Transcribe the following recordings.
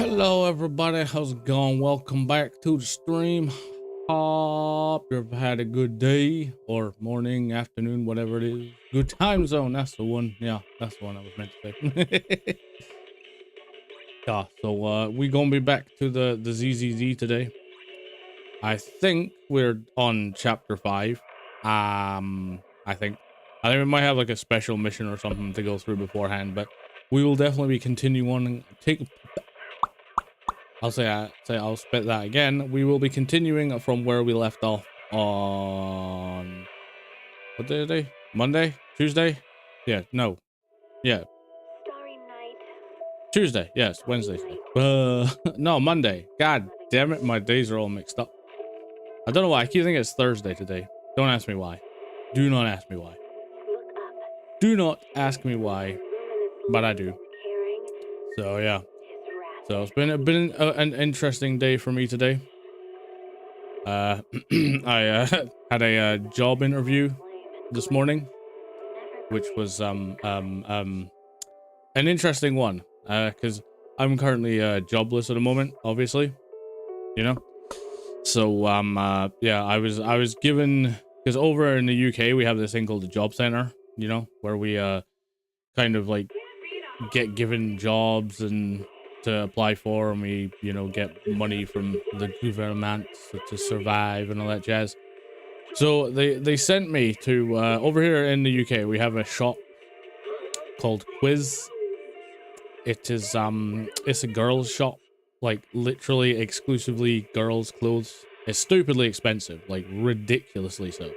Hello everybody, how's it going? Welcome back to the stream. Hope you've had a good day or morning, afternoon, whatever it is. Good time zone, that's the one. Yeah, that's the one I was meant to say. Yeah, so we gonna be back to the ZZZ today. I think we're on chapter 5. I think we might have like a special mission or something to go through beforehand, but we will definitely be continuing I'll spit that again. We will be continuing from where we left off on what day today? Monday? Tuesday? Yeah, no. Yeah. Starry night. Tuesday. Yes, Wednesday. No, Monday. God damn it, my days are all mixed up. I don't know why. I keep thinking it's Thursday today. Don't ask me why. Do not ask me why. Look up. Do not ask me why, but I do. Caring So yeah. is wrath. So it's been an interesting day for me today. I had a job interview this morning, which was an interesting one, because I'm currently jobless at the moment, obviously, you know. So yeah, I was given, because over in the UK we have this thing called the job center, you know, where we kind of like get given jobs and to apply for, and we, you know, get money from the government to survive and all that jazz. So they sent me to over here in the UK. We have a shop called Quiz. It is it's a girls shop, like literally exclusively girls clothes. It's stupidly expensive, like ridiculously so.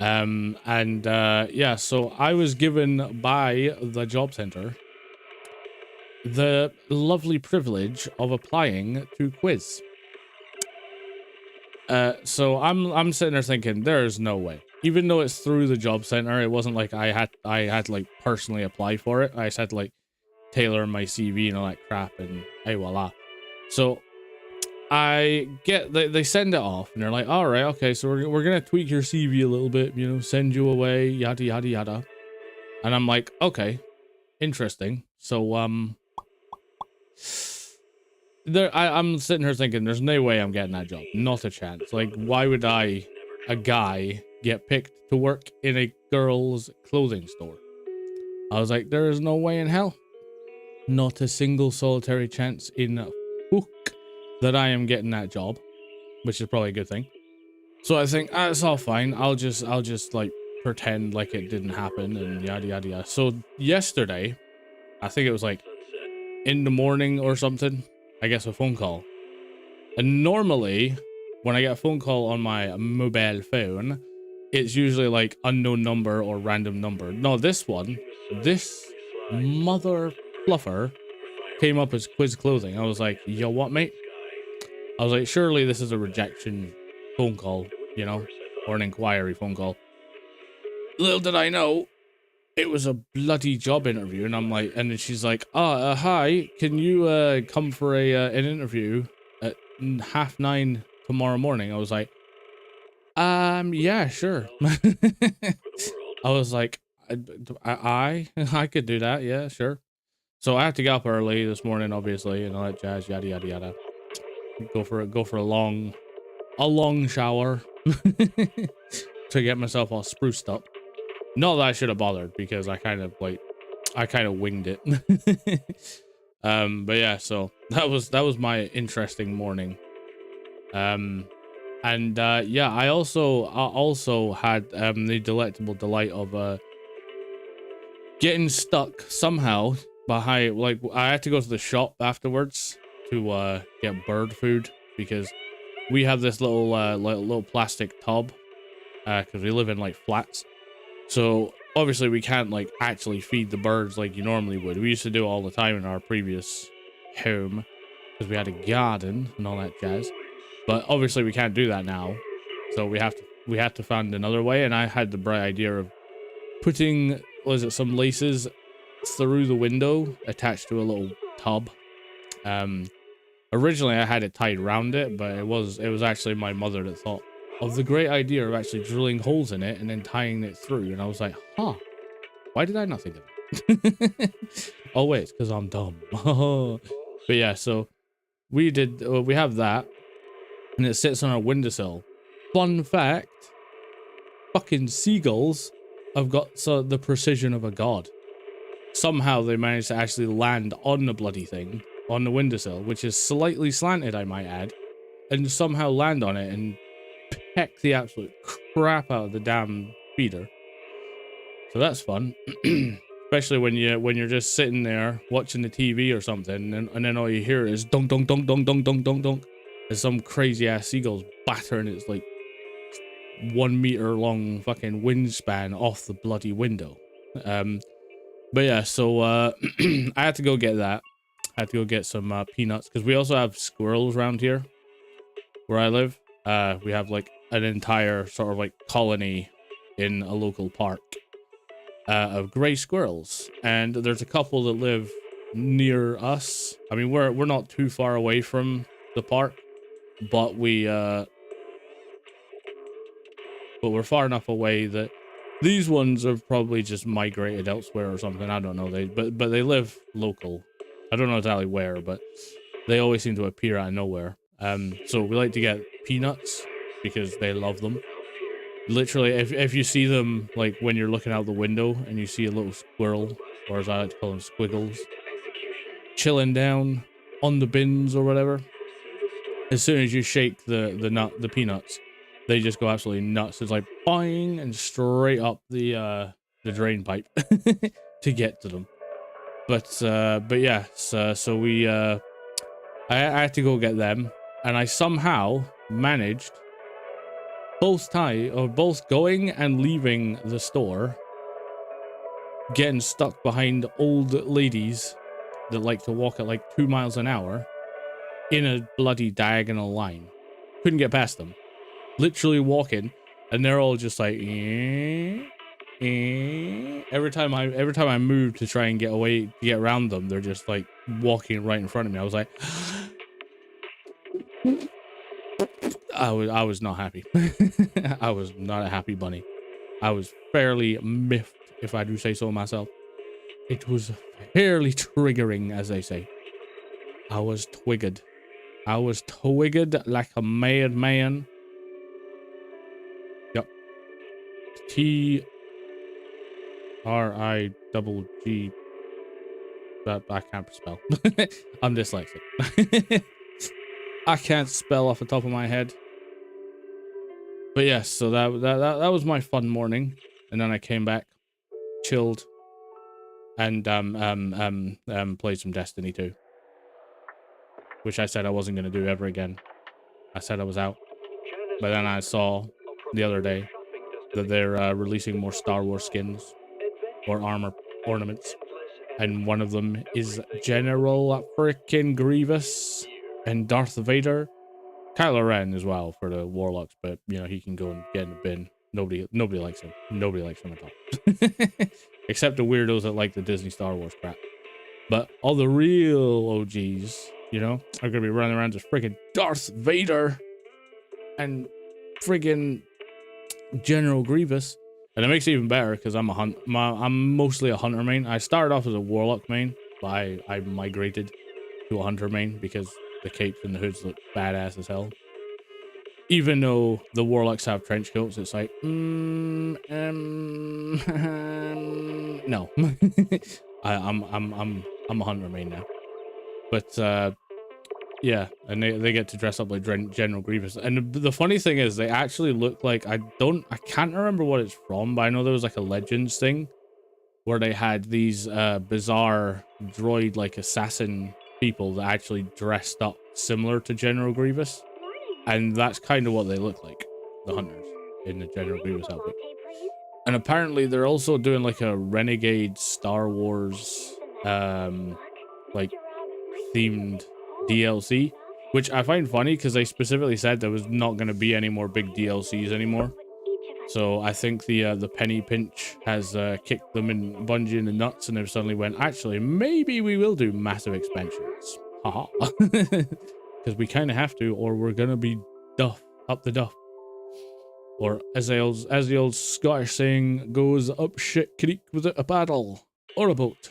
And yeah, so I was given by the job center the lovely privilege of applying to Quiz. So I'm sitting there thinking, there's no way. Even though it's through the job center, it wasn't like I had to like personally apply for it. I just had to like tailor my CV and all that crap, and hey voila. So they send it off, and they're like, all right, okay, so we're gonna tweak your CV a little bit, you know, send you away, yada yada yada. And I'm like, okay, interesting. So I'm sitting here thinking, there's no way I'm getting that job. Not a chance. Like, why would a guy, get picked to work in a girl's clothing store? I was like, there is no way in hell. Not a single solitary chance in fuck that I am getting that job, which is probably a good thing. So I think, it's all fine. I'll just like pretend like it didn't happen and yada yada yada. So yesterday, I think it was like in the morning or something, I guess a phone call. And normally when I get a phone call on my mobile phone, it's usually like unknown number or random number. No, this mother fluffer came up as Quiz Clothing. I was like, yo, what, mate? I was like, surely this is a rejection phone call, you know, or an inquiry phone call. Little did I know, it was a bloody job interview. And I'm like, and then she's like, hi, can you come for an interview at 9:30 tomorrow morning? I was like, yeah, sure. I was like, I could do that, yeah, sure. So I have to get up early this morning, obviously, and all that jazz, yada yada yada. Go for a long shower to get myself all spruced up. Not that I should have bothered, because I kind of winged it. But yeah, so that was my interesting morning. And yeah, I also had the delectable delight of getting stuck somehow behind, like, I had to go to the shop afterwards to get bird food, because we have this little plastic tub, because we live in like flats. So obviously we can't like actually feed the birds like you normally would. We used to do it all the time in our previous home, because we had a garden and all that jazz. But obviously we can't do that now. So we have to find another way. And I had the bright idea of putting, was it some laces through the window attached to a little tub. Originally I had it tied around it, but it was actually my mother that thought of the great idea of actually drilling holes in it and then tying it through. And I was like, huh, why did I not think of that? Oh wait, it's because I'm dumb. But yeah, so we have that, and it sits on our windowsill. Fun fact, fucking seagulls have got the precision of a god. Somehow they managed to actually land on the bloody thing, on the windowsill, which is slightly slanted, I might add, and somehow land on it and peck the absolute crap out of the damn feeder. So that's fun. Especially when you're just sitting there watching the TV or something, and then all you hear is dunk dunk dunk dunk dunk dunk dunk dunk. There's some crazy ass seagulls battering its like 1 meter long fucking wingspan off the bloody window. But yeah, so I had to go get that. I had to go get some peanuts because we also have squirrels around here where I live. We have like an entire sort of like colony in a local park of gray squirrels, and there's a couple that live near us. I mean, we're not too far away from the park, but we're far enough away that these ones have probably just migrated elsewhere or something. I don't know. But they live local. I don't know exactly where, but they always seem to appear out of nowhere. So we like to get peanuts because they love them. Literally, if you see them, like when you're looking out the window and you see a little squirrel, or as I like to call them, squiggles, chilling down on the bins or whatever, as soon as you shake the peanuts, they just go absolutely nuts. It's like boing and straight up the drain pipe to get to them. But yeah, so we I had to go get them, and I somehow managed both going and leaving the store, getting stuck behind old ladies that like to walk at like 2 miles an hour in a bloody diagonal line. Couldn't get past them. Literally walking, and they're all just like every time I move to try and get away, to get around them, they're just like walking right in front of me. I was like I was not happy. I was not a happy bunny. I was fairly miffed, if I do say so myself. It was fairly triggering, as they say. I was twiggered. I was twiggered like a madman. Yep. T-R-I-G-G. But I can't spell. I'm dyslexic. I can't spell off the top of my head. But yes, so that was my fun morning, and then I came back, chilled, and played some Destiny 2, which I said I wasn't gonna do ever again. I said I was out, but then I saw the other day that they're releasing more Star Wars skins or armor ornaments, and one of them is General freaking Grievous and Darth Vader. Kylo Ren as well for the Warlocks, but you know, he can go and get in the bin. Nobody likes him. Nobody likes him at all. Except the weirdos that like the Disney Star Wars crap. But all the real OGs, you know, are gonna be running around as freaking Darth Vader and friggin' General Grievous. And it makes it even better because I'm mostly a hunter main. I started off as a Warlock main, but I migrated to a hunter main because the capes and the hoods look badass as hell. Even though the Warlocks have trench coats, it's like, no. I'm a hunter main now. But yeah, and they get to dress up like General Grievous. And the funny thing is, they actually look like, I can't remember what it's from, but I know there was like a Legends thing where they had these bizarre droid like assassin people that actually dressed up similar to General Grievous, and that's kind of what they look like, the hunters in the General Grievous outfit. And apparently they're also doing like a Renegade Star Wars like themed DLC, which I find funny because they specifically said there was not going to be any more big DLCs anymore. So I think the penny pinch has kicked them in Bungie in the nuts, and they've suddenly went, actually, maybe we will do massive expansions. Haha. Because we kind of have to, or we're gonna be up the duff. Or as the old Scottish saying goes, up shit creek without a paddle, or a boat,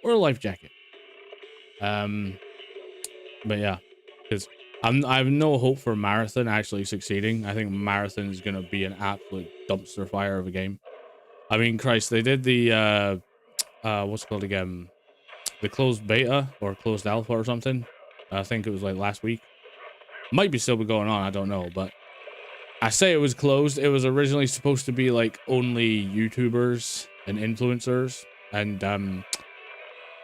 or a life jacket. But yeah, because I have no hope for Marathon actually succeeding. I think Marathon is gonna be an absolute dumpster fire of a game. I mean, Christ, they did the what's it called again? The closed beta or closed alpha or something. I think it was like last week. Might be still be going on. I don't know, but I say it was closed. It was originally supposed to be like only YouTubers and influencers, and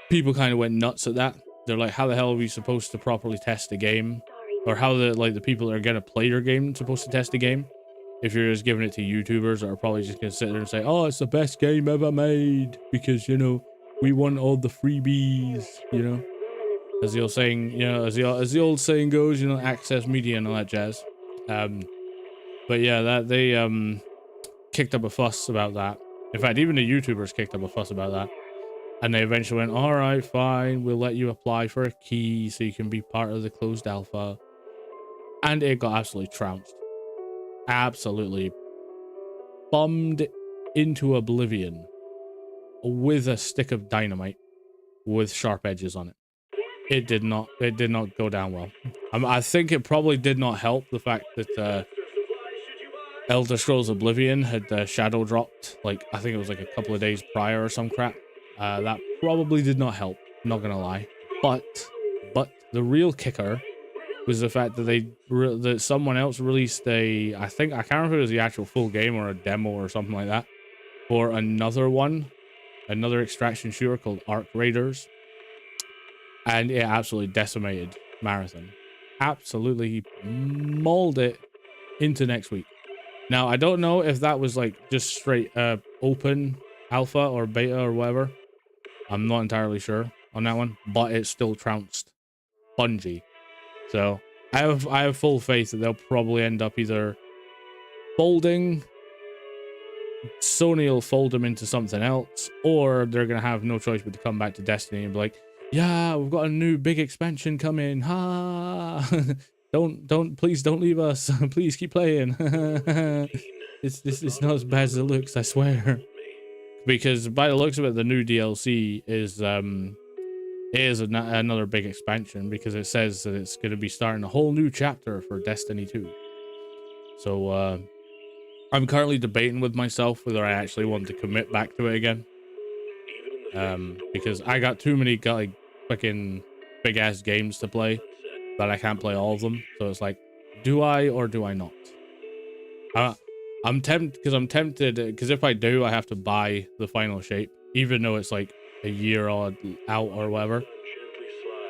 people kind of went nuts at that. They're like, how the hell are we supposed to properly test a game? Or how the people that are gonna play your game supposed to test a game if you're just giving it to YouTubers that are probably just gonna sit there and say, oh, it's the best game ever made because, you know, we want all the freebies, you know, as the old saying, you know, as the old saying goes, you know, access media and all that jazz. But yeah, that they kicked up a fuss about that. In fact, even the YouTubers kicked up a fuss about that. And they eventually went, all right, fine, we'll let you apply for a key so you can be part of the closed alpha. And it got absolutely trounced. Absolutely bombed into oblivion with a stick of dynamite with sharp edges on it. It did not go down well. I think it probably did not help the fact that Elder Scrolls Oblivion had shadow dropped, like, I think it was like a couple of days prior or some crap. That probably did not help, not gonna lie. But the real kicker was the fact that that someone else released I can't remember if it was the actual full game or a demo or something like that, for another extraction shooter called Arc Raiders. And it absolutely decimated Marathon. Absolutely mauled it into next week. Now, I don't know if that was like just straight open alpha or beta or whatever. I'm not entirely sure on that one, but it still trounced Bungie. So I have full faith that they'll probably end up either folding, Sony will fold them into something else, or they're gonna have no choice but to come back to Destiny and be like, yeah, we've got a new big expansion coming. Ha! Please don't leave us. Please keep playing. It's not as bad as it looks, I swear. Because by the looks of it, the new DLC is another big expansion, because it says that it's going to be starting a whole new chapter for Destiny 2. So I'm currently debating with myself whether I actually want to commit back to it again. Because I got too many like fucking big ass games to play that I can't play all of them. So it's like, do I or do I not? I'm tempted because if I do, I have to buy the final shape, even though it's like a year out or whatever.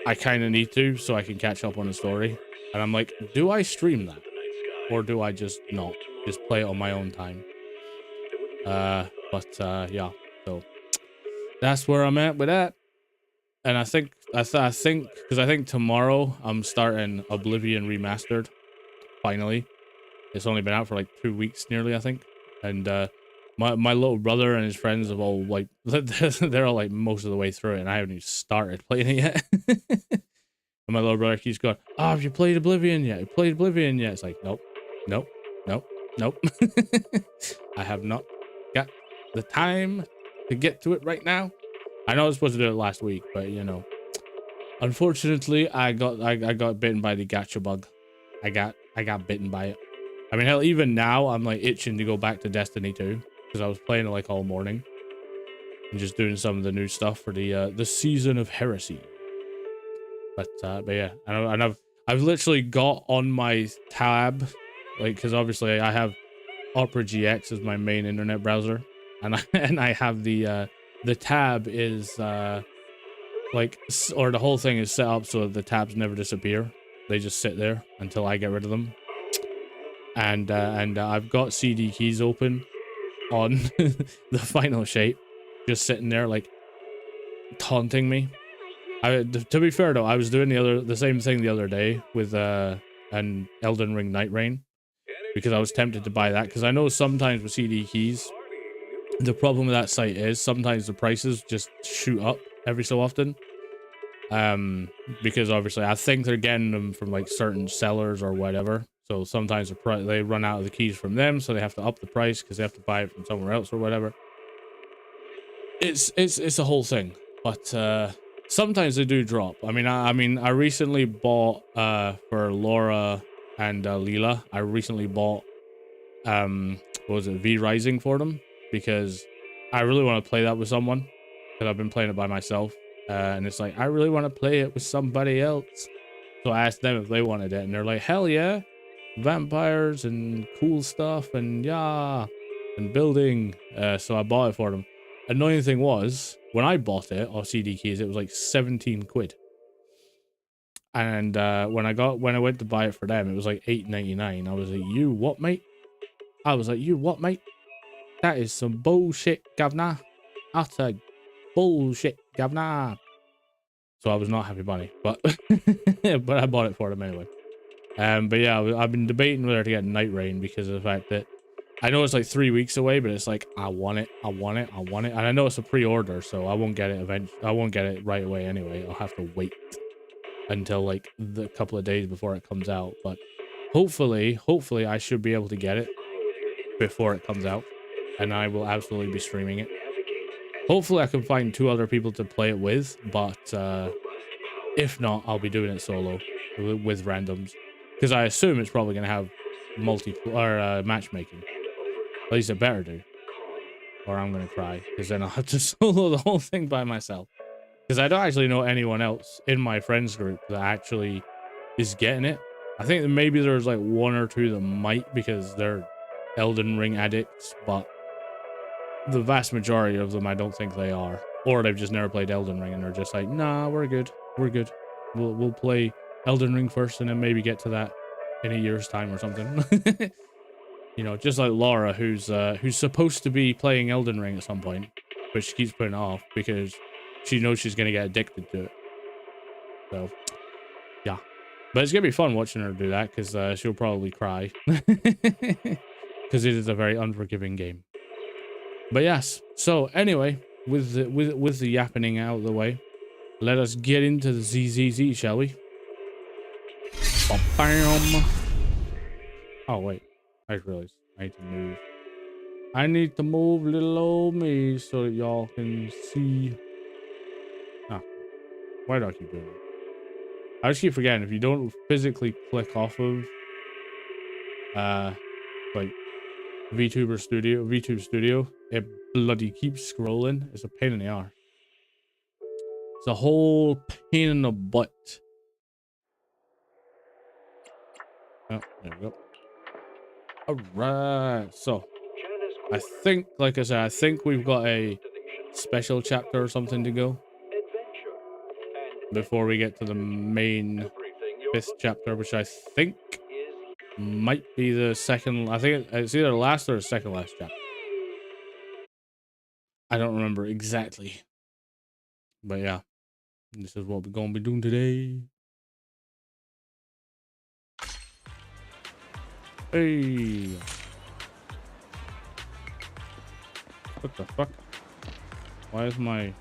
I kind of need to so I can catch up on the story. And I'm like, do I stream that, or do I just not just play it on my own time? Yeah, so that's where I'm at with that. And I think because I think tomorrow I'm starting Oblivion Remastered. Finally, it's only been out for like 2 weeks nearly, I think. And my little brother and his friends have all like they're all like most of the way through it, and I haven't even started playing it yet. And my little brother keeps going, "Oh, have you played Oblivion yet? You played Oblivion yet?" It's like, nope. I have not got the time to get to it right now. I know I was supposed to do it last week, but you know, unfortunately, I got bitten by the gacha bug. I got bitten by it. I mean, hell, even now I'm like itching to go back to Destiny 2 because I was playing it like all morning and just doing some of the new stuff for the Season of Heresy. But yeah, and I've literally got on my tab, like, because obviously I have Opera GX as my main internet browser, and I have the tab is like, or the whole thing is set up so the tabs never disappear. They just sit there until I get rid of them. And I've got CD keys open on the final shape, just sitting there like taunting me. To be fair though, I was doing the same thing the other day with an Elden Ring Night Rain, because I was tempted to buy that, because I know sometimes with CD keys, the problem with that site is sometimes the prices just shoot up every so often. Because obviously I think they're getting them from like certain sellers or whatever. So sometimes they run out of the keys from them, so they have to up the price because they have to buy it from somewhere else or whatever. It's a whole thing, but Sometimes they do drop. I recently bought for Laura and Leela. I recently bought what was it, V Rising for them because I really want to play that with someone because I've been playing it by myself. And it's like I really want to play it with somebody else. So I asked them if they wanted it, and they're like, "Hell yeah, vampires and cool stuff and yeah, and building." So I bought it for them. Annoying thing was when I bought it off CD Keys, it was like 17 quid. And when I went to buy it for them, it was like $8.99. I was like, "You what, mate?" I was like, "You what, mate? That is some bullshit, governor. Utter bullshit, governor." So I was not happy bunny, but but I bought it for them anyway. But yeah, I've been debating whether to get Night Rain because of the fact that I know it's like 3 weeks away, but it's like I want it, and I know it's a pre-order, so I won't get it I won't get it right away anyway. I'll have to wait until like the couple of days before it comes out. But hopefully I should be able to get it before it comes out, and I will absolutely be streaming it. Hopefully I can find 2 other people to play it with, but if not, I'll be doing it solo with randoms because I assume it's probably going to have matchmaking. At least it better do, or I'm going to cry because then I'll have to solo the whole thing by myself because I don't actually know anyone else in my friends group that actually is getting it. I think that maybe there's like 1 or 2 that might because they're Elden Ring addicts, but the vast majority of them I don't think they are, or they've just never played Elden Ring and they're just like, nah, we're good, we'll play Elden Ring first and then maybe get to that in a year's time or something. You know, just like Laura, who's supposed to be playing Elden Ring at some point, but she keeps putting it off because she knows she's gonna get addicted to it. So yeah, but it's gonna be fun watching her do that because she'll probably cry because it is a very unforgiving game. But yes, so anyway, with the yapping out of the way, let us get into the ZZZ, shall we? Bam. Oh wait, I realized I need to move. I need to move little old me so that y'all can see. Ah, why do I keep doing that? I just keep forgetting if you don't physically click off of like VTuber Studio, it bloody keeps scrolling. It's a pain in the arse. It's a whole pain in the butt. Oh, there we go. All right, so I think, like I said, I think we've got a special chapter or something to go before we get to the main 5th chapter, which I think might be the second. I think it's either the last or the second last chapter. I don't remember exactly, but yeah, this is what we're gonna be doing today. Hey, what the fuck? Why is my...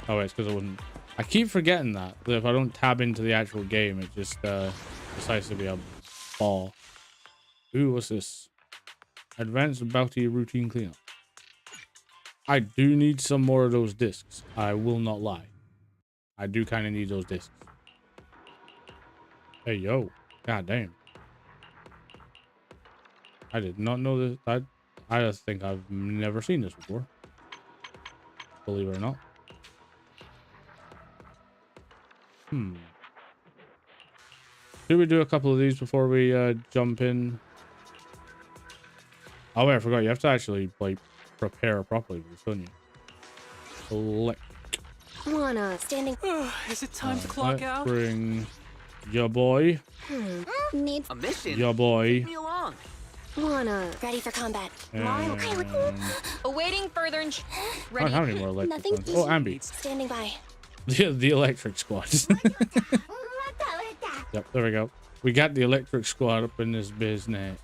Oh, wait, it's because I wouldn't... I keep forgetting that if I don't tab into the actual game, it just decides to be a ball. Ooh, what's this? Advanced bounty routine cleanup. I do need some more of those discs. I will not lie. I do kind of need those discs. Hey, yo. God damn. I did not know this. I just think I've never seen this before. Believe it or not. Should we do a couple of these before we jump in? Oh wait, I forgot. You have to actually like prepare properly for this, don't you? Select. Wanna standing. Is it time to clock out? Bring your boy. Need A mission? Your boy. Take me along. wanna ready for combat. Awaiting further I don't have any more electric Nothing ones. Oh, Ambi. Standing by. The electric squad. Yep, there we go. We got the electric squad up in this business.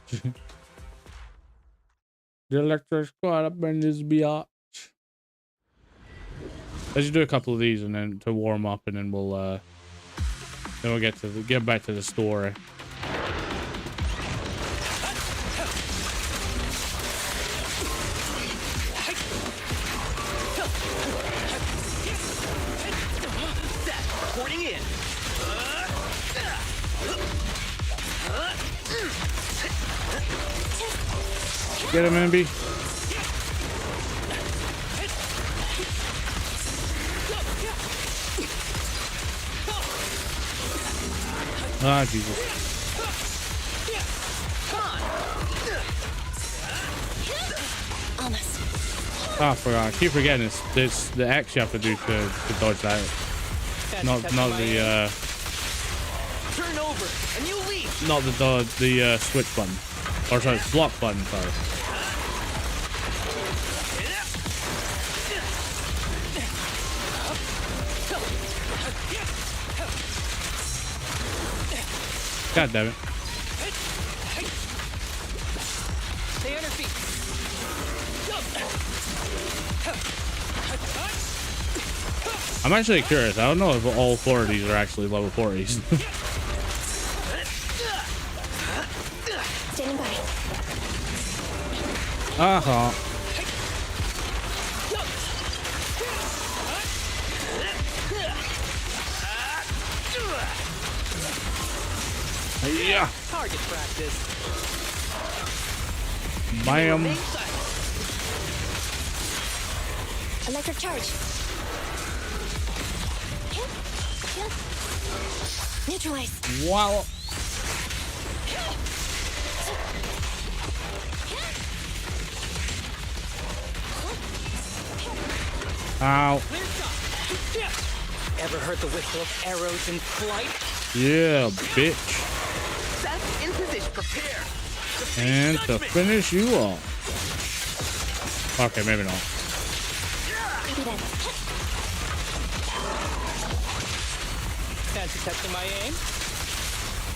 The electric squad up in this biatch. Let's just do a couple of these and then to warm up, and then we'll get back to the story. begin. Get him, Ambi. Ah, Jesus. Almost. Ah, I forgot. I keep forgetting it's the X you have to do to dodge that. Not the Turn over and you leave. not the switch button. Or sorry, block button, sorry. God damn it. Stay on your feet. I'm actually curious. I don't know if all 4 of these are actually level 40s. Standing by. Uh-huh. Yeah. Target practice. Bam. Electric charge. Neutralize. Wow. Ow. Ever heard the whistle of arrows in flight? Yeah, bitch. Set in position. Prepare. And to finish you off. Okay, maybe not. Maybe then. Fancy testing my aim?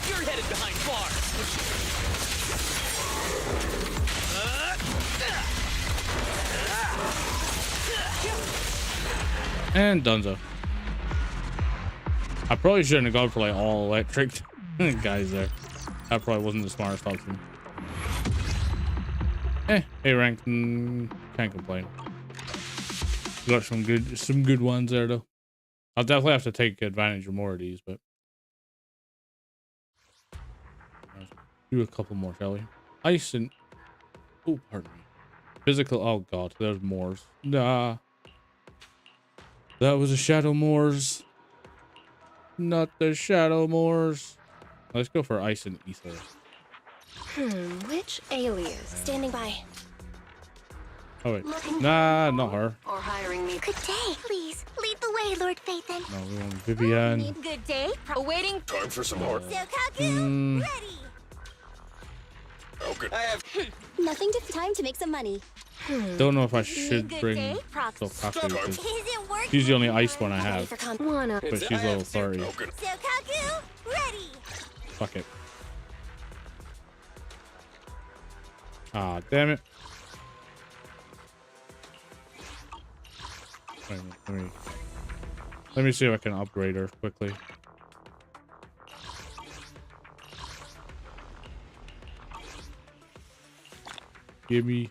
You're headed behind bars. And Dunzo. I probably shouldn't have gone for like all electric guys there. That probably wasn't the smartest option. A rank, can't complain. Got some good ones there though. I'll definitely have to take advantage of more of these, but let's do a couple more, shall we? Ice and oh, pardon me. Physical. Oh god, there's Moors. Nah, that was a Shadow Moors, not the Shadow Moors. Let's go for Ice and Ether. Which alias? Standing by. Oh wait, nah, not her. Or hiring me. Good day. Please lead the way, Lord Phaethon. No, we want Vivian. Good day. Awaiting. Time for some more. Sokaku, ready. Okay. I have Nothing to time to make some money. Don't know if I should bring Sokaku because she's the only ice one I have, but she's level 30. Sokaku, ready. Fuck it. Ah, damn it. Wait a minute, let me see if I can upgrade her quickly. Give me.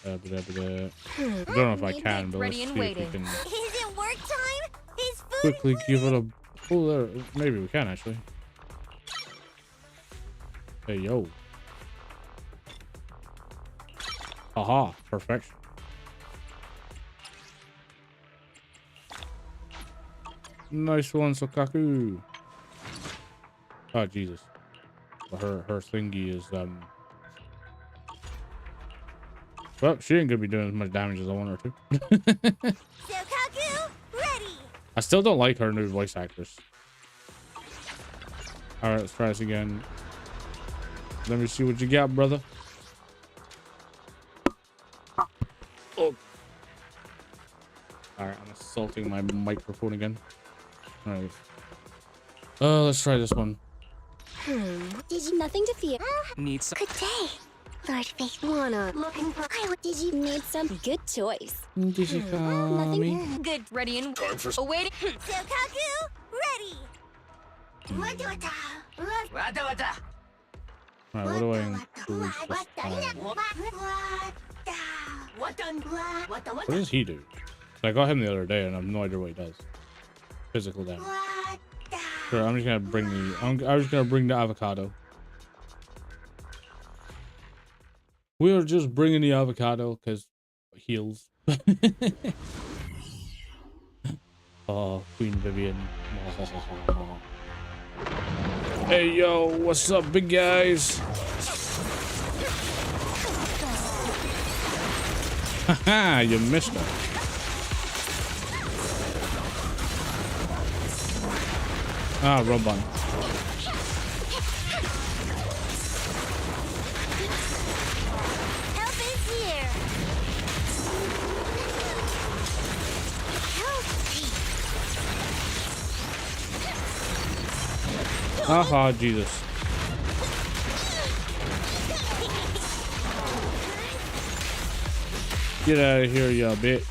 I don't know if I can, but let's see if we can Is it work time? Is food quickly give it a. Oh, there. Maybe we can actually. Hey, yo. Aha, perfection. Nice one, Sokaku. Oh, Jesus. Her thingy is, well, she ain't gonna be doing as much damage as I want her to. Sokaku, ready. I still don't like her new voice actress. Alright, let's try this again. Let me see what you got, brother. Oh. Alright, I'm assaulting my microphone again. Alright. Let's try this one. Did you nothing to fear? Need some. Good day. Lord Faith. Wanna. Looking for. Did you need some? Good choice. Did you call me? Nothing. Good. Ready and time for awaiting. Sokaku, ready. Alright, what do I include this time? What does he do? I got him the other day and I have no idea what he does. Physical damage. Sure, I'm just gonna bring the. I'm just gonna bring the avocado. We're just bringing the avocado because heals. Oh, Queen Vivian. Hey yo, what's up, big guys? Haha, you missed her. Ah, run button. Help is here. Haha, Jesus. Get out of here, you bitch.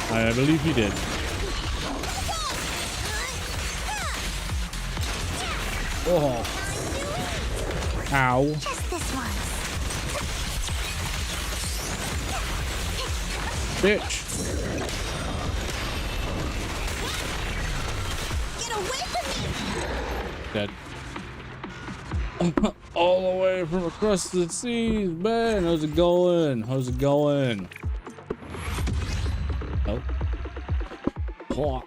I believe he did. Oh. Ow. Just this once. Bitch. Get away from me! Dead. All the way from across the seas, man. How's it going? How's it going? Oh. Oh.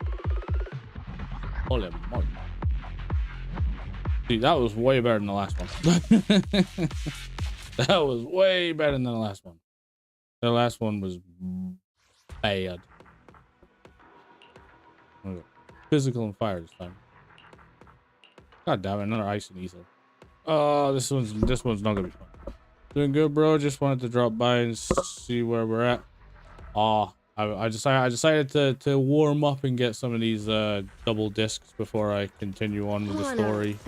Holy moly. See, that was way better than the last one. That was way better than the last one. The last one was bad. Okay. Physical and fire this time. God damn it, another ice and ether. Oh, this one's not gonna be fun. Doing good, bro. Just wanted to drop by and see where we're at. Oh, I decided to warm up and get some of these double discs before I continue on with the story.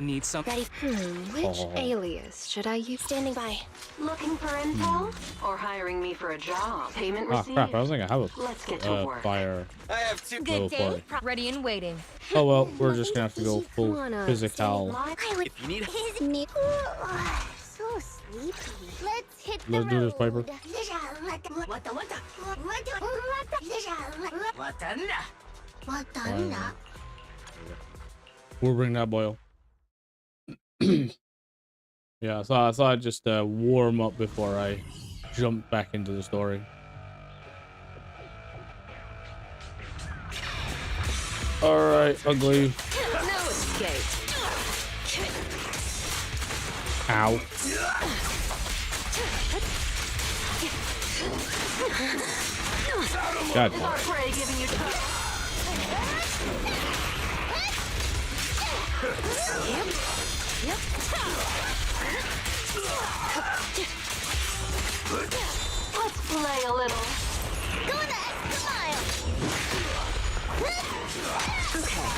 Need something? Which alias should I use? Standing by. Looking for info or hiring me for a job? Payment Oh received. crap! I was thinking I have Let's get to a work. fire. I have two. Level 40. Ready and waiting. Oh well, we're just gonna have to go full physical. I would If you need his me. So sleepy. Let's hit the Let's do this, Piper. road. We'll bring that boil. Yeah, so I thought I'd just warm up before I jump back into the story. All right, ugly. No escape. Ow. God damn. Prey giving you time. Yep. Let's play a little. Go the extra mile. Okay.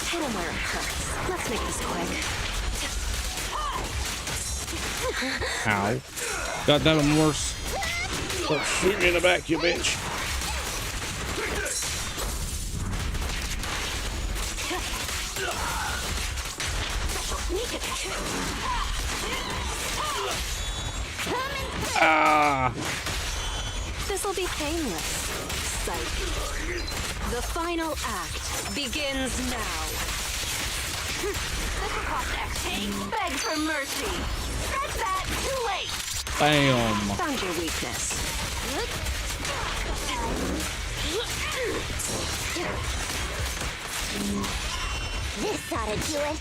Hit him where it hurts. Let's make this quick. Ow. God damn it, Morse. Don't shoot me in the back, you bitch. Ah. This'll be painless. Psych. The final act begins now. This will cost XP. Beg for mercy. Scratch that. Too late. Bam. Found your weakness. This ought to do it.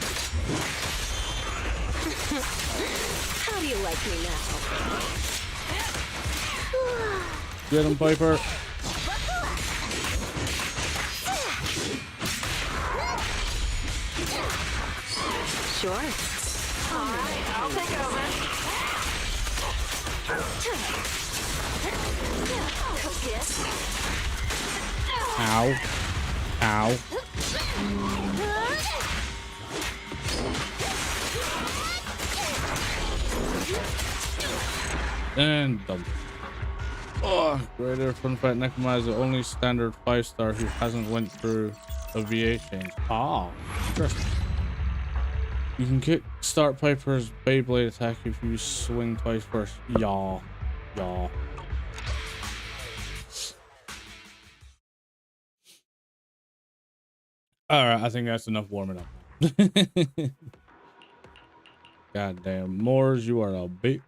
How do you like me now? Get him, Piper. Sure. All right, I'll take over. Ow. Ow. And done. Oh, greater fun fight Nekoma is the only standard 5-star who hasn't went through a VA change. Ah, interesting. You can kick start Piper's Beyblade attack if you swing twice first. Yaw. Yaw. Alright, I think that's enough warming up. Goddamn, Moors, you are a bitch.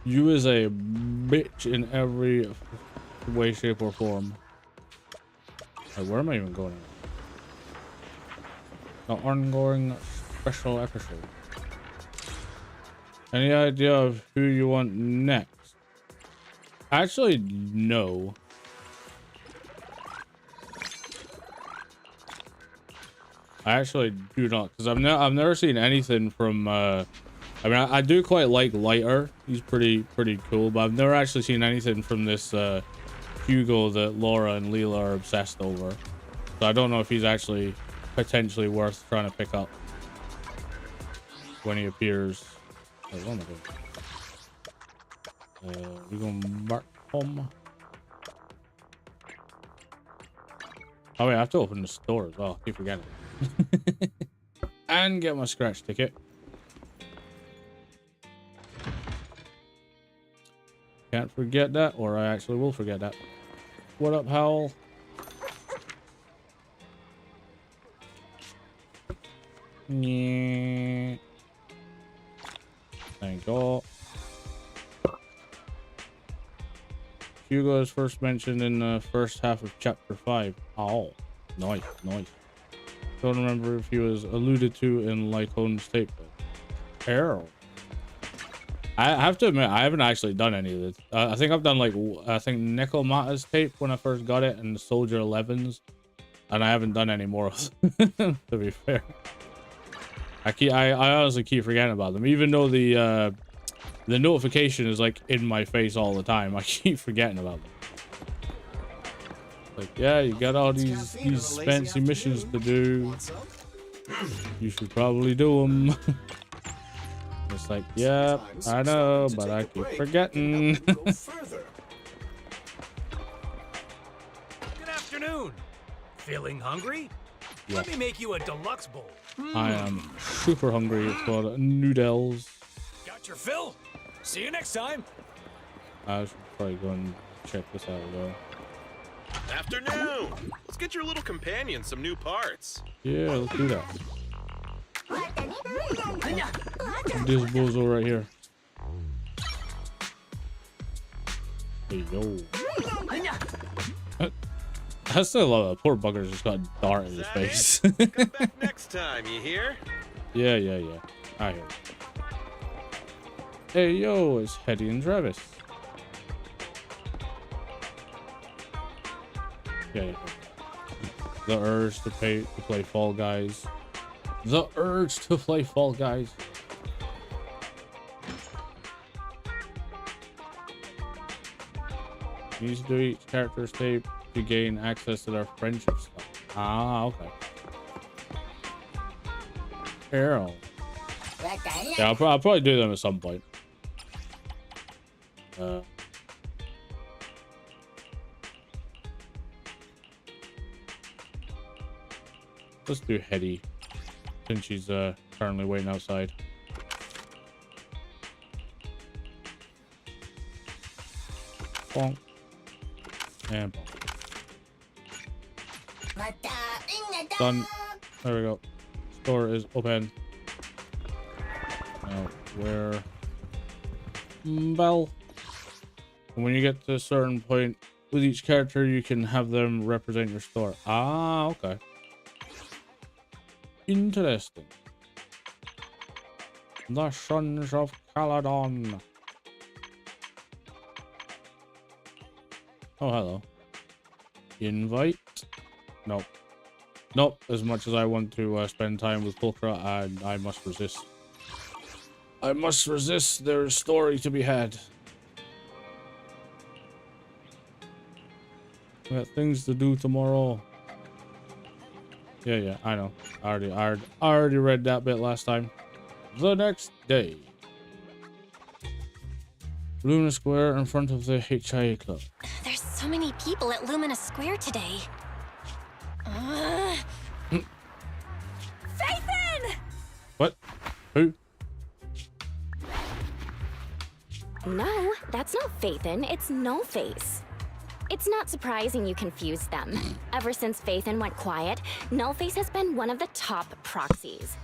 You is a bitch in every way, shape, or form. Like, where am I even going? The ongoing special episode. Any idea of who you want next? Actually, no. I actually do not, because I've never seen anything from I mean, I do quite like Lighter. He's pretty cool, but I've never actually seen anything from this Hugo that Laura and Leela are obsessed over. So I don't know if he's actually potentially worth trying to pick up when he appears. Wait, what am I doing? We're going back home. Oh wait, I have to open the store as well. I keep forgetting. And get my scratch ticket. Can't forget that, or I actually will forget that. What up, Howl? Yeah. Thank God. Hugo is first mentioned in the first half of chapter 5. Oh, nice, nice. Don't remember if he was alluded to in Lycone's tape. Errol. I have to admit, I haven't actually done any of this. I think I've done like, I think Nekomata's tape when I first got it, and the Soldier 11s, and I haven't done any more of them, to be fair. I honestly keep forgetting about them, even though the notification is like in my face all the time. I keep forgetting about them. Like, yeah, you got all these fancy missions to do. You should probably do them. It's like, yep, I know, but I keep forgetting. Good afternoon. Feeling hungry? Yeah. Let me make you a deluxe bowl. I am super hungry. It's called noodles. Got your fill? See you next time. I should probably go and check this out though. Afternoon. Let's get your little companion some new parts. Yeah, let's do that. This bozo right here. Hey, yo. I still love that. Poor bugger's just got a dart in his face. Come back next time, you hear? Yeah. I hear it. Hey, yo, it's Hetty and Travis. Yeah. The urge to play Fall Guys. The urge to play Fall Guys. Use to do each character's tape to gain access to their friendship stuff. Ah, okay. Arrow. Yeah, I'll probably do them at some point. Let's do Hetty, since she's currently waiting outside. Bonk. And bonk. Done. There we go. Store is open. Now, where? Bell. And when you get to a certain point with each character, you can have them represent your store. Ah, okay. Interesting. The Sons of Caladon. Oh, hello. Invite? Nope. Nope. As much as I want to spend time with Pulchra, I must resist. I must resist. There is story to be had. We got things to do tomorrow. Yeah, I know. I already read that bit last time. The next day. Luna Square in front of the HIA Club. There's so many people at Lumina Square today. Phaethon! What? Who? No, that's not Phaethon. It's No Face. It's not surprising you confused them. Ever since Phaethon went quiet, No Face has been one of the top proxies.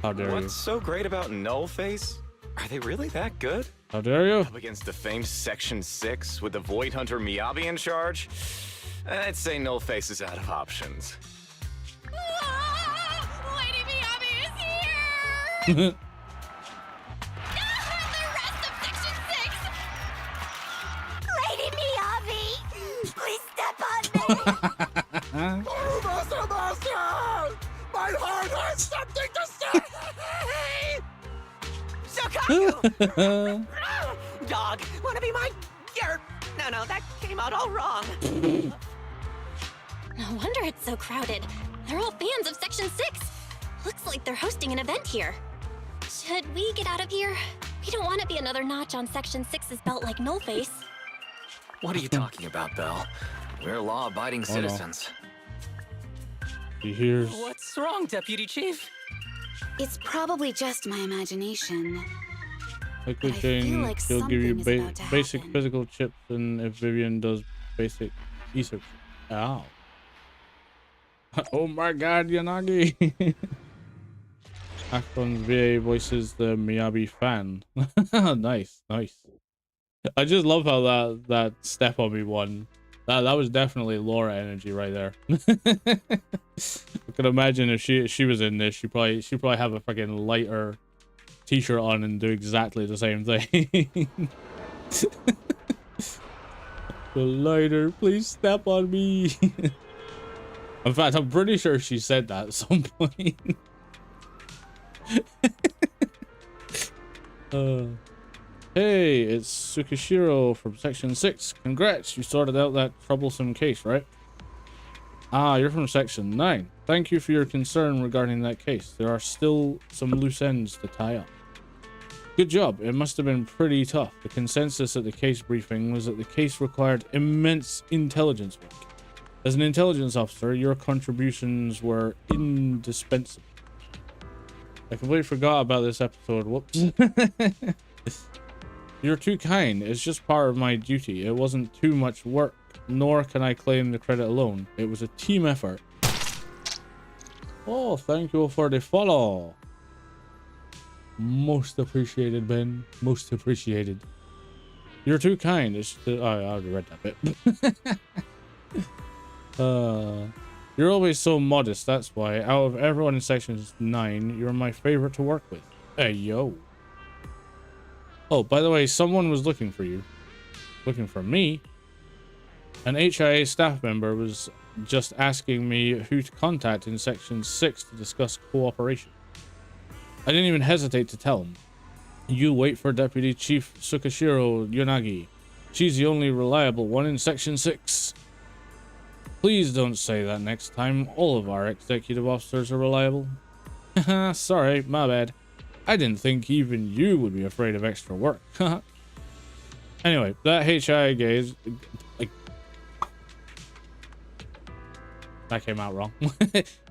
How dare you? What's so great about Nullface? Are they really that good? How dare you? Up against the famed Section 6 with the Void Hunter Miyabi in charge? I'd say Nullface is out of options. Lady Miyabi is here! The rest of Section 6! Lady Miyabi! Please step on me! My heart has something to say! Shokaku! Dog, wanna be my... No, that came out all wrong. No wonder it's so crowded. They're all fans of Section 6. Looks like they're hosting an event here. Should we get out of here? We don't want to be another notch on Section 6's belt like No Face. What are you talking about, Belle? We're law-abiding citizens. He hears. What's wrong, Deputy Chief? It's probably just my imagination. Liquid I feel Chain, like he'll give you something is about to basic happen. physical chips, and if Vivian does basic research. Ow. Oh my god, Yanagi! Akon's VA voices the Miyabi fan. Nice, nice. I just love how that step on me one. That was definitely Laura energy right there. I could imagine if she was in this, she'd probably have a fucking lighter t-shirt on and do exactly the same thing. The lighter, please step on me. In fact, I'm pretty sure she said that at some point. Hey, it's Tsukishiro from Section 6. Congrats, you sorted out that troublesome case, right? Ah, you're from Section 9. Thank you for your concern regarding that case. There are still some loose ends to tie up. Good job. It must have been pretty tough. The consensus at the case briefing was that the case required immense intelligence work. As an intelligence officer, your contributions were indispensable. I completely forgot about this episode. Whoops. You're too kind. It's just part of my duty. It wasn't too much work, nor can I claim the credit alone. It was a team effort. Oh, thank you for the follow. Most appreciated, Ben. Most appreciated. You're too kind. It's I already read that bit. You're always so modest, that's why. Out of everyone in Section 9, you're my favorite to work with. Hey, yo. Oh, by the way, someone was looking for you. Looking for me? An HIA staff member was just asking me who to contact in Section 6 to discuss cooperation. I didn't even hesitate to tell him. You wait for Deputy Chief Tsukishiro Yonagi. She's the only reliable one in Section 6. Please don't say that next time. All of our executive officers are reliable. Haha, sorry, my bad. I didn't think even you would be afraid of extra work. Anyway, that HIA gaze... that came out wrong.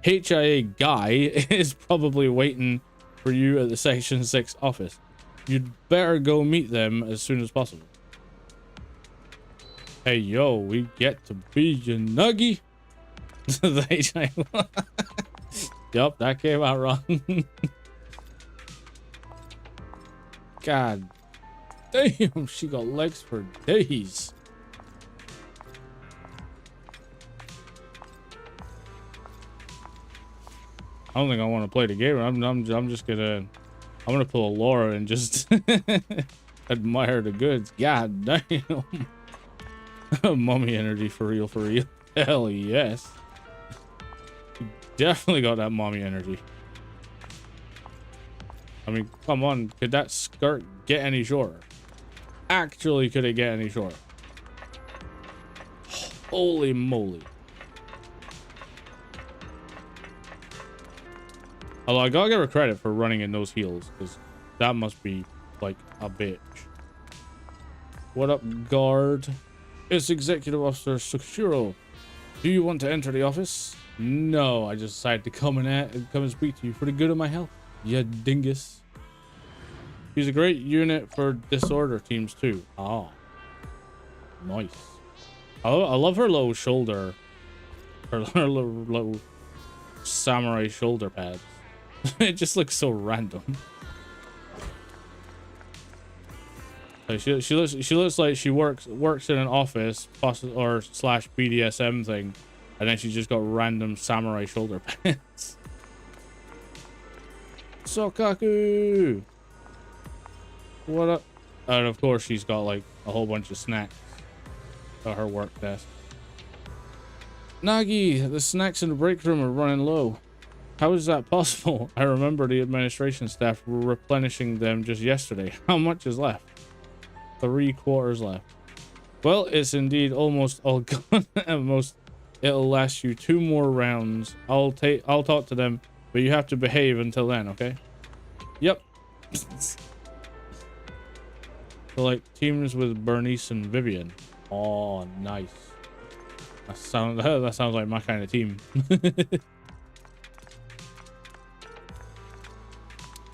HIA guy is probably waiting for you at the Section 6 office. You'd better go meet them as soon as possible. Hey, yo, we get to be Yanagi. The HIA... Yup, that came out wrong. God damn, she got legs for days. I don't think I want to play the game. I'm just gonna pull a Laura and just admire the goods. God damn. Mommy energy for real, for real. Hell yes. Definitely got that mommy energy. I mean, come on, could that skirt get any shorter? Actually, could it get any shorter? Holy moly. Although I gotta give her credit for running in those heels, because that must be like a bitch. What up, guard? It's Executive Officer Sukshiro. Do you want to enter the office? No, I just decided to come and speak to you for the good of my health. You dingus. She's a great unit for disorder teams too. Ah, nice. I love her little shoulder, her little samurai shoulder pads. It just looks so random. Like she looks like she works in an office or slash BDSM thing, and then she just got random samurai shoulder pads. Sokaku, what up? And of course she's got like a whole bunch of snacks at her work desk. Nagi, the snacks in the break room are running low. How is that possible? I remember the administration staff were replenishing them just yesterday. How much is left? 3/4 left. Well, it's indeed almost all gone. At most, it'll last you 2 more rounds. I'll talk to them, but you have to behave until then, okay? Yep. So like teams with Bernice and Vivian. Oh, nice. That sounds like my kind of team.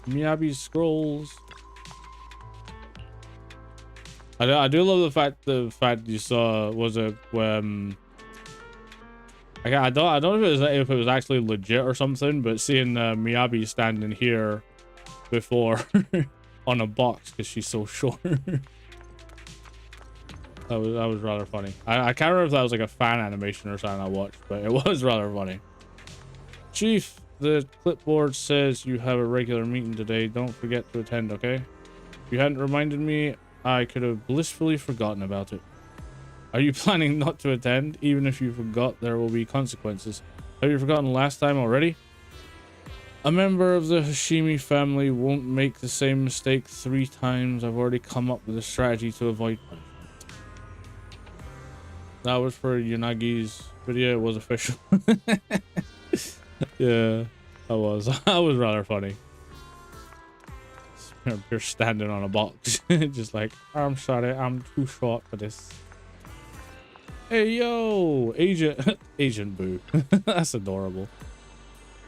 Miyabi scrolls. I do love the fact you saw was a I don't know if it was actually legit or something, but seeing Miyabi standing here before on a box because she's so short. That was rather funny. I can't remember if that was like a fan animation or something I watched, but it was rather funny. Chief, the clipboard says you have a regular meeting today. Don't forget to attend, okay? If you hadn't reminded me, I could have blissfully forgotten about it. Are you planning not to attend? Even if you forgot, there will be consequences. Have you forgotten last time already? A member of the Hashimi family won't make the same mistake 3 times. I've already come up with a strategy to avoid punishment. That was for Yunagi's video. It was official. Yeah, that was rather funny. You're standing on a box. Just like, I'm sorry, I'm too short for this. Hey, yo, Agent Boo. That's adorable.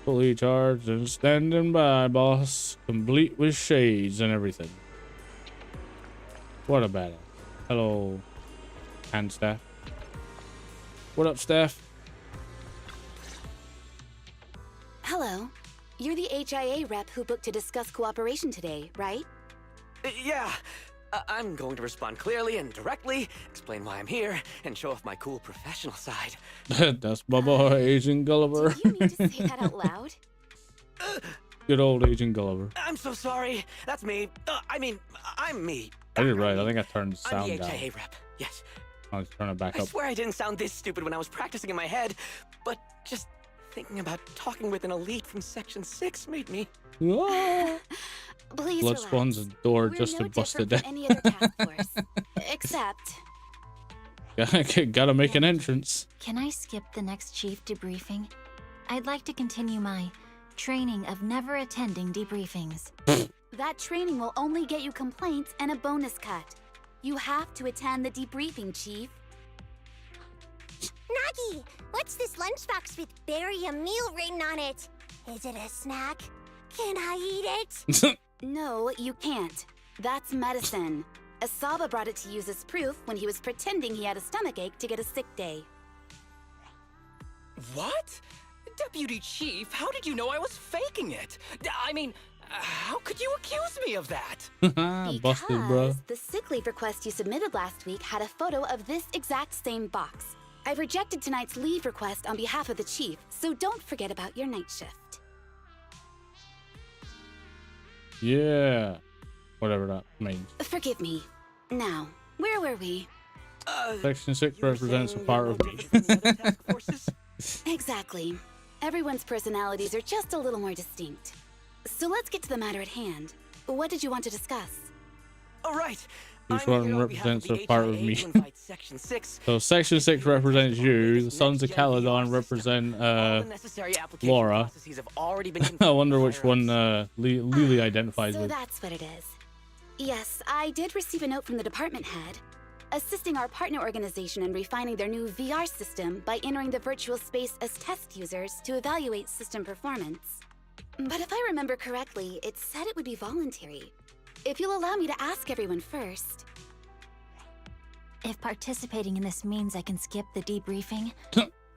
Fully charged and standing by, boss. Complete with shades and everything. What a badass. Hello, hand staff. What up, staff? Hello. You're the HIA rep who booked to discuss cooperation today, right? Yeah. I'm going to respond clearly and directly, explain why I'm here, and show off my cool professional side. That's my boy, Agent Gulliver. Do you need to say that out loud? Good old Agent Gulliver. I'm so sorry. That's me. I'm me. I did right. I think I turned the I'm sound the down. HIA rep. Yes. I'll just turn it back I up. swear I didn't sound this stupid when I was practicing in my head, but just thinking about talking with an elite from Section 6 made me... Ah. Please Blood relax. spawns a door We're just no to bust it different down. from any other task force. Except... Gotta make an entrance. Can I skip the next chief debriefing? I'd like to continue my training of never attending debriefings. That training will only get you complaints and a bonus cut. You have to attend the debriefing, Chief. Nagi, what's this lunchbox with "bury a meal" written on it? Is it a snack? Can I eat it? No, you can't. That's medicine. Asaba brought it to use as proof when he was pretending he had a stomachache to get a sick day. What? Deputy Chief, how did you know I was faking it? I mean, how could you accuse me of that? Busted, bro. Because the sick leave request you submitted last week had a photo of this exact same box. I've rejected tonight's leave request on behalf of the Chief, so don't forget about your night shift. Yeah. Whatever that means. Forgive me. Now, where were we? Section 6 represents a part of me. Exactly. Everyone's personalities are just a little more distinct. So let's get to the matter at hand. What did you want to discuss? All right. Each one represents a part of me. Section 6. So Section 6 represents you. The Sons of Caledon represent Laura. I wonder which one Lily identifies So with. that's what it is. Yes, I did receive a note from the department head. assisting our partner organization in refining their new VR system by entering the virtual space as test users to evaluate system performance. But if I remember correctly, it said it would be voluntary. If you'll allow me to ask everyone first. If participating in this means I can skip the debriefing,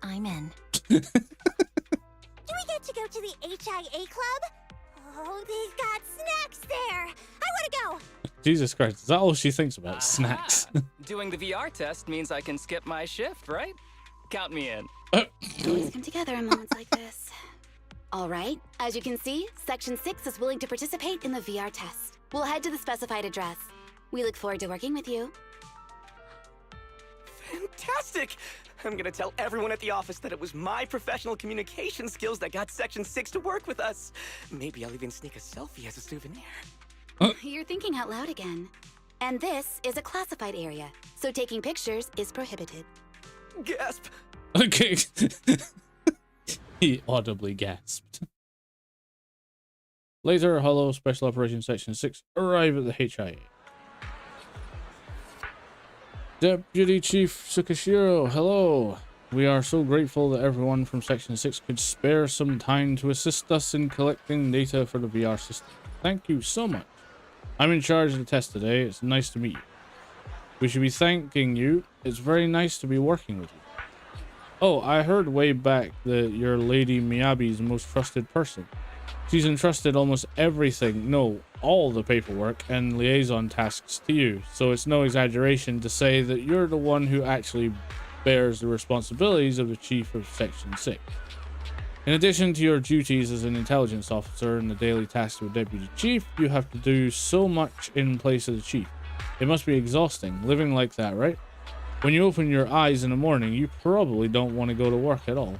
I'm in. Do we get to go to the HIA club? Oh, they've got snacks there. I want to go. Jesus Christ, is that all she thinks about? Snacks. Doing the VR test means I can skip my shift, right? Count me in. Always come together in moments like this. All right, as you can see, Section 6 is willing to participate in the VR test. We'll head to the specified address. We look forward to working with you. Fantastic! I'm gonna tell everyone at the office that it was my professional communication skills that got Section 6 to work with us. Maybe I'll even sneak a selfie as a souvenir. You're thinking out loud again. And this is a classified area, so taking pictures is prohibited. Gasp! Okay. He audibly gasped. Later, Hollow Special Operations Section 6 arrive at the HIA. Deputy Chief Tsukishiro, hello. We are so grateful that everyone from Section 6 could spare some time to assist us in collecting data for the VR system. Thank you so much. I'm in charge of the test today. It's nice to meet you. We should be thanking you. It's very nice to be working with you. Oh, I heard way back that you're Lady Miyabi's most trusted person. She's entrusted almost everything, no, all the paperwork and liaison tasks to you, so it's no exaggeration to say that you're the one who actually bears the responsibilities of the Chief of Section 6. In addition to your duties as an intelligence officer and the daily tasks of a Deputy Chief, you have to do so much in place of the Chief. It must be exhausting, living like that, right? When you open your eyes in the morning, you probably don't want to go to work at all.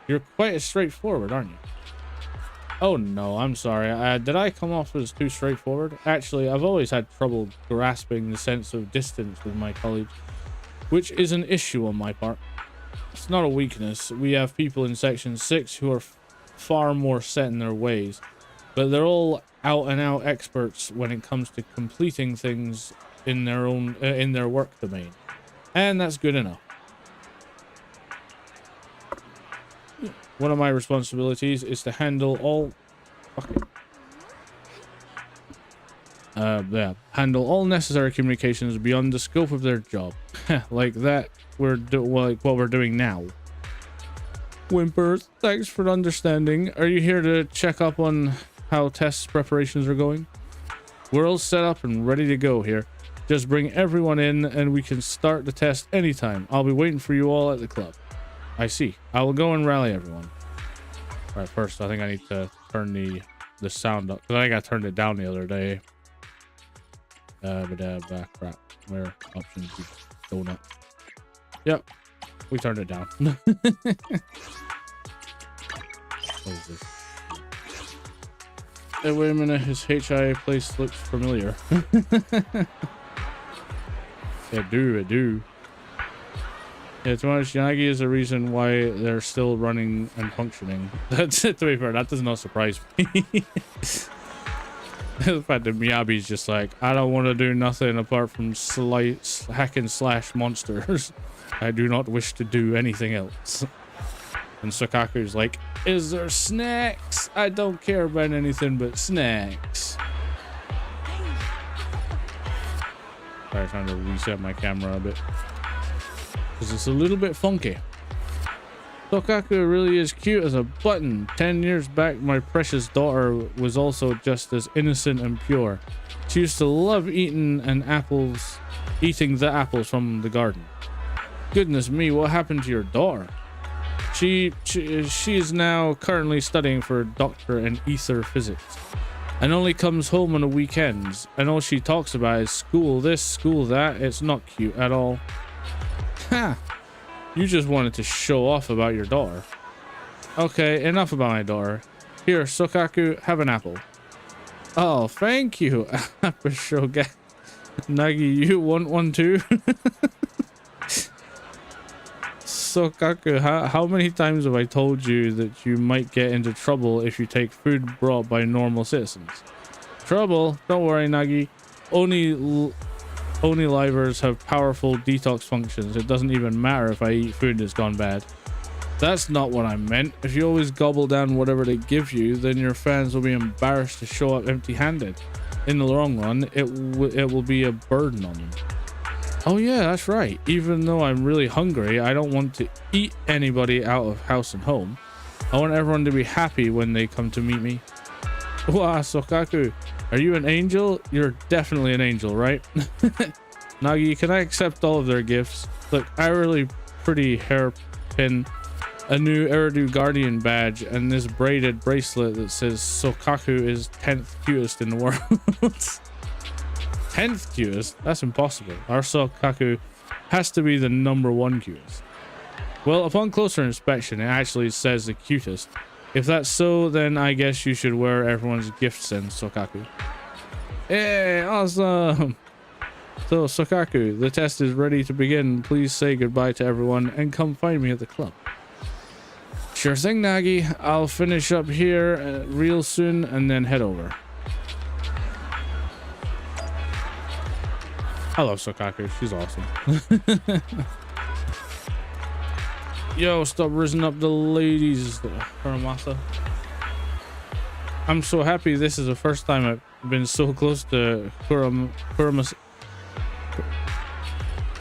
You're quite as straightforward, aren't you? Oh no, I'm sorry. Did I come off as too straightforward? Actually, I've always had trouble grasping the sense of distance with my colleagues, which is an issue on my part. It's not a weakness. We have people in Section 6 who are far more set in their ways, but they're all out-and-out experts when it comes to completing things in their own in their work domain, and that's good enough. One of my responsibilities is to handle all handle all necessary communications beyond the scope of their job. Like that like what we're doing now. Whimper, thanks for understanding. Are you here to check up on how test preparations are going? We're all set up and ready to go here. Just bring everyone in and we can start the test anytime. I'll be waiting for you all at the club. I see. I will go and rally everyone. Alright, first I think I need to turn the sound up. Because I think I turned it down the other day. Crap. Where options? Donut. Yep. We turned it down. What is this? Hey, wait a minute. His HIA place looks familiar. It do. Yeah, to be honest, Yanagi is the reason why they're still running and functioning. That's it, to be fair, that does not surprise me. The fact that Miyabi's just like, I don't want to do nothing apart from hack and slash monsters. I do not wish to do anything else. And Sokaku's like, is there snacks? I don't care about anything but snacks. Sorry, trying to reset my camera a bit. Because it's a little bit funky. Sokaku really is cute as a button. 10 years back, my precious daughter was also just as innocent and pure. She used to love eating the apples from the garden. Goodness me, what happened to your daughter? She is now currently studying for a doctorate in ether physics and only comes home on the weekends, and all she talks about is school this, school that. It's not cute at all. Ha! You just wanted to show off about your daughter. Okay, enough about my daughter. Here, Sokaku, have an apple. Oh, thank you. Apple Shoga. Nagi, you want one too? Sokaku, how many times have I told you that you might get into trouble if you take food brought by normal citizens? Trouble? Don't worry, Nagi. Only livers have powerful detox functions. It doesn't even matter if I eat food that's gone bad. That's not what I meant. If you always gobble down whatever they give you, then your fans will be embarrassed to show up empty-handed. In the long run, it will be a burden on them. Oh yeah, that's right. Even though I'm really hungry, I don't want to eat anybody out of house and home. I want everyone to be happy when they come to meet me. Wow, Sokaku, are you an angel? You're definitely an angel, right? Nagi, can I accept all of their gifts? Look, I really pretty hairpin, a new Eridu Guardian badge, and this braided bracelet that says Sokaku is 10th cutest in the world. 10th cutest? That's impossible. Our Sokaku has to be the #1 cutest. Well, upon closer inspection, it actually says the cutest. If that's so, then I guess you should wear everyone's gifts then, Sokaku. Hey, awesome! So, Sokaku, the test is ready to begin. Please say goodbye to everyone and come find me at the club. Sure thing, Nagi. I'll finish up here real soon and then head over. I love Sokaku. She's awesome. Yo, stop rising up the ladies, Kuramasa. I'm so happy this is the first time I've been so close to Kuramasa.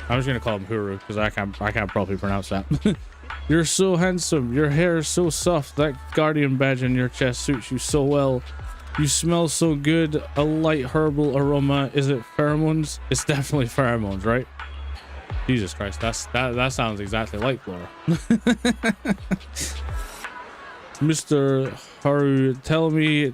I was gonna call him Huru because I can't properly pronounce that. You're so handsome. Your hair is so soft. That guardian badge on your chest suits you so well. You smell so good. A light herbal aroma. Is it pheromones? It's definitely pheromones, right? Jesus Christ, that sounds exactly like Laura. Mr. Haru, tell me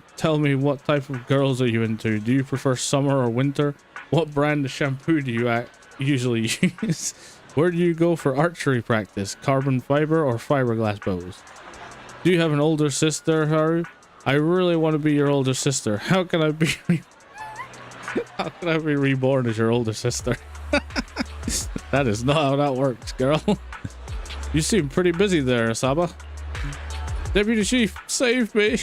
what type of girls are you into? Do you prefer summer or winter? What brand of shampoo do you usually use? Where do you go for archery practice? Carbon fiber or fiberglass bows? Do you have an older sister, Haru? I really want to be your older sister. How can I be reborn as your older sister? That is not how that works, girl. You seem pretty busy there, Asaba. Deputy Chief, save me.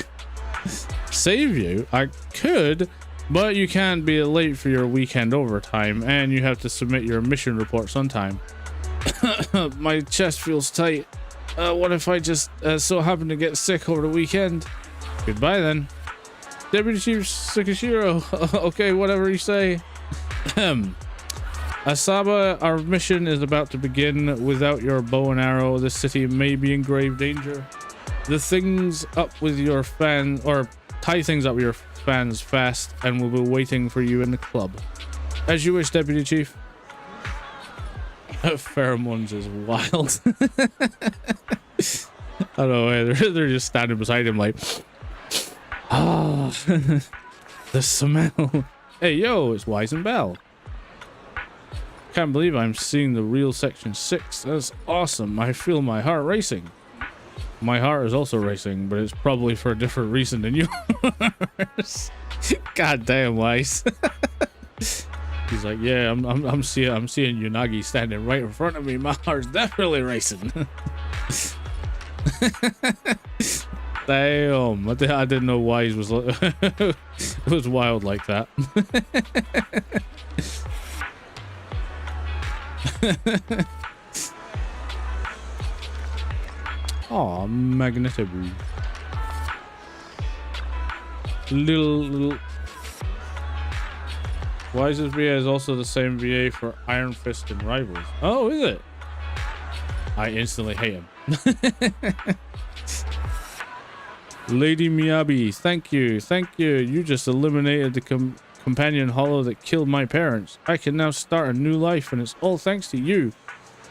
Save you? I could, but you can't be late for your weekend overtime, and you have to submit your mission reports on time. My chest feels tight. What if I just so happen to get sick over the weekend? Goodbye then. Deputy Chief Sakashiro. Okay, whatever you say. Asaba, our mission is about to begin. Without your bow and arrow, this city may be in grave danger. The things up with your fan, or tie things up with your fans fast, and we'll be waiting for you in the club. As you wish, Deputy Chief. Pheromones is wild. I don't know, they're just standing beside him like, ah, the smell. Hey, yo, it's Wise and Bell. Can't believe I'm seeing the real Section 6. That's awesome. I feel my heart racing. My heart is also racing, but it's probably for a different reason than yours. God damn, Wise. He's like, yeah, I'm seeing Unagi standing right in front of me. My heart's definitely racing. Damn, I didn't know Wise was it was wild like that. Aw, Magneto. Little. Wise's VA is also the same VA for Iron Fist and Rivals. Oh, is it? I instantly hate him. Lady Miyabi, thank you. You just eliminated the companion hollow that killed my parents. I can now start a new life, and it's all thanks to you.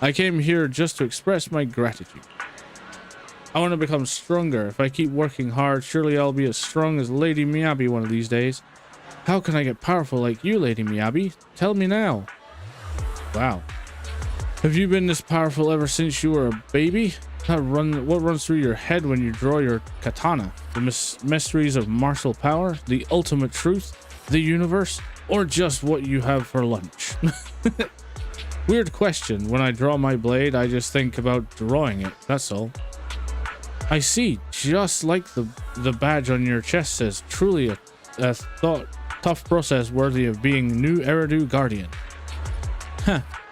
I came here just to express my gratitude. I want to become stronger. If I keep working hard, surely I'll be as strong as Lady Miyabi one of these days. How can I get powerful like you, Lady Miyabi? Tell me now. Wow. Have you been this powerful ever since you were a baby? What runs through your head when you draw your katana? The mysteries of martial power? The ultimate truth? The universe? Or just what you have for lunch? Weird question. When I draw my blade, I just think about drawing it. That's all. I see. Just like the badge on your chest says, truly a tough process worthy of being new Eridu Guardian.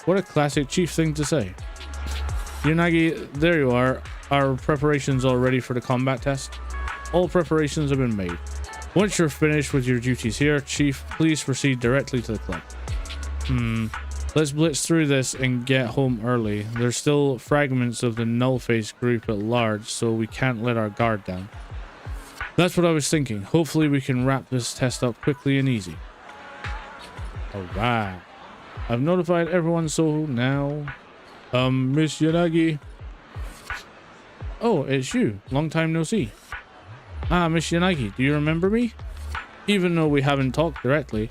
What a classic Chief thing to say. Yanagi, there you are. Our preparations all ready for the combat test. All preparations have been made. Once you're finished with your duties here, Chief, please proceed directly to the club. Let's blitz through this and get home early. There's still fragments of the Nullface group at large, so we can't let our guard down. That's what I was thinking. Hopefully we can wrap this test up quickly and easy. Alright. I've notified everyone, so now... Miss Yanagi. Oh, it's you. Long time no see. Ah, Miss Yanagi, do you remember me? Even though we haven't talked directly,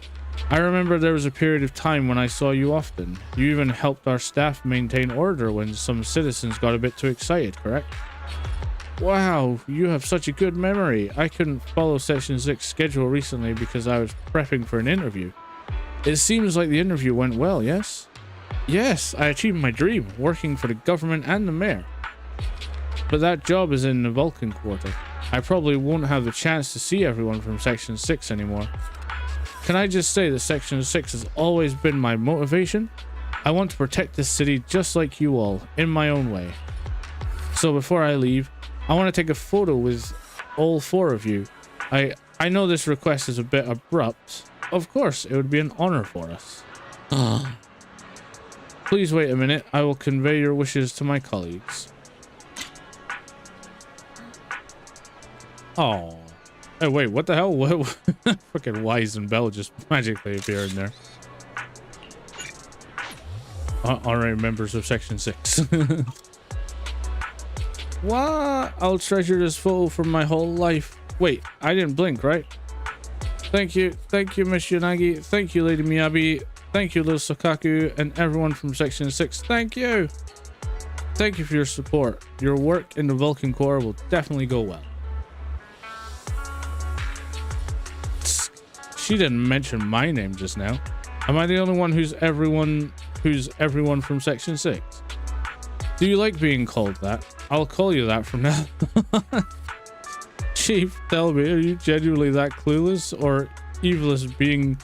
I remember there was a period of time when I saw you often. You even helped our staff maintain order when some citizens got a bit too excited, correct? Wow, you have such a good memory. I couldn't follow Section 6 schedule recently because I was prepping for an interview. It seems like the interview went well, yes? Yes, I achieved my dream, working for the government and the mayor. But that job is in the Vulcan Quarter. I probably won't have the chance to see everyone from Section 6 anymore. Can I just say that Section 6 has always been my motivation? I want to protect this city just like you all, in my own way. So before I leave, I want to take a photo with all four of you. I know this request is a bit abrupt. Of course, it would be an honor for us. Please wait a minute. I will convey your wishes to my colleagues. Oh. Hey, wait, what the hell? What? Fucking Wise and Bell just magically appear in there. Honorary members of Section 6. What? I'll treasure this photo for my whole life. Wait, I didn't blink, right? Thank you, Miss Yanagi. Thank you, Lady Miyabi. Thank you, Little Sokaku, and everyone from Section 6. Thank you. Thank you for your support. Your work in the Vulcan Corps will definitely go well. She didn't mention my name just now. Am I the only one who's everyone from Section 6? Do you like being called that? I'll call you that from now. Chief, tell me, are you genuinely that clueless or evilest being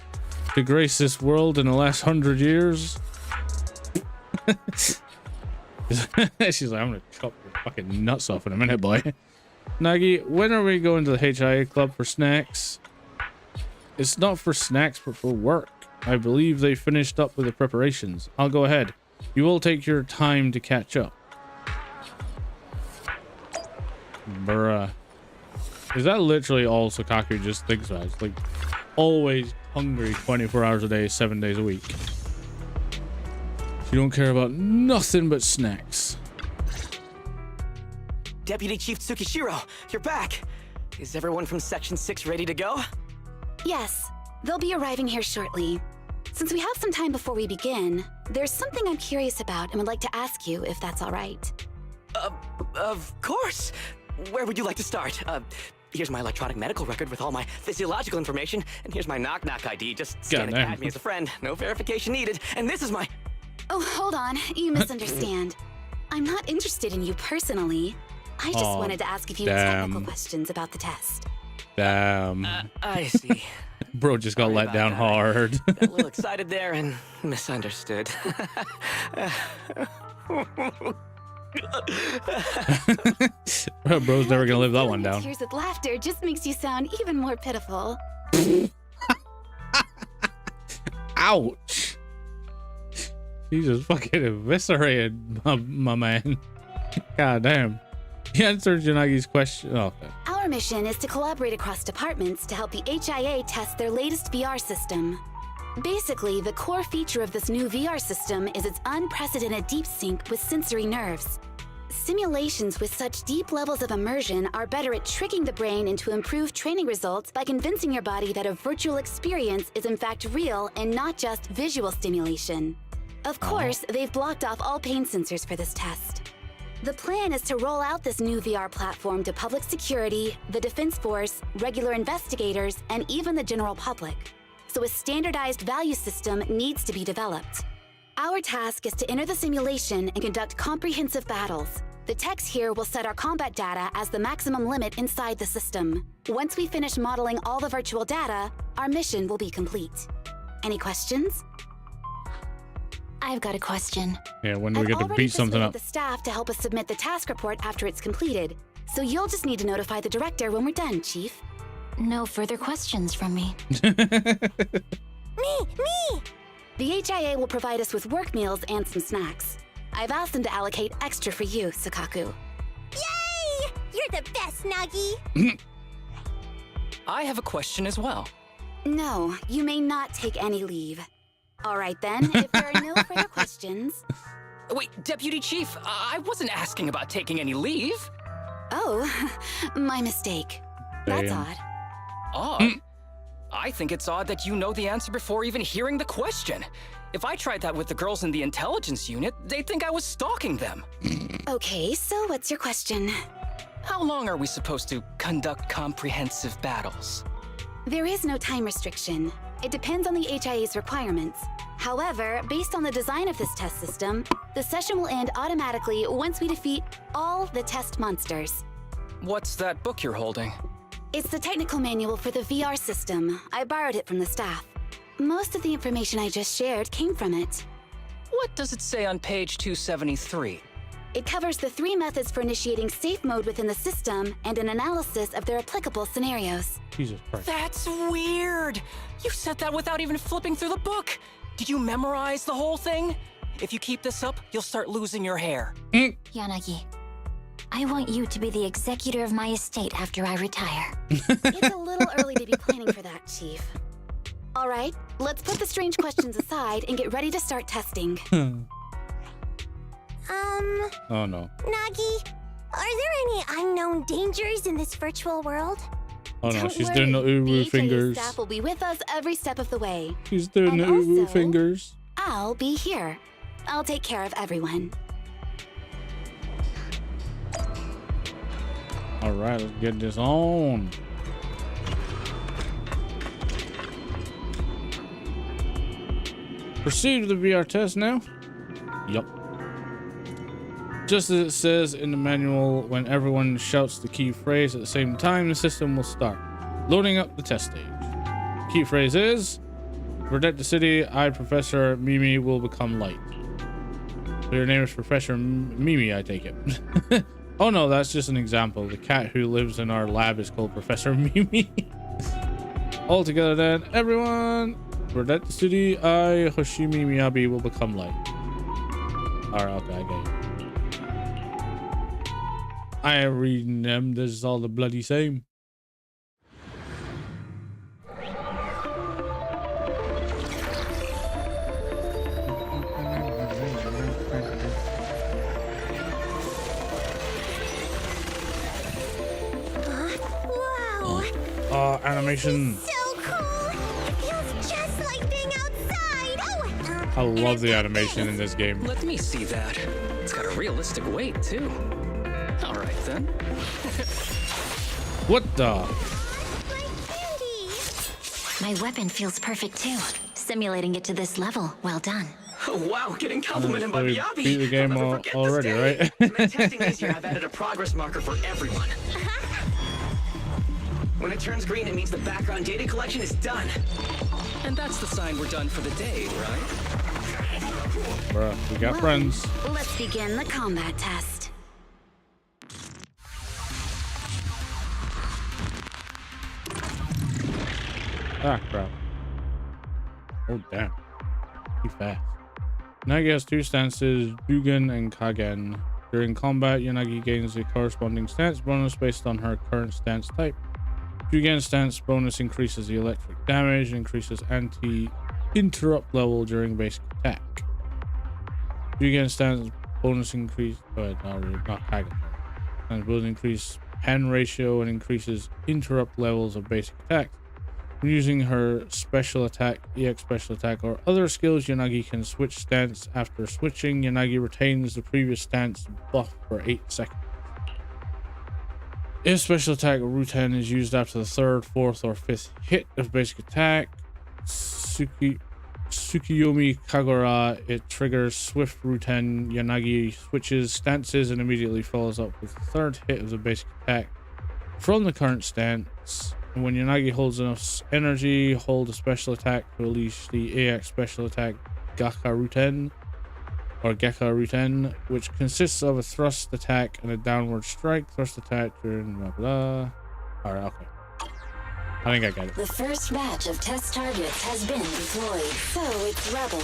to grace this world in the last 100 years? She's like, I'm gonna chop your fucking nuts off in a minute, boy. Nagi, when are we going to the HIA club for snacks? It's not for snacks, but for work. I believe they finished up with the preparations. I'll go ahead. You will take your time to catch up. Bruh. Is that literally all Sokaku just thinks about? It's like always hungry 24 hours a day, 7 days a week. You don't care about nothing but snacks. Deputy Chief Tsukishiro, you're back. Is everyone from Section 6 ready to go? Yes, they'll be arriving here shortly. Since we have some time before we begin, there's something I'm curious about and would like to ask you if that's all right. Of course. Where would you like to start? Here's my electronic medical record with all my physiological information, and here's my knock-knock ID. Just scan it, add me as a friend. No verification needed. And this is my... Oh, hold on. You misunderstand. I'm not interested in you personally. I just wanted to ask a few technical questions about the test. Damn. I see. Bro just got let down hard. Got a little excited there and misunderstood. Bro's never gonna live that one down. Tears with laughter just makes you sound even more pitiful. Ouch. He just fucking eviscerated my man. God damn. He answered Yanagi's question. Oh, okay. Our mission is to collaborate across departments to help the HIA test their latest VR system. Basically, the core feature of this new VR system is its unprecedented deep sync with sensory nerves. Simulations with such deep levels of immersion are better at tricking the brain into improved training results by convincing your body that a virtual experience is in fact real and not just visual stimulation. Of course, they've blocked off all pain sensors for this test. The plan is to roll out this new VR platform to public security, the Defense Force, regular investigators, and even the general public. So a standardized value system needs to be developed. Our task is to enter the simulation and conduct comprehensive battles. The techs here will set our combat data as the maximum limit inside the system. Once we finish modeling all the virtual data, our mission will be complete. Any questions? I've got a question. Yeah, when we I've get to already beat something persuaded up. the staff to help us submit the task report after it's completed. So you'll just need to notify the director when we're done, Chief. No further questions from me. Me! The HIA will provide us with work meals and some snacks. I've asked them to allocate extra for you, Sakaku. Yay! You're the best, Nagi. I have a question as well. No, you may not take any leave. All right then, if there are no further questions. Wait, Deputy Chief, I wasn't asking about taking any leave. Oh, my mistake. That's Damn. odd. Odd? I think it's odd that you know the answer before even hearing the question. If I tried that with the girls in the intelligence unit, they'd think I was stalking them. Okay, so what's your question? How long are we supposed to conduct comprehensive battles? There is no time restriction. It depends on the HIA's requirements. However, based on the design of this test system, the session will end automatically once we defeat all the test monsters. What's that book you're holding? It's the technical manual for the VR system. I borrowed it from the staff. Most of the information I just shared came from it. What does it say on page 273? It covers the 3 methods for initiating safe mode within the system and an analysis of their applicable scenarios. Jesus Christ. That's weird! You said that without even flipping through the book! Did you memorize the whole thing? If you keep this up, you'll start losing your hair. Yanagi, I want you to be the executor of my estate after I retire. It's a little early to be planning for that, Chief. All right, let's put the strange questions aside and get ready to start testing. Oh no. Nagi, are there any unknown dangers in this virtual world? Oh no, Don't she's worry, doing the the uwu HIA fingers. staff will be with us every step of the way. She's doing And the uwu also- fingers. I'll be here. I'll take care of everyone. All right, let's get this on. Proceed with the VR test now. Yup. Just as it says in the manual, when everyone shouts the key phrase at the same time, the system will start loading up the test stage. The key phrase is, protect the city, I, Professor Mimi, will become light. So your name is Professor Mimi, I take it. Oh no, that's just an example. The cat who lives in our lab is called Professor Mimi. All together then, everyone, protect the city, I, Hoshimi Miyabi, will become light. Alright, okay, I get it. I ain't reading them. This is all the bloody same. Wow! Oh, animation. So cool! It feels just like being outside! Oh! I love the animation in this game. Let me see that. It's got a realistic weight, too. All right, then. What the? My candy! My weapon feels perfect too. Simulating it to this level, well done. Oh, wow, getting complimented by So we Miyabi. beat the game I'll never forget this already, day. right? In my testing this year, I've added a progress marker for everyone. When it turns green, it means the background data collection is done. And that's the sign we're done for the day, right? Bruh, we got friends. Let's begin the combat test. Ah, crap. Oh, damn. Too fast. Yanagi has 2 stances, Dugan and Kagen. During combat, Yanagi gains a corresponding stance bonus based on her current stance type. Dugan's stance bonus increases the electric damage and increases anti-interrupt level during basic attack. Dugan's stance bonus increase, not Kagen. Stance bonus increase pen ratio and increases interrupt levels of basic attack. When using her special attack, EX special attack, or other skills, Yanagi can switch stance. After switching, Yanagi retains the previous stance buff for 8 seconds. If special attack Ruten is used after the 3rd, 4th, or 5th hit of basic attack, Tsukiyomi Kagura, it triggers Swift Ruten. Yanagi switches stances and immediately follows up with the 3rd hit of the basic attack from the current stance. And when Yanagi holds enough energy, hold a special attack to release the AX special attack Gacha Ruten. or Gacha routine, which consists of a thrust attack and a downward strike. Thrust attack during blah blah. Alright, okay. I think I got it. The first batch of test targets has been deployed, so it's rebels.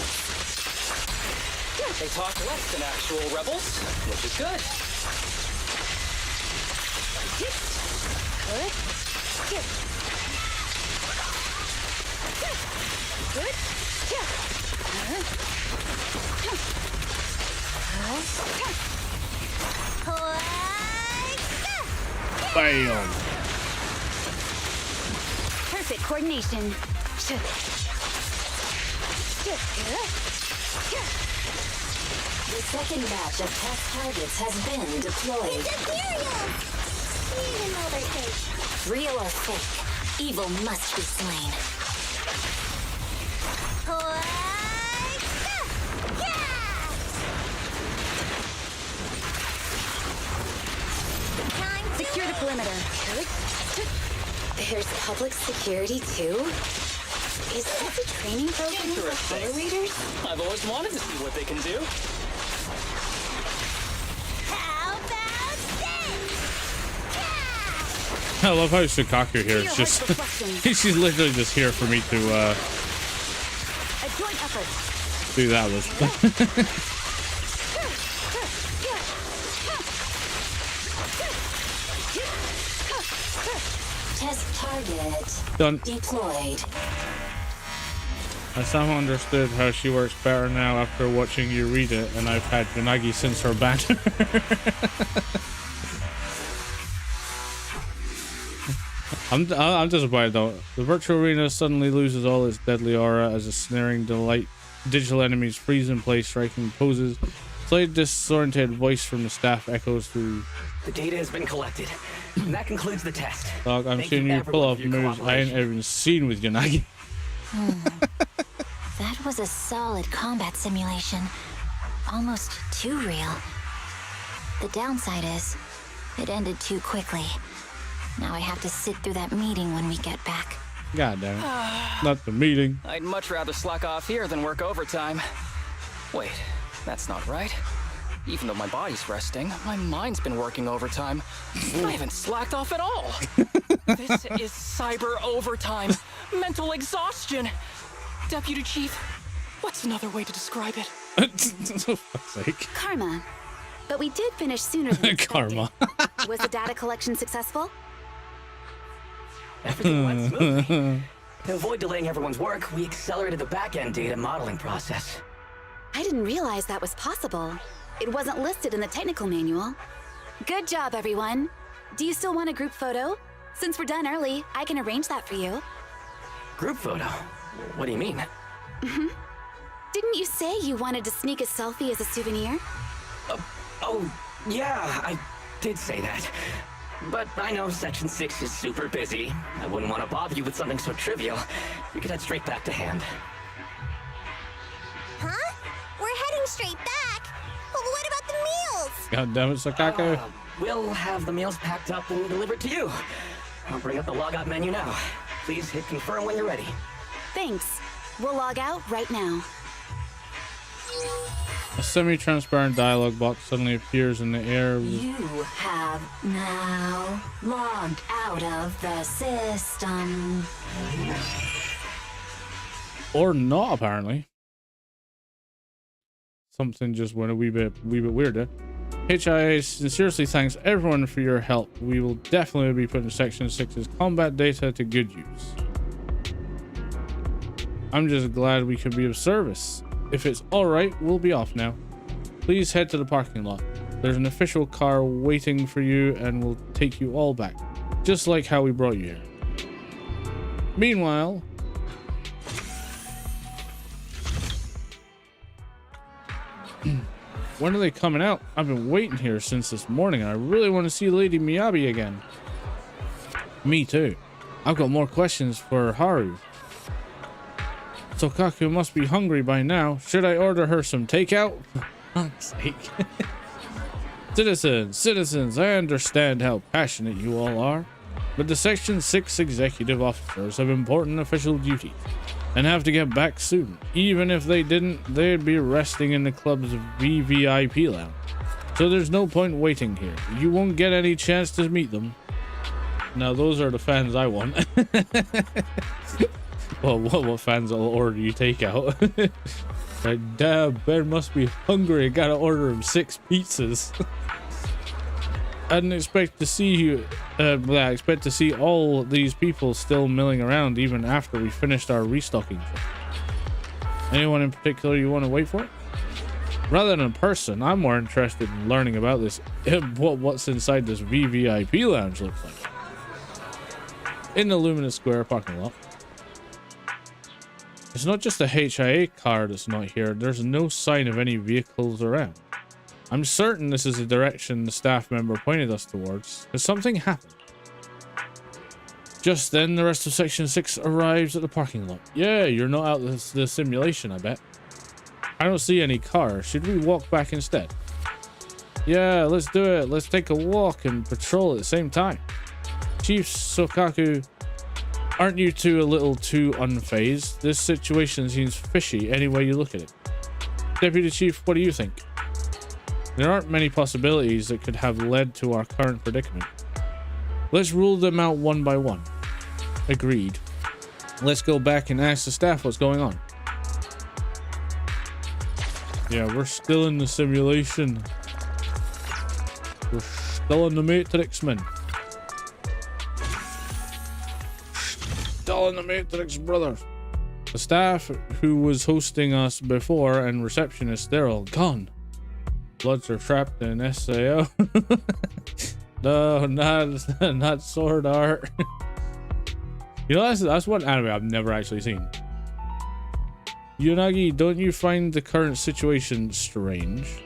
They talk less than actual rebels, which is good. Bam! Perfect coordination. The second batch of test targets has been deployed. Real or fake, evil must be slain. Secure the perimeter. There's public security too? Is this a training program for color readers? I've always wanted to see what they can do. How about this? I love how Sukaku here is just she's literally just here for me to A joint effort. do that with. Test target Done. deployed. I somehow understood how she works better now after watching you read it, and I've had Unagi since her banner. I'm disappointed though. The virtual arena suddenly loses all its deadly aura as a snaring delight. Digital enemies freeze in place, striking poses. Slight disoriented voice from the staff echoes through. The data has been collected, and that concludes the test. Dog, I'm Thank seeing you pull everyone off for your moves I ain't even seen with Unagi. That was a solid combat simulation. Almost too real. The downside is, it ended too quickly. Now I have to sit through that meeting when we get back. God damn it. Not the meeting. I'd much rather slack off here than work overtime. Wait, that's not right. Even though my body's resting, my mind's been working overtime. I haven't slacked off at all. This is cyber overtime. Mental exhaustion. Deputy Chief, what's another way to describe it? For fuck's sake. Karma. But we did finish sooner than expected. Karma. Was the data collection successful? Everything went smoothly. To avoid delaying everyone's work, we accelerated the back-end data modeling process. I didn't realize that was possible. It wasn't listed in the technical manual. Good job, everyone. Do you still want a group photo? Since we're done early, I can arrange that for you. Group photo? What do you mean? Didn't you say you wanted to sneak a selfie as a souvenir? Oh, yeah, I did say that. But I know Section 6 is super busy. I wouldn't want to bother you with something so trivial. We could head straight back to hand. Huh? We're heading straight back. But what about the meals? God damn it, Sukaku. We'll have the meals packed up and delivered to you. I'll bring up the logout menu now. Please hit confirm when you're ready. Thanks. We'll log out right now. A semi-transparent dialogue box suddenly appears in the air. You have now logged out of the system. Or not, apparently. Something just went a wee bit weirder. HIA sincerely thanks everyone for your help. We will definitely be putting Section 6's combat data to good use. I'm just glad we could be of service. If it's alright, we'll be off now. Please head to the parking lot. There's an official car waiting for you and we'll take you all back. Just like how we brought you here. Meanwhile... when are they coming out? I've been waiting here since this morning and I really want to see Lady Miyabi again. Me too. I've got more questions for Haru. Sukaku must be hungry by now. Should I order her some takeout? For fuck's sake. Citizens, I understand how passionate you all are. but the Section 6 executive officers have important official duties and have to get back soon. Even if they didn't, they'd be resting in the club's VVIP lounge. So there's no point waiting here. You won't get any chance to meet them. Now those are the fans I want. Well, what fans will order you takeout? Like, damn, Ben must be hungry. Gotta order him 6 pizzas. I didn't expect to see you. I expect to see all these people still milling around even after we finished our restocking trip. Anyone in particular you want to wait for? Rather than in person, I'm more interested in learning about this. What's inside this VVIP lounge looks like. In the Luminous Square parking lot. It's not just a HIA car that's not here. There's no sign of any vehicles around. I'm certain this is the direction the staff member pointed us towards. Has something happened? Just then, the rest of Section 6 arrives at the parking lot. Yeah, you're not out of the simulation, I bet. I don't see any cars. Should we walk back instead? Yeah, let's do it. Let's take a walk and patrol at the same time. Chief Sokaku, aren't you two a little too unfazed? This situation seems fishy any way you look at it. Deputy Chief, what do you think? There aren't many possibilities that could have led to our current predicament. Let's rule them out one by one. Agreed. Let's go back and ask the staff what's going on. Yeah, we're still in the simulation. We're still in the Matrix, man. Still in the Matrix, brother. The staff who was hosting us before and receptionists, they're all gone. Bloods are trapped in SAO. No, not sword art. You know, that's one anime I've never actually seen. Yunagi, don't you find the current situation strange?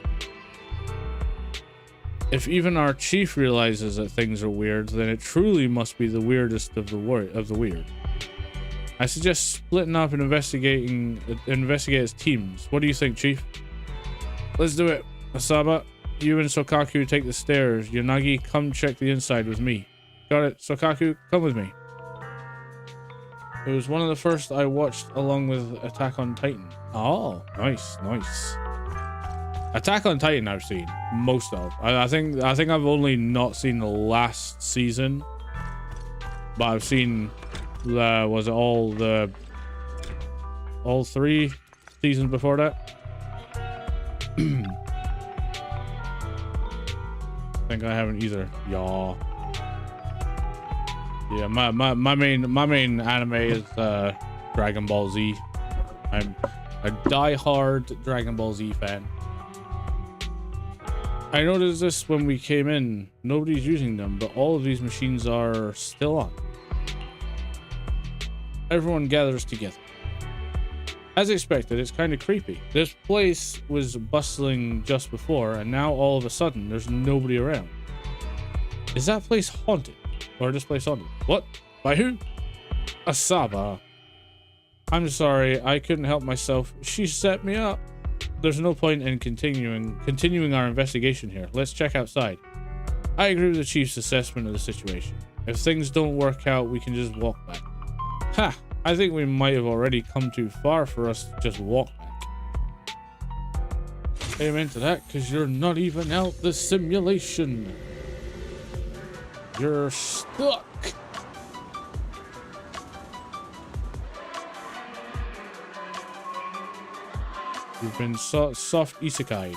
If even our chief realizes that things are weird, then it truly must be the weirdest of the weird. I suggest splitting up and investigate as teams. What do you think, Chief? Let's do it. Asaba, you and Sokaku take the stairs. Yunagi, come check the inside with me. Got it. Sokaku, come with me. It was one of the first I watched along with Attack on Titan. Oh, nice, nice. Attack on Titan I've seen most of. I think I've only not seen the last season, but I've seen was it all 3 seasons before that? I think I haven't either. Y'all. Yeah, my main anime is Dragon Ball Z. I'm a die-hard Dragon Ball Z fan. I noticed this when we came in. Nobody's using them, but all of these machines are still on. Everyone gathers together. As expected, it's kind of creepy. This place was bustling just before, and now all of a sudden, there's nobody around. Is that place haunted? Or this place haunted? What? By who? Asaba. I'm sorry, I couldn't help myself. She set me up. There's no point in continuing our investigation here. Let's check outside. I agree with the chief's assessment of the situation. If things don't work out, we can just walk back. Ha! I think we might have already come too far for us to just walk back. Amen to that, because you're not even out the simulation. You're stuck. You've been soft isekai.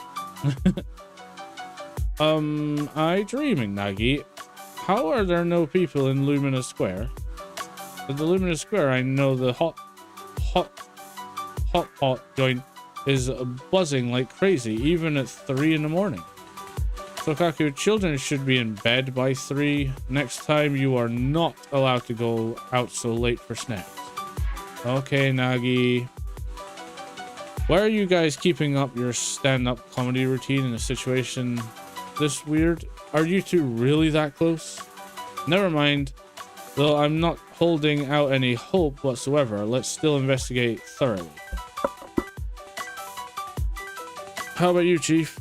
I dreaming, Nagi. How are there no people in Luminous Square? At the Luminous Square, I know the hot joint is buzzing like crazy, even at 3 in the morning. Sokaku, children should be in bed by 3. Next time, you are not allowed to go out so late for snacks. Okay, Nagi. Why are you guys keeping up your stand-up comedy routine in a situation this weird? Are you two really that close? Never mind. Though I'm not holding out any hope whatsoever, let's still investigate thoroughly. How about you, Chief?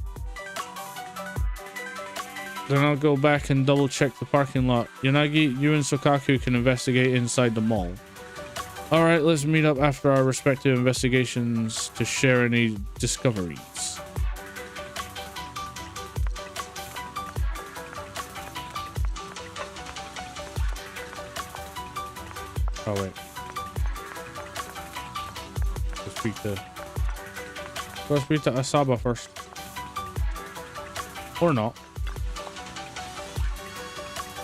then I'll go back and double check the parking lot. Yanagi, you and Sokaku can investigate inside the mall. Alright, let's meet up after our respective investigations to share any discoveries. Oh wait. Let's speak to Asaba first. Or not.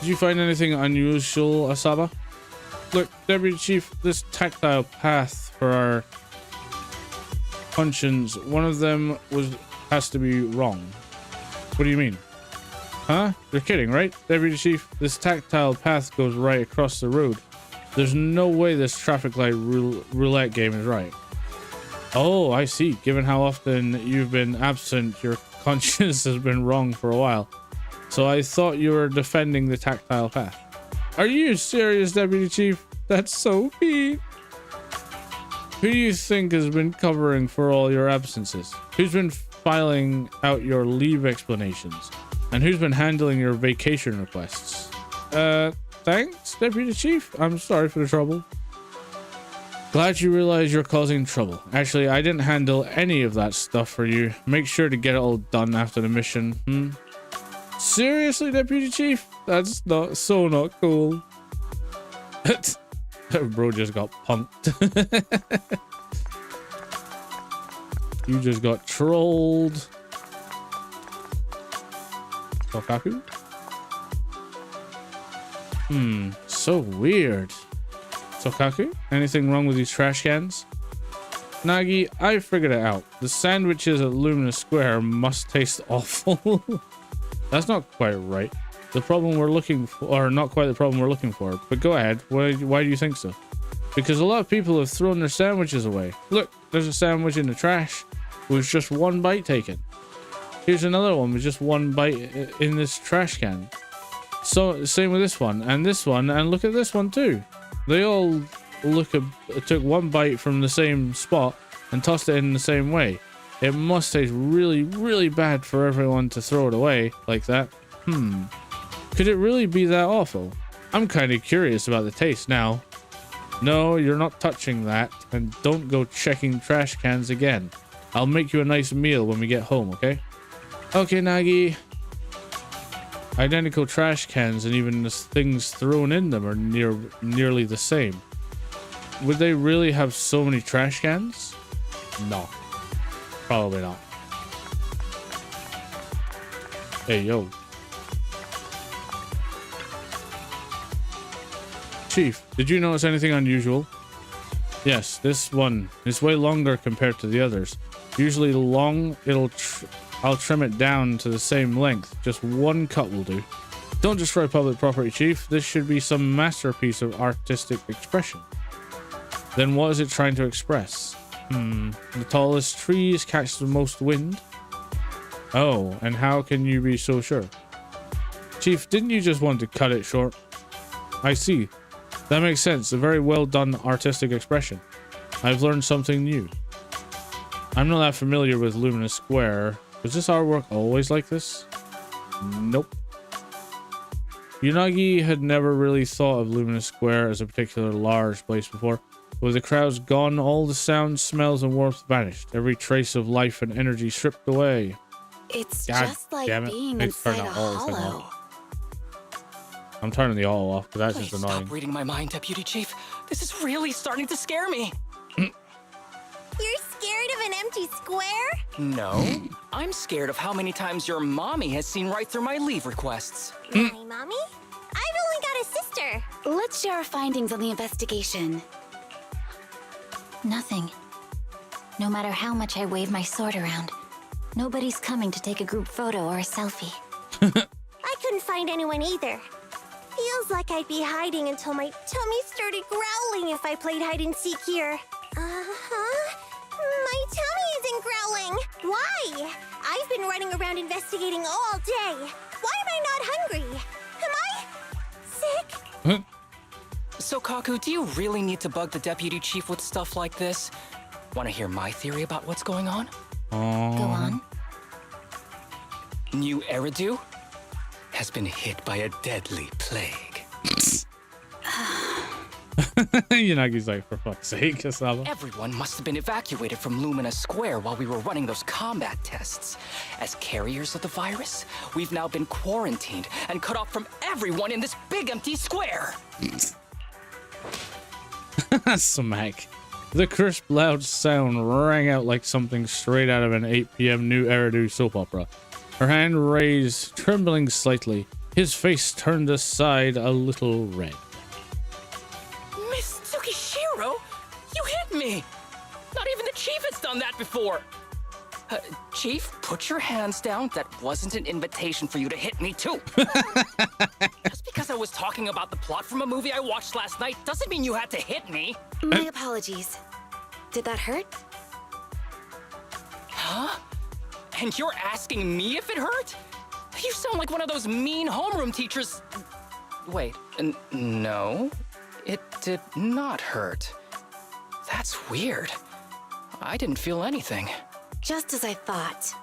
Did you find anything unusual, Asaba? Look, Deputy Chief, this tactile path for our functions, one of them has to be wrong. What do you mean? Huh? You're kidding, right? Deputy Chief, this tactile path goes right across the road. There's no way this traffic light roulette game is right. Oh, I see. Given how often you've been absent, your conscience has been wrong for a while. So I thought you were defending the tactile path. Are you serious, Deputy Chief? That's so mean. Who do you think has been covering for all your absences? Who's been filing out your leave explanations? And who's been handling your vacation requests? Thanks, Deputy Chief. I'm sorry for the trouble. Glad you realize you're causing trouble. Actually, I didn't handle any of that stuff for you. Make sure to get it all done after the mission. Seriously, Deputy Chief? That's not cool. Bro just got punked. You just got trolled. Sokaku? So weird. Sokaku? Anything wrong with these trash cans? Nagi, I figured it out. The sandwiches at Luminous Square must taste awful. That's not quite right. The problem we're looking for, or not quite the problem we're looking for. But go ahead. Why do you think so? Because a lot of people have thrown their sandwiches away. Look, there's a sandwich in the trash with just one bite taken. Here's another one with just one bite in this trash can. So same with this one, and look at this one too. They all took one bite from the same spot and tossed it in the same way. It must taste really, really bad for everyone to throw it away like that. Could it really be that awful? I'm kind of curious about the taste now. No, you're not touching that, and don't go checking trash cans again. I'll make you a nice meal when we get home, okay? Okay, Nagi. Identical trash cans and even the things thrown in them are nearly the same. Would they really have so many trash cans? No. Probably not. Hey, yo. Chief, did you notice anything unusual? Yes, this one is way longer compared to the others. Usually long, I'll trim it down to the same length. Just one cut will do. Don't destroy public property, Chief. This should be some masterpiece of artistic expression. Then what is it trying to express? The tallest trees catch the most wind. Oh, and how can you be so sure? Chief, didn't you just want to cut it short? I see. That makes sense. A very well done artistic expression. I've learned something new. I'm not that familiar with Luminous Square. Was this artwork always like this? Nope. Unagi had never really thought of Luminous Square as a particular large place before. With the crowds gone, all the sounds, smells, and warmth vanished. Every trace of life and energy stripped away. It's just like being inside a hollow. I'm turning the all off, because that's just annoying. Stop reading my mind, Deputy Chief. This is really starting to scare me. You're scared of an empty square? No. I'm scared of how many times your mommy has seen right through my leave requests. My mommy? I've only got a sister. Let's share our findings on the investigation. Nothing. No matter how much I wave my sword around, nobody's coming to take a group photo or a selfie. I couldn't find anyone either. Feels like I'd be hiding until my tummy started growling if I played hide and seek here. My tummy isn't growling. Why? I've been running around investigating all day. Why am I not hungry? Am I sick? So, Kaku, do you really need to bug the Deputy Chief with stuff like this? Want to hear my theory about what's going on? Go on. New Eridu? has been hit by a deadly plague. Yunagi's like, for fuck's sake, Kasaba. Everyone must have been evacuated from Lumina Square while we were running those combat tests. As carriers of the virus, we've now been quarantined and cut off from everyone in this big empty square. Smack. The crisp, loud sound rang out like something straight out of an 8 p.m. New Eridu soap opera. Her hand raised, trembling slightly. His face turned aside a little red. Miss Tsukishiro, you hit me! Not even the Chief has done that before! Chief, put your hands down. That wasn't an invitation for you to hit me, too. Just because I was talking about the plot from a movie I watched last night doesn't mean you had to hit me. My apologies. Did that hurt? Huh? And you're asking me if it hurt? You sound like one of those mean homeroom teachers. Wait, no. It did not hurt. That's weird. I didn't feel anything. Just as I thought.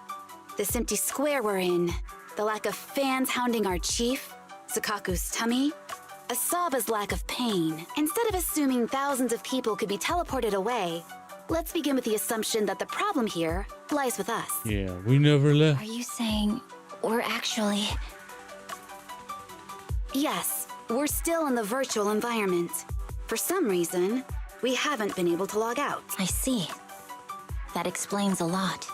This empty square we're in, the lack of fans hounding our chief, Sukaku's tummy, Asaba's lack of pain. Instead of assuming thousands of people could be teleported away, let's begin with the assumption that the problem here lies with us. Yeah, we never left. Are you saying we're actually... Yes, we're still in the virtual environment. For some reason, we haven't been able to log out. I see. That explains a lot.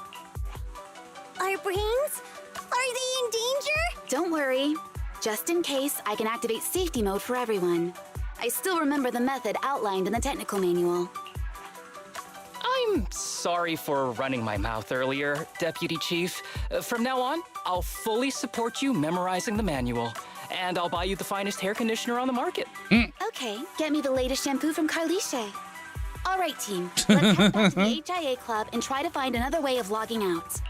Our brains? Are they in danger? Don't worry. Just in case, I can activate safety mode for everyone. I still remember the method outlined in the technical manual. I'm sorry for running my mouth earlier, Deputy Chief. From now on, I'll fully support you memorizing the manual. And I'll buy you the finest hair conditioner on the market. Okay, get me the latest shampoo from Carliche. All right, team. Let's head back to the HIA Club and try to find another way of logging out.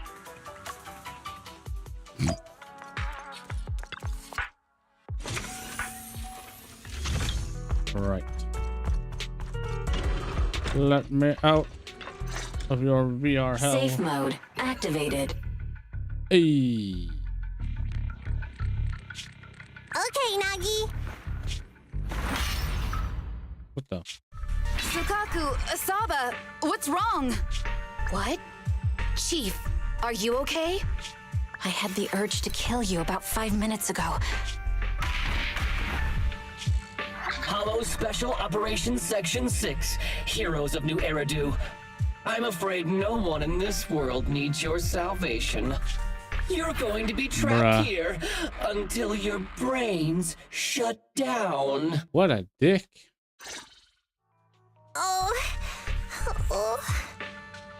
Right. Let me out of your VR hell. Safe mode activated. Hey. Okay, Nagi. What the? Sukaku, Asaba, what's wrong? What? Chief, are you okay? I had the urge to kill you about 5 minutes ago. Hollow Special Operations Section 6, Heroes of New Eridu. I'm afraid no one in this world needs your salvation. You're going to be trapped here until your brains shut down. What a dick. Oh.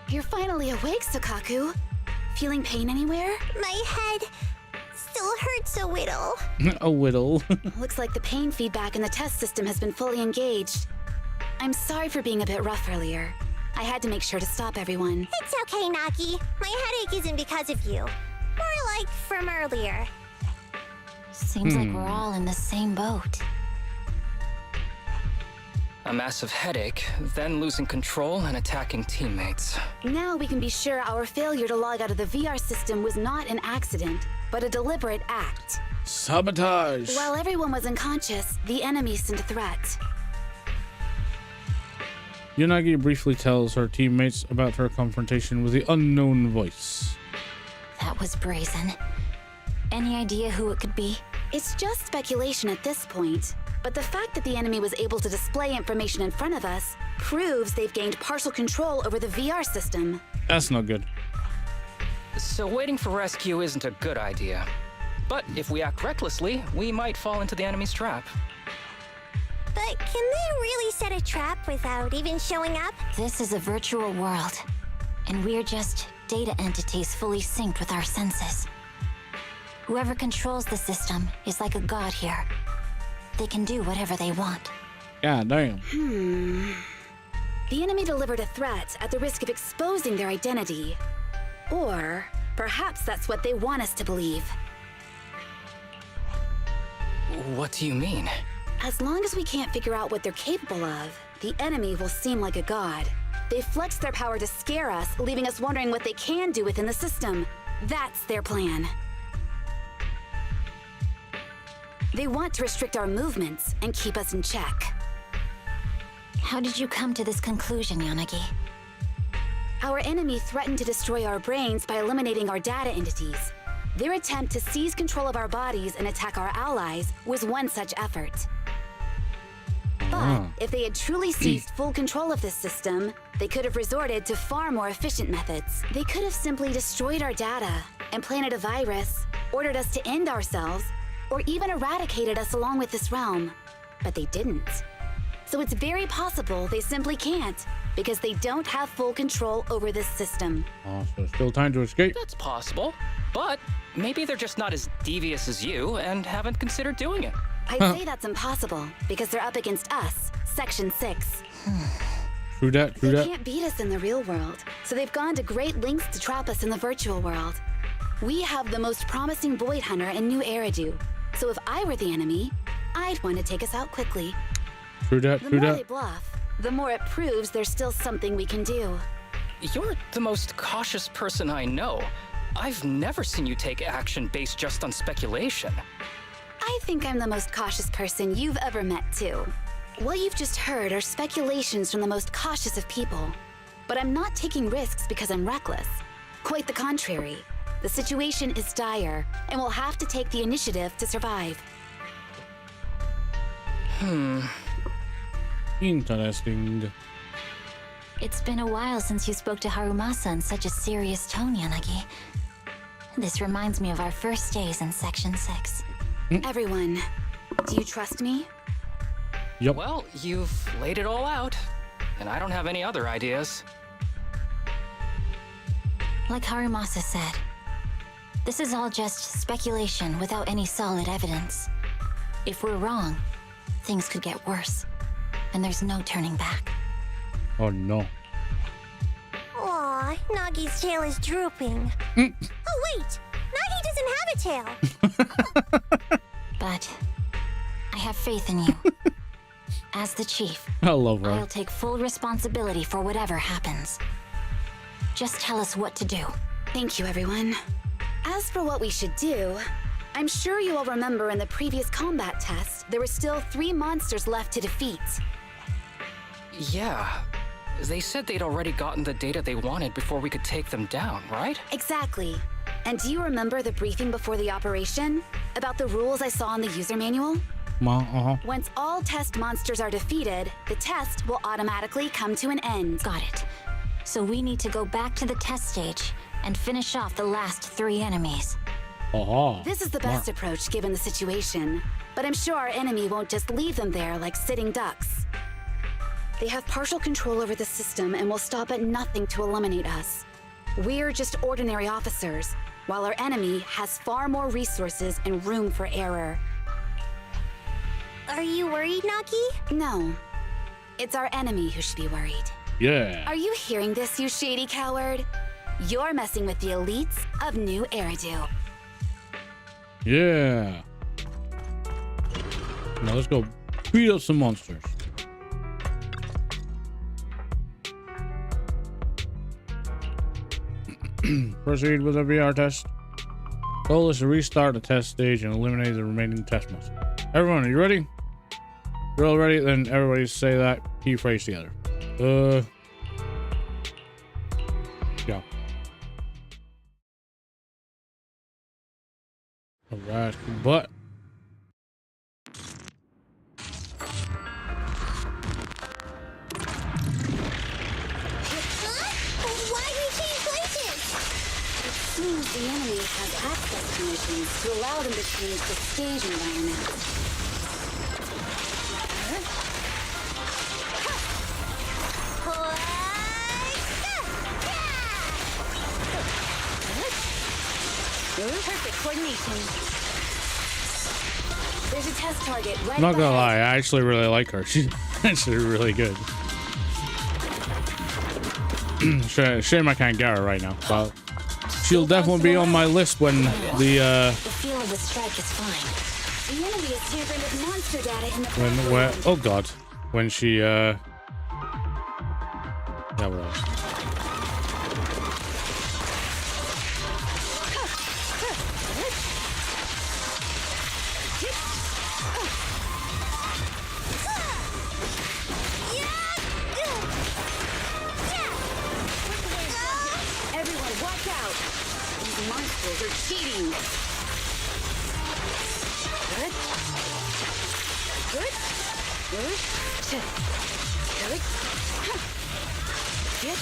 You're finally awake, Sukaku. Feeling pain anywhere? My head still hurts a whittle. A whittle. Looks like the pain feedback in the test system has been fully engaged. I'm sorry for being a bit rough earlier. I had to make sure to stop everyone. It's okay, Nagi. My headache isn't because of you. More like from earlier. Seems like we're all in the same boat. A massive headache, then losing control and attacking teammates. Now we can be sure our failure to log out of the VR system was not an accident, but a deliberate act. Sabotage. While everyone was unconscious, the enemy sent a threat. Yunagi briefly tells her teammates about her confrontation with the unknown voice. That was brazen. Any idea who it could be? It's just speculation at this point, but the fact that the enemy was able to display information in front of us proves they've gained partial control over the VR system. That's not good. So waiting for rescue isn't a good idea. But if we act recklessly, we might fall into the enemy's trap. But can they really set a trap without even showing up? This is a virtual world, and we're just data entities fully synced with our senses. Whoever controls the system is like a god here. They can do whatever they want. God damn. The enemy delivered a threat at the risk of exposing their identity. Or perhaps that's what they want us to believe. What do you mean? As long as we can't figure out what they're capable of, the enemy will seem like a god. They flex their power to scare us, leaving us wondering what they can do within the system. That's their plan. They want to restrict our movements and keep us in check. How did you come to this conclusion, Yanagi? Our enemy threatened to destroy our brains by eliminating our data entities. Their attempt to seize control of our bodies and attack our allies was one such effort. But if they had truly seized full control of this system, they could have resorted to far more efficient methods. They could have simply destroyed our data, implanted a virus, ordered us to end ourselves, or even eradicated us along with this realm. But they didn't. So it's very possible they simply can't, because they don't have full control over this system. Oh, so still time to escape. That's possible, but maybe they're just not as devious as you and haven't considered doing it. I'd say that's impossible, because they're up against us, Section 6. True that, true They that. can't beat us in the real world, so they've gone to great lengths to trap us in the virtual world. We have the most promising Void Hunter in New Eridu, so if I were the enemy, I'd want to take us out quickly. True that, The true more that. they bluff, the more it proves there's still something we can do. You're the most cautious person I know. I've never seen you take action based just on speculation. I think I'm the most cautious person you've ever met, too. What you've just heard are speculations from the most cautious of people. But I'm not taking risks because I'm reckless. Quite the contrary. The situation is dire, and we'll have to take the initiative to survive. Interesting. It's been a while since you spoke to Harumasa in such a serious tone, Yanagi. This reminds me of our first days in Section 6. Everyone, do you trust me? Yep. Well, you've laid it all out, and I don't have any other ideas. Like Harumasa said, this is all just speculation without any solid evidence. If we're wrong, things could get worse, and there's no turning back. Oh no. Aw, Nagi's tail is drooping. Oh wait, Nagi doesn't have a tail. But I have faith in you. As the chief, I love her. I'll take full responsibility for whatever happens. Just tell us what to do. Thank you, everyone. As for what we should do, I'm sure you all remember in the previous combat test, there were still 3 monsters left to defeat. Yeah. They said they'd already gotten the data they wanted before we could take them down, right? Exactly. And do you remember the briefing before the operation? About the rules I saw in the user manual? Once all test monsters are defeated, the test will automatically come to an end. Got it. So we need to go back to the test stage and finish off the last 3 enemies. This is the best approach given the situation, but I'm sure our enemy won't just leave them there like sitting ducks. They have partial control over the system and will stop at nothing to eliminate us. We're just ordinary officers, while our enemy has far more resources and room for error. Are you worried, Nagi? No. It's our enemy who should be worried. Yeah. Are you hearing this, you shady coward? You're messing with the elites of New Eridu. Yeah. Now let's go beat up some monsters. Proceed with the VR test. Goal is to restart the test stage and eliminate the remaining test monsters. Everyone, are you ready? You're all ready? Then everybody say that key phrase together. Yeah. Alright, but Why do you change places? Seems the enemy has access permissions to allow them to change the stage environment. Perfect coordination. There's a test target right I'm not gonna ahead. lie, I actually really like her. She's actually really good. Shame I can't get her right now, but she'll definitely be on my list when The feel of the strike is fine. The enemy is tampering with monster data in the when oh god, when she yeah, whatever. You're cheating. Good. Good. Good. Good.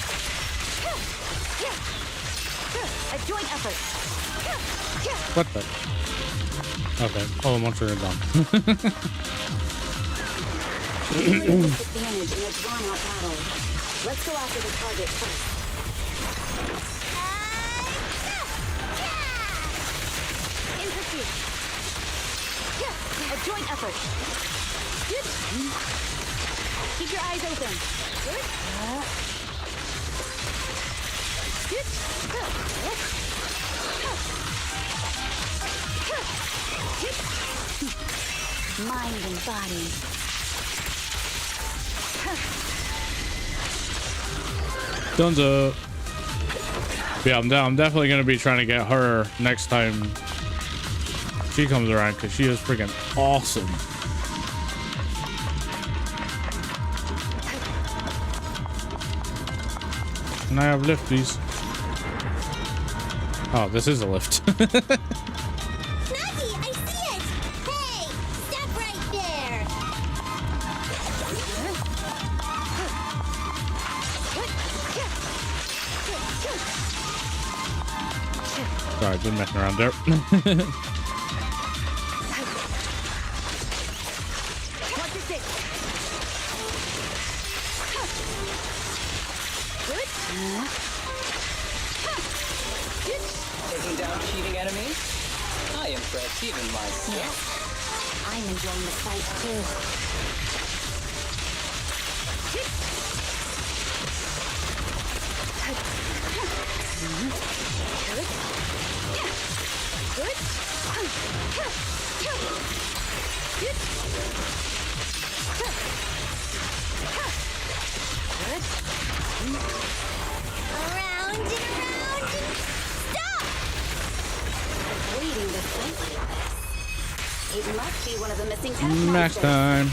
Good. A joint effort. What the? Okay, all the monsters are done. Disadvantage in a drawn-out battle. Let's go after the target first. In pursuit. A joint effort. Good. Keep your eyes open. Good. Good. Mind and body. Dunzo. Yeah, I'm definitely gonna be trying to get her next time she comes around because she is freaking awesome. Can I have lifties? Oh, this is a lift. Nagi, I see it! Hey, stop right there! Sorry, been messing around there. Watch your six. Good. Taking down cheating enemies? I impress even myself. I'm enjoying the fight too. Around and around and stop! Waiting to fight like this. It must be one of the missing test Max monsters. time.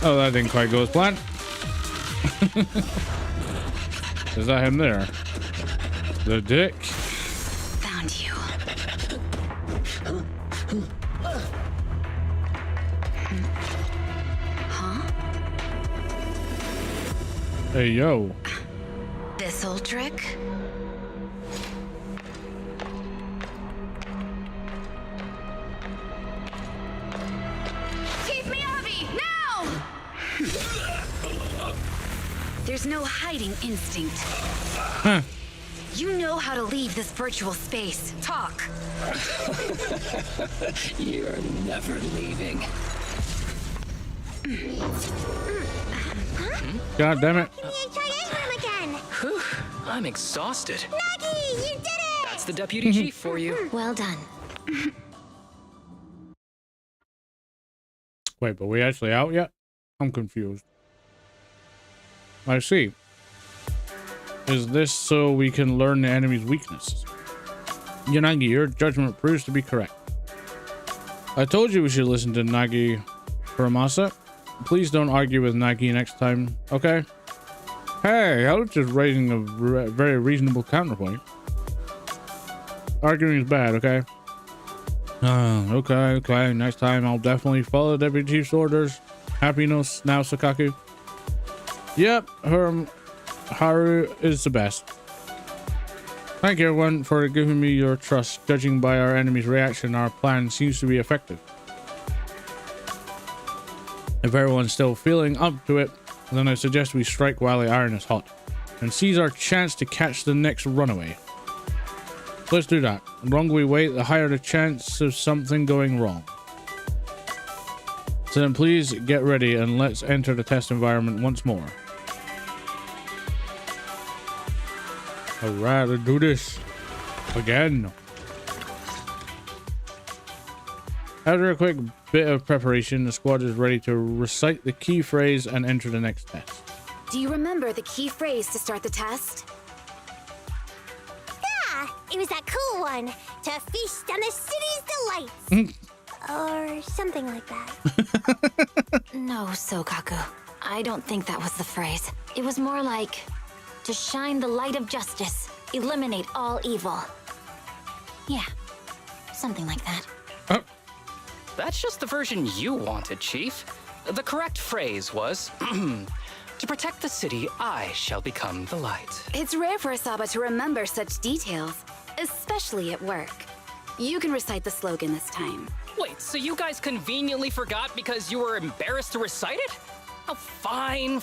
Oh, that didn't quite go as planned. Is that him there? The dick? Found you. Huh? Hey, yo. This old trick? Keep me Abby, now! There's no hiding instinct. Huh. You know how to leave this virtual space. Talk. You're never leaving. God damn it. Give me a giant room again! Whew, I'm exhausted. Nagi, you did it! That's the deputy chief for you. Well done. Wait, but we actually out yet? I'm confused. I see. Is this so we can learn the enemy's weaknesses? Yanagi, your judgment proves to be correct. I told you we should listen to Nagi Furamasa. Please don't argue with Nagi next time, okay? Hey, I was just raising a very reasonable counterpoint. Arguing is bad, okay? Okay. Next time I'll definitely follow Deputy Chief's orders. Happiness now, Sakaku. Yep, Haru is the best. Thank you everyone for giving me your trust. Judging by our enemy's reaction, our plan seems to be effective. If everyone's still feeling up to it, then I suggest we strike while the iron is hot and seize our chance to catch the next runaway. Let's do that. The longer we wait, the higher the chance of something going wrong. So then please get ready and let's enter the test environment once more. Alright, let's do this again. After a quick bit of preparation, the squad is ready to recite the key phrase and enter the next test. Do you remember the key phrase to start the test? Yeah, it was that cool one. To feast on the city's delights. Or something like that. No, Sokaku. I don't think that was the phrase. It was more like, To shine the light of justice, eliminate all evil. Yeah, something like that. That's just the version you wanted, Chief. The correct phrase was, to protect the city, I shall become the light. It's rare for Asaba to remember such details, especially at work. You can recite the slogan this time. Wait, so you guys conveniently forgot because you were embarrassed to recite it? Oh, fine,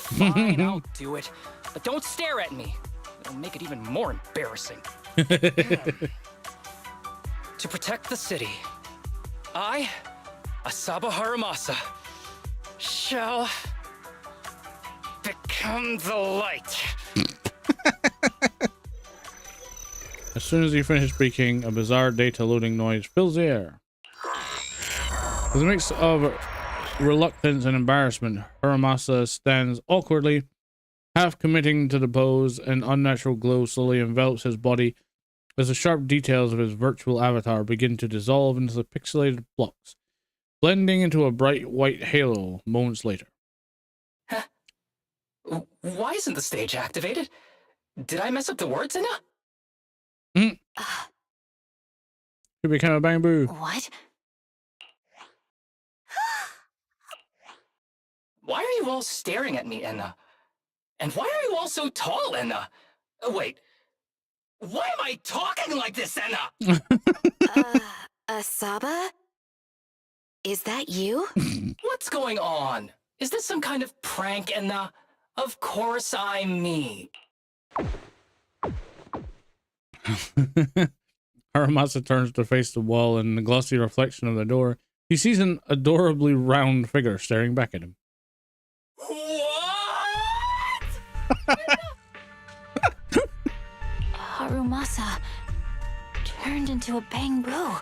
I'll do it. But don't stare at me. It'll make it even more embarrassing. To protect the city, I, Asaba Haramasa, shall become the light. As soon as you finish speaking, a bizarre data loading noise fills the air. With a mix of reluctance and embarrassment, Haramasa stands awkwardly, half committing to the pose. An unnatural glow slowly envelops his body as the sharp details of his virtual avatar begin to dissolve into the pixelated blocks, blending into a bright white halo moments later. Huh? Why isn't the stage activated? Did I mess up the words, Inna? You became a bamboo. What? Why are you all staring at me, Enna? And why are you all so tall, Enna? Wait, why am I talking like this, Enna? Asaba? Is that you? What's going on? Is this some kind of prank, Enna? Of course I'm me. Haramasa turns to face the wall, and in the glossy reflection of the door, he sees an adorably round figure staring back at him. What? Harumasa turned into a bamboo.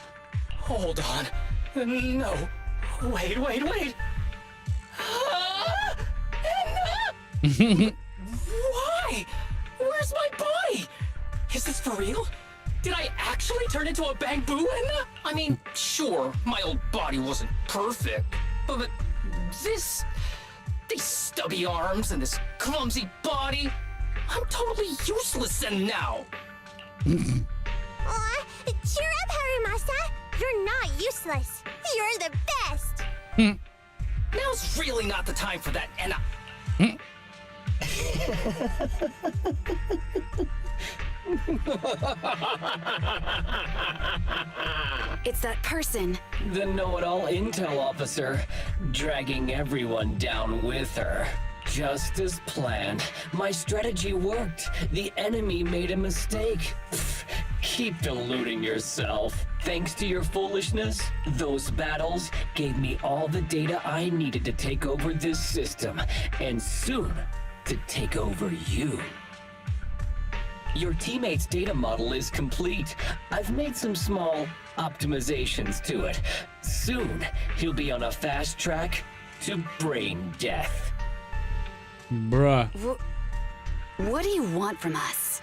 Hold on. No. Wait. Enna? Why? Where's my body? Is this for real? Did I actually turn into a bamboo, Enna? I mean, sure, my old body wasn't perfect, but these stubby arms and this clumsy body, I'm totally useless now. Aw, cheer up, Harumasa. You're not useless. You're the best. Now's really not the time for that, Enna. It's that person. The know-it-all intel officer, dragging everyone down with her. Just as planned. My strategy worked. The enemy made a mistake. Pfft, keep deluding yourself. Thanks to your foolishness, those battles gave me all the data I needed to take over this system, and soon to take over you. Your teammate's data model is complete. I've made some small optimizations to it. Soon, he'll be on a fast track to brain death. Bruh. What do you want from us?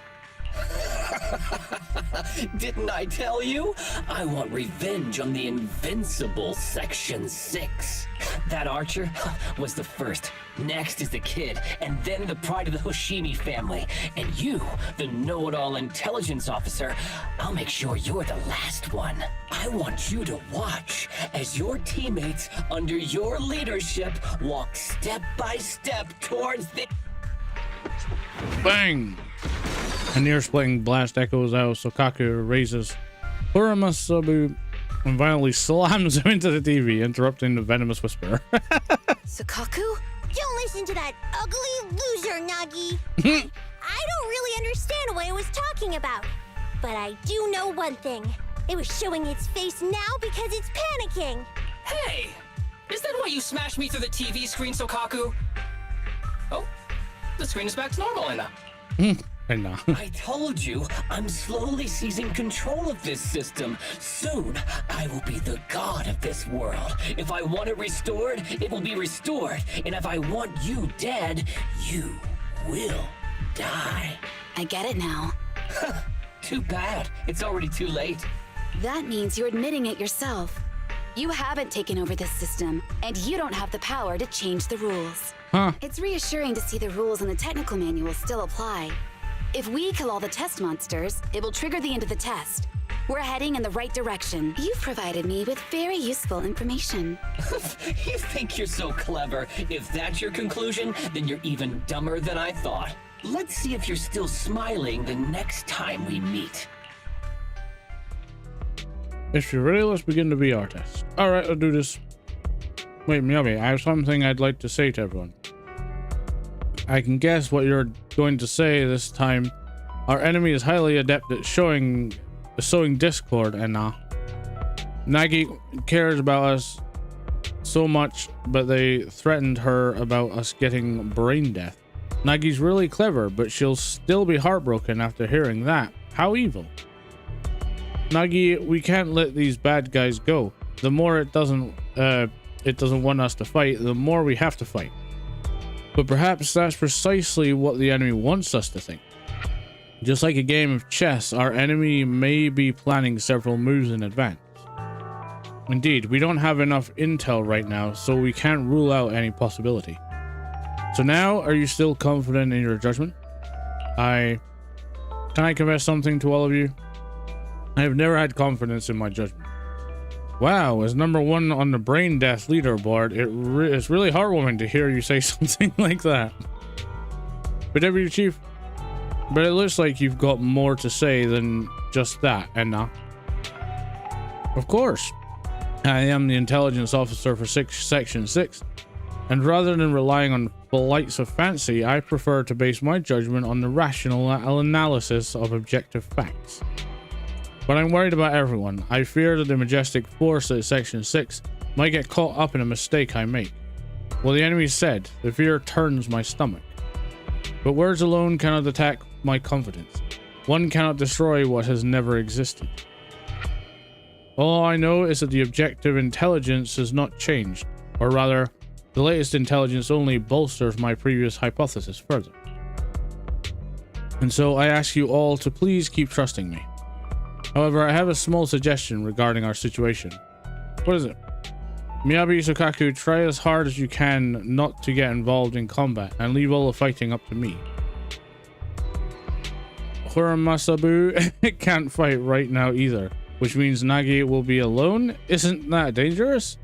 Didn't I tell you? I want revenge on the invincible Section 6. That archer was the first. Next is the kid, and then the pride of the Hoshimi family. And you, the know-it-all intelligence officer, I'll make sure you're the last one. I want you to watch as your teammates under your leadership walk step by step towards the... Bang! A near-splitting blast echoes out. Sokaku raises Uramasabu and violently slams him into the TV, interrupting the venomous whisper. Sokaku? Don't listen to that ugly loser, Nagi. I don't really understand what it was talking about. But I do know one thing. It was showing its face now because it's panicking. Hey! Is that why you smashed me through the TV screen, Sokaku? Oh, the screen is back to normal, Enna. I told you, I'm slowly seizing control of this system. Soon, I will be the god of this world. If I want it restored, it will be restored. And if I want you dead, you will die. I get it now. Too bad. It's already too late. That means you're admitting it yourself. You haven't taken over this system, and you don't have the power to change the rules. Huh. It's reassuring to see the rules in the technical manual still apply. If we kill all the test monsters, it will trigger the end of the test. We're heading in the right direction. You've provided me with very useful information. You think you're so clever. If that's your conclusion, then you're even dumber than I thought. Let's see if you're still smiling the next time we meet. If you're ready, let's begin the VR test. Alright, I'll do this. Wait, Miyabi, I have something I'd like to say to everyone. I can guess what you're going to say this time. Our enemy is highly adept at sowing discord, and Nagi cares about us so much, but they threatened her about us getting brain death. Nagi's really clever, but she'll still be heartbroken after hearing that. How evil. Nagi, we can't let these bad guys go. The more it doesn't want us to fight, the more we have to fight. But perhaps that's precisely what the enemy wants us to think. Just like a game of chess, our enemy may be planning several moves in advance. Indeed, we don't have enough intel right now, so we can't rule out any possibility. So now, are you still confident in your judgment? Can I confess something to all of you? I have never had confidence in my judgment. Wow, as #1 on the brain death leaderboard, it's really heartwarming to hear you say something like that. But Deputy Chief, but it looks like you've got more to say than just that, Enna. Of course. I am the intelligence officer for Section 6, and rather than relying on flights of fancy, I prefer to base my judgment on the rational analysis of objective facts. But I'm worried about everyone. I fear that the majestic force at Section 6 might get caught up in a mistake I make. Well, the enemy said, the fear turns my stomach. But words alone cannot attack my confidence. One cannot destroy what has never existed. All I know is that the objective intelligence has not changed, or rather, the latest intelligence only bolsters my previous hypothesis further. And so I ask you all to please keep trusting me. However, I have a small suggestion regarding our situation. What is it? Miyabi Sukaku, try as hard as you can not to get involved in combat and leave all the fighting up to me. Huramasabu can't fight right now either, which means Nagi will be alone? Isn't that dangerous?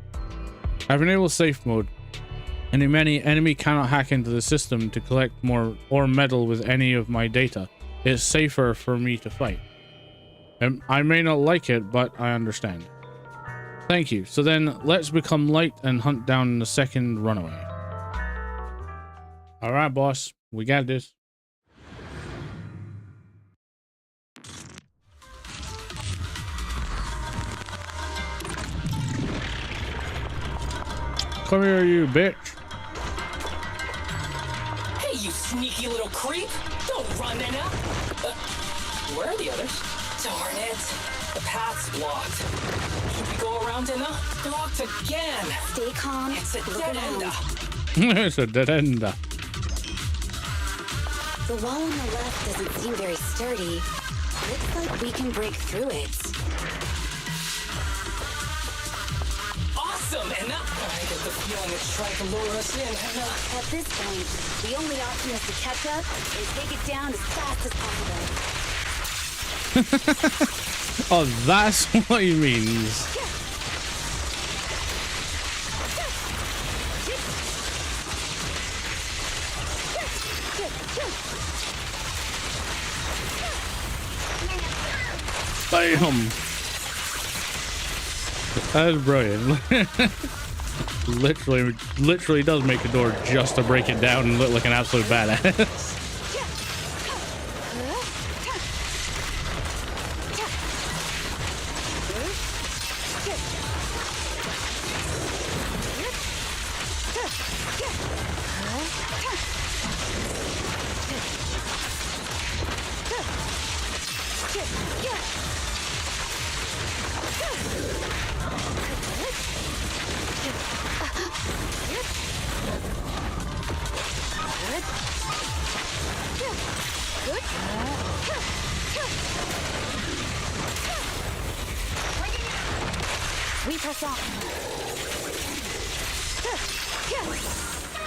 I've enabled safe mode. An enemy cannot hack into the system to collect more or meddle with any of my data. It's safer for me to fight. I may not like it, but I understand. Thank you. So then, let's become light and hunt down the second runaway. Alright, boss. We got this. Come here, you bitch. Hey, you sneaky little creep! Don't run, Nena! Where are the others? Darn it! The path's blocked. Should we go around, Nena? Blocked again! Stay calm. It's a dead end. It's a dead end. The wall on the left doesn't seem very sturdy. Looks like we can break through it. Awesome, Enna! I get the feeling it's trying to lure us in, Enna. At this point, the only option is to catch up and take it down as fast as possible. Oh, that's what he means. Bam! That is brilliant. literally does make a door just to break it down and look like an absolute badass.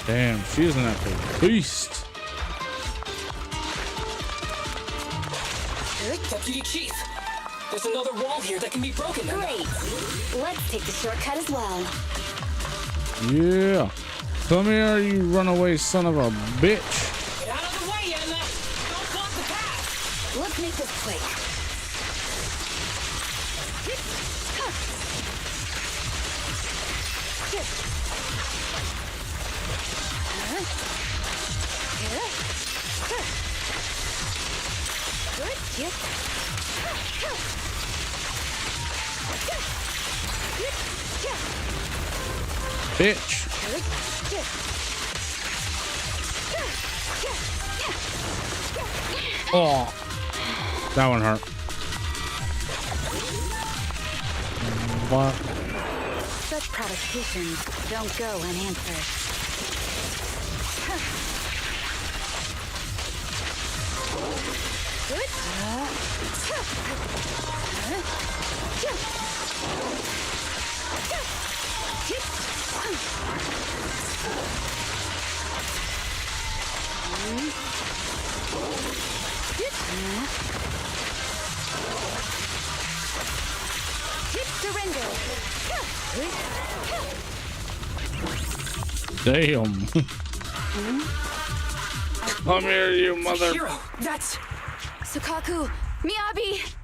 Damn, she is an absolute beast. Deputy Chief, there's another wall here that can be broken. Great. Let's take the shortcut as well. Yeah. Come here, you runaway son of a bitch. Get out of the way, Emma. Don't block the path. Let's make this quick. Bitch. Oh, that one hurt. What? Such provocations don't go unanswered. Damn. Come here, you mother. Hero, that's Sukaku, Miyabi.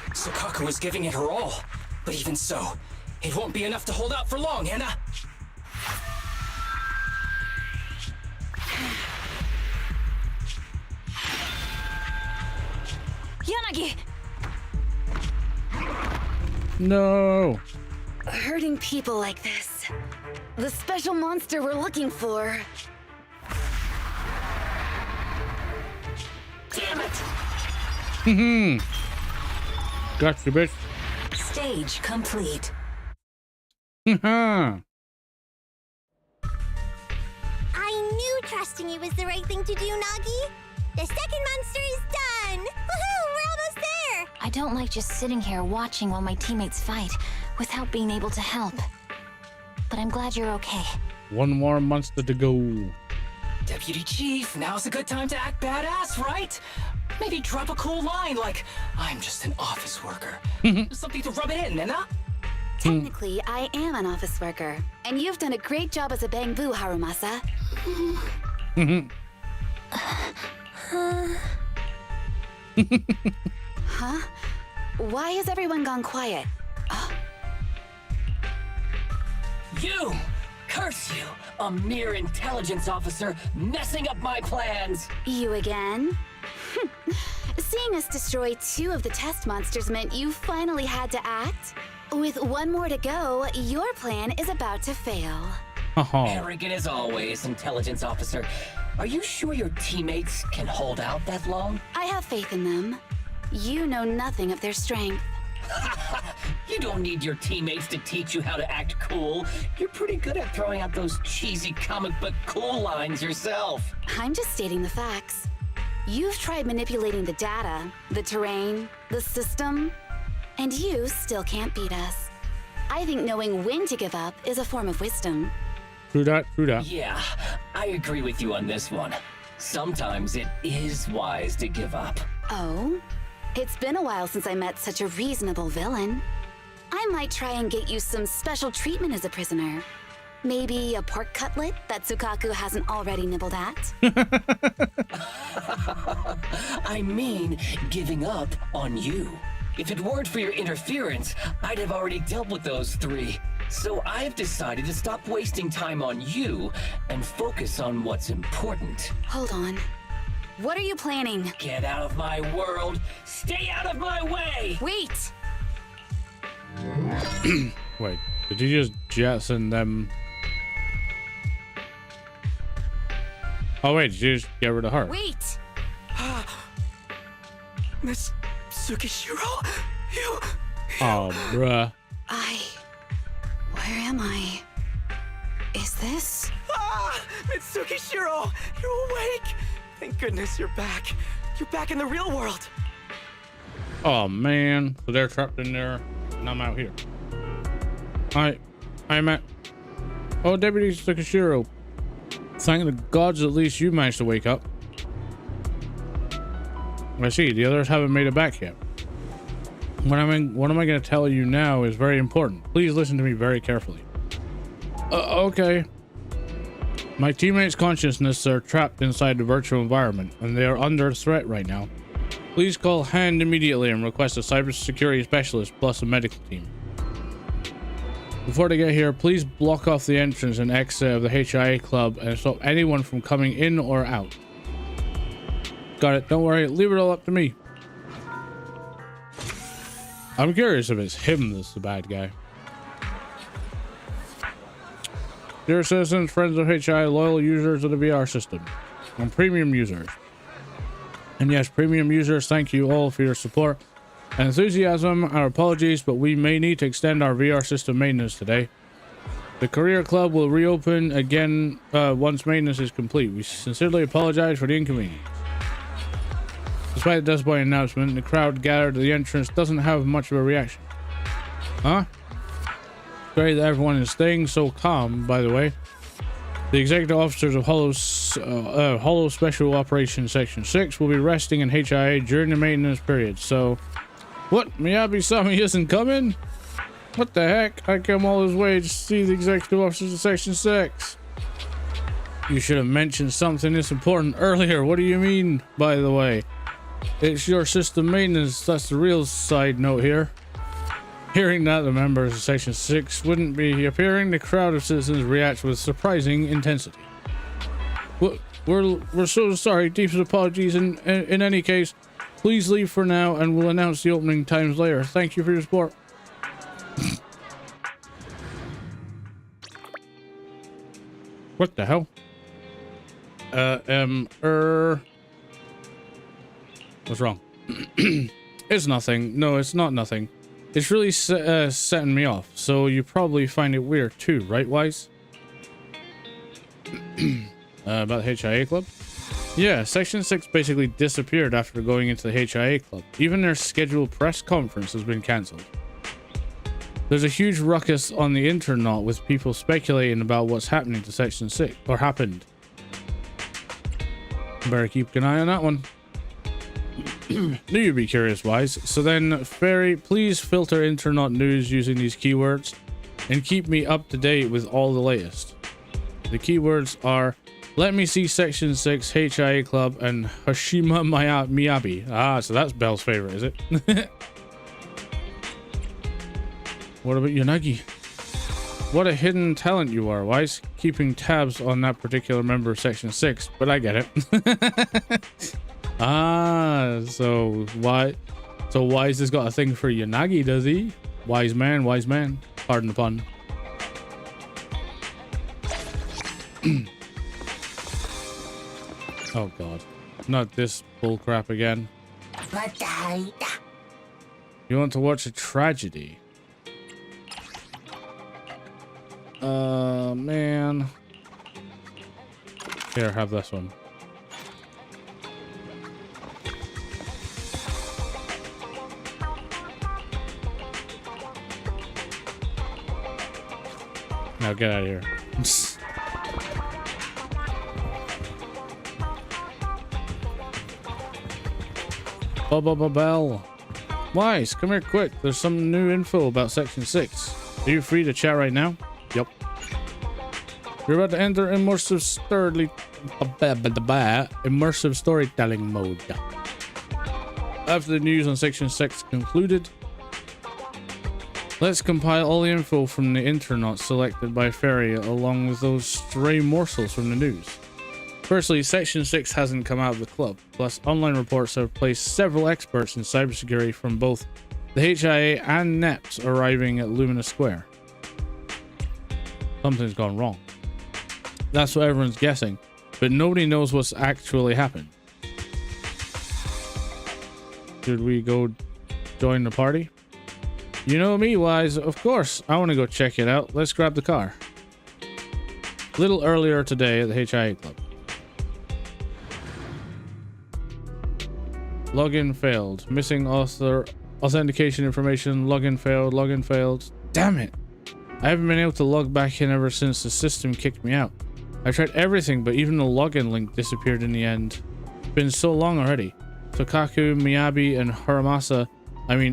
Sukaku is giving it her all, but even so, it won't be enough to hold out for long, Anna. Yanagi. No. Hurting people like this. The special monster we're looking for. Damn it! Gotcha, bitch. Stage complete. I knew trusting you was the right thing to do, Nagi. The second monster is done. Woohoo! We're almost there. I don't like just sitting here watching while my teammates fight without being able to help. But I'm glad you're okay. One more monster to go. Deputy Chief, now's a good time to act badass, right? Maybe drop a cool line like, I'm just an office worker. Something to rub it in, Anna. Technically, I am an office worker, and you've done a great job as a bamboo, Harumasa. Huh? Why has everyone gone quiet? You! Curse you! A mere intelligence officer messing up my plans! You again? Seeing us destroy 2 of the test monsters meant you finally had to act? With 1 more to go, your plan is about to fail. Arrogant as always, intelligence officer. Are you sure your teammates can hold out that long? I have faith in them. You know nothing of their strength. You don't need your teammates to teach you how to act cool. You're pretty good at throwing out those cheesy comic book cool lines yourself. I'm just stating the facts. You've tried manipulating the data, the terrain, the system, and you still can't beat us. I think knowing when to give up is a form of wisdom. True that, true that. Yeah, I agree with you on this one. Sometimes it is wise to give up. Oh? It's been a while since I met such a reasonable villain. I might try and get you some special treatment as a prisoner. Maybe a pork cutlet that Sukaku hasn't already nibbled at. I mean, giving up on you. If it weren't for your interference, I'd have already dealt with those 3. So I've decided to stop wasting time on you and focus on what's important. Hold on. What are you planning? Get out of my world! Stay out of my way! Wait! Wait, did you just jettison them? Oh wait, did you just get rid of her? Wait! Miss Tsukishiro? You... Oh, bruh. Where am I? Is this? Mitsukishiro! You're awake! Thank goodness you're back. You're back in the real world. Oh man, so they're trapped in there, and I'm out here. I'm at. Oh, Deputy Tsukishiro. Thank the gods, at least you managed to wake up. I see. The others haven't made it back yet. What am I going to tell you now is very important. Please listen to me very carefully. Okay. My teammates' consciousness are trapped inside the virtual environment, and they are under threat right now. Please call Hand immediately and request a cybersecurity specialist plus a medical team. Before they get here, please block off the entrance and exit of the HIA club and stop anyone from coming in or out. Got it. Don't worry. Leave it all up to me. I'm curious if it's him that's the bad guy. Dear citizens, friends of HI, loyal users of the VR system, and premium users. And yes, premium users, thank you all for your support and enthusiasm. Our apologies, but we may need to extend our VR system maintenance today. The Career Club will reopen again once maintenance is complete. We sincerely apologize for the inconvenience. Despite the disappointing announcement, the crowd gathered at the entrance doesn't have much of a reaction. Huh? Great that everyone is staying so calm, by the way. The executive officers of Hollow Special Operations Section 6 will be resting in HIA during the maintenance period, so... What? Miyabi-sama isn't coming? What the heck? I came all this way to see the executive officers of Section 6. You should have mentioned something this important earlier. What do you mean, by the way? It's your system maintenance. That's the real side note here. Hearing that, the members of Section 6 wouldn't be appearing. The crowd of citizens reacts with surprising intensity. We're so sorry. Deepest apologies. In any case, please leave for now, and we'll announce the opening times later. Thank you for your support. What the hell? What's wrong? It's nothing. No, it's not nothing. It's really setting me off, so you probably find it weird too, right, Wise? About the HIA Club? Yeah, Section 6 basically disappeared after going into the HIA Club. Even their scheduled press conference has been cancelled. There's a huge ruckus on the internet with people speculating about what's happening to Section 6, or happened. Better keep an eye on that one. Knew you'd be curious, Wise. So then, Fairy, please filter internet news using these keywords and keep me up to date with all the latest. The keywords are let me see Section 6, HIA Club, and Hashima Miyabi. Ah, so that's Belle's favorite, is it? What about Yanagi? What a hidden talent you are, Wise, keeping tabs on that particular member of Section 6, but I get it. Ah, so Wise has got a thing for Yanagi, does he? Wise man, wise man. Pardon the pun. Oh god. Not this bullcrap again. You want to watch a tragedy? Man. Here, have this one. Now get out of here. Bell. Wise, come here quick. There's some new info about Section 6. Are you free to chat right now? Yep. You're about to enter immersive storytelling mode. After the news on Section 6 concluded, let's compile all the info from the internet selected by Fairy along with those stray morsels from the news. Firstly, Section 6 hasn't come out of the club, plus online reports have placed several experts in cybersecurity from both the HIA and NEPS arriving at Lumina Square. Something's gone wrong. That's what everyone's guessing, but nobody knows what's actually happened. Should we go join the party? You know me, Wise. Of course. I want to go check it out. Let's grab the car. A little earlier today at the HIA Club. Login failed. Missing authentication information. Login failed. Login failed. Damn it. I haven't been able to log back in ever since the system kicked me out. I tried everything, but even the login link disappeared in the end. It's been so long already. Sokaku, Miyabi, and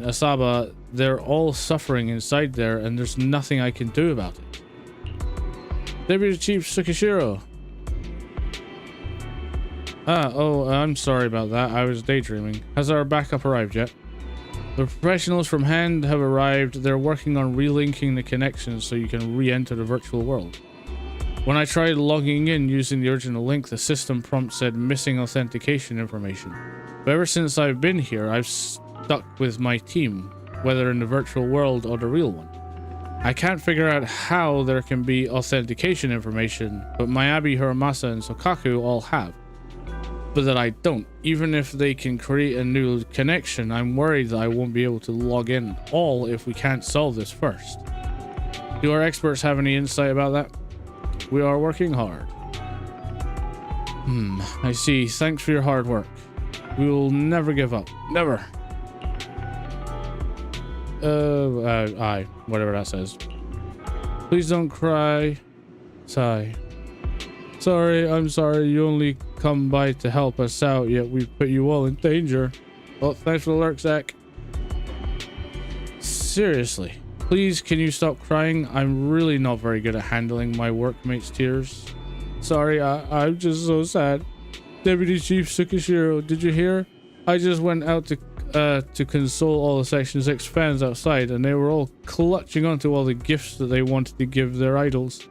Asaba, they're all suffering inside there, and there's nothing I can do about it. Deputy Chief Tsukishiro. I'm sorry about that. I was daydreaming. Has our backup arrived yet? The professionals from Hand have arrived. They're working on relinking the connections so you can re-enter the virtual world. When I tried logging in using the original link, the system prompt said missing authentication information. But ever since I've been here, I've stuck with my team, whether in the virtual world or the real one. I can't figure out how there can be authentication information, but Miyabi, Hiramasa, and Sokaku all have. But that I don't. Even if they can create a new connection, I'm worried that I won't be able to log in at all if we can't solve this first. Do our experts have any insight about that? We are working hard. I see. Thanks for your hard work. We will never give up. Never. Whatever that says. Please don't cry. Sigh. Sorry, I'm sorry. You only come by to help us out, yet we've put you all in danger. Well, thanks for the lurk, Zach. Seriously. Please, can you stop crying? I'm really not very good at handling my workmates' tears. Sorry, I'm just so sad. Deputy Chief Tsukishiro, did you hear? I just went out to console all the Section 6 fans outside, and they were all clutching onto all the gifts that they wanted to give their idols.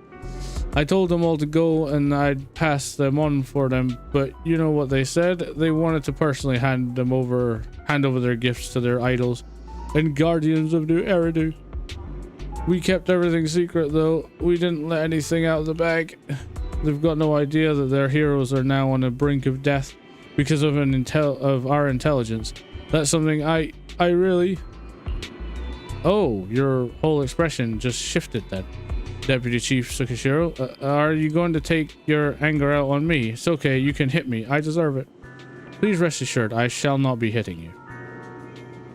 I told them all to go and I'd pass them on for them, but you know what they said? They wanted to personally hand over their gifts to their idols and guardians of New Eridu. We kept everything secret though. We didn't let anything out of the bag. They've got no idea that their heroes are now on the brink of death because of our intelligence. That's something I really... Oh, your whole expression just shifted then. Deputy Chief Tsukishiro, are you going to take your anger out on me? It's okay, you can hit me. I deserve it. Please rest assured, I shall not be hitting you.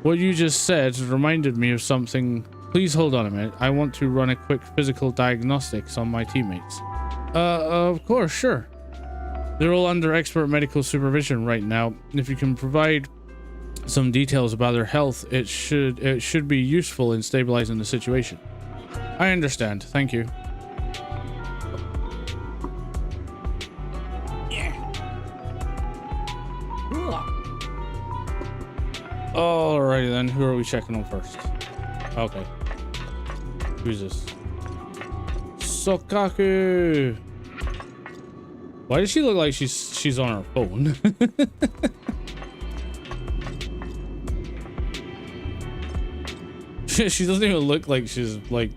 What you just said reminded me of something. Please hold on a minute. I want to run a quick physical diagnostics on my teammates. Of course, sure. They're all under expert medical supervision right now. If you can provide some details about their health, it should be useful in stabilizing the situation. I understand. Thank you. Alrighty then. Who are we checking on first? Okay. Who's this? Sokaku. Why does she look like she's on her phone? She doesn't even look like she's like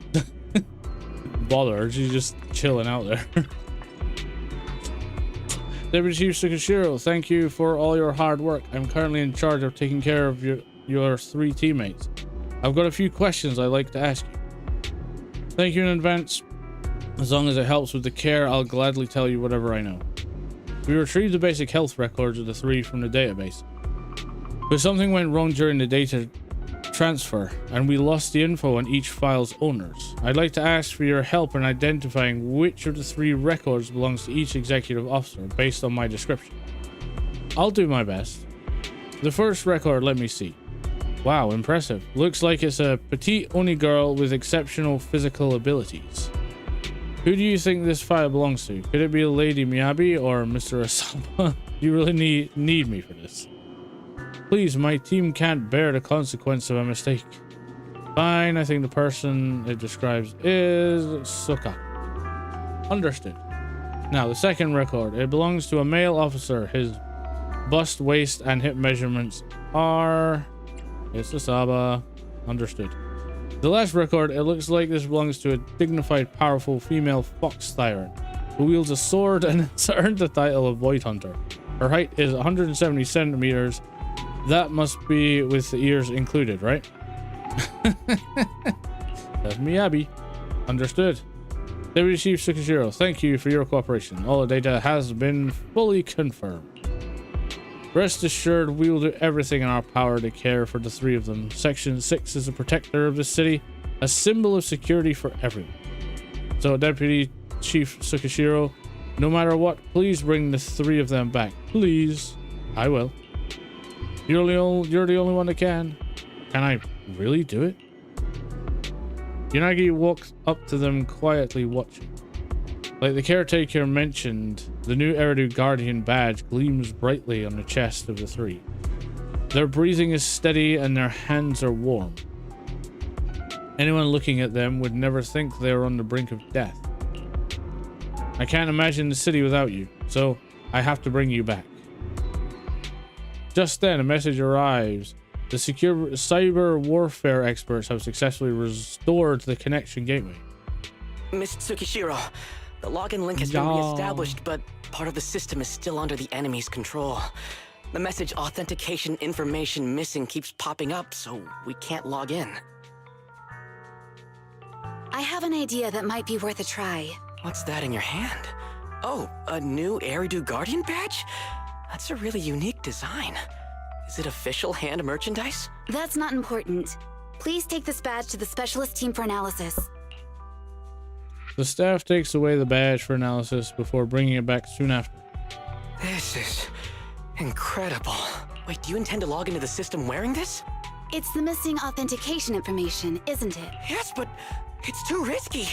bothered. She's just chilling out there. Deputy Chief Tsukishiro, thank you for all your hard work. I'm currently in charge of taking care of your 3 teammates. I've got a few questions I'd like to ask you. Thank you in advance. As long as it helps with the care, I'll gladly tell you whatever I know. We retrieved the basic health records of the 3 from the database, but something went wrong during the data transfer, and we lost the info on each file's owners. I'd like to ask for your help in identifying which of the 3 records belongs to each executive officer based on my description. I'll do my best. The first record, let me see. Wow, impressive. Looks like it's a petite oni girl with exceptional physical abilities. Who do you think this file belongs to? Could it be Lady Miyabi or Mr. Asaba? You really need me for this. Please, my team can't bear the consequence of a mistake. Fine, I think the person it describes is Soka. Understood. Now, the second record. It belongs to a male officer. His bust, waist, and hip measurements are... It's Asaba. Understood. The last record. It looks like this belongs to a dignified, powerful female fox tyrant who wields a sword and has earned the title of Void Hunter. Her height is 170 centimeters. That must be with the ears included, right? That's Miyabi. Understood. Deputy Chief Tsukishiro, thank you for your cooperation. All the data has been fully confirmed. Rest assured, we will do everything in our power to care for the 3 of them. Section 6 is a protector of the city, a symbol of security for everyone. So, Deputy Chief Tsukishiro, no matter what, please bring the 3 of them back. Please. I will. You're the only one that can. Can I really do it? Yanagi walks up to them quietly watching. Like the caretaker mentioned, the new Eridu Guardian badge gleams brightly on the chest of the three. Their breathing is steady and their hands are warm. Anyone looking at them would never think they are on the brink of death. I can't imagine the city without you, so I have to bring you back. Just then, a message arrives. The secure cyber warfare experts have successfully restored the connection gateway. Miss Tsukishiro, the login link has been reestablished, but part of the system is still under the enemy's control. The message authentication information missing keeps popping up, so we can't log in. I have an idea that might be worth a try. What's that in your hand? Oh, a new Eridu Guardian badge? That's a really unique design. Is it official hand merchandise? That's not important. Please take this badge to the specialist team for analysis. The staff takes away the badge for analysis before bringing it back soon after. This is incredible. Wait, do you intend to log into the system wearing this? It's the missing authentication information, isn't it? Yes, but it's too risky.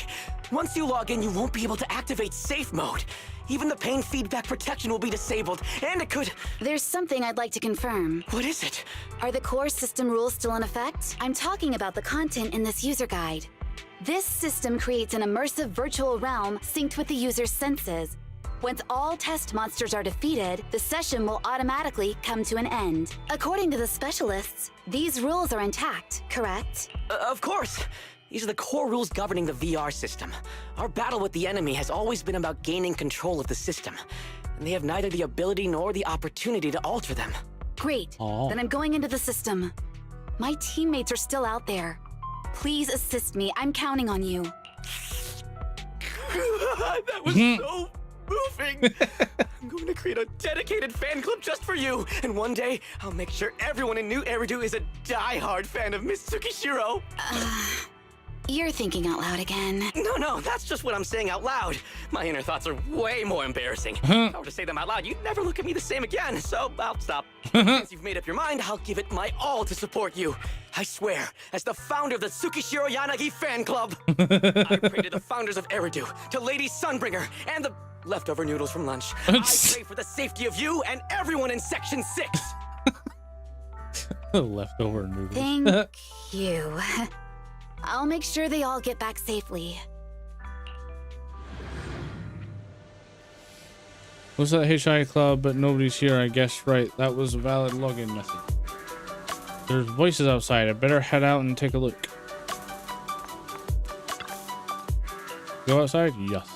Once you log in, you won't be able to activate safe mode. Even the pain feedback protection will be disabled, and it could... There's something I'd like to confirm. What is it? Are the core system rules still in effect? I'm talking about the content in this user guide. This system creates an immersive virtual realm synced with the user's senses. Once all test monsters are defeated, the session will automatically come to an end. According to the specialists, these rules are intact, correct? Of course. These are the core rules governing the VR system. Our battle with the enemy has always been about gaining control of the system, and they have neither the ability nor the opportunity to alter them. Great. Then I'm going into the system. My teammates are still out there. Please assist me. I'm counting on you. That was so moving. I'm going to create a dedicated fan club just for you, and one day I'll make sure everyone in New Eridu is a die-hard fan of Miss Tsukishiro. You're thinking out loud again. No, that's just what I'm saying out loud. My inner thoughts are way more embarrassing. If I were to say them out loud, you'd never look at me the same again, so I'll stop. Since you've made up your mind, I'll give it my all to support you. I swear, as the founder of the Tsukishiro Yanagi fan club, I pray to the founders of Eridu, to Lady Sunbringer, and the leftover noodles from lunch. I pray for the safety of you and everyone in Section 6. Leftover noodles. Thank you. I'll make sure they all get back safely. What's that HI club, but nobody's here? I guess right. That was a valid login message. There's voices outside. I better head out and take a look. Go outside? Yes.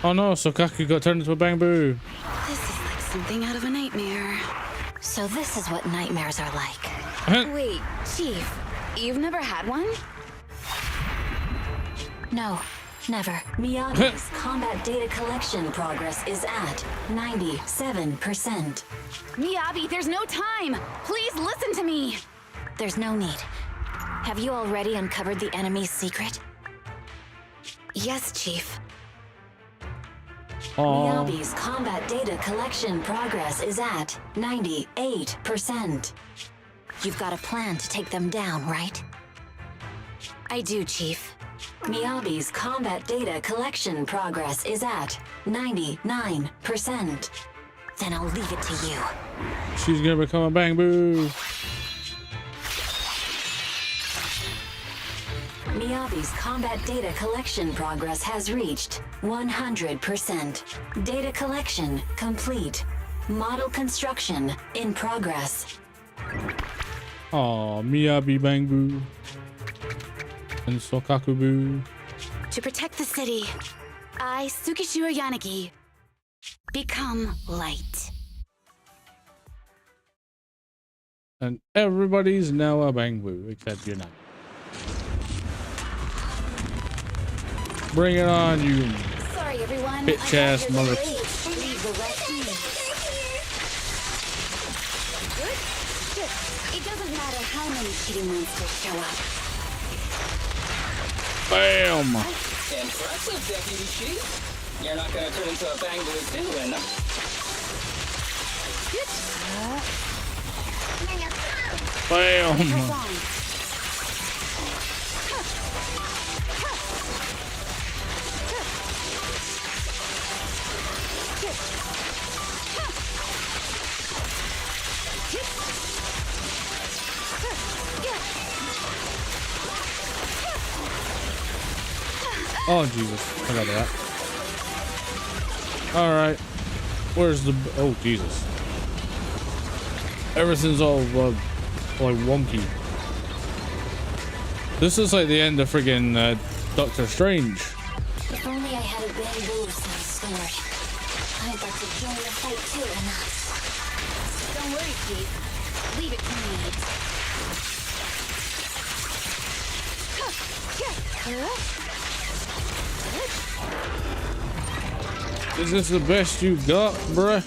Oh no, Sokaku got turned into a bamboo. This is like something out of a nightmare. So this is what nightmares are like. Wait, Chief, you've never had one? No, never. Miyagi's combat data collection progress is at 97%. Miyabi, there's no time! Please listen to me! There's no need. Have you already uncovered the enemy's secret? Yes, Chief. Miyabi's combat data collection progress is at 98%. You've got a plan to take them down, right? I do, Chief. Miyabi's combat data collection progress is at 99%. Then I'll leave it to you. She's gonna become a bamboo. Miyabi's combat data collection progress has reached 100%. Data collection complete. Model construction in progress. Aw, Miyabi bamboo. And Sokaku boo. To protect the city, I, Tsukishiro Yanagi, become light. And everybody's now a bamboo, except you're not. Bring it on, you Sorry, everyone. bitch ass mother. Leave the rest to me. Good? Good. It doesn't matter how many kitty monsters show up. Bam! Impressive, Deputy Chief. You're not gonna turn into a bangoo too, and Bam! Oh Jesus! I got that. All right, where's the? Oh Jesus! Everything's all like wonky. This is like the end of friggin' Doctor Strange. If only I had a bamboo of some sort. I'd like to join the fight too, enough. Don't worry, Chief. Leave it to me. Is this the best you got, bruh?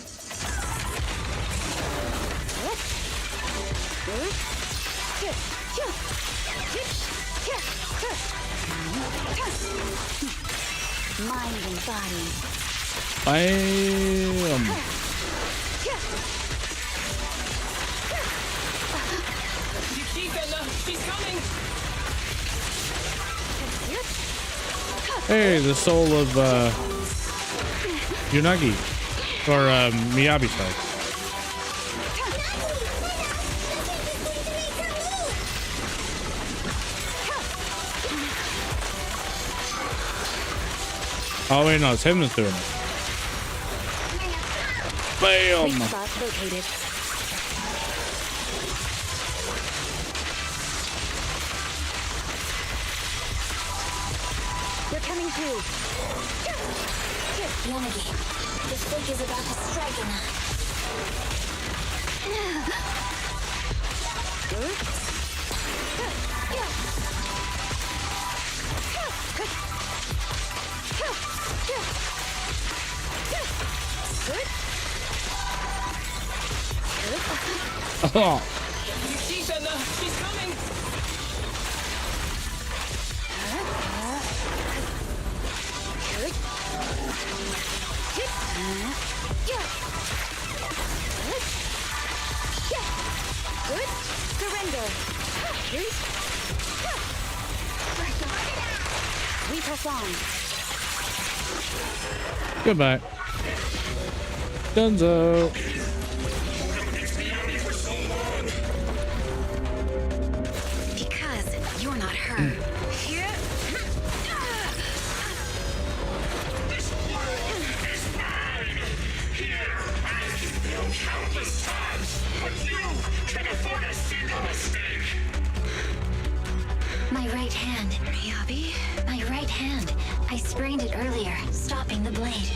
Mind and body. Bam! she's coming. Hey, the soul of Unagi, or Miyabi, sorry. Oh wait, no, it's him that's doing it. Bam! Spot located. They're coming through. Yanagi, the snake is about to strike enough. Oh. She's coming. Good. Surrender. We press on. Goodbye. Dunzo. Because you're not her. This world is mine. Here, I can build countless times, but you can afford a single mistake. My right hand. Miyabi? My right hand. I sprained it earlier, stopping the blade.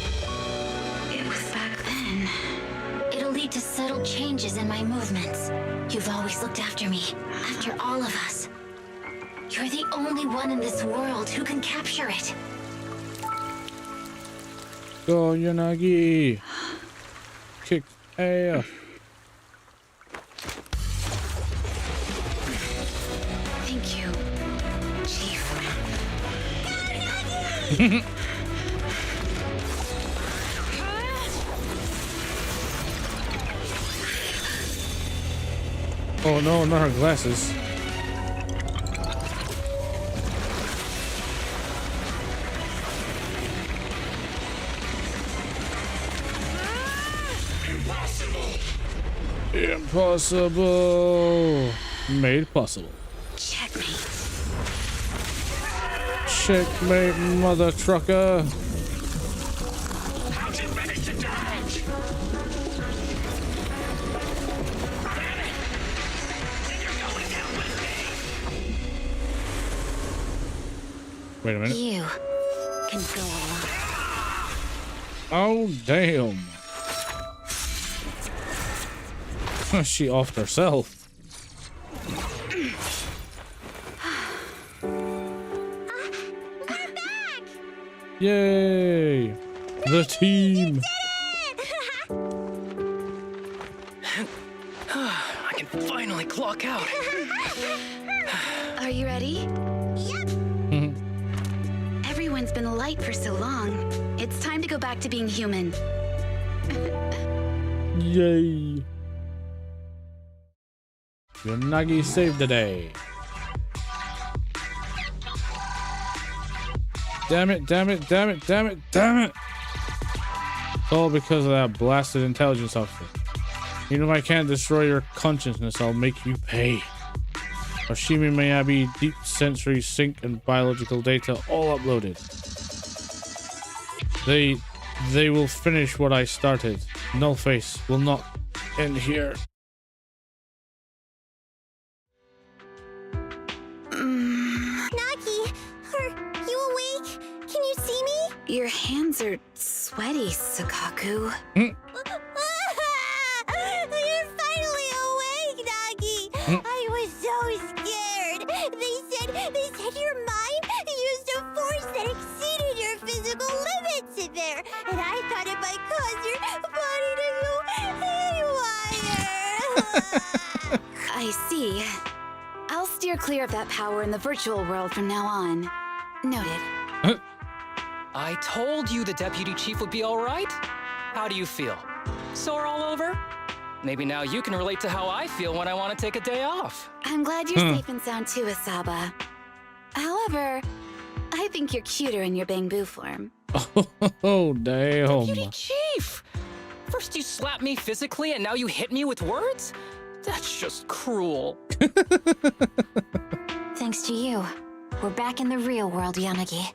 It was back then. It'll lead to subtle changes in my movements. You've always looked after me, after all of us. You're the only one in this world who can capture it. Go Yanagi. Kick ass. Thank you, Chief. Oh no, not her glasses. Impossible. Made possible. Checkmate. Checkmate, mother trucker. How'd you manage to dodge? Wait a minute. You can go alone. Oh, damn. She offed herself. We're back! Yay! The team. I can finally clock out. Are you ready? Yep. Everyone's been light for so long. It's time to go back to being human. Yay. Your Nagi saved the day. Damn it, damn it, damn it, damn it, damn it. It's all because of that blasted intelligence officer. Even if I can't destroy your consciousness, I'll make you pay. Oshimi Miyabi, deep sensory sync and biological data all uploaded. They will finish what I started. Nullface will not end here. Nagi, are you awake? Can you see me? Your hands are sweaty, Sakaku. You're finally awake, Nagi. I was so scared. They said your mind used a force that exceeded your physical limits in there, and I thought it might cause your body to go haywire. I see. I'll steer clear of that power in the virtual world from now on. Noted. I told you the deputy chief would be all right. How do you feel? Sore all over? Maybe now you can relate to how I feel when I want to take a day off. I'm glad you're safe and sound too, Asaba. However, I think you're cuter in your Bangbu form. Oh, damn. Deputy chief! First you slap me physically and now you hit me with words? That's just cruel. Thanks to you, we're back in the real world, Yanagi.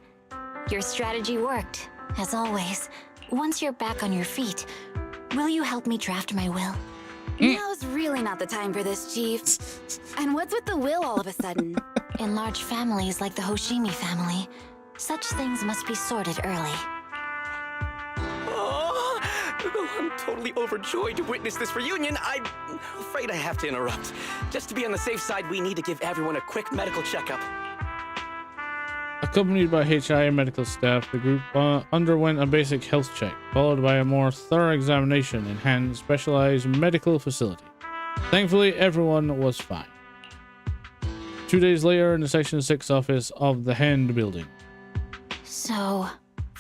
Your strategy worked, as always. Once you're back on your feet, will you help me draft my will? Now's really not the time for this, Chief. And what's with the will all of a sudden? In large families like the Hoshimi family, such things must be sorted early. Oh, I'm totally overjoyed to witness this reunion. I'm afraid I have to interrupt. Just to be on the safe side, we need to give everyone a quick medical checkup. Accompanied by HIA medical staff, the group underwent a basic health check, followed by a more thorough examination in Han's specialized medical facility. Thankfully, everyone was fine. 2 days later, in the Section 6 office of the Hand building. So,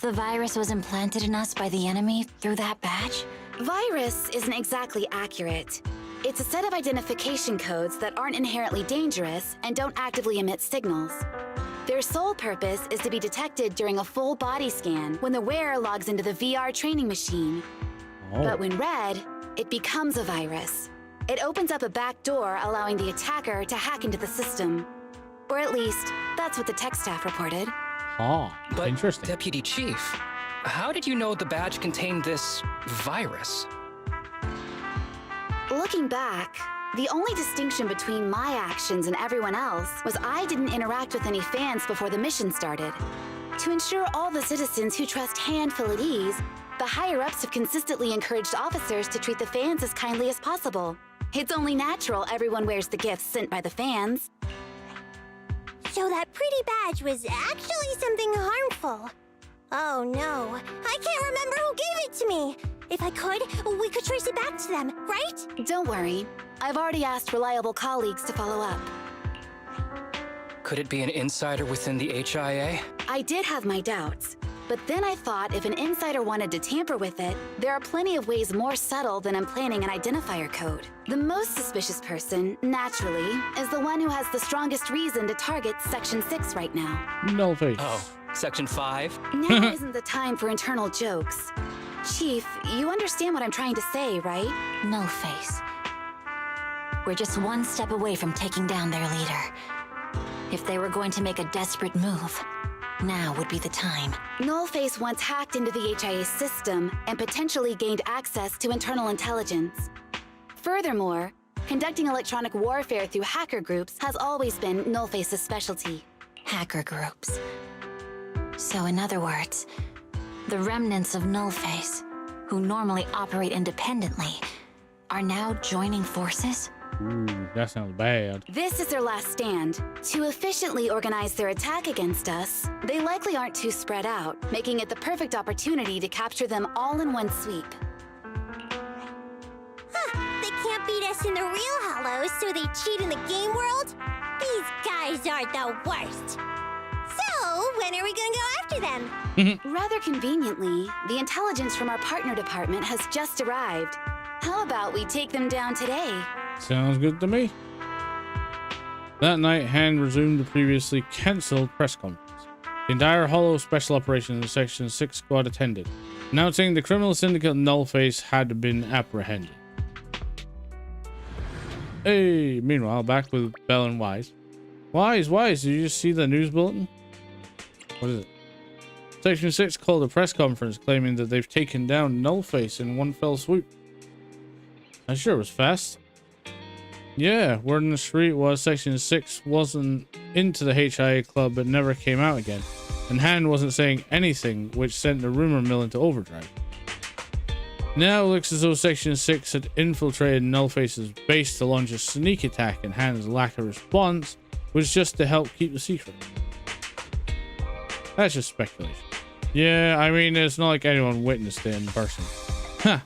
the virus was implanted in us by the enemy through that badge? Virus isn't exactly accurate. It's a set of identification codes that aren't inherently dangerous and don't actively emit signals. Their sole purpose is to be detected during a full body scan when the wearer logs into the VR training machine. But when read, it becomes a virus. It opens up a back door, allowing the attacker to hack into the system. Or at least, that's what the tech staff reported. Oh, but interesting. Deputy Chief, how did you know the badge contained this virus? Looking back, the only distinction between my actions and everyone else was I didn't interact with any fans before the mission started. To ensure all the citizens who trust Hand feel at ease, the higher-ups have consistently encouraged officers to treat the fans as kindly as possible. It's only natural everyone wears the gifts sent by the fans. So that pretty badge was actually something harmful. Oh no, I can't remember who gave it to me. If I could, we could trace it back to them, right? Don't worry. I've already asked reliable colleagues to follow up. Could it be an insider within the HIA? I did have my doubts, but then I thought if an insider wanted to tamper with it, there are plenty of ways more subtle than implanting an identifier code. The most suspicious person, naturally, is the one who has the strongest reason to target Section 6 right now. Nullface. Oh, Section 5? Now isn't the time for internal jokes. Chief, you understand what I'm trying to say, right? Nullface. We're just one step away from taking down their leader. If they were going to make a desperate move, now would be the time. Nullface once hacked into the HIA system and potentially gained access to internal intelligence. Furthermore, conducting electronic warfare through hacker groups has always been Nullface's specialty. Hacker groups. So in other words, the remnants of Nullface, who normally operate independently, are now joining forces? Ooh, that sounds bad. This is their last stand. To efficiently organize their attack against us, they likely aren't too spread out, making it the perfect opportunity to capture them all in one sweep. Huh, they can't beat us in the real Hollows, so they cheat in the game world? These guys are the worst. So, when are we gonna go after them? Rather conveniently, the intelligence from our partner department has just arrived. How about we take them down today? Sounds good to me. That night, Han resumed the previously cancelled press conference. The entire Hollow Special Operations Section 6 squad attended, announcing the criminal syndicate Nullface had been apprehended. Hey, meanwhile, back with Bell and Wise. Wise, did you just see the news bulletin? What is it? Section 6 called a press conference claiming that they've taken down Nullface in one fell swoop. I sure was fast. Yeah, word in the street was Section 6 wasn't into the HIA club but never came out again, and Han wasn't saying anything, which sent the rumor mill into overdrive. Now it looks as though Section 6 had infiltrated Nullface's base to launch a sneak attack, and Han's lack of response was just to help keep the secret. That's just speculation. Yeah, I mean, it's not like anyone witnessed it in person. Ha!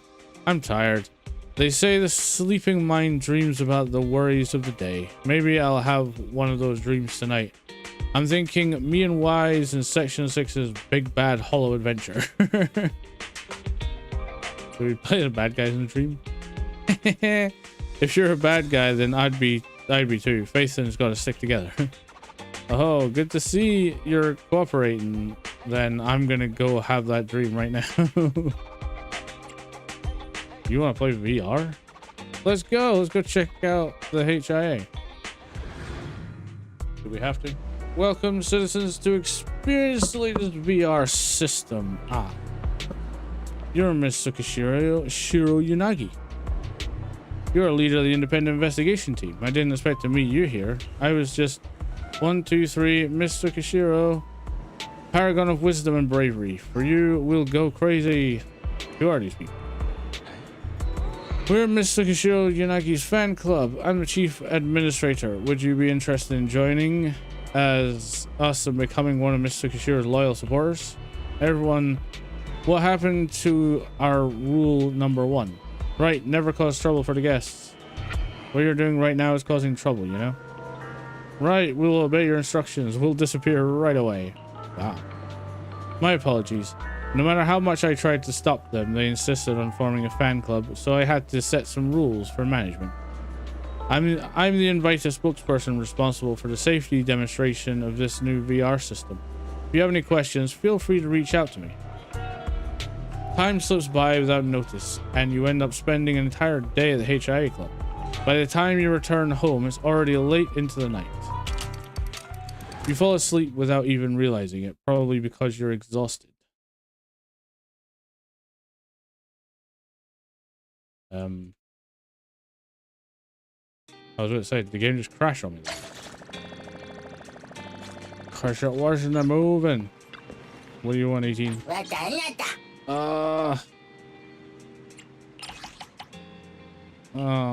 I'm tired. They say the sleeping mind dreams about the worries of the day. Maybe I'll have one of those dreams tonight. I'm thinking me and Wise in Section 6's big bad hollow adventure. Do we play the bad guys in the dream? If you're a bad guy, then I'd be too. Faithin's got to stick together. Oh, good to see you're cooperating. Then I'm gonna go have that dream right now. You want to play VR? Let's go check out the HIA. Do we have to? Welcome, citizens, to experience the latest VR system. Ah. You're Miss Shiro Yanagi. You're a leader of the independent investigation team. I didn't expect to meet you here. I was just 1, 2, 3, Mr. Kishiro. Paragon of wisdom and bravery. For you, we'll go crazy. Who are these people? We're Mr. Kishiro Yanagi's fan club. I'm the chief administrator. Would you be interested in joining as us and becoming one of Mr. Kishiro's loyal supporters? Everyone, what happened to our rule number 1? Right, never cause trouble for the guests. What you're doing right now is causing trouble, you know? Right, we'll obey your instructions. We'll disappear right away. Wow. My apologies. No matter how much I tried to stop them, they insisted on forming a fan club, so I had to set some rules for management. I'm the invited spokesperson responsible for the safety demonstration of this new VR system. If you have any questions, feel free to reach out to me. Time slips by without notice, and you end up spending an entire day at the HIA club. By the time you return home, it's already late into the night. You fall asleep without even realizing it, probably because you're exhausted. I was going to say, did the game just crash on me? Crash it wasn't moving. What do you want, 18? Oh,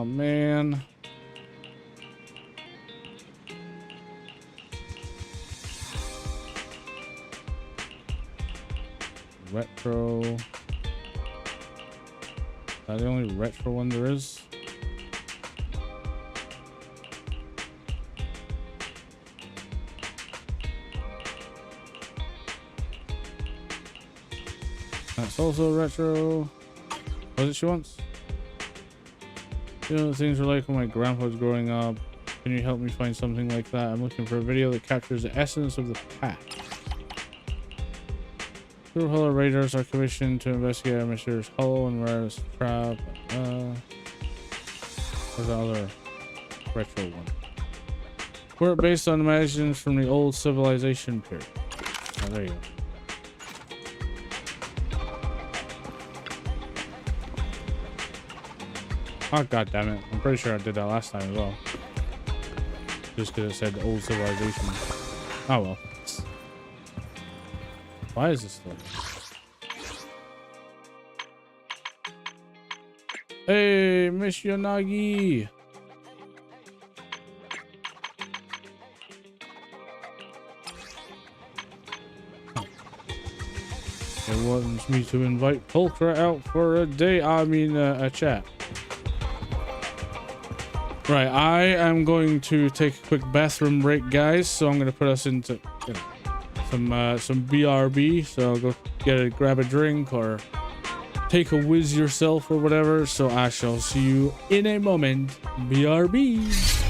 man. Retro. Is that the only retro one there is? That's also retro. What is it she wants? You know, things are like when my grandpa was growing up. Can you help me find something like that? I'm looking for a video that captures the essence of the past. True Hollow Raiders are commissioned to investigate our mysterious Hollow and Rare's trap. Where's the other retro one? We're based on imaginations from the old civilization period. Oh, there you go. Oh, god damn it. I'm pretty sure I did that last time as well. Just because it said old civilization. Oh well. Why is this like? Hey, Miss Yanagi. It wants me to invite Pulcra out for a a chat. Right, I am going to take a quick bathroom break, guys, so I'm going to put us into some BRB. So go grab a drink or take a whiz yourself or whatever. So I shall see you in a moment. BRB.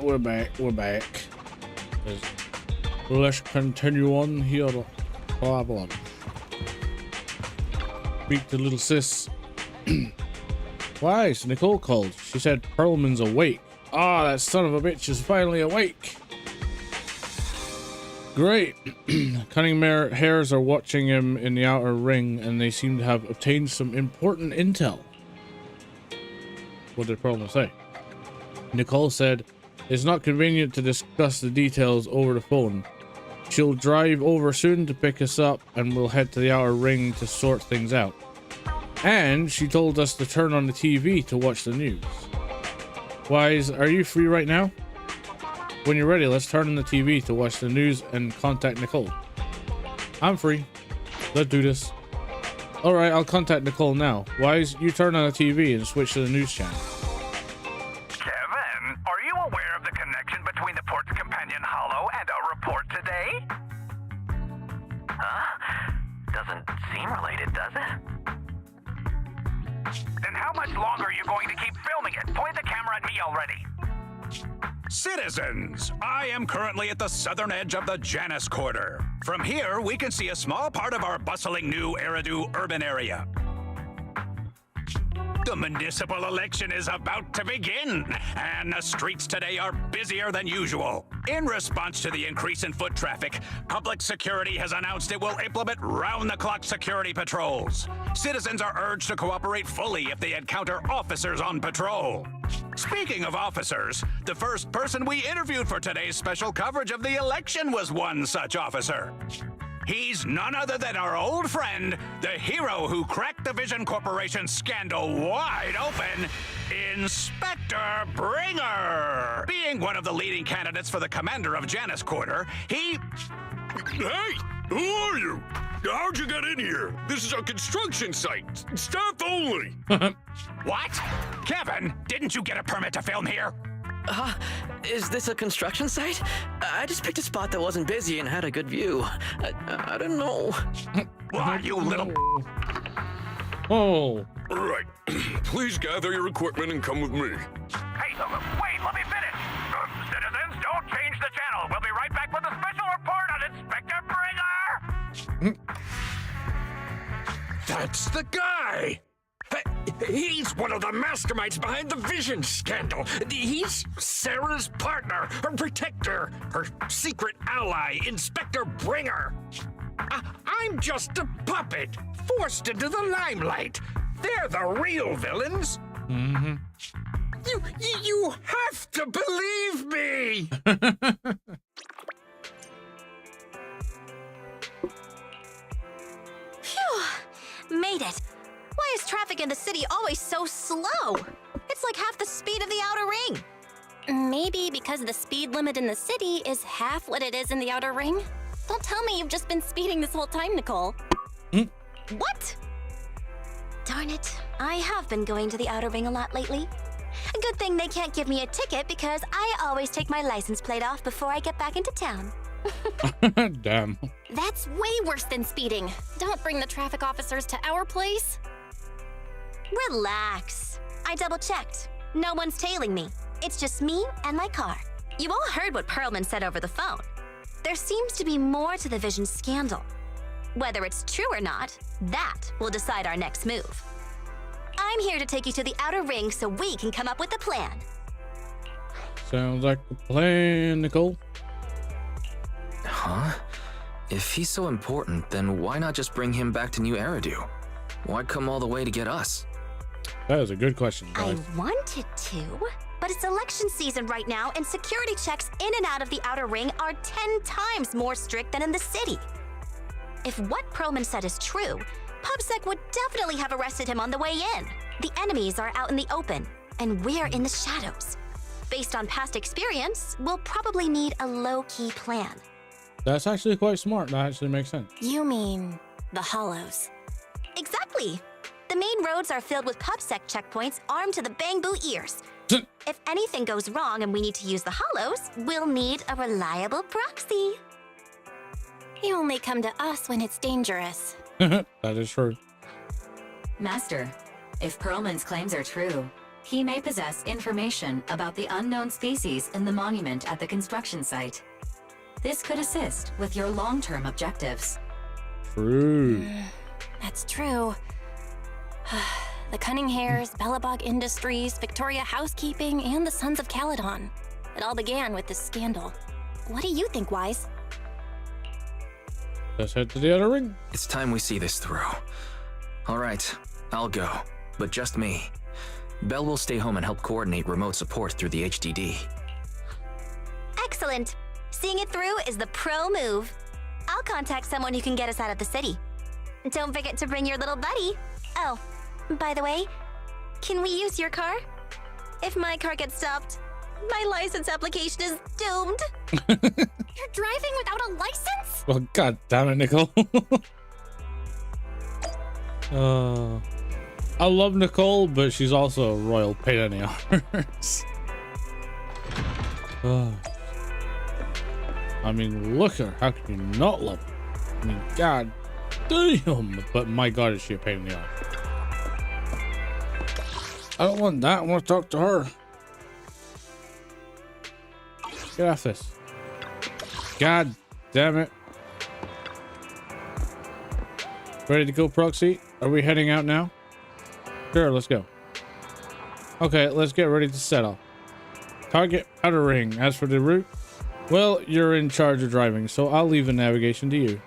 we're back. Let's continue on here. Problem. Speak to little sis. Why? So Nicole called. She said Perlman's awake. Ah, that son of a bitch is finally awake. Great. Cunning hares are watching him in the outer ring, and they seem to have obtained some important intel. What did Perlman say? Nicole said, it's not convenient to discuss the details over the phone. She'll drive over soon to pick us up, and we'll head to the outer ring to sort things out. And she told us to turn on the TV to watch the news. Wise, are you free right now? When you're ready, let's turn on the TV to watch the news and contact Nicole. I'm free. Let's do this. Alright, I'll contact Nicole now. Wise, you turn on the TV and switch to the news channel. Kevin, are you aware of the connection between the port's companion Hollow and our report today? Huh? Doesn't seem related, does it? Then how much longer are you going to keep filming it? Point the camera at me already. Citizens, I am currently at the southern edge of the Janus Quarter. From here, we can see a small part of our bustling new Eridu urban area. The municipal election is about to begin, and the streets today are busier than usual. In response to the increase in foot traffic, public security has announced it will implement round-the-clock security patrols. Citizens are urged to cooperate fully if they encounter officers on patrol. Speaking of officers, the first person we interviewed for today's special coverage of the election was one such officer. He's none other than our old friend, the hero who cracked the Vision Corporation scandal wide open, Inspector Bringer. Being one of the leading candidates for the commander of Janus Quarter, he... Hey, who are you? How'd you get in here? This is a construction site. Staff only. What? Kevin, didn't you get a permit to film here? Is this a construction site? I just picked a spot that wasn't busy and had a good view. I don't know. Why, you little... Oh. Right. Please gather your equipment and come with me. Hey, wait, let me finish. Citizens, don't change the channel. We'll be right back with a special report on Inspector Bringer. That's the guy! He's one of the masterminds behind the Vision scandal. He's Sarah's partner, her protector, her secret ally, Inspector Bringer. I'm just a puppet, forced into the limelight. They're the real villains. Mm-hmm. You have to believe me! Phew! Made it. Why is traffic in the city always so slow? It's like half the speed of the outer ring. Maybe because the speed limit in the city is half what it is in the outer ring? Don't tell me you've just been speeding this whole time, Nicole. What? Darn it, I have been going to the outer ring a lot lately. A good thing they can't give me a ticket because I always take my license plate off before I get back into town. Damn. That's way worse than speeding. Don't bring the traffic officers to our place. Relax. I double-checked. No one's tailing me. It's just me and my car. You all heard what Perlman said over the phone. There seems to be more to the Vision scandal. Whether it's true or not, that will decide our next move. I'm here to take you to the outer ring so we can come up with a plan. Sounds like a plan, Nicole. Huh? If he's so important, then why not just bring him back to New Eridu? Why come all the way to get us? That is a good question, guys. I wanted to, but it's election season right now, and security checks in and out of the outer ring are 10 times more strict than in the city. If what Perlman said is true, PubSec would definitely have arrested him on the way in. The enemies are out in the open, and we're in the shadows. Based on past experience, we'll probably need a low-key plan. That's actually quite smart. That actually makes sense. You mean the Hollows? Exactly. The main roads are filled with PubSec checkpoints armed to the bamboo ears. If anything goes wrong and we need to use the Hollows, we'll need a reliable proxy. You only come to us when it's dangerous. That is true. Master, if Perlman's claims are true, He may possess information about the unknown species in the monument at the construction site. This could assist with your long-term objectives. True. That's true. The Cunning Hares, Bellabog Industries, Victoria Housekeeping, and the Sons of Caledon. It all began with this scandal. What do you think, Wise? Let's head to the other ring. It's time we see this through. All right, I'll go, but just me. Belle will stay home and help coordinate remote support through the HDD. Excellent. Seeing it through is the pro move. I'll contact someone who can get us out of the city. Don't forget to bring your little buddy. Oh, by the way, can we use your car? If my car gets stopped, my license application is doomed. You're driving without a license? Well, god damn it, Nicole. I love Nicole, but she's also a royal pain in the arse. I mean, look at her. How can you not love her? I mean, god damn. But my god, is she a pain in the arse. I don't want that. I want to talk to her. Get off this. God damn it. Ready to go, Proxy? Are we heading out now? Sure, let's go. Okay, let's get ready to set off. Target outer ring. As for the route, well, you're in charge of driving, so I'll leave the navigation to you.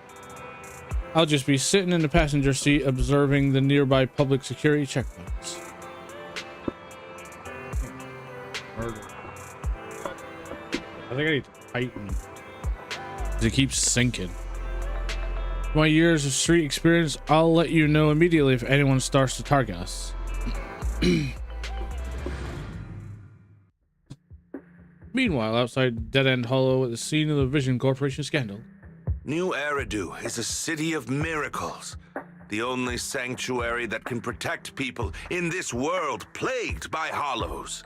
I'll just be sitting in the passenger seat observing the nearby public security checkpoints. I think I need to tighten. It keeps sinking. My years of street experience, I'll let you know immediately if anyone starts to target us. Meanwhile, outside Dead End Hollow at the scene of the Vision Corporation scandal. New Eridu is a city of miracles. The only sanctuary that can protect people in this world plagued by hollows.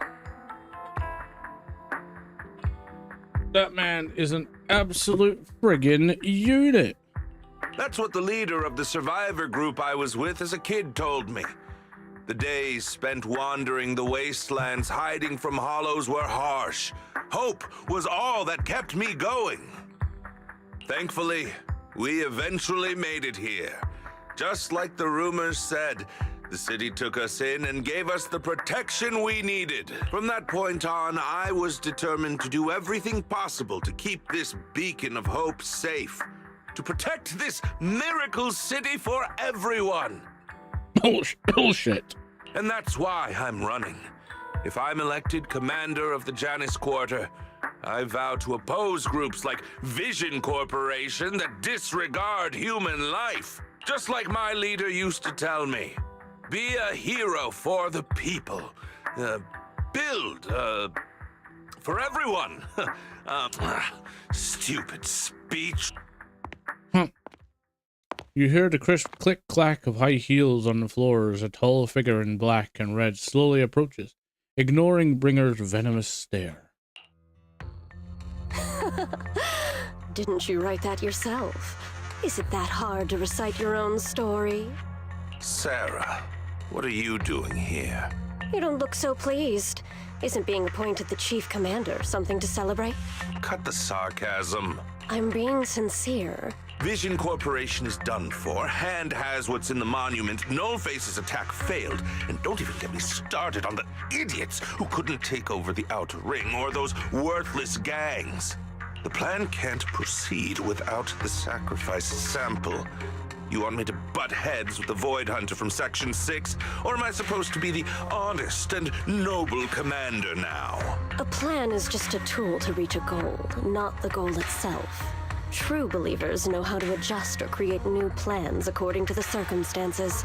That man is an absolute friggin' unit. That's what the leader of the survivor group I was with as a kid told me. The days spent wandering the wastelands hiding from hollows were harsh. Hope was all that kept me going. Thankfully, we eventually made it here. Just like the rumors said, the city took us in and gave us the protection we needed. From that point on, I was determined to do everything possible to keep this beacon of hope safe. To protect this miracle city for everyone. Bullshit. And that's why I'm running. If I'm elected commander of the Janus Quarter, I vow to oppose groups like Vision Corporation that disregard human life. Just like my leader used to tell me. Be a hero for the people. Build, for everyone. Stupid speech. You hear the crisp click-clack of high heels on the floor as a tall figure in black and red slowly approaches, ignoring Bringer's venomous stare. Didn't you write that yourself? Is it that hard to recite your own story? Sarah, what are you doing here? You don't look so pleased. Isn't being appointed the chief commander something to celebrate? Cut the sarcasm. I'm being sincere. Vision Corporation is done for. Hand has what's in the monument. Nullface's attack failed. And don't even get me started on the idiots who couldn't take over the Outer Ring or those worthless gangs. The plan can't proceed without the sacrifice sample. You want me to butt heads with the Void Hunter from Section 6? Or am I supposed to be the honest and noble commander now? A plan is just a tool to reach a goal, not the goal itself. True believers know how to adjust or create new plans according to the circumstances.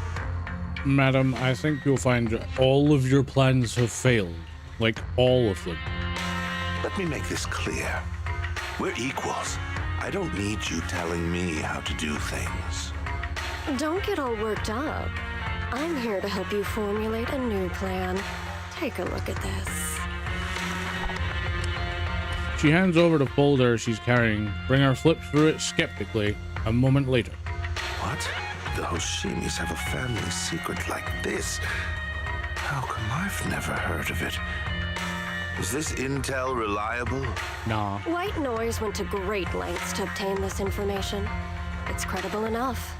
Madam, I think you'll find all of your plans have failed. Like, all of them. Let me make this clear. We're equals. I don't need you telling me how to do things. Don't get all worked up. I'm here to help you formulate a new plan. Take a look at this. She hands over the folder she's carrying. Bringer flips through it skeptically a moment later. What? The Hoshimis have a family secret like this? How come I've never heard of it? Is this intel reliable? Nah. White Noise went to great lengths to obtain this information. It's credible enough.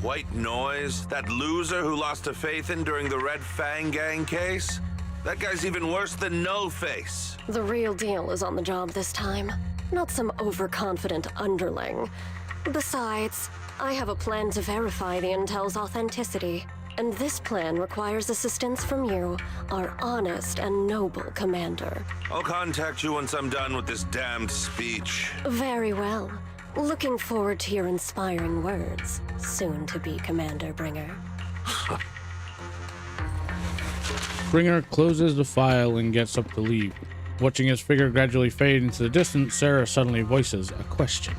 White Noise? That loser who lost to Phaethon during the Red Fang Gang case? That guy's even worse than Nullface. The real deal is on the job this time, not some overconfident underling. Besides, I have a plan to verify the intel's authenticity, and this plan requires assistance from you, our honest and noble commander. I'll contact you once I'm done with this damned speech. Very well. Looking forward to your inspiring words, soon to be Commander Bringer. Bringer closes the file and gets up to leave. Watching his figure gradually fade into the distance, Sarah suddenly voices a question.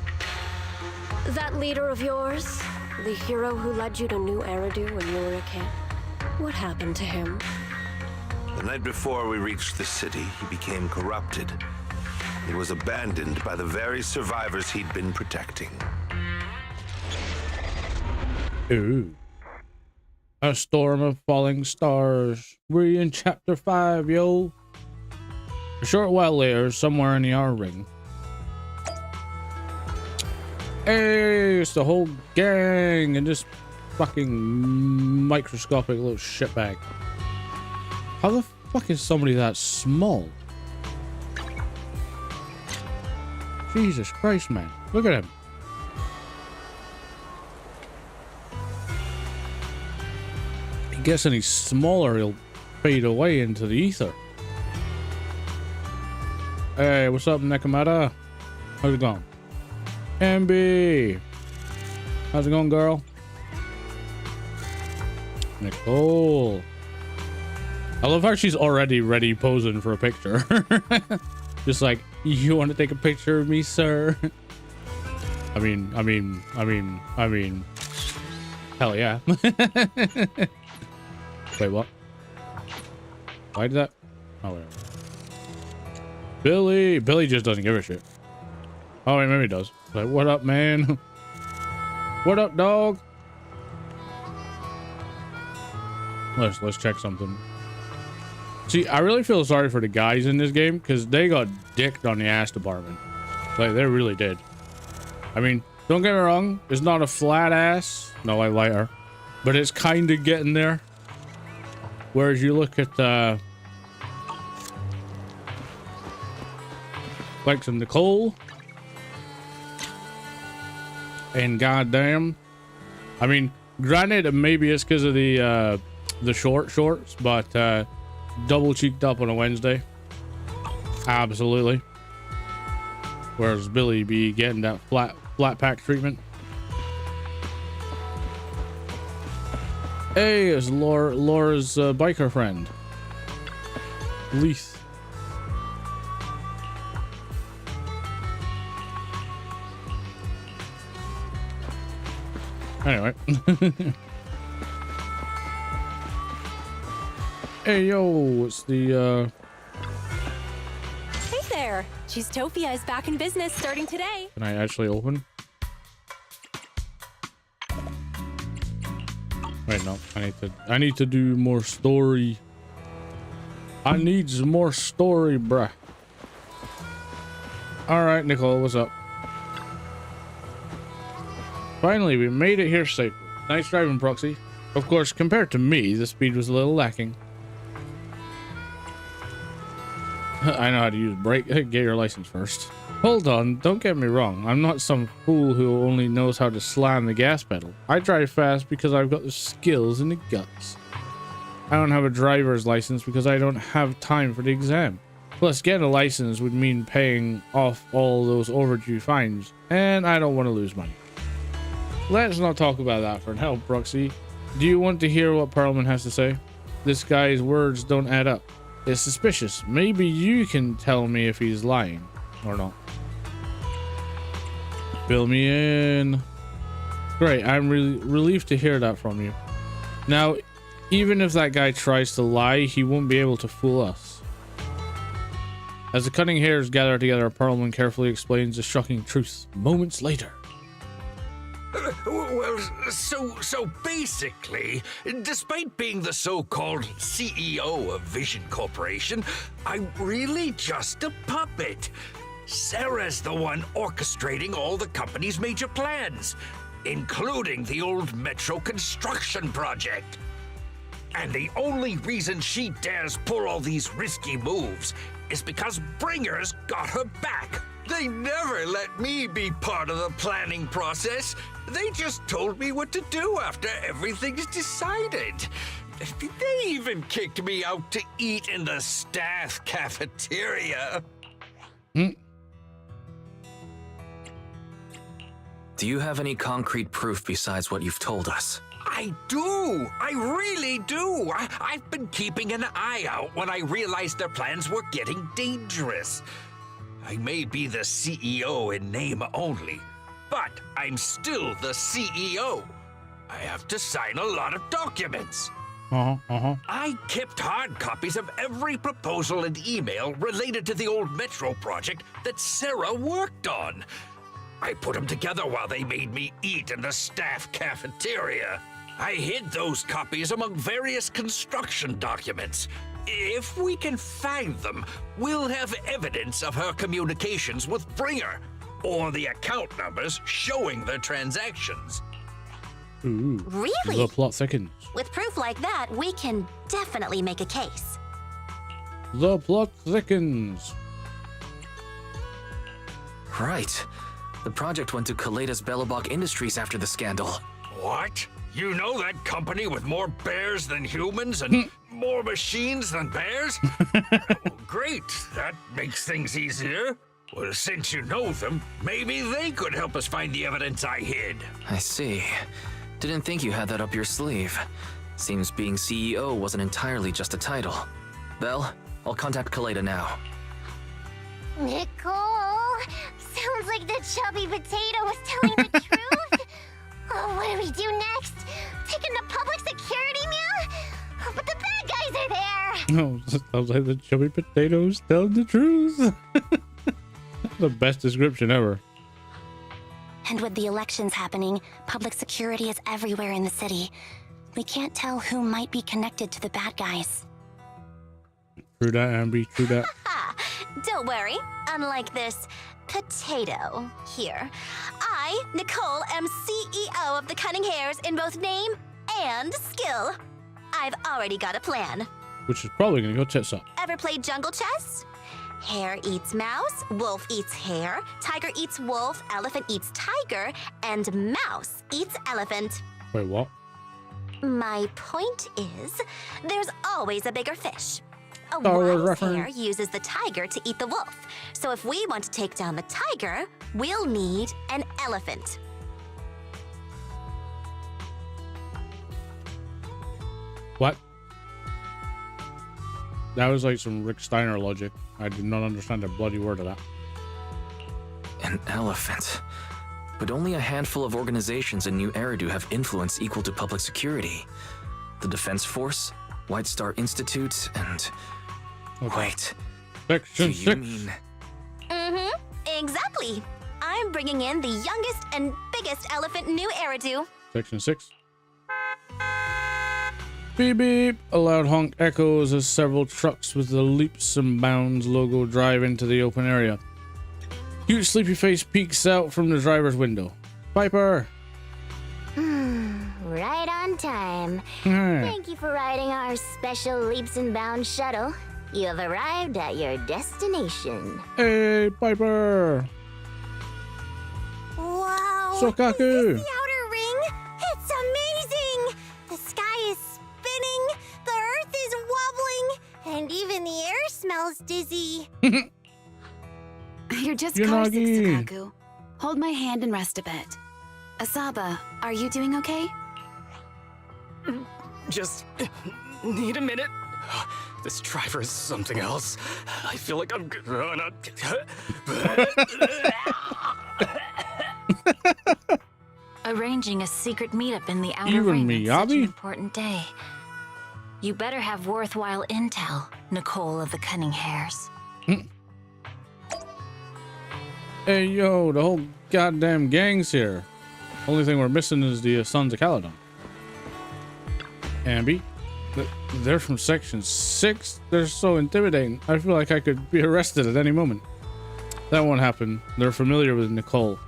That leader of yours, the hero who led you to New Eridu when you were a kid, what happened to him? The night before we reached the city, he became corrupted. He was abandoned by the very survivors he'd been protecting. Ooh. A storm of falling stars. We're in chapter 5, yo. A short while later, somewhere in the R ring. Hey, it's the whole gang and this fucking microscopic little shitbag. How the fuck is somebody that small? Jesus Christ, man. Look at him. He gets any smaller, he'll fade away into the ether. Hey, what's up, Nekomata? How's it going? MB! How's it going, girl? Nicole. I love how she's already ready posing for a picture. Just like, you want to take a picture of me, sir? I mean, hell yeah. Wait, what? Why did that? Oh, whatever. Billy just doesn't give a shit. Oh, wait, maybe he does. Like, what up, man? What up, dog? Let's check something. See, I really feel sorry for the guys in this game because they got dicked on the ass department. Like, they really did. I mean, don't get me wrong. It's not a flat ass. No, I liar. But it's kind of getting there. Whereas you look at, like some Nicole. And goddamn. I mean, granted, maybe it's because of the shorts, but, double cheeked up on a Wednesday. Absolutely. Whereas Billy be getting that flat pack treatment. Hey, it's Laura's biker friend. Leith. Anyway. Hey, yo, it's the, Hey there! Cheesetopia is back in business starting today. Can I actually open? Wait, no. I need to do more story. I need some more story, bruh. Alright, Nicole, what's up? Finally, we made it here safely. Nice driving, Proxy. Of course, compared to me, the speed was a little lacking. I know how to use brake. Get your license first. Hold on, don't get me wrong. I'm not some fool who only knows how to slam the gas pedal. I drive fast because I've got the skills and the guts. I don't have a driver's license because I don't have time for the exam. Plus, getting a license would mean paying off all those overdue fines, and I don't want to lose money. Let's not talk about that for now, Proxy. Do you want to hear what Perlman has to say? This guy's words don't add up. It's suspicious. Maybe you can tell me if he's lying or not. Fill me in. Great, I'm really relieved to hear that from you. Now, even if that guy tries to lie, he won't be able to fool us. As the cutting hairs gather together, Perlman carefully explains the shocking truth moments later. Well, so basically, despite being the so-called CEO of Vision Corporation, I'm really just a puppet. Sarah's the one orchestrating all the company's major plans, including the old metro construction project. And the only reason she dares pull all these risky moves is because Bringer's got her back. They never let me be part of the planning process. They just told me what to do after everything's decided. They even kicked me out to eat in the staff cafeteria. Do you have any concrete proof besides what you've told us? I do! I really do! I've been keeping an eye out when I realized their plans were getting dangerous. I may be the CEO in name only, but I'm still the CEO. I have to sign a lot of documents. I kept hard copies of every proposal and email related to the old metro project that Sarah worked on. I put them together while they made me eat in the staff cafeteria. I hid those copies among various construction documents. If we can find them, we'll have evidence of her communications with Bringer, or the account numbers showing the transactions. Ooh. Really? The plot thickens. With proof like that, we can definitely make a case. The plot thickens. Right. The project went to Kaleida's Belobog Industries after the scandal. What? You know that company with more bears than humans and more machines than bears? Well, great. That makes things easier. Well, since you know them, maybe they could help us find the evidence I hid. I see. Didn't think you had that up your sleeve. Seems being CEO wasn't entirely just a title. Well, I'll contact Kaleida now. Nicole! Sounds like the chubby potato was telling the truth. Oh, what do we do next? Take him to public security, Mia? Oh, but the bad guys are there. No, sounds like the chubby potatoes telling the truth. The best description ever. And with the elections happening, public security is everywhere in the city. We can't tell who might be connected to the bad guys. True that, Amby, true that. Don't worry. Unlike this potato here, I, Nicole, am CEO of the Cunning Hares in both name and skill. I've already got a plan. Which is probably gonna go tits up. Ever played jungle chess? Hare eats mouse, wolf eats hare, tiger eats wolf, elephant eats tiger, and mouse eats elephant. Wait, what? My point is, there's always a bigger fish. A Star Wars wise reference. hare uses the tiger to eat the wolf. So if we want to take down the tiger, we'll need an elephant. What? That was like some Rick Steiner logic. I did not understand a bloody word of that. An elephant. But only a handful of organizations in New Eridu have influence equal to public security. The Defense Force, White Star Institute, and... Okay. Wait. Section Do 6. you mean... Exactly. I'm bringing in the youngest and biggest elephant in New Eridu. Section 6. Beep beep. A loud honk echoes as several trucks with the Leaps and Bounds logo drive into the open area. Cute sleepy face peeks out from the driver's window. Piper! Right on time. Hmm. Thank you for riding our special Leaps and Bounds shuttle. You have arrived at your destination. Hey, Piper! Wow! Sokaku! Is this the outer ring? It's amazing! The sky is spinning, the earth is wobbling, and even the air smells dizzy. You're just car sick, Yanagi. Sokaku. Hold my hand and rest a bit. Asaba, are you doing okay? Just need a minute. This driver is something else. I feel like I'm gonna... Arranging a secret meetup in the outer You and ring me, on such an Yabi? important day. You better have worthwhile intel, Nicole of the Cunning Hares. Hey, yo, the whole goddamn gang's here. Only thing we're missing is the Sons of Caledon. Ambi, they're from Section 6. They're so intimidating. I feel like I could be arrested at any moment. That won't happen. They're familiar with Nicole,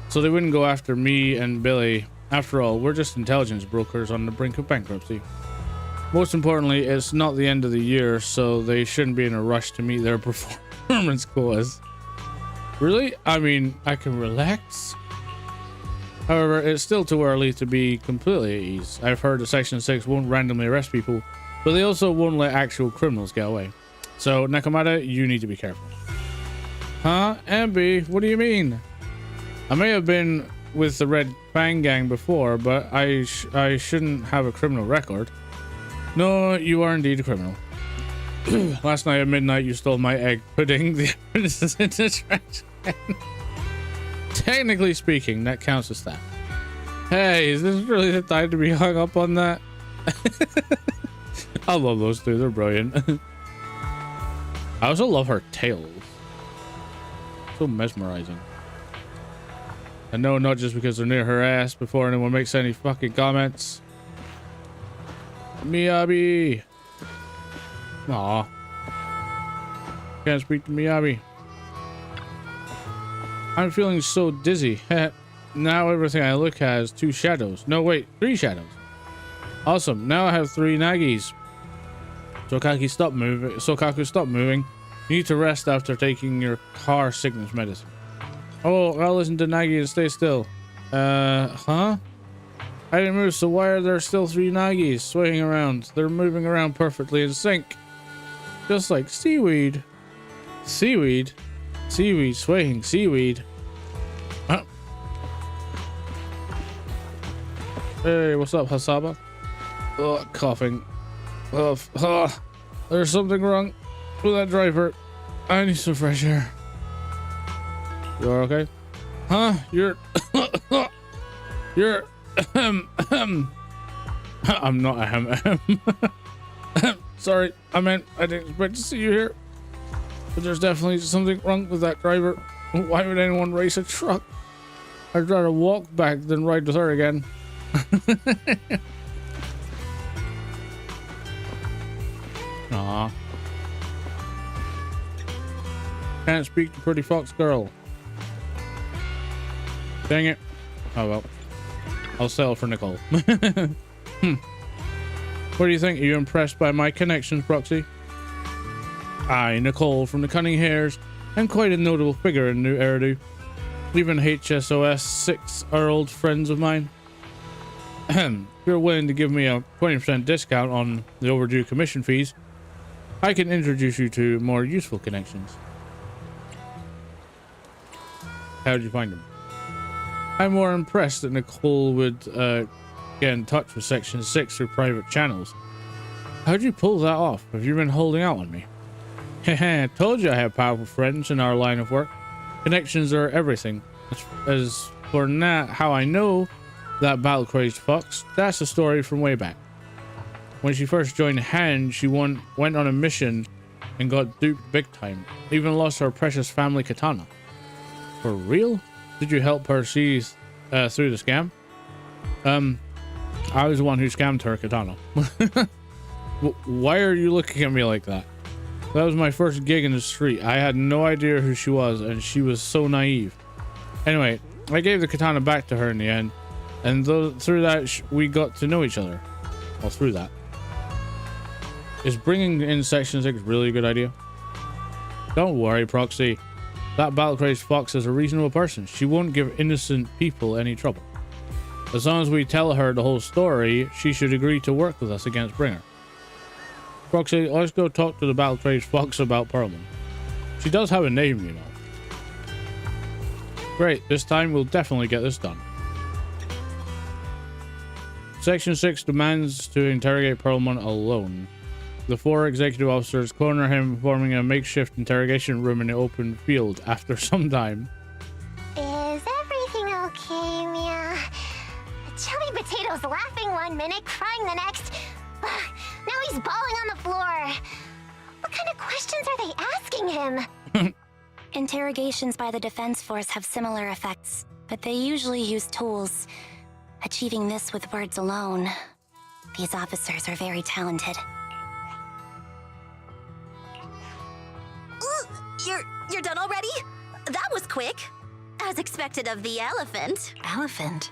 so they wouldn't go after me and Billy. After all, we're just intelligence brokers on the brink of bankruptcy. Most importantly, it's not the end of the year, so they shouldn't be in a rush to meet their performance quotas. Really? I mean, I can relax? However, it's still too early to be completely at ease. I've heard that Section 6 won't randomly arrest people, but they also won't let actual criminals get away. So, Nakamata, you need to be careful. Huh? Ambi, what do you mean? I may have been with the Red Fang Gang before, but I shouldn't have a criminal record. No, you are indeed a criminal. Last night at midnight, you stole my egg pudding. The evidence is in the trash can. Technically speaking, that counts as theft. Hey, is this really the time to be hung up on that? I love those two. They're brilliant. I also love her tails. So mesmerizing. And no, not just because they're near her ass before anyone makes any fucking comments. Miyabi. Aw. Can't speak to Miyabi. I'm feeling so dizzy. Now everything I look at has 2 shadows. No, wait, 3 shadows. Awesome. Now I have 3 Nagis. Sokaku, stop moving. You need to rest after taking your car sickness medicine. Oh, I'll listen to Nagi and stay still. Huh? I didn't move, so why are there still 3 Nagis swaying around? They're moving around perfectly in sync. Just like seaweed. Seaweed? Seaweed, swaying seaweed. Huh? Hey, what's up, Hasaba? Oh, coughing. There's something wrong with that driver. I need some fresh air. You're okay? Huh? You're I'm not ahem. Sorry, I didn't expect to see you here. But there's definitely something wrong with that driver. Why would anyone race a truck? I'd rather walk back than ride with her again. Aw. Can't speak to pretty fox girl. Dang it. Oh well. I'll settle for Nicole. What do you think? Are you impressed by my connections, Proxy? Aye, Nicole from the Cunning Hares, and quite a notable figure in New Eridu. Even HSOS 6 are old friends of mine. If you're willing to give me a 20% discount on the overdue commission fees, I can introduce you to more useful connections. How did you find them? I'm more impressed that Nicole would get in touch with Section 6 through private channels. How'd you pull that off? Have you been holding out on me? Heh, told you I have powerful friends in our line of work. Connections are everything. As for how I know that battle-crazed fox, that's a story from way back. When she first joined Han, she went on a mission and got duped big time. Even lost her precious family katana. For real? Did you help her see through the scam? I was the one who scammed her katana. Why are you looking at me like that? That was my first gig in the street. I had no idea who she was, and she was so naive. Anyway, I gave the katana back to her in the end, and through that we got to know each other. Well, through that. Is bringing in Section 6 really a good idea? Don't worry, Proxy. That battle-crazed fox is a reasonable person. She won't give innocent people any trouble. As long as we tell her the whole story, she should agree to work with us against Bringer. Proxy, let's go talk to the battle-crazed fox about Perlman. She does have a name, you know. Great, this time we'll definitely get this done. Section 6 demands to interrogate Perlman alone. The 4 executive officers corner him, forming a makeshift interrogation room in the open field after some time. Is everything okay, Mia? Chubby Potato's laughing 1 minute, crying the next. Now he's bawling on the floor. What kind of questions are they asking him? Interrogations by the Defense Force have similar effects, but they usually use tools. Achieving this with words alone. These officers are very talented. You're done already? That was quick. As expected of the elephant. Elephant?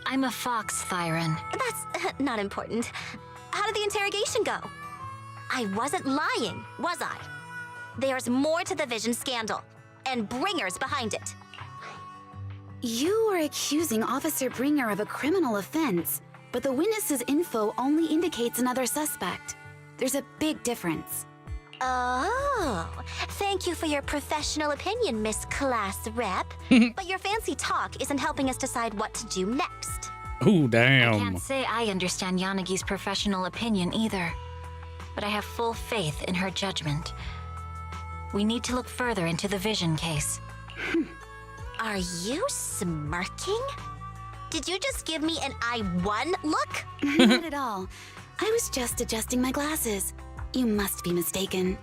I'm a fox, Thyron. That's not important. How did the interrogation go? I wasn't lying, was I? There's more to the Vision scandal, and Bringer's behind it. You are accusing Officer Bringer of a criminal offense, but the witness's info only indicates another suspect. There's a big difference. Oh, thank you for your professional opinion, Miss Class Rep. But your fancy talk isn't helping us decide what to do next. Ooh, damn. I can't say I understand Yanagi's professional opinion either, but I have full faith in her judgment. We need to look further into the Vision case. Are you smirking? Did you just give me an I won look? Not at all. I was just adjusting my glasses. You must be mistaken.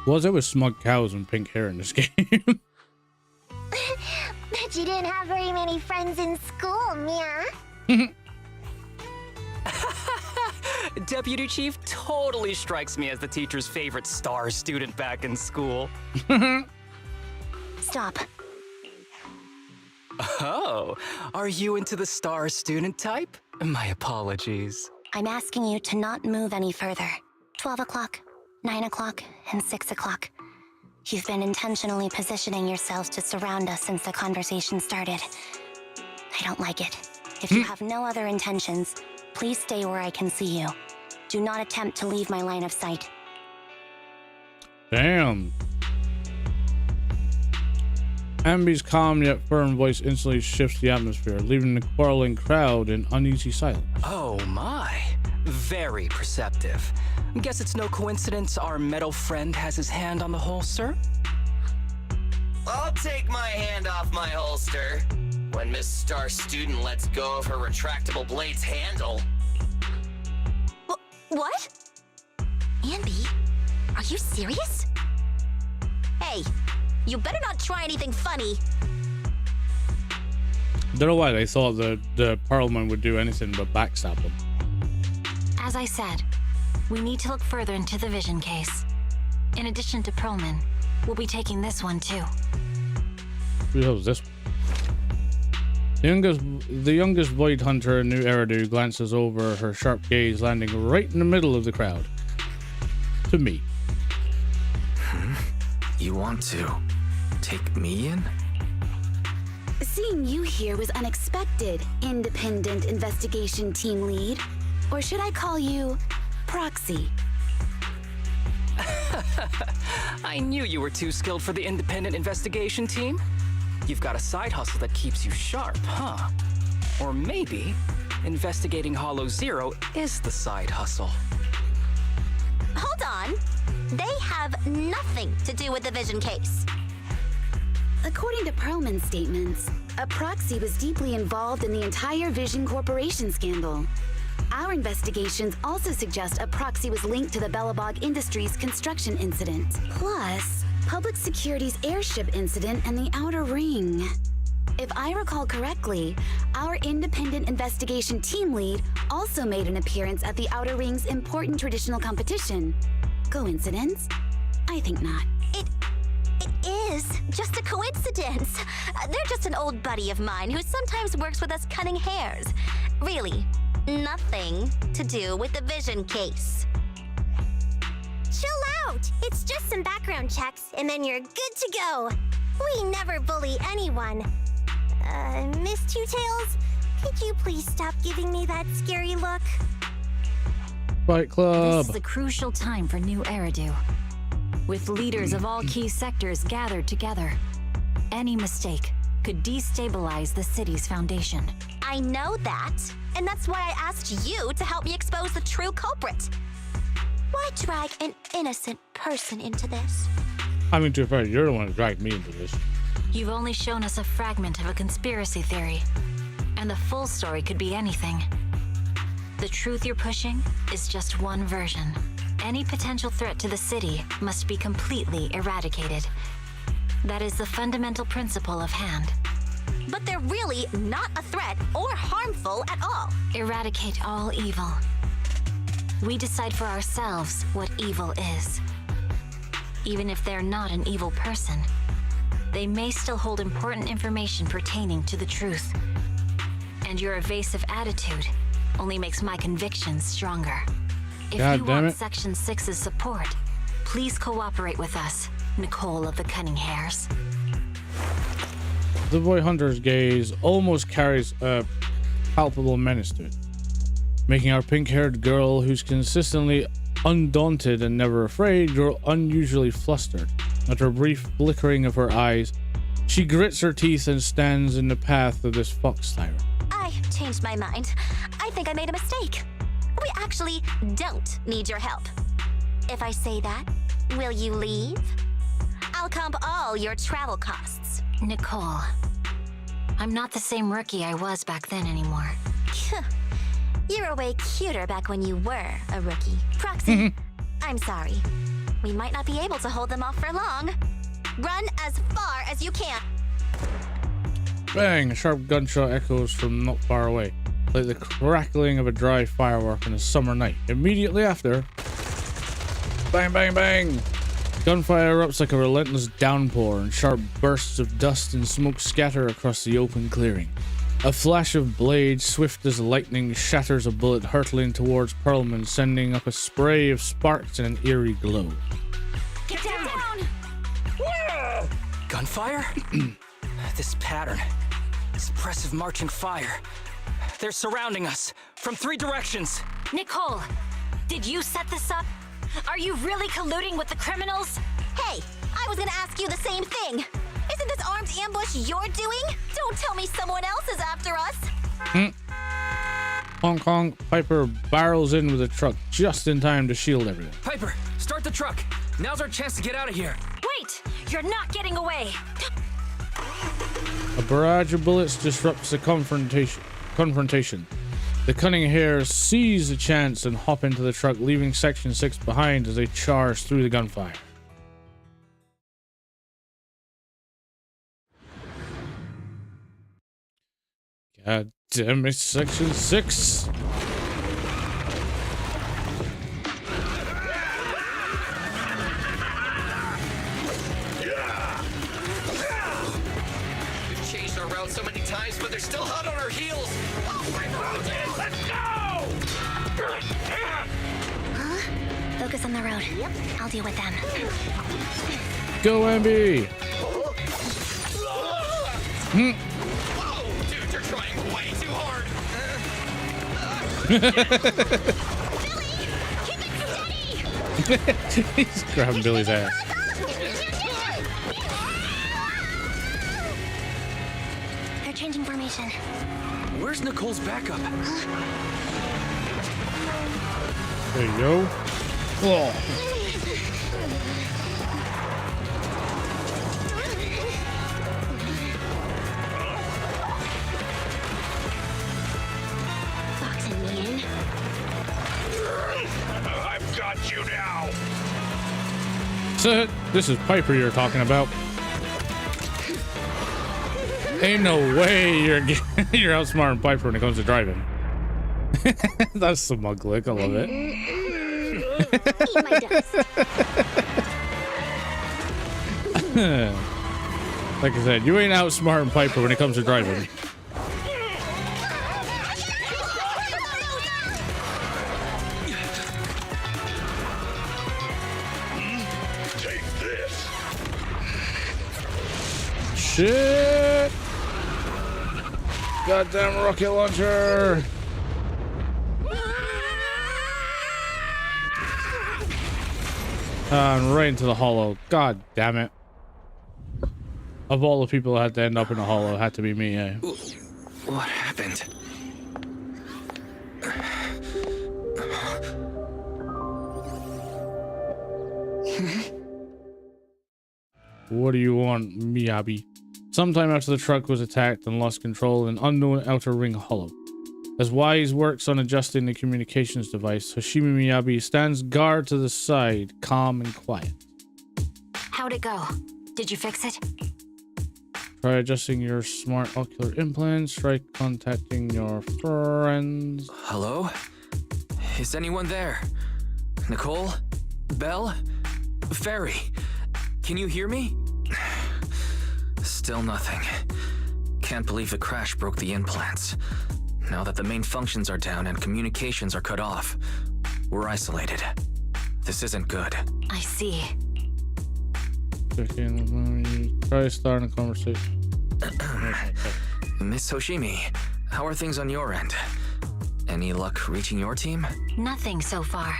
Was there with smug cows and pink hair in this game? Bet you didn't have very many friends in school, Mia. Deputy Chief totally strikes me as the teacher's favorite star student back in school. Stop. Oh, are you into the star student type? My apologies. I'm asking you to not move any further. 12 o'clock, 9 o'clock, and 6 o'clock. You've been intentionally positioning yourselves to surround us since the conversation started. I don't like it. If you have no other intentions, please stay where I can see you. Do not attempt to leave my line of sight. Damn. Ambi's calm yet firm voice instantly shifts the atmosphere, leaving the quarreling crowd in uneasy silence. Oh my. Very perceptive. Guess it's no coincidence our metal friend has his hand on the holster? I'll take my hand off my holster when Miss Star Student lets go of her retractable blade's handle. What? Ambi, are you serious? Hey, you better not try anything funny. Don't know why they thought the Parliament would do anything but backstab them. As I said, we need to look further into the Vision case. In addition to Perlman, we'll be taking this one too. Who the hell is this one? The youngest Void Hunter in New Eridu glances over, her sharp gaze landing right in the middle of the crowd. To me. You want to take me in? Seeing you here was unexpected, Independent Investigation Team Lead. Or should I call you Proxy? I knew you were too skilled for the independent investigation team. You've got a side hustle that keeps you sharp, huh? Or maybe investigating Hollow Zero is the side hustle. Hold on. They have nothing to do with the Vision case. According to Perlman's statements, a Proxy was deeply involved in the entire Vision Corporation scandal. Our investigations also suggest a Proxy was linked to the Bellabog Industries construction incident, plus Public Security's airship incident and the Outer Ring. If I recall correctly, our Independent Investigation Team Lead also made an appearance at the Outer Ring's important traditional competition. Coincidence? I think not. It is just a coincidence. They're just an old buddy of mine who sometimes works with us cutting hairs. Really, nothing to do with the Vision case. Chill out! It's just some background checks, and then you're good to go. We never bully anyone. Miss Two Tails, could you please stop giving me that scary look? Fight Club. This is a crucial time for New Eridu. With leaders of all key sectors gathered together, any mistake could destabilize the city's foundation. I know that, and that's why I asked you to help me expose the true culprit. Why drag an innocent person into this? I mean, to be fair, you're the one who dragged me into this. You've only shown us a fragment of a conspiracy theory, and the full story could be anything. The truth you're pushing is just one version. Any potential threat to the city must be completely eradicated. That is the fundamental principle of Hand. but they're really not a threat or harmful at all. Eradicate all evil. We decide for ourselves what evil is. Even if they're not an evil person, they may still hold important information pertaining to the truth. And your evasive attitude only makes my convictions stronger. If you want Section 6's support, please cooperate with us, Nicole of the Cunning Hairs. The boy hunter's gaze almost carries a palpable menace to it, making our pink-haired girl, who's consistently undaunted and never afraid, grow unusually flustered. After a brief flickering of her eyes, she grits her teeth and stands in the path of this fox tyrant. I changed my mind. I think I made a mistake. We actually don't need your help. If I say that, will you leave? I'll comp all your travel costs. Nicole, I'm not the same rookie I was back then anymore. You were way cuter back when you were a rookie. Proxy, I'm sorry. We might not be able to hold them off for long. Run as far as you can. Bang! A sharp gunshot echoes from not far away, like the crackling of a dry firework on a summer night. Immediately after, bang, bang, bang! Gunfire erupts like a relentless downpour, and sharp bursts of dust and smoke scatter across the open clearing. A flash of blade, swift as lightning, shatters a bullet hurtling towards Perlman, sending up a spray of sparks and an eerie glow. Get down! Gunfire? This pattern. Suppressive marching fire. They're surrounding us from 3 directions. Nicole, did you set this up? Are you really colluding with the criminals? Hey, I was gonna ask you the same thing. Isn't this armed ambush you're doing? Don't tell me someone else is after us. Hong Kong, Piper barrels in with a truck just in time to shield everyone. Piper, start the truck. Now's our chance to get out of here. Wait! You're not getting away! A barrage of bullets disrupts the confrontation. The Cunning Hairs seize the chance and hop into the truck, leaving Section 6 behind as they charge through the gunfire. God damn it, Section 6! We've changed our route so many times, but they're still hot on our heels. Let's go! Huh? Focus on the road. Yep. I'll deal with them. Go, MB! Whoa, dude, you're trying way too hard. He's grabbing Billy's ass. They're changing formation. Where's Nicole's backup? There you go. Oh. Boxing me in. I've got you now. So, this is Piper you're talking about. Ain't no way you're outsmarting Piper when it comes to driving. That's some mug lick. I love it. Eat my dust. Like I said, you ain't outsmarting Piper when it comes to driving. Take this. Shit! Goddamn rocket launcher! And right into the hollow. God damn it. Of all the people that had to end up in a hollow, it had to be me, eh? What happened? What do you want, Miyabi? Sometime after the truck was attacked and lost control in an unknown outer ring hollow. As Wise works on adjusting the communications device, Hoshimi Miyabi stands guard to the side, calm and quiet. How'd it go? Did you fix it? Try adjusting your smart ocular implants. Try contacting your friends. Hello? Is anyone there? Nicole? Belle? Fairy? Can you hear me? Still nothing. Can't believe the crash broke the implants. Now that the main functions are down and communications are cut off, we're isolated. This isn't good. I see. Try starting a conversation. Miss Hoshimi, how are things on your end? Any luck reaching your team? Nothing so far.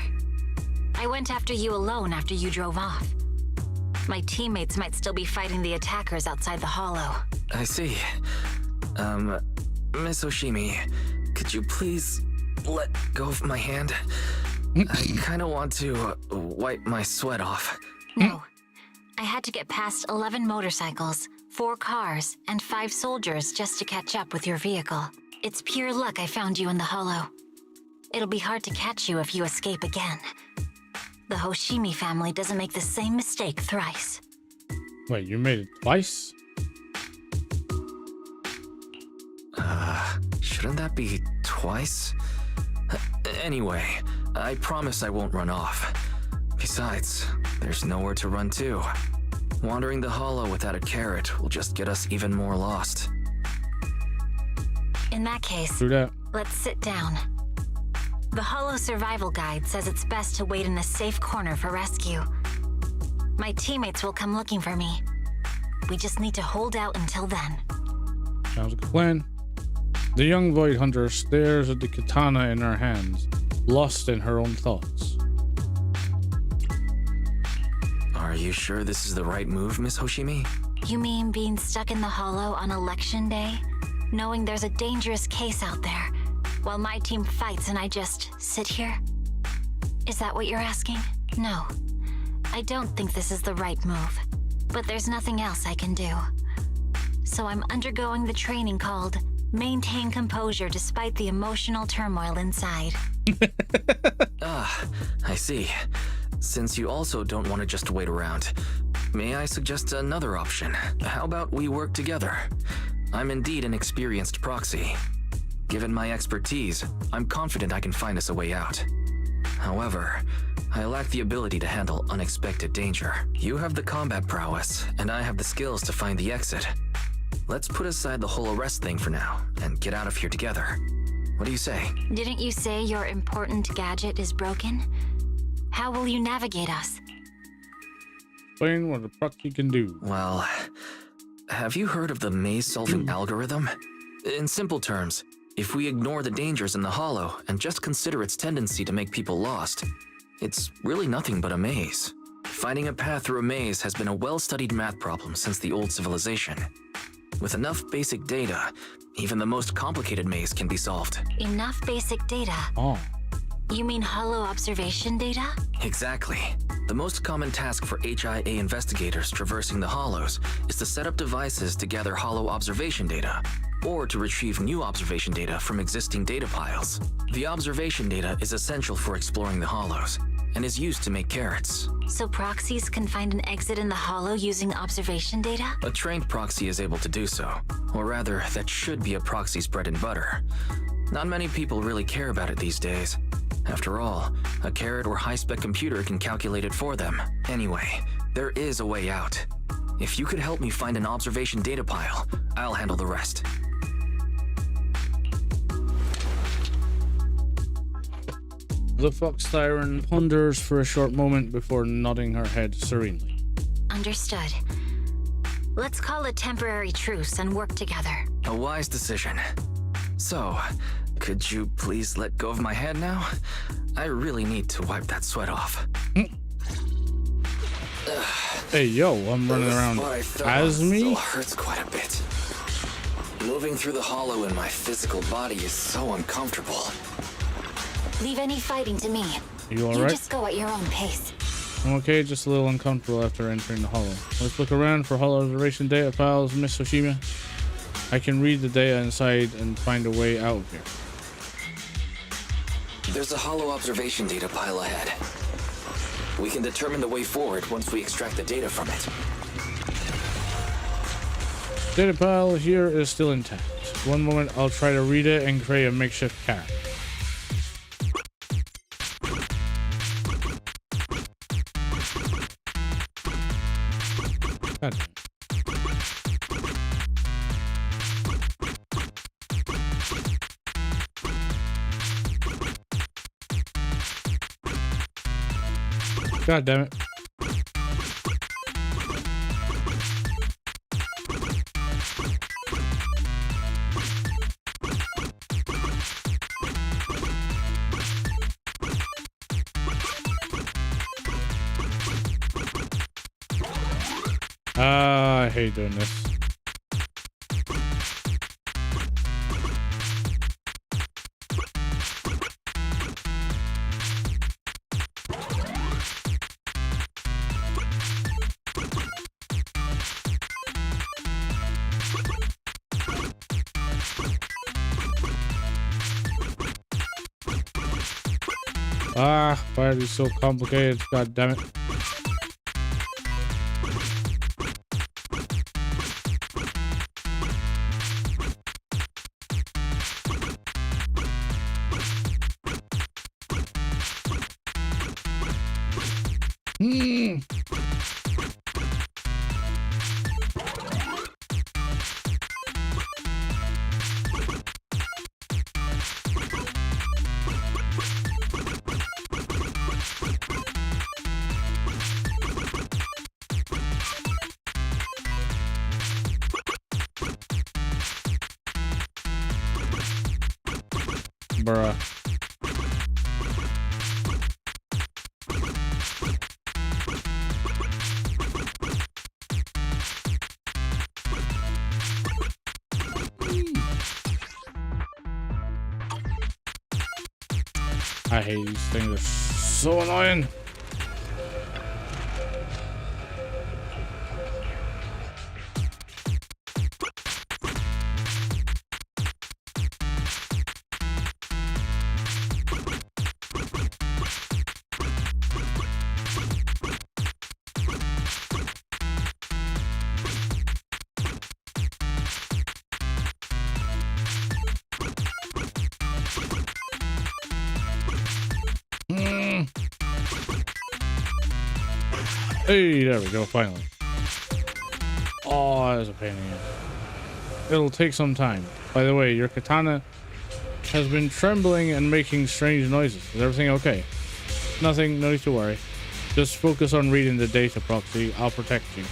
I went after you alone after you drove off. My teammates might still be fighting the attackers outside the hollow. I see. Miss Hoshimi, could you please let go of my hand? I kinda want to wipe my sweat off. No. I had to get past 11 motorcycles, 4 cars, and 5 soldiers just to catch up with your vehicle. It's pure luck I found you in the hollow. It'll be hard to catch you if you escape again. The Hoshimi family doesn't make the same mistake thrice. Wait, you made it twice? Shouldn't that be twice? Anyway, I promise I won't run off. Besides, there's nowhere to run to. Wandering the hollow without a carrot will just get us even more lost. In that case, let's sit down. The hollow survival guide says it's best to wait in a safe corner for rescue. My teammates will come looking for me. We just need to hold out until then. Sounds like a plan. The young Void Hunter stares at the katana in her hands, lost in her own thoughts. Are you sure this is the right move, Miss Hoshimi? You mean being stuck in the hollow on election day? Knowing there's a dangerous case out there, while my team fights and I just sit here? Is that what you're asking? No. I don't think this is the right move, but there's nothing else I can do. So I'm undergoing the training called Maintain Composure Despite the Emotional Turmoil Inside. I see. Since you also don't want to just wait around, may I suggest another option? How about we work together? I'm indeed an experienced proxy. Given my expertise, I'm confident I can find us a way out. However, I lack the ability to handle unexpected danger. You have the combat prowess, and I have the skills to find the exit. Let's put aside the whole arrest thing for now, and get out of here together. What do you say? Didn't you say your important gadget is broken? How will you navigate us? Explain what a proxy can do. Well, have you heard of the maze-solving algorithm? In simple terms, if we ignore the dangers in the hollow and just consider its tendency to make people lost, it's really nothing but a maze. Finding a path through a maze has been a well-studied math problem since the old civilization. With enough basic data, even the most complicated maze can be solved. Enough basic data? Oh. You mean hollow observation data? Exactly. The most common task for HIA investigators traversing the hollows is to set up devices to gather hollow observation data, or to retrieve new observation data from existing data piles. The observation data is essential for exploring the hollows, and is used to make carrots. So proxies can find an exit in the hollow using observation data? A trained proxy is able to do so, or rather, that should be a proxy's bread and butter. Not many people really care about it these days. After all, a carrot or high-spec computer can calculate it for them. Anyway, there is a way out. If you could help me find an observation data pile, I'll handle the rest. The Fox Siren ponders for a short moment before nodding her head serenely. Understood. Let's call a temporary truce and work together. A wise decision. So, could you please let go of my hand now? I really need to wipe that sweat off. Hey, yo, I'm running around as me? Still hurts quite a bit. Moving through the hollow in my physical body is so uncomfortable. Leave any fighting to me. You alright? You just go at your own pace. I'm okay, just a little uncomfortable after entering the hollow. Let's look around for hollow observation data piles, Miss Hoshimi. I can read the data inside and find a way out of here. There's a hollow observation data pile ahead. We can determine the way forward once we extract the data from it. Data pile here is still intact. One moment I'll try to read it and create a makeshift car. God. God damn it. I hate doing this. Ah, why are these so complicated? God damn it. Bruh. I hate these things. They're so annoying. Hey, there we go, finally. Oh, that's a pain in the ass. It'll take some time. By the way, your katana has been trembling and making strange noises. Is everything okay? Nothing, no need to worry. Just focus on reading the data, Proxy. I'll protect you.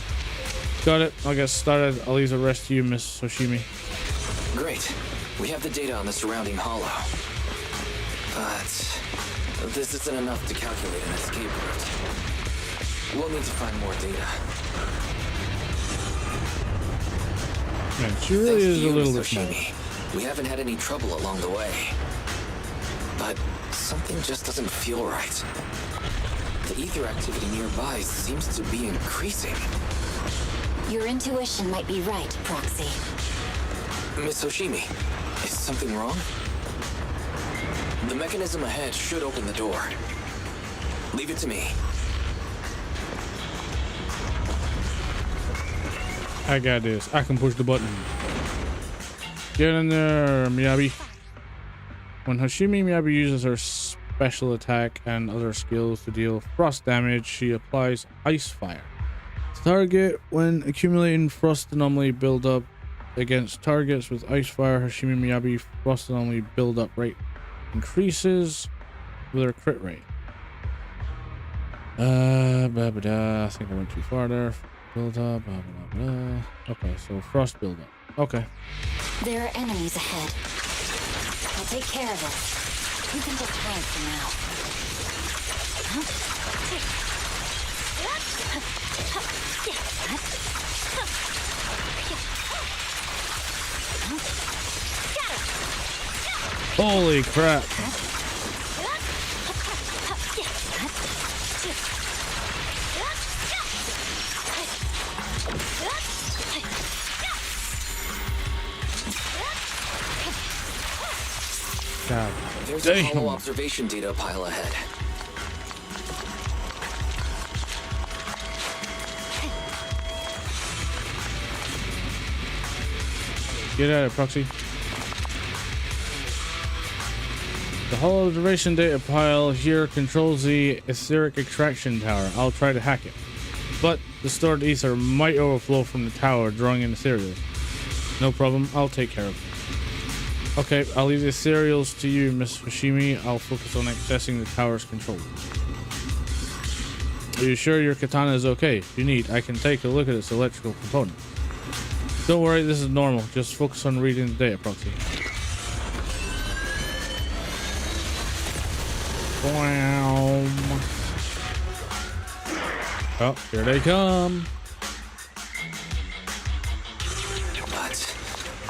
Got it. I'll get started. I'll leave the rest to you, Miss Hoshimi. Great. We have the data on the surrounding hollow. But this isn't enough to calculate an escape route. We'll need to find more data. Man, she really is a little bit small. We haven't had any trouble along the way. But something just doesn't feel right. The ether activity nearby seems to be increasing. Your intuition might be right, Proxy. Miss Hoshimi, is something wrong? The mechanism ahead should open the door. Leave it to me. I got this. I can push the button. Get in there, Miyabi. When Hoshimi Miyabi uses her special attack and other skills to deal frost damage, she applies ice fire. Target when accumulating frost anomaly build up against targets with ice fire. Hoshimi Miyabi frost anomaly build up rate increases with her crit rate. I think I went too far there. Build up, blah, blah, blah. Okay, so frost build up. Okay. There are enemies ahead. I'll take care of it. You can just hide for now. Holy crap. God. There's a hollow observation data pile ahead. Get out of proxy. The hollow observation data pile here controls the etheric extraction tower. I'll try to hack it. But the stored ether might overflow from the tower, drawing in the cereals. No problem, I'll take care of it. Okay, I'll leave the cereals to you, Miss Fushimi. I'll focus on accessing the tower's control. Are you sure your katana is okay? If you need, I can take a look at its electrical component. Don't worry, this is normal. Just focus on reading the data proxy. Wow. Oh, here they come. But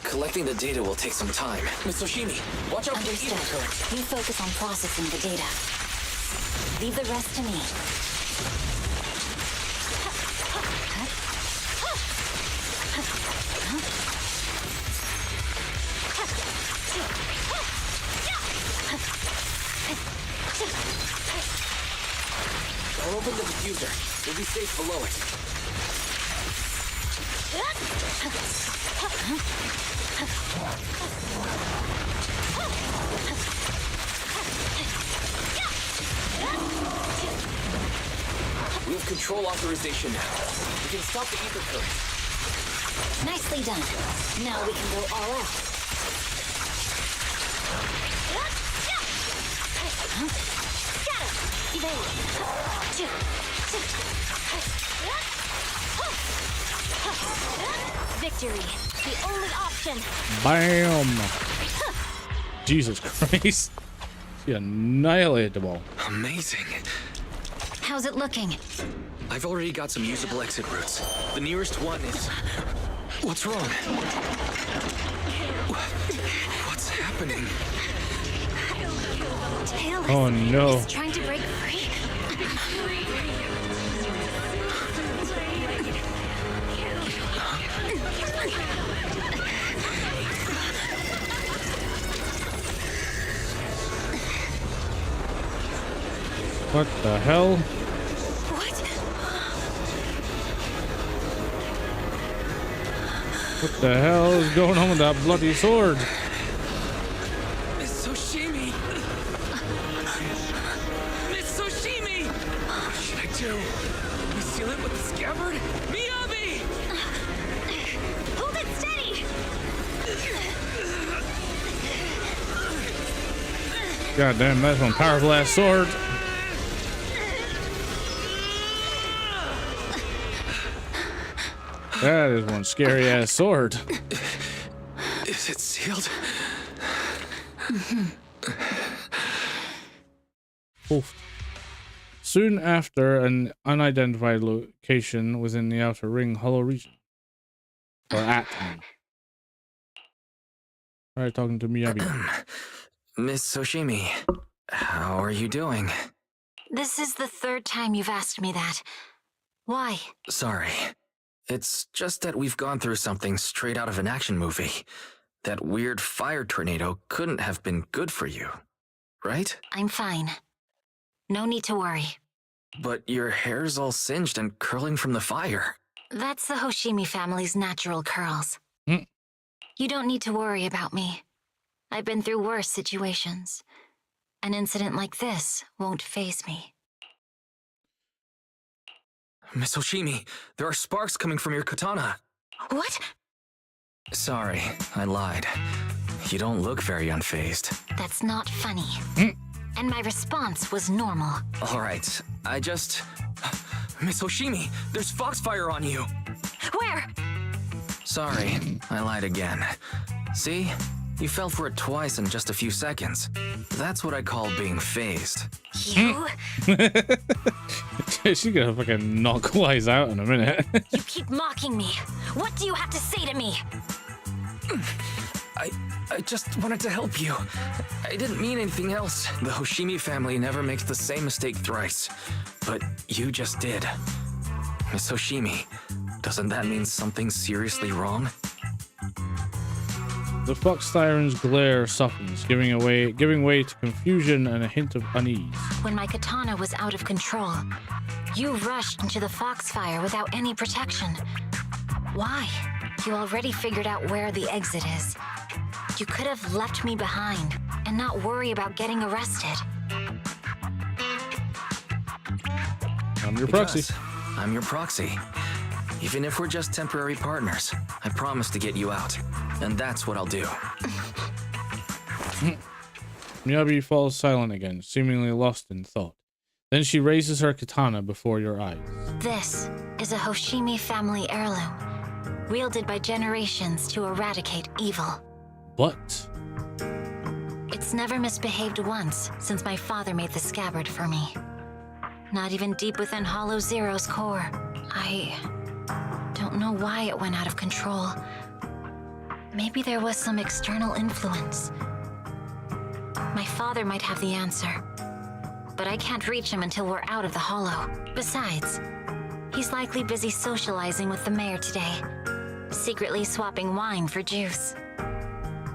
collecting the data will take some time. Miss Oshimi, watch out for the ether current. You focus on processing the data. Leave the rest to me. I'll open the diffuser. We'll be safe below it. We have control authorization now. We can stop the ether current. Nicely done. Now we can go all out. Victory, the only option. Bam! Jesus Christ. She annihilated the ball. Amazing. How's it looking? I've already got some usable exit routes. The nearest one is... What's wrong? What's happening? Tail Oh no. is trying to break free. What the hell? What the hell is going on with that bloody sword? Miss Oshimi! Miss Oshimi! What should I do? We seal it with the scabbard? Miyabi! Hold it steady. God damn, that's one powerful ass sword. That is one scary ass sword. Is it sealed? Oof. Soon after, an unidentified location within the outer ring hollow region. Or at. Alright, talking to Miyabi. Miss Oshimi, how are you doing? This is the third time you've asked me that. Why? Sorry. It's just that we've gone through something straight out of an action movie. That weird fire tornado couldn't have been good for you, right? I'm fine. No need to worry. But your hair's all singed and curling from the fire. That's the Hoshimi family's natural curls. You don't need to worry about me. I've been through worse situations. An incident like this won't faze me. Miss Oshimi, there are sparks coming from your katana. What? Sorry, I lied. You don't look very unfazed. That's not funny. And my response was normal. All right, Miss Oshimi, there's foxfire on you. Where? Sorry, I lied again. See? You fell for it twice in just a few seconds. That's what I call being phased. You? She's gonna fucking knock Wise out in a minute. You keep mocking me. What do you have to say to me? I just wanted to help you. I didn't mean anything else. The Hoshimi family never makes the same mistake thrice. But you just did. Miss Hoshimi, doesn't that mean something seriously wrong? The fox siren's glare softens, giving way to confusion and a hint of unease. When my katana was out of control, you rushed into the foxfire without any protection. Why? You already figured out where the exit is. You could have left me behind and not worry about getting arrested. I'm your proxy. I'm your proxy. Even if we're just temporary partners, I promise to get you out. And that's what I'll do. Miyabi falls silent again, seemingly lost in thought. Then she raises her katana before your eyes. This is a Hoshimi family heirloom, wielded by generations to eradicate evil. But It's never misbehaved once since my father made the scabbard for me. Not even deep within Hollow Zero's core. I don't know why it went out of control. Maybe there was some external influence. My father might have the answer, but I can't reach him until we're out of the Hollow. Besides, he's likely busy socializing with the mayor today, secretly swapping wine for juice.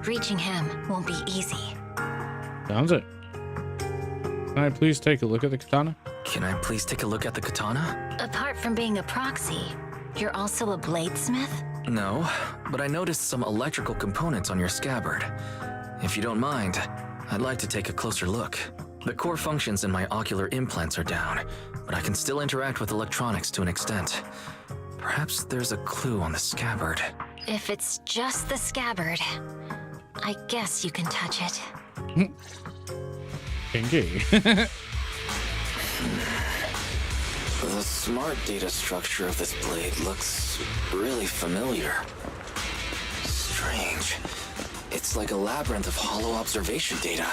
Reaching him won't be easy. sounds it. Can I please take a look at the katana? Can I please take a look at the katana? Apart from being a proxy, you're also a bladesmith? No, but I noticed some electrical components on your scabbard. If you don't mind, I'd like to take a closer look. The core functions in my ocular implants are down, but I can still interact with electronics to an extent. Perhaps there's a clue on the scabbard. If it's just the scabbard, I guess you can touch it. Kinky. The smart data structure of this blade looks really familiar. Strange. It's like a labyrinth of hollow observation data.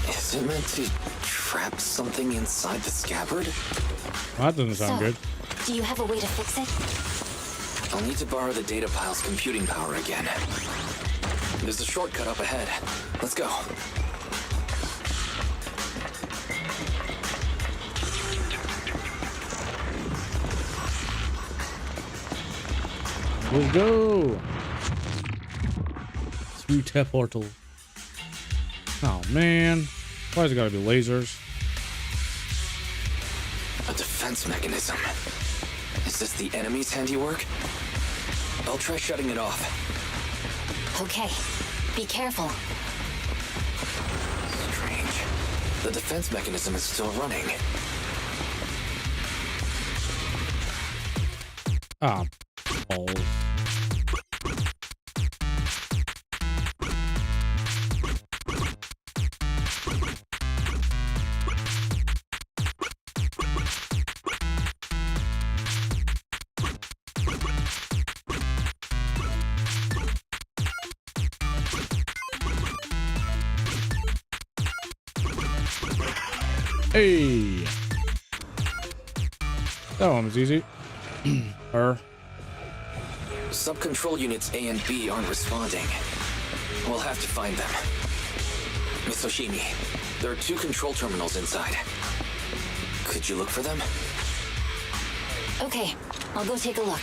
Is it meant to trap something inside the scabbard? That doesn't sound good. Do you have a way to fix it? I'll need to borrow the data pile's computing power again. There's a shortcut up ahead. Let's go. Let's go. Through tap portal. Oh man, why's it gotta be lasers? A defense mechanism. Is this the enemy's handiwork? I'll try shutting it off. Okay, be careful. Strange. The defense mechanism is still running. Ah, balls. Hey, that one was easy. Her. Sub-control units A and B aren't responding. We'll have to find them. Miss Hoshimi, there are 2 control terminals inside. Could you look for them? Okay, I'll go take a look.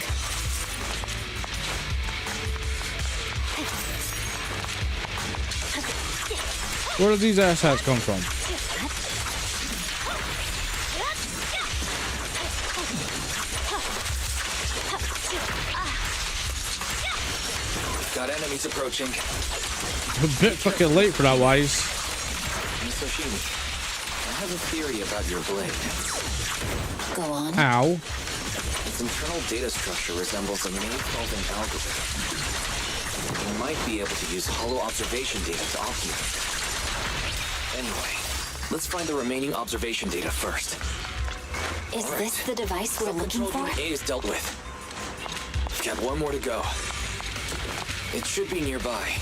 Where did these asshats come from? Got enemies approaching. A bit fucking late for that, Wise. Miss Hoshimi, I have a theory about your blade. Go on. How? Its internal data structure resembles a name-solving algorithm. You might be able to use hollow observation data to optimize it. Anyway, let's find the remaining observation data first. Is this the device we're looking for? A is dealt with. Got one more to go. It should be nearby.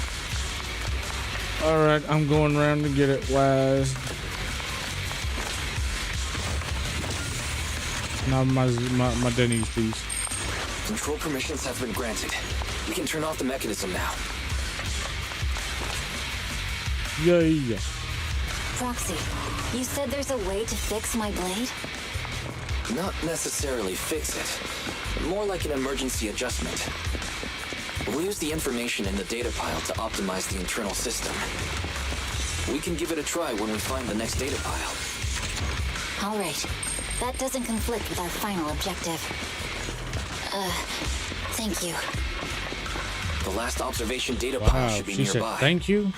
Alright, I'm going around to get it, Wise. Now my Denny's piece. Control permissions have been granted. We can turn off the mechanism now. Yay. Proxy, you said there's a way to fix my blade? Not necessarily fix it. More like an emergency adjustment. We'll use the information in the data pile to optimize the internal system. We can give it a try when we find the next data pile. All right. That doesn't conflict with our final objective. Thank you. The last observation data Wow, pod should be she nearby. said thank you.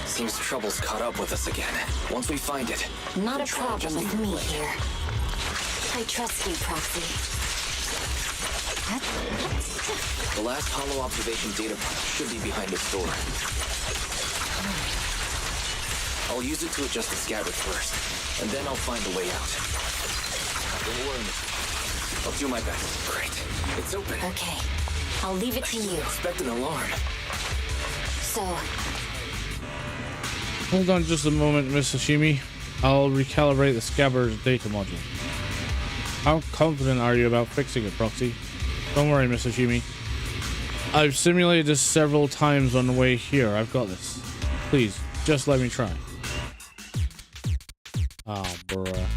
Seems trouble's caught up with us again. Once we find it, Not a problem with me here. I trust you, Proxy. the last hollow observation data pod should be behind this door. I'll use it to adjust the scabbard first, and then I'll find a way out. Don't worry, Mr. I'll do my best. Great. It's open. Okay. I'll leave it to you. Expect an alarm. So, Hold on just a moment, Miss Hashimi. I'll recalibrate the scabbard's data module. How confident are you about fixing it, Proxy? Don't worry, Miss Hashimi. I've simulated this several times on the way here. I've got this. Please, just let me try. Oh, bruh.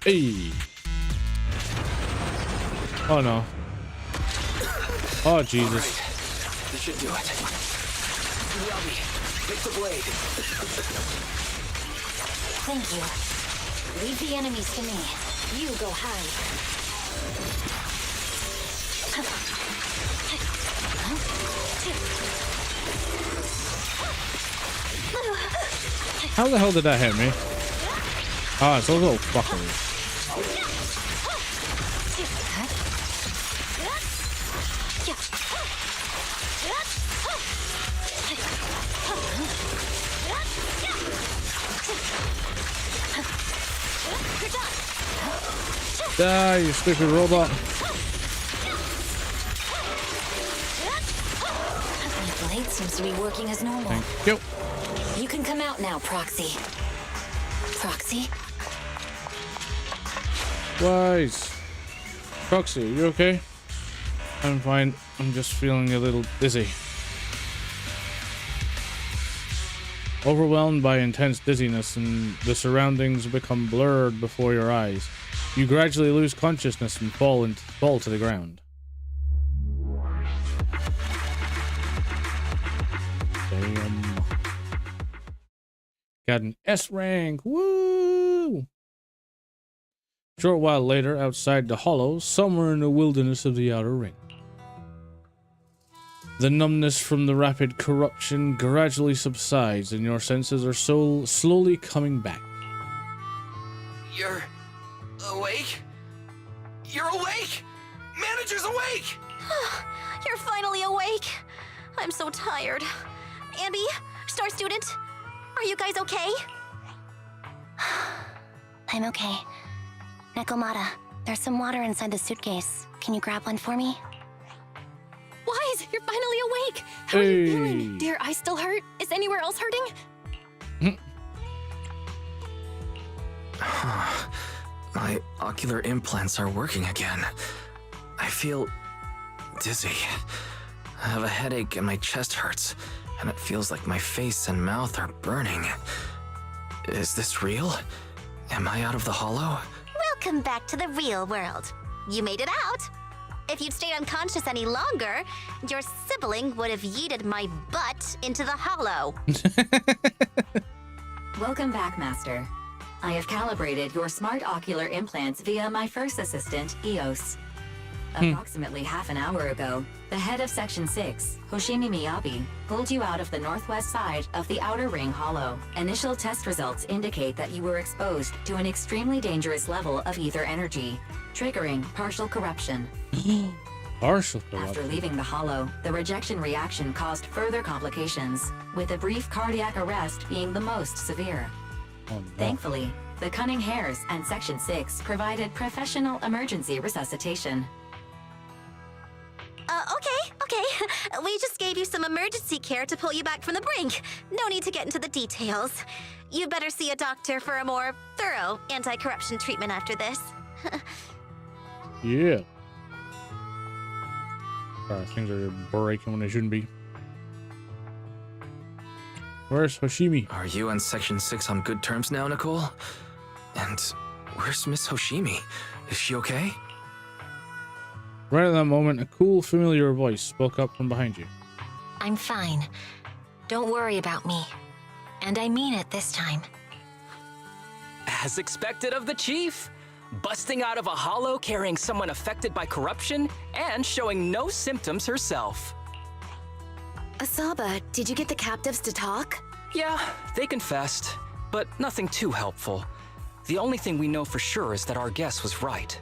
Hey. Oh no. Oh Jesus. Right. This should do it. Robbie, pick the blade. thank you. Leave the enemies to me. You go hide. How the hell did that hit me? Ah, it's those little fuckers. Die, you stupid robot. My blade seems to be working as normal. Thank you. You can come out now, Proxy. Proxy? Wise. Proxy, are you okay? I'm fine. I'm just feeling a little dizzy. Overwhelmed by intense dizziness and the surroundings become blurred before your eyes. You gradually lose consciousness and fall to the ground. Damn. Got an S rank. Woo! Short while later, outside the hollow, somewhere in the wilderness of the Outer Ring. The numbness from the rapid corruption gradually subsides and your senses are slowly coming back. You're awake? You're awake! Manager's awake! You're finally awake. I'm so tired. Ambi, Star Student, are you guys okay? I'm okay. Nekomata, there's some water inside the suitcase. Can you grab one for me? Wise, you're finally awake. How are you feeling? Do your eyes still hurt? Is anywhere else hurting? My ocular implants are working again. I feel dizzy. I have a headache and my chest hurts, and it feels like my face and mouth are burning. Is this real? Am I out of the hollow? Welcome back to the real world. You made it out. If you'd stayed unconscious any longer, your sibling would have yeeted my butt into the hollow. Welcome back, Master. I have calibrated your smart ocular implants via my first assistant, EOS. Approximately half an hour ago, the head of Section 6, Hoshimi Miyabi, pulled you out of the northwest side of the Outer Ring Hollow. Initial test results indicate that you were exposed to an extremely dangerous level of ether energy, triggering partial corruption. Partial corruption. After leaving the hollow, the rejection reaction caused further complications, with a brief cardiac arrest being the most severe. Oh, no. Thankfully, the Cunning Hares and Section 6 provided professional emergency resuscitation. Okay. We just gave you some emergency care to pull you back from the brink. No need to get into the details. You better see a doctor for a more thorough anti-corruption treatment after this. Yeah. Things are breaking when they shouldn't be. Where's Hoshimi? Are you and Section 6 on good terms now, Nicole? And where's Miss Hoshimi? Is she okay? Right at that moment, a cool, familiar voice spoke up from behind you. I'm fine. Don't worry about me. And I mean it this time. As expected of the chief. Busting out of a hollow carrying someone affected by corruption and showing no symptoms herself. Asaba, did you get the captives to talk? Yeah, they confessed, but nothing too helpful. The only thing we know for sure is that our guess was right.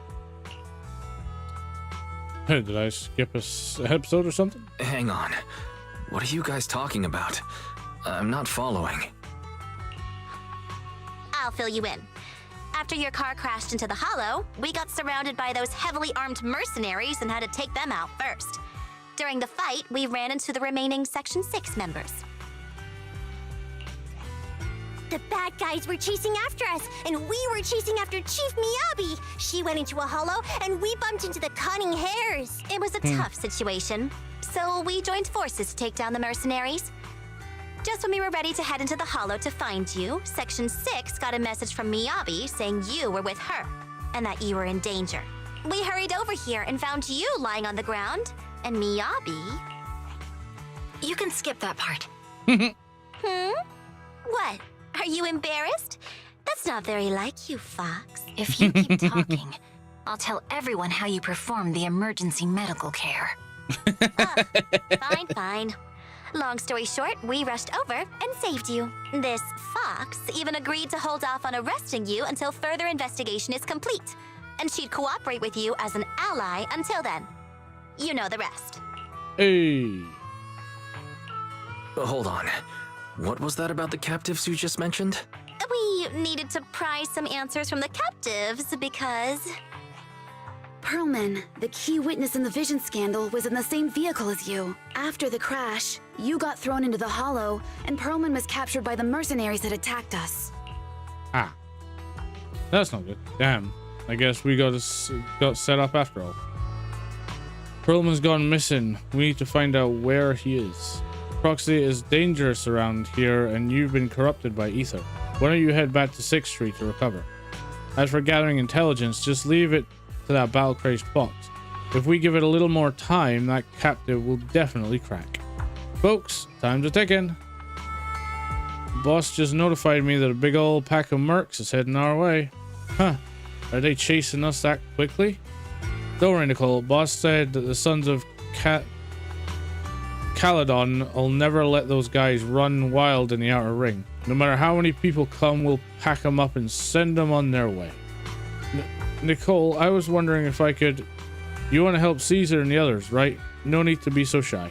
Hey, did I skip a episode or something? Hang on. What are you guys talking about? I'm not following. I'll fill you in. After your car crashed into the hollow, we got surrounded by those heavily armed mercenaries and had to take them out first. During the fight, we ran into the remaining Section 6 members. The bad guys were chasing after us, and we were chasing after Chief Miyabi. She went into a hollow, and we bumped into the cunning hares. It was a tough situation, so we joined forces to take down the mercenaries. Just when we were ready to head into the hollow to find you, Section 6 got a message from Miyabi saying you were with her, and that you were in danger. We hurried over here and found you lying on the ground, and Miyabi... You can skip that part. What? Are you embarrassed? That's not very like you, Fox. If you keep talking, I'll tell everyone how you performed the emergency medical care. Fine, fine. Long story short, we rushed over and saved you. This Fox even agreed to hold off on arresting you until further investigation is complete. And she'd cooperate with you as an ally until then. You know the rest. Hey. Hold on. What was that about the captives you just mentioned? We needed to pry some answers from the captives because... Pearlman, the key witness in the Vision scandal, was in the same vehicle as you. After the crash, you got thrown into the hollow, and Pearlman was captured by the mercenaries that attacked us. Ah. That's not good. Damn. I guess we got set up after all. Pearlman's gone missing. We need to find out where he is. Proxy is dangerous around here, and you've been corrupted by Ether. Why don't you head back to 6th Street to recover? As for gathering intelligence, just leave it to that battle-crazed fox. If we give it a little more time, that captive will definitely crack. Folks, time's a ticking. Boss just notified me that a big old pack of mercs is heading our way. Huh. Are they chasing us that quickly? Don't worry, Nicole. Boss said that the sons of Caladon will never let those guys run wild in the outer ring. No matter how many people come, we'll pack them up and send them on their way. Nicole, I was wondering if I could... You want to help Caesar and the others, right? No need to be so shy.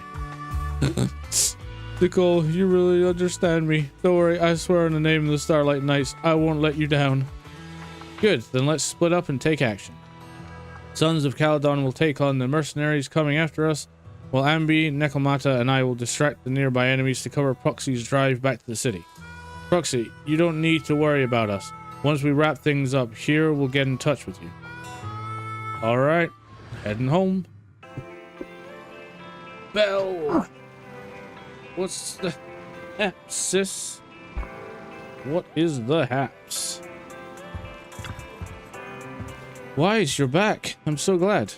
Nicole, you really understand me. Don't worry, I swear in the name of the Starlight Knights, I won't let you down. Good, then let's split up and take action. Sons of Caladon will take on the mercenaries coming after us, while Ambi, Nekomata, and I will distract the nearby enemies to cover Proxy's drive back to the city. Proxy, you don't need to worry about us. Once we wrap things up here, we'll get in touch with you. Alright, heading home. Bell! What's the haps, sis? What is the haps? Wise, you're back. I'm so glad.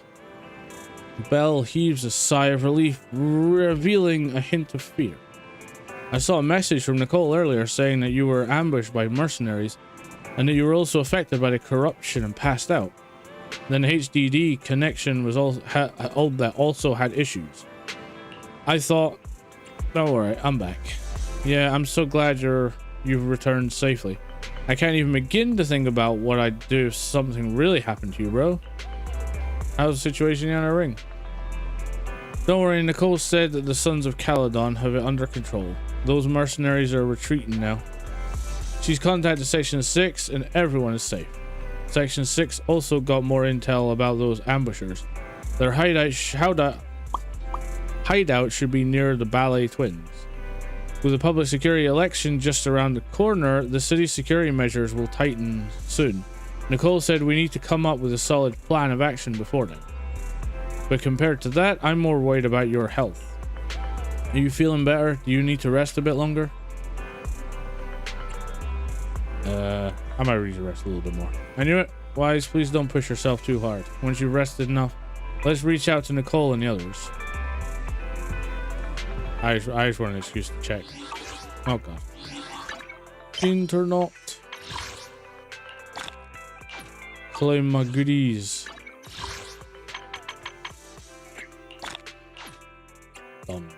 Bell heaves a sigh of relief, revealing a hint of fear. I saw a message from Nicole earlier saying that you were ambushed by mercenaries and that you were also affected by the corruption and passed out. Then the HDD connection was that also had issues. I thought, don't worry, I'm back. Yeah, I'm so glad you've returned safely. I can't even begin to think about what I'd do if something really happened to you, bro. How's the situation in the ring? Don't worry, Nicole said that the Sons of Caladon have it under control. Those mercenaries are retreating now. She's contacted Section 6 and everyone is safe. Section 6 also got more intel about those ambushers. Their hideout should be near the Ballet Twins. With the public security election just around the corner, the city's security measures will tighten soon. Nicole said we need to come up with a solid plan of action before then. But compared to that, I'm more worried about your health. Are you feeling better? Do you need to rest a bit longer? I might need to rest a little bit more. Anyway, Wise, please don't push yourself too hard. Once you've rested enough, let's reach out to Nicole and the others. I just want an excuse to check. Oh god. Internet. Claim my goodies. Done.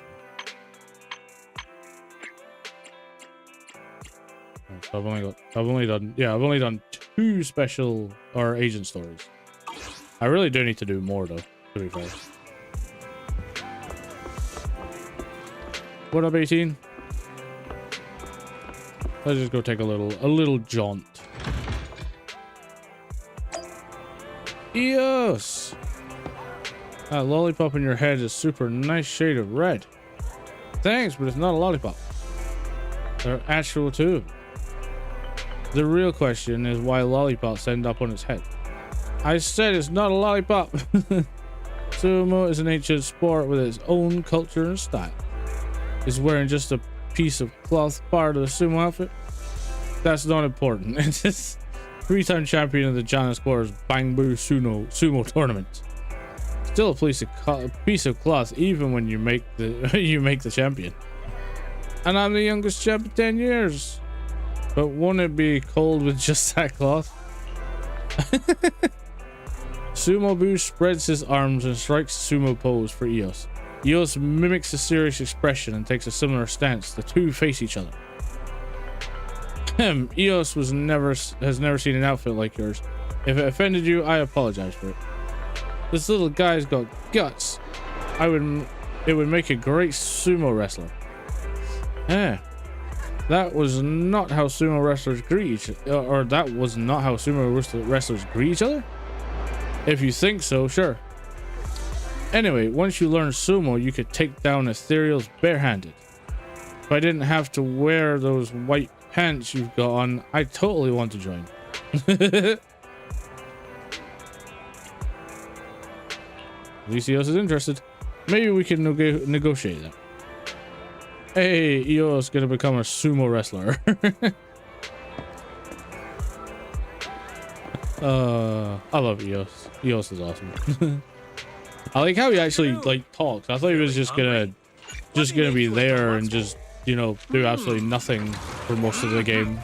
So I've only done 2 special or agent stories. I really do need to do more though, to be fair. What up, 18? Let's just go take a little jaunt. Yes! That lollipop in your head is super nice shade of red. Thanks, but it's not a lollipop. They're actual too. The real question is why lollipops end up on its head. I said it's not a lollipop. Sumo is an ancient sport with its own culture and style. Is wearing just a piece of cloth part of the sumo outfit? That's not important. It's just 3-time champion of the Jana Square's Bamboo Sumo tournament. Still a piece of cloth even when you make the champion. And I'm the youngest champ in 10 years. But won't it be cold with just that cloth? Sumo Boo spreads his arms and strikes a sumo pose for Eos. Eos mimics a serious expression and takes a similar stance. The two face each other. Eos has never seen an outfit like yours. If it offended you, I apologize for it. This little guy's got guts. It would make a great sumo wrestler. That was not how sumo wrestlers greet each other. Or that was not how sumo wrestlers greet each other? If you think so, sure. Anyway, once you learn sumo, you could take down ethereals barehanded. If I didn't have to wear those white pants you've got on, I totally want to join. At least Eos is interested. Maybe we can negotiate that. Hey, Eos is gonna become a sumo wrestler. I love Eos. Eos is awesome. I like how he actually like talks. I thought he was just gonna be there and just, you know, do absolutely nothing for most of the game.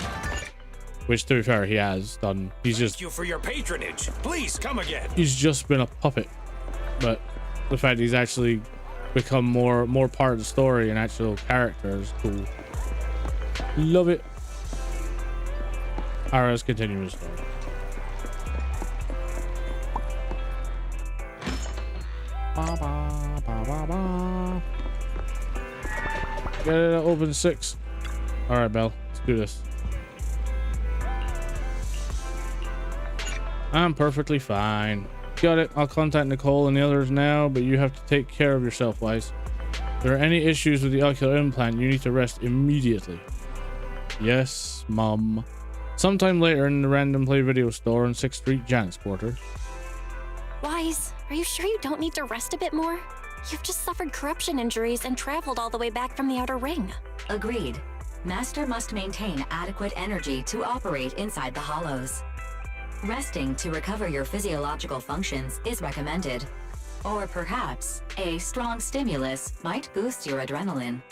Which, to be fair, he has done. He's just. Thank you for your patronage. Please come again. He's just been a puppet, but the fact he's actually become more part of the story and actual character is cool. Love it. Alright, let's continue the story. Ba, ba, ba, ba, ba. Get it open 6. Alright, Belle, let's do this. I'm perfectly fine. Got it. I'll contact Nicole and the others now, but you have to take care of yourself, Wise. If there are any issues with the ocular implant, you need to rest immediately. Yes, Mom. Sometime later in the Random Play video store on 6th Street, Janet's quarters. Wise, are you sure you don't need to rest a bit more? You've just suffered corruption injuries and traveled all the way back from the Outer Ring. Agreed. Master must maintain adequate energy to operate inside the hollows. Resting to recover your physiological functions is recommended. Or perhaps, a strong stimulus might boost your adrenaline.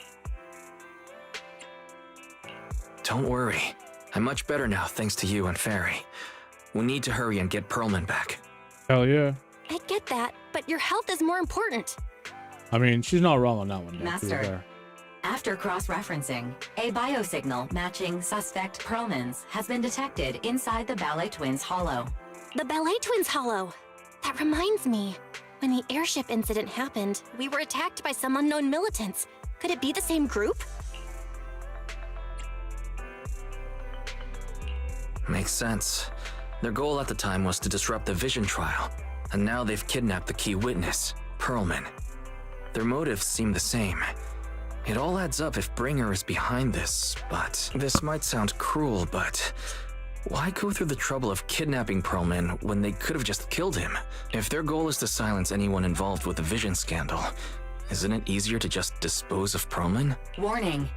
Don't worry. I'm much better now thanks to you and Fairy. We need to hurry and get Pearlman back. Hell yeah. I get that, but your health is more important. I mean, she's not wrong on that one. Though, Master, after cross-referencing, a biosignal matching suspect Pearlman's has been detected inside the Ballet Twins Hollow. The Ballet Twins Hollow. That reminds me. When the airship incident happened, we were attacked by some unknown militants. Could it be the same group? Makes sense. Their goal at the time was to disrupt the Vision trial, and now they've kidnapped the key witness, Pearlman. Their motives seem the same. It all adds up if Bringer is behind this, but this might sound cruel, but why go through the trouble of kidnapping Pearlman when they could have just killed him? If their goal is to silence anyone involved with the Vision scandal, isn't it easier to just dispose of Pearlman? Warning.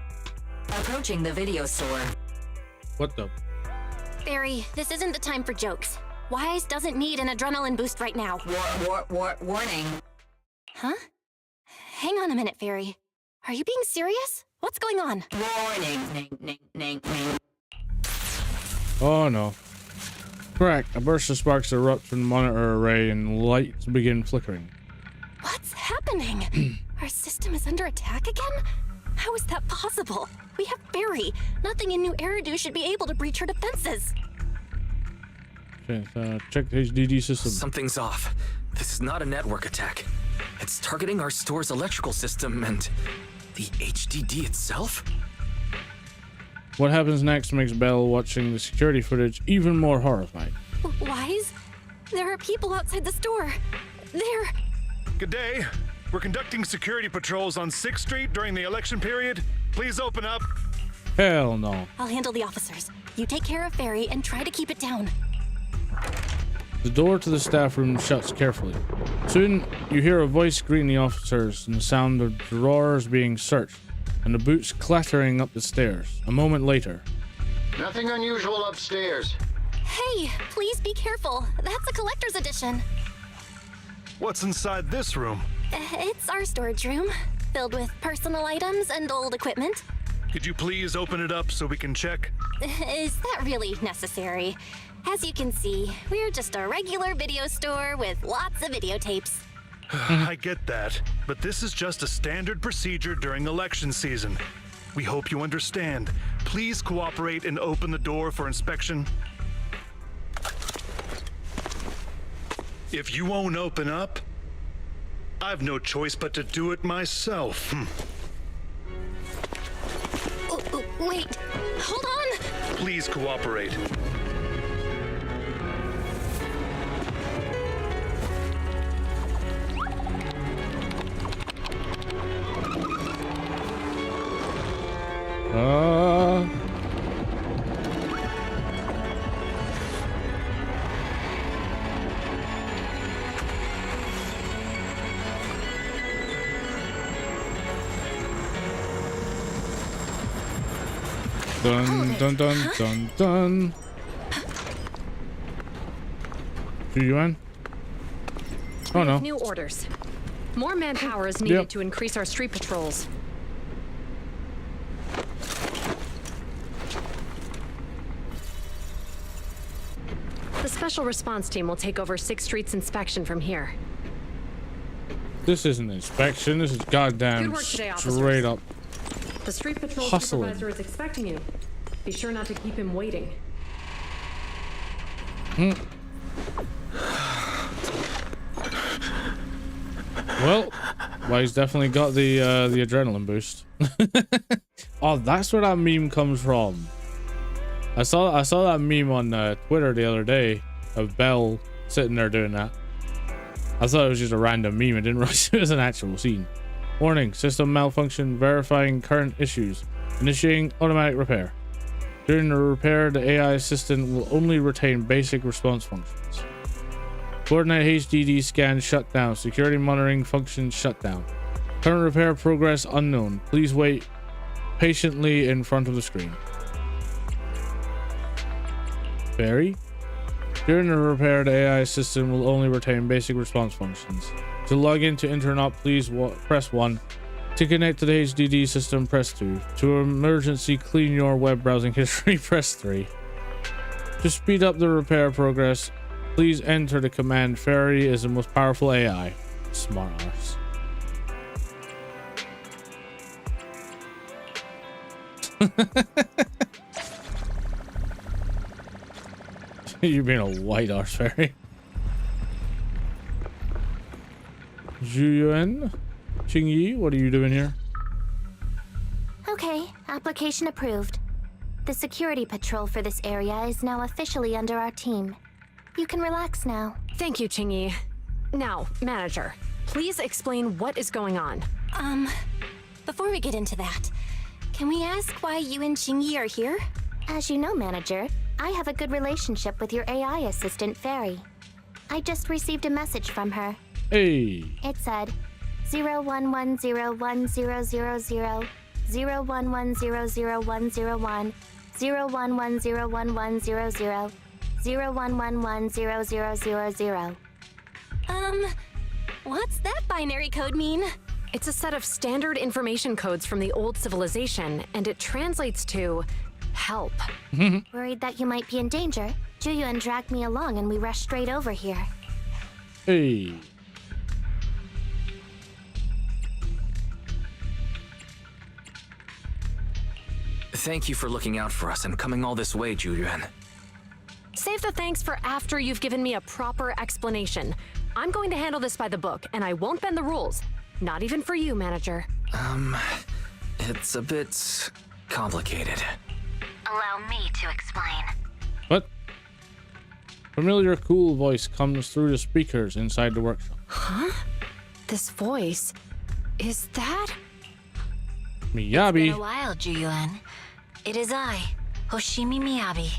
Approaching the video store. What the? Barry, this isn't the time for jokes. Wise doesn't need an adrenaline boost right now. Warning. Huh? Hang on a minute, Fairy. Are you being serious? What's going on? Warning. Oh no. Correct. A burst of sparks erupt from the monitor array and lights begin flickering. What's happening? Our system is under attack again? How is that possible? We have Barry. Nothing in New Eridu should be able to breach her defenses. Okay, check the HDD system. Something's off. This is not a network attack. It's targeting our store's electrical system and the HDD itself? What happens next makes Belle watching the security footage even more horrified. Wise? There are people outside the store. They're... Good day. We're conducting security patrols on 6th Street during the election period. Please open up. Hell no. I'll handle the officers. You take care of Barry and try to keep it down. The door to the staff room shuts carefully. Soon, you hear a voice greeting the officers and the sound of drawers being searched and the boots clattering up the stairs. A moment later. Nothing unusual upstairs. Hey, please be careful. That's a collector's edition. What's inside this room? It's our storage room, filled with personal items and old equipment. Could you please open it up so we can check? Is that really necessary? As you can see, we're just a regular video store with lots of videotapes. I get that, but this is just a standard procedure during election season. We hope you understand. Please cooperate and open the door for inspection. If you won't open up, I've no choice but to do it myself. Wait, hold on! Please cooperate. Dun dun dun dun dun. Yuan? Oh no. New orders. More manpower is needed to increase our street patrols. The special response team will take over 6th Street's inspection from here. This isn't inspection. This is goddamn Good work today, officers. straight up. The street patrol Hustling. supervisor is expecting you. Be sure not to keep him waiting. Well, he's definitely got the adrenaline boost. Oh, that's where that meme comes from. I saw that meme on Twitter the other day of Belle sitting there doing that. I thought it was just a random meme. I didn't realize it was an actual scene. Warning: system malfunction. Verifying current issues. Initiating automatic repair. During the repair, the AI assistant will only retain basic response functions. Coordinate HDD scan shut down. Security monitoring function shut down. Current repair progress unknown. Please wait patiently in front of the screen. Barry? During the repair, the AI system will only retain basic response functions. To log into Internet, please press 1. To connect to the HDD system, press 2. To emergency clean your web browsing history, press 3. To speed up the repair progress, please enter the command Fairy is the most powerful AI. Smart arse. You being a white arse fairy. Zhuyuan? Qingyi, what are you doing here? Okay, application approved. The security patrol for this area is now officially under our team. You can relax now. Thank you, Qingyi. Now, manager, please explain what is going on. Before we get into that, can we ask why you and Qingyi are here? As you know, manager, I have a good relationship with your AI assistant, Fairy. I just received a message from her. Hey. It said 011010000 011000101 011011100 0111000. What's that binary code mean? It's a set of standard information codes from the old civilization, and it translates to Help? Worried that you might be in danger, Juyuan dragged me along and we rushed straight over here. Hey. Thank you for looking out for us and coming all this way, Juyuan. Save the thanks for after you've given me a proper explanation. I'm going to handle this by the book, and I won't bend the rules. Not even for you, manager. It's a bit complicated. Allow me to explain. What? Familiar cool voice comes through the speakers inside the workshop. Huh? This voice... is that... Miyabi. It's been a while, Juyuan. It is I, Hoshimi Miyabi.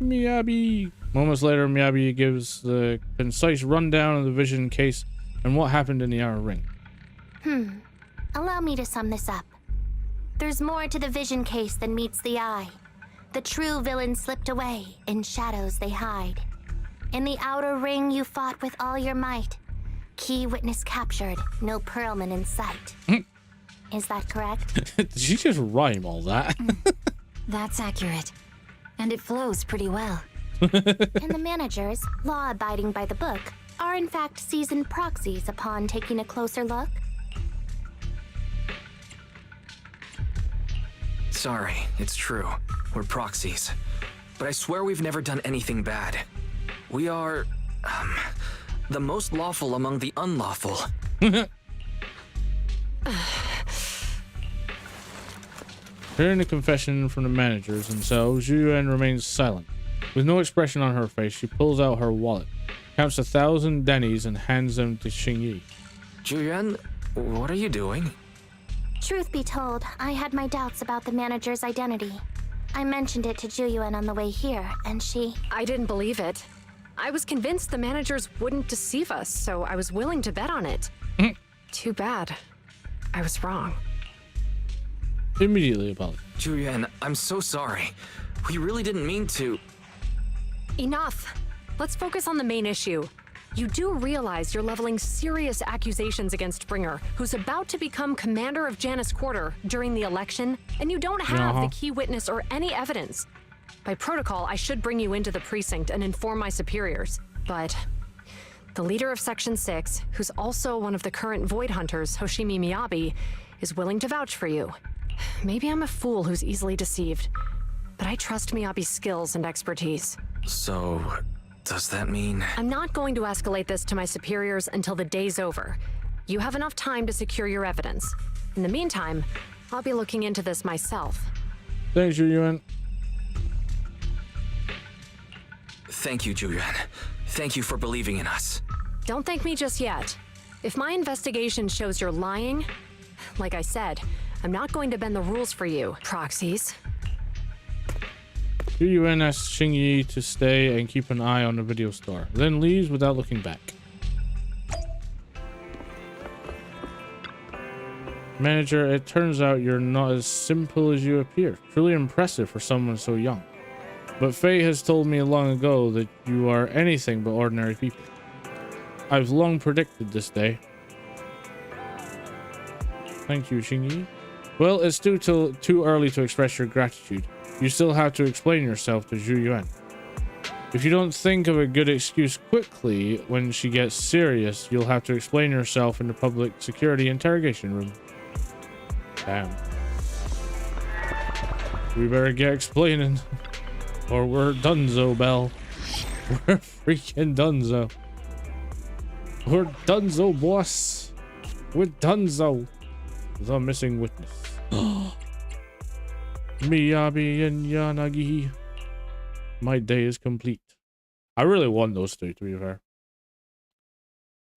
Miyabi. Moments later, Miyabi gives the concise rundown of the vision case and what happened in the outer ring. Allow me to sum this up. There's more to the vision case than meets the eye. The true villain slipped away, in shadows they hide. In the outer ring you fought with all your might. Key witness captured, no Perlman in sight. Is that correct? Did she just rhyme all that? That's accurate. And it flows pretty well. And the managers, law-abiding by the book, are in fact seasoned proxies upon taking a closer look? Sorry, it's true. We're proxies. But I swear we've never done anything bad. We are, the most lawful among the unlawful. Hearing the confession from the managers themselves, Juyuan remains silent. With no expression on her face, she pulls out her wallet, counts 1,000 dennies, and hands them to Xingyi. Juyuan, what are you doing? Truth be told, I had my doubts about the manager's identity. I mentioned it to Juyuan on the way here, and she... I didn't believe it. I was convinced the managers wouldn't deceive us, so I was willing to bet on it. Too bad. I was wrong. Immediately apologize. Juyuan, I'm so sorry. We really didn't mean to... Enough. Let's focus on the main issue. You do realize you're leveling serious accusations against Springer, who's about to become commander of Janus Quarter during the election, and you don't have the key witness or any evidence. By protocol, I should bring you into the precinct and inform my superiors, but the leader of Section 6, who's also one of the current Void Hunters, Hoshimi Miyabi, is willing to vouch for you. Maybe I'm a fool who's easily deceived, but I trust Miyabi's skills and expertise. So, does that mean... I'm not going to escalate this to my superiors until the day's over. You have enough time to secure your evidence. In the meantime, I'll be looking into this myself. Thanks, Juyuan. Thank you, Juyuan. Thank you for believing in us. Don't thank me just yet. If my investigation shows you're lying, like I said, I'm not going to bend the rules for you, proxies. Juyuan asks Xingyi to stay and keep an eye on the video store, then leaves without looking back. Manager, it turns out you're not as simple as you appear. Truly impressive for someone so young. But Faye has told me long ago that you are anything but ordinary people. I've long predicted this day. Thank you, Xingyi. Well, it's too early to express your gratitude. You still have to explain yourself to Zhu Yuan. If you don't think of a good excuse quickly when she gets serious, you'll have to explain yourself in the public security interrogation room. Damn. We better get explaining, or we're donezo, Belle. We're freaking donezo. We're donezo, boss. We're donezo. The missing witness. Miyabi and Yanagi. My day is complete. I really want those two, to be fair.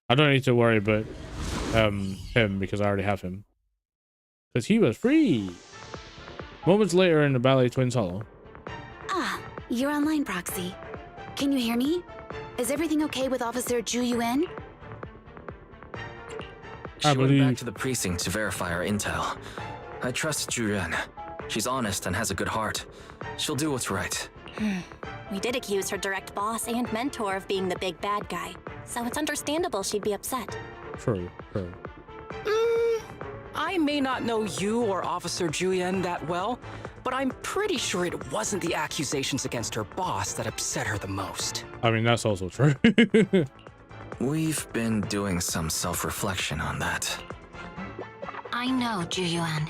I don't need to worry about him because I already have him. Because he was free. Moments later in the Ballet Twins Hollow. Ah, you're online, Proxy. Can you hear me? Is everything okay with Officer Zhu Yuan? She went back to the precinct to verify our intel. I trust Juren. She's honest and has a good heart. She'll do what's right. We did accuse her direct boss and mentor of being the big bad guy, so it's understandable she'd be upset. True, true. I I may not know you or Officer Juyen that well, but I'm pretty sure it wasn't the accusations against her boss that upset her the most. I mean, that's also true. We've been doing some self-reflection on that. I know Juyuan.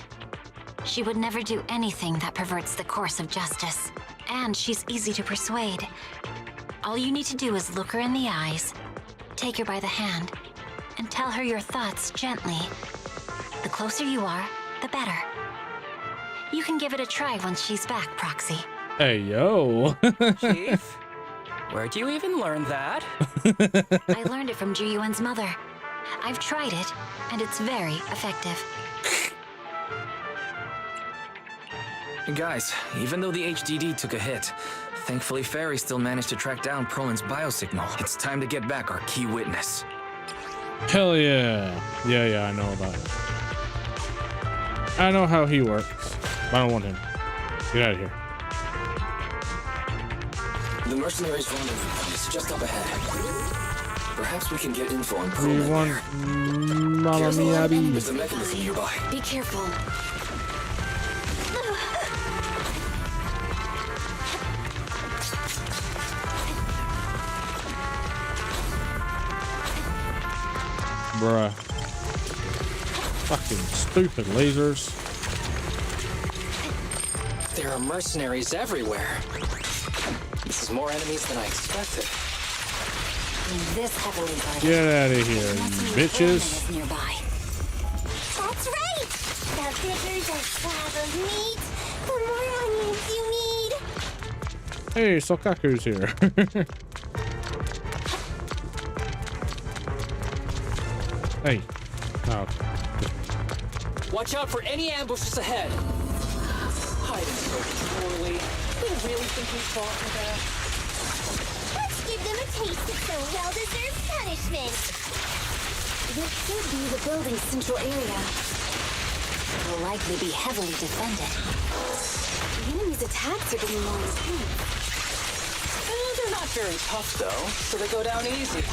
She would never do anything that perverts the course of justice. And she's easy to persuade. All you need to do is look her in the eyes, take her by the hand, and tell her your thoughts gently. The closer you are, the better. You can give it a try once she's back, Proxy. Hey, yo. Chief, where'd you even learn that? I learned it from Juyuan's mother. I've tried it, and it's very effective. Guys, even though the HDD took a hit, thankfully Fairy still managed to track down Perlin's biosignal. It's time to get back our key witness. Hell yeah. Yeah, I know about it. I know how he works. I don't want him. Get out of here. The mercenaries' rendezvous point is just up ahead. Perhaps we can get info on We Perlin want there. Mamma Mia. There's a mechanism nearby. Be careful. Bruh. Fucking stupid lasers. There are mercenaries everywhere. This is more enemies than I expected. This heavily guarded. Get out of here, you bitches. Nearby. That's right! The bigger the slab of meat, the more onions you need. Hey, Sokaku's here. Hey. Oh. Watch out for any ambushes ahead. Hiding so poorly. They really think we fought for that? Let's give them a taste of some well-deserved punishment. This should be the building's central area. It will likely be heavily defended. The enemy's attacks are getting more intense. They're not very tough, though, so they go down easy.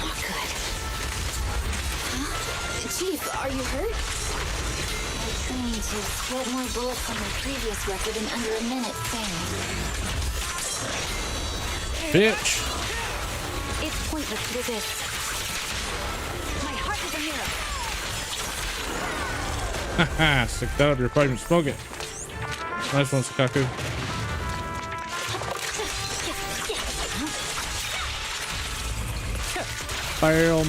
Not good. Chief, are you hurt? I trained to sweat more bullets on my previous record in under a minute failed. Bitch. It's pointless to resist. My heart is a mirror. Haha, stick that up your pipe and smoke it. Nice one, Sokaku. Bam.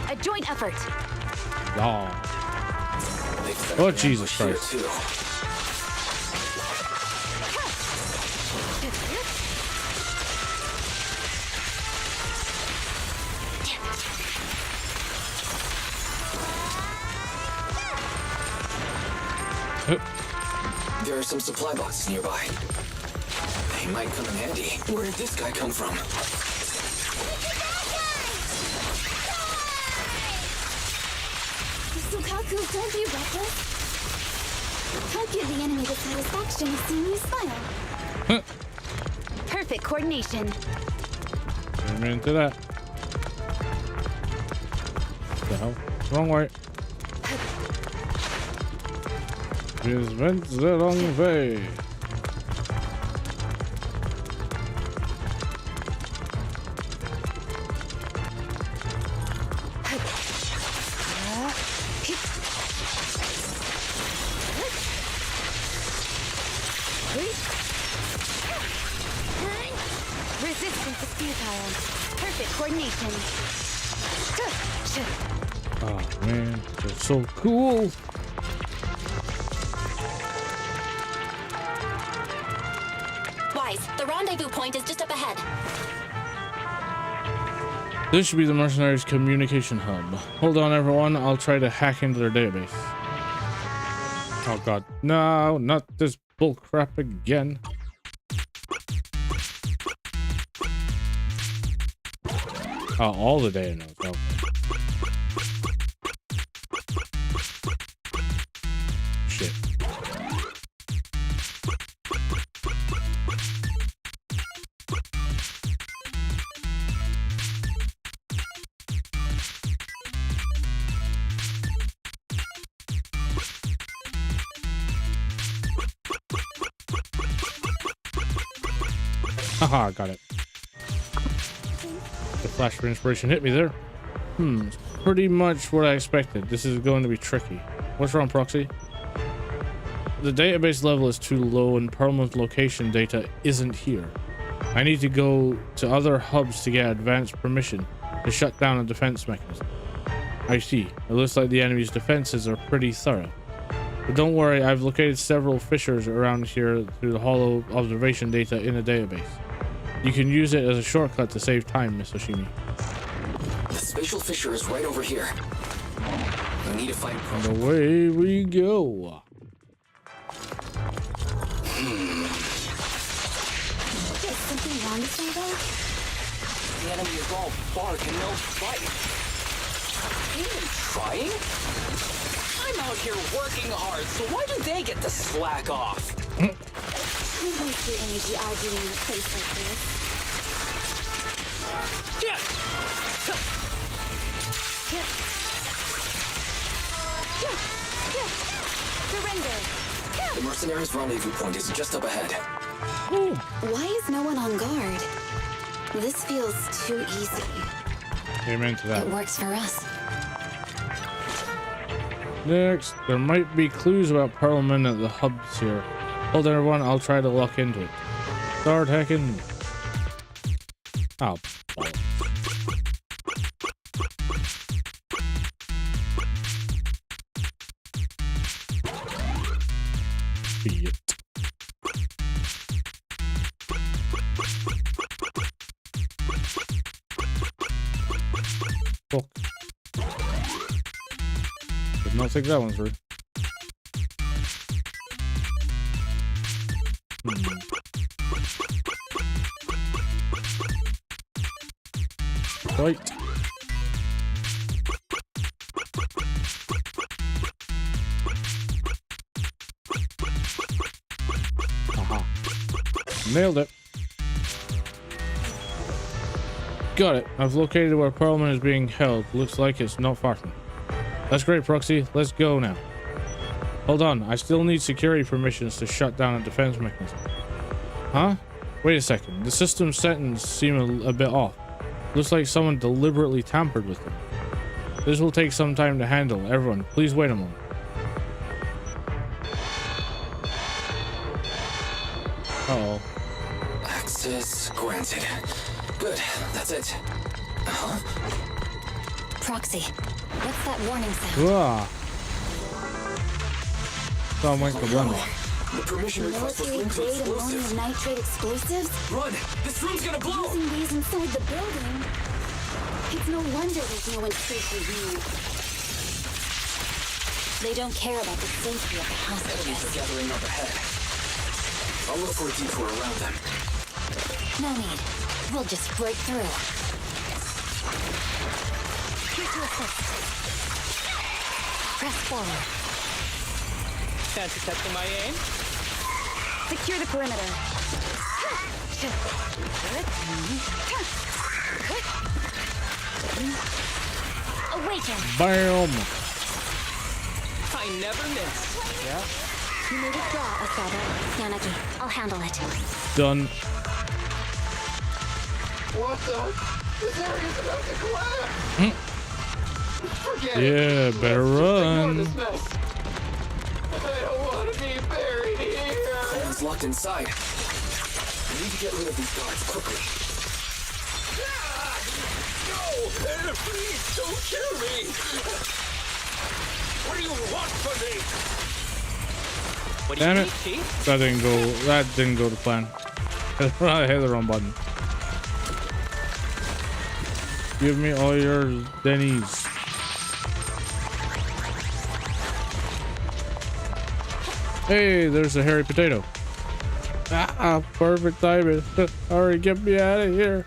A joint effort. Oh, Jesus Christ. There are some supply boxes nearby. They might come in handy. Where did this guy come from? Sokaku, don't be reckless. Don't give the enemy the satisfaction of seeing you smile. Perfect coordination. I'm into that. The hell? Wrong way. Just went the wrong way. Resistance is futile. Perfect coordination. Oh man, they're so cool. Wise, the rendezvous point is just up ahead. This should be the mercenaries' communication hub. Hold on, everyone. I'll try to hack into their database. Oh god, no, not this bullcrap again. Oh, all the data nodes. Okay. Shit. Haha, got it. The flash of inspiration hit me there. It's pretty much what I expected. This is going to be tricky. What's wrong, Proxy? The database level is too low and Perlman's location data isn't here. I need to go to other hubs to get advanced permission to shut down a defense mechanism. I see. It looks like the enemy's defenses are pretty thorough. But don't worry, I've located several fissures around here through the hollow observation data in a database. You can use it as a shortcut to save time, Miss Oshimi. The spatial fissure is right over here. We need to find And away we go. Is something wrong with me, The enemy is all bark and no fight. Even trying? I'm out here working hard, so why do they get to slack off? You waste your energy arguing in a place like this. Surrender. The mercenaries' rendezvous point is just up ahead. Why is no one on guard? This feels too easy. Amen to that. It works for us. Next, there might be clues about Perlman at the hubs here. Hold on, everyone, I'll try to lock into it. Start hacking. Oh, bollocks. Shit. Fuck. Did not think that one through. Right. Aha. Nailed it. Got it. I've located where Perlman is being held. Looks like it's not far from. That's great, Proxy. Let's go now. Hold on. I still need security permissions to shut down a defense mechanism. Huh? Wait a second. The system settings seem a bit off. Looks like someone deliberately tampered with them. This will take some time to handle. Everyone, please wait a moment. Uh-oh. Access granted. Good, that's it. Proxy, what's that warning sound? Ah. Sound like the one. The permission request was linked to Military-grade ammonium explosives. nitrate explosives? Run! This room's gonna blow! Using these inside the building. It's no wonder there's no one safe in here. They don't care about the safety of the Enemies are hostages. gathering up ahead. I'll look for a detour around them. No need. We'll just break through. Here to assist. Press forward. Fancy testing my aim? Secure the perimeter. Awaken. Bam! I never miss. Yeah? You may withdraw, Asada. Yanagi, I'll handle it. Done. What the? This area's about to collapse! Forget it. Yeah, better run. Ignore this mess. I don't want to be buried here. Clan's locked inside. We need to get rid of these guards quickly. No! Please don't kill me! What do you want from me? What do you Damn need, it. Chief? That didn't go to plan. I hit the wrong button. Give me all your Denny's. Hey, there's a hairy potato. Ah, perfect timing. Hurry, get me out of here.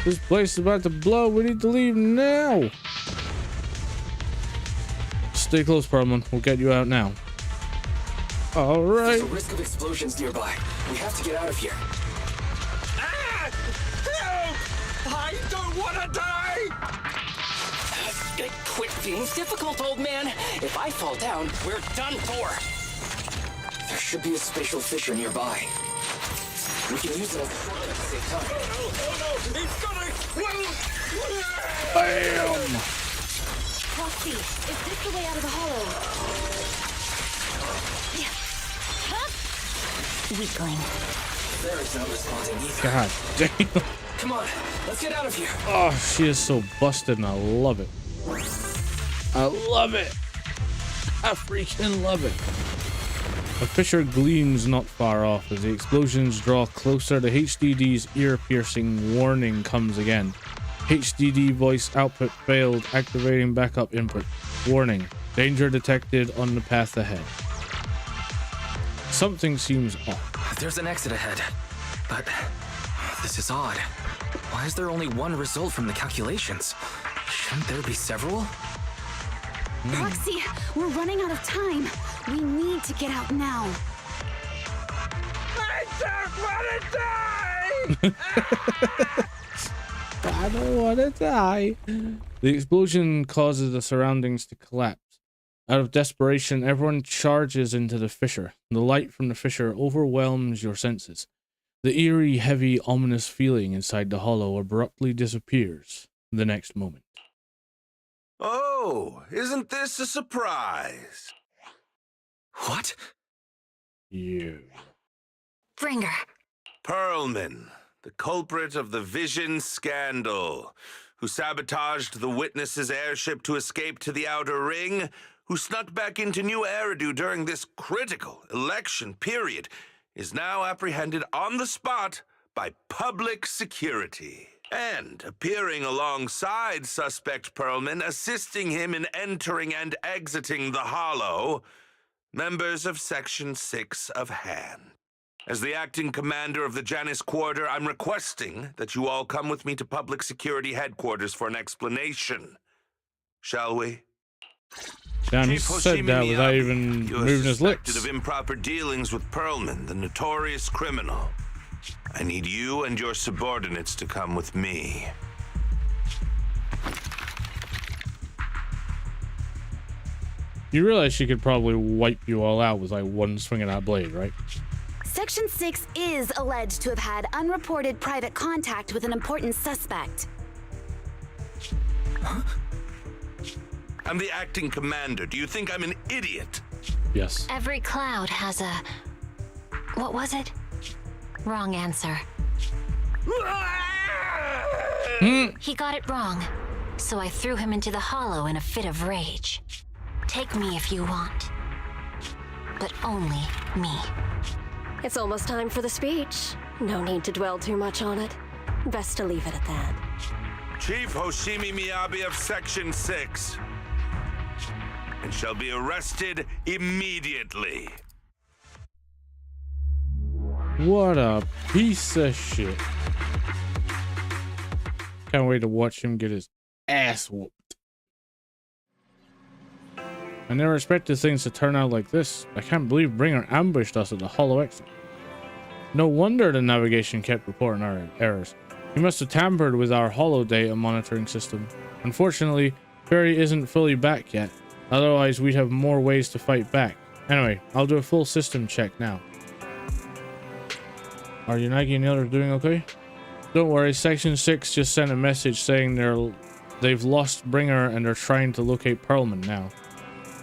This place is about to blow. We need to leave now. Stay close, Perlman. We'll get you out now. All right. There's a risk of explosions nearby. We have to get out of here. Ah! Help! I don't want to die! Quit being difficult, old man. If I fall down, we're done for. There should be a spatial fissure nearby. We can use it as a shortcut to save time. Oh no! He's gonna explode! Bam! Proxy, is this the way out of the hollow? Weakling. There is no responding either. God damn. Come on, let's get out of here. Oh, she is so busted and I love it. I love it. I freaking love it. A fissure gleams not far off as the explosions draw closer. The HDD's ear-piercing warning comes again. HDD voice output failed, activating backup input. Warning, danger detected on the path ahead. Something seems off. There's an exit ahead, but this is odd. Why is there only one result from the calculations? Shouldn't there be several? Proxy, we're running out of time. We need to get out now. I don't want to die! I don't want to die. The explosion causes the surroundings to collapse. Out of desperation, everyone charges into the fissure. The light from the fissure overwhelms your senses. The eerie, heavy, ominous feeling inside the hollow abruptly disappears the next moment. Oh, isn't this a surprise? What? You. Bringer. Perlman, the culprit of the Vision scandal, who sabotaged the Witness's airship to escape to the Outer Ring, who snuck back into New Eridu during this critical election period, is now apprehended on the spot by public security. And appearing alongside suspect Perlman, assisting him in entering and exiting the Hollow, members of Section 6 of Han. As the acting commander of the Janus Quarter, I'm requesting that you all come with me to Public Security Headquarters for an explanation. Shall we? Damn, he said that without even moving his lips. You're suspected of improper dealings with Perlman, the notorious criminal. I need you and your subordinates to come with me. You realize she could probably wipe you all out with like one swing of that blade, right? Section 6 is alleged to have had unreported private contact with an important suspect. Huh? I'm the acting commander. Do you think I'm an idiot? Yes. Every cloud has a... What was it? Wrong answer. He got it wrong, so I threw him into the hollow in a fit of rage. Take me if you want, but only me. It's almost time for the speech. No need to dwell too much on it. Best to leave it at that. Chief Hoshimi Miyabi of Section 6. And shall be arrested immediately. What a piece of shit. Can't wait to watch him get his ass whooped. I never expected things to turn out like this. I can't believe Bringer ambushed us at the hollow exit. No wonder the navigation kept reporting our errors. He must have tampered with our hollow data monitoring system. Unfortunately, Barry isn't fully back yet. Otherwise, we'd have more ways to fight back. Anyway, I'll do a full system check now. Are Yanagi and the others doing okay? Don't worry, Section 6 just sent a message saying they've lost Bringer and are trying to locate Perlman now.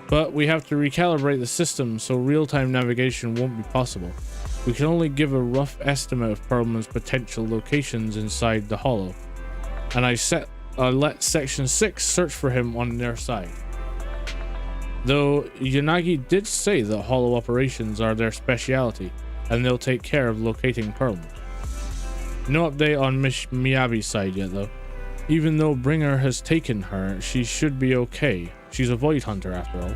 But we have to recalibrate the system so real-time navigation won't be possible. We can only give a rough estimate of Perlman's potential locations inside the hollow. And I let Section 6 search for him on their side. Though Yanagi did say that hollow operations are their specialty, and they'll take care of locating Perlman. No update on Miss Miyabi's side yet though. Even though Bringer has taken her, she should be okay. She's a void hunter after all.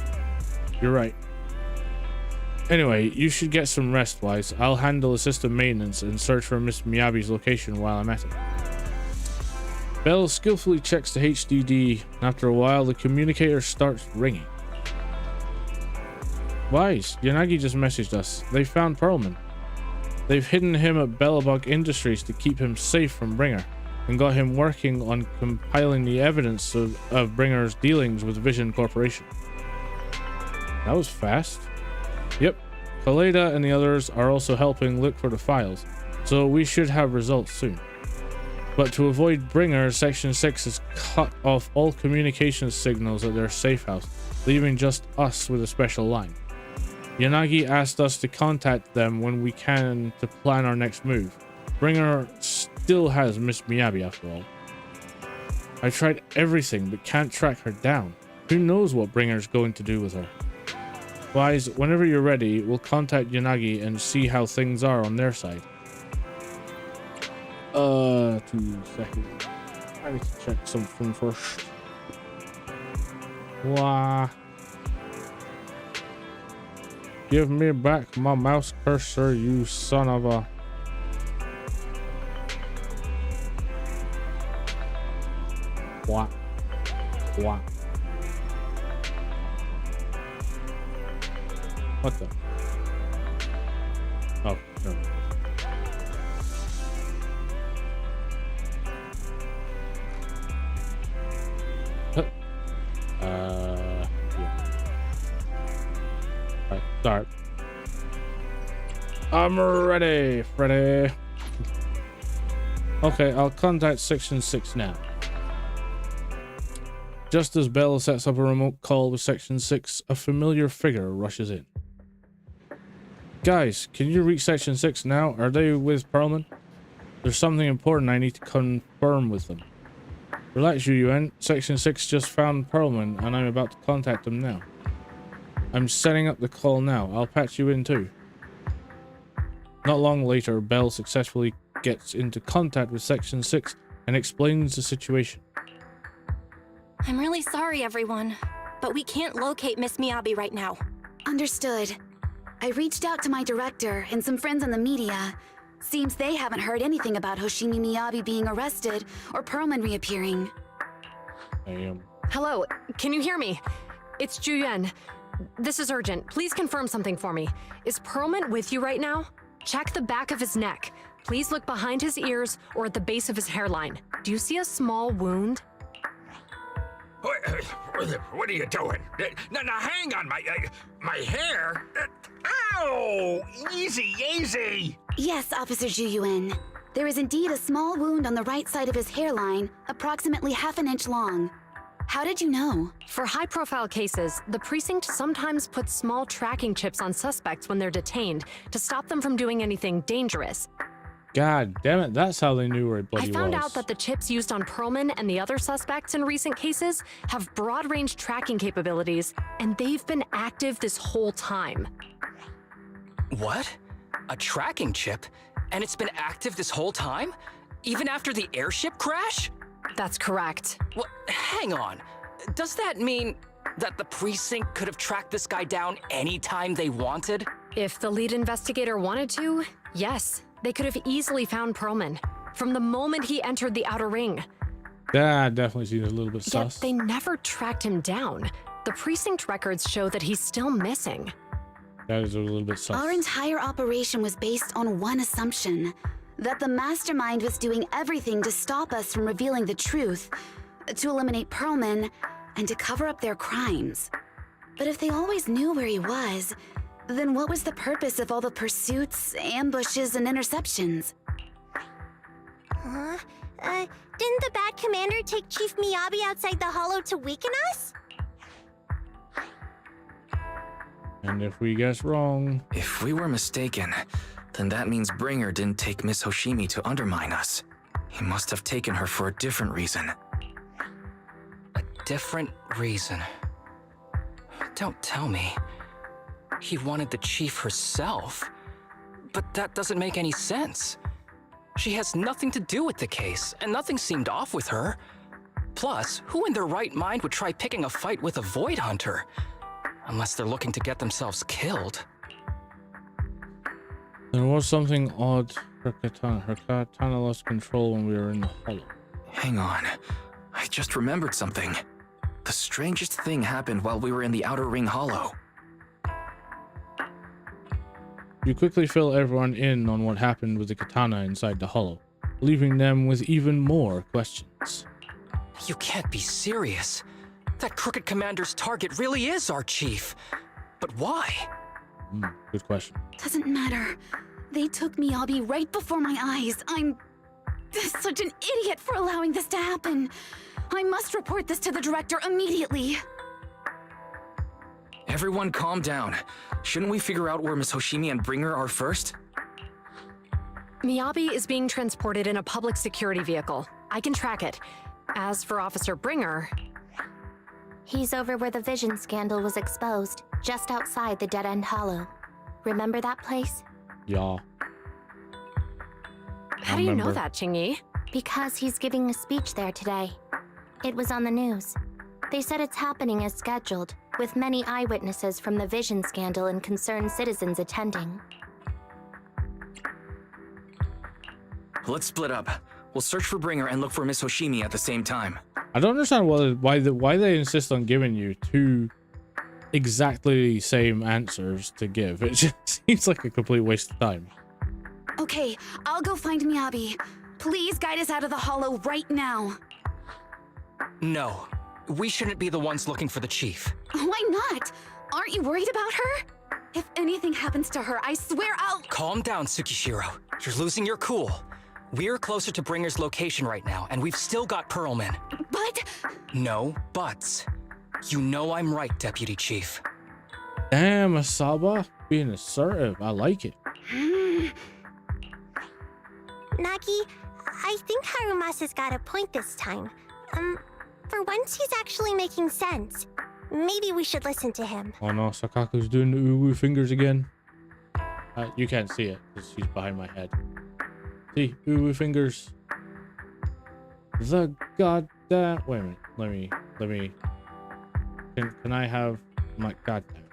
You're right. Anyway, you should get some rest, Wise. I'll handle the system maintenance and search for Miss Miyabi's location while I'm at it. Bell skillfully checks the HDD. After a while, the communicator starts ringing. Wise, Yanagi just messaged us. They found Perlman. They've hidden him at Bellabog Industries to keep him safe from Bringer, and got him working on compiling the evidence of Bringer's dealings with Vision Corporation. That was fast. Yep, Kaleda and the others are also helping look for the files. so we should have results soon. But to avoid Bringer, Section 6 has cut off all communication signals at their safe house, leaving just us with a special line. Yanagi asked us to contact them when we can to plan our next move. Bringer still has Miss Miyabi after all. I tried everything but can't track her down. Who knows what Bringer's going to do with her? Wise, whenever you're ready, we'll contact Yanagi and see how things are on their side. 2 seconds. I need to check something first. Wah. Give me back my mouse cursor, you son of a... What? What? What the? Oh, no. Yeah. Alright, start. I'm ready, Freddy. Okay, I'll contact Section 6 now. Just as Bell sets up a remote call with Section 6, a familiar figure rushes in. Guys, can you reach Section 6 now? Are they with Perlman? There's something important I need to confirm with them. Relax, Yuen. Section 6 just found Perlman, and I'm about to contact them now. I'm setting up the call now. I'll patch you in too. Not long later, Bell successfully gets into contact with Section 6 and explains the situation. I'm really sorry, everyone, but we can't locate Miss Miyabi right now. Understood. I reached out to my director and some friends in the media. Seems they haven't heard anything about Hoshimi Miyabi being arrested or Perlman reappearing. Hello, can you hear me? It's Juyuan. This is urgent. Please confirm something for me. Is Perlman with you right now? Check the back of his neck. Please look behind his ears or at the base of his hairline. Do you see a small wound? What are you doing? Now hang on, my hair. Ow! Easy, easy. Yes, Officer Juyuan. There is indeed a small wound on the right side of his hairline, approximately ½ an inch long. How did you know? For high-profile cases, the precinct sometimes puts small tracking chips on suspects when they're detained to stop them from doing anything dangerous. God damn it, that's how they knew where Bloody was. I found out that the chips used on Perlman and the other suspects in recent cases have broad-range tracking capabilities, and they've been active this whole time. What? A tracking chip? And it's been active this whole time? Even after the airship crash? That's correct. What? Hang on. Does that mean that the precinct could have tracked this guy down anytime they wanted? If the lead investigator wanted to, yes. They could have easily found Perlman from the moment he entered the outer ring. That definitely seems a little bit sus. Yet they never tracked him down. The precinct records show that he's still missing. That is a little bit sus. Our entire operation was based on one assumption, that the mastermind was doing everything to stop us from revealing the truth, to eliminate Perlman, and to cover up their crimes. But if they always knew where he was, then what was the purpose of all the pursuits, ambushes, and interceptions? Didn't the bad commander take Chief Miyabi outside the hollow to weaken us? And if we guess wrong... If we were mistaken, then that means Bringer didn't take Miss Hoshimi to undermine us. He must have taken her for a different reason. A different reason? Don't tell me. He wanted the chief herself. But that doesn't make any sense. She has nothing to do with the case, and nothing seemed off with her. Plus, who in their right mind would try picking a fight with a Void Hunter? Unless they're looking to get themselves killed. There was something odd. Her katana lost control when we were in the hollow. Hang on. I just remembered something. The strangest thing happened while we were in the Outer Ring Hollow. You quickly fill everyone in on what happened with the katana inside the hollow, leaving them with even more questions. You can't be serious. That crooked commander's target really is our chief. But why? Good question. Doesn't matter. They took Miyabi right before my eyes. I'm such an idiot for allowing this to happen. I must report this to the director immediately. Everyone calm down. Shouldn't we figure out where Miss Hoshimi and Bringer are first? Miyabi is being transported in a public security vehicle. I can track it. As for Officer Bringer... He's over where the vision scandal was exposed, just outside the Dead End Hollow. Remember that place? Yeah. How do you know that, Qingyi? Because he's giving a speech there today. It was on the news. They said it's happening as scheduled, with many eyewitnesses from the vision scandal and concerned citizens attending. Let's split up. We'll search for Bringer and look for Miss Hoshimi at the same time. I don't understand why they insist on giving you two exactly the same answers to give. It just seems like a complete waste of time. Okay, I'll go find Miyabi. Please guide us out of the hollow right now. No, we shouldn't be the ones looking for the chief. Why not? Aren't you worried about her? If anything happens to her, I swear I'll... Calm down, Tsukishiro. You're losing your cool. We're closer to Bringer's location right now, and we've still got Pearlman. But... No buts. You know I'm right, Deputy Chief. Damn, Asaba. Being assertive. I like it. Nagi, I think Harumasa's got a point this time. For once he's actually making sense. Maybe we should listen to him. Oh no, Sakaku's doing the ooh-woo fingers again. You can't see it because she's behind my head. See, ooh-woo fingers. The goddamn... Wait a minute. Let me... Can I have my goddamn...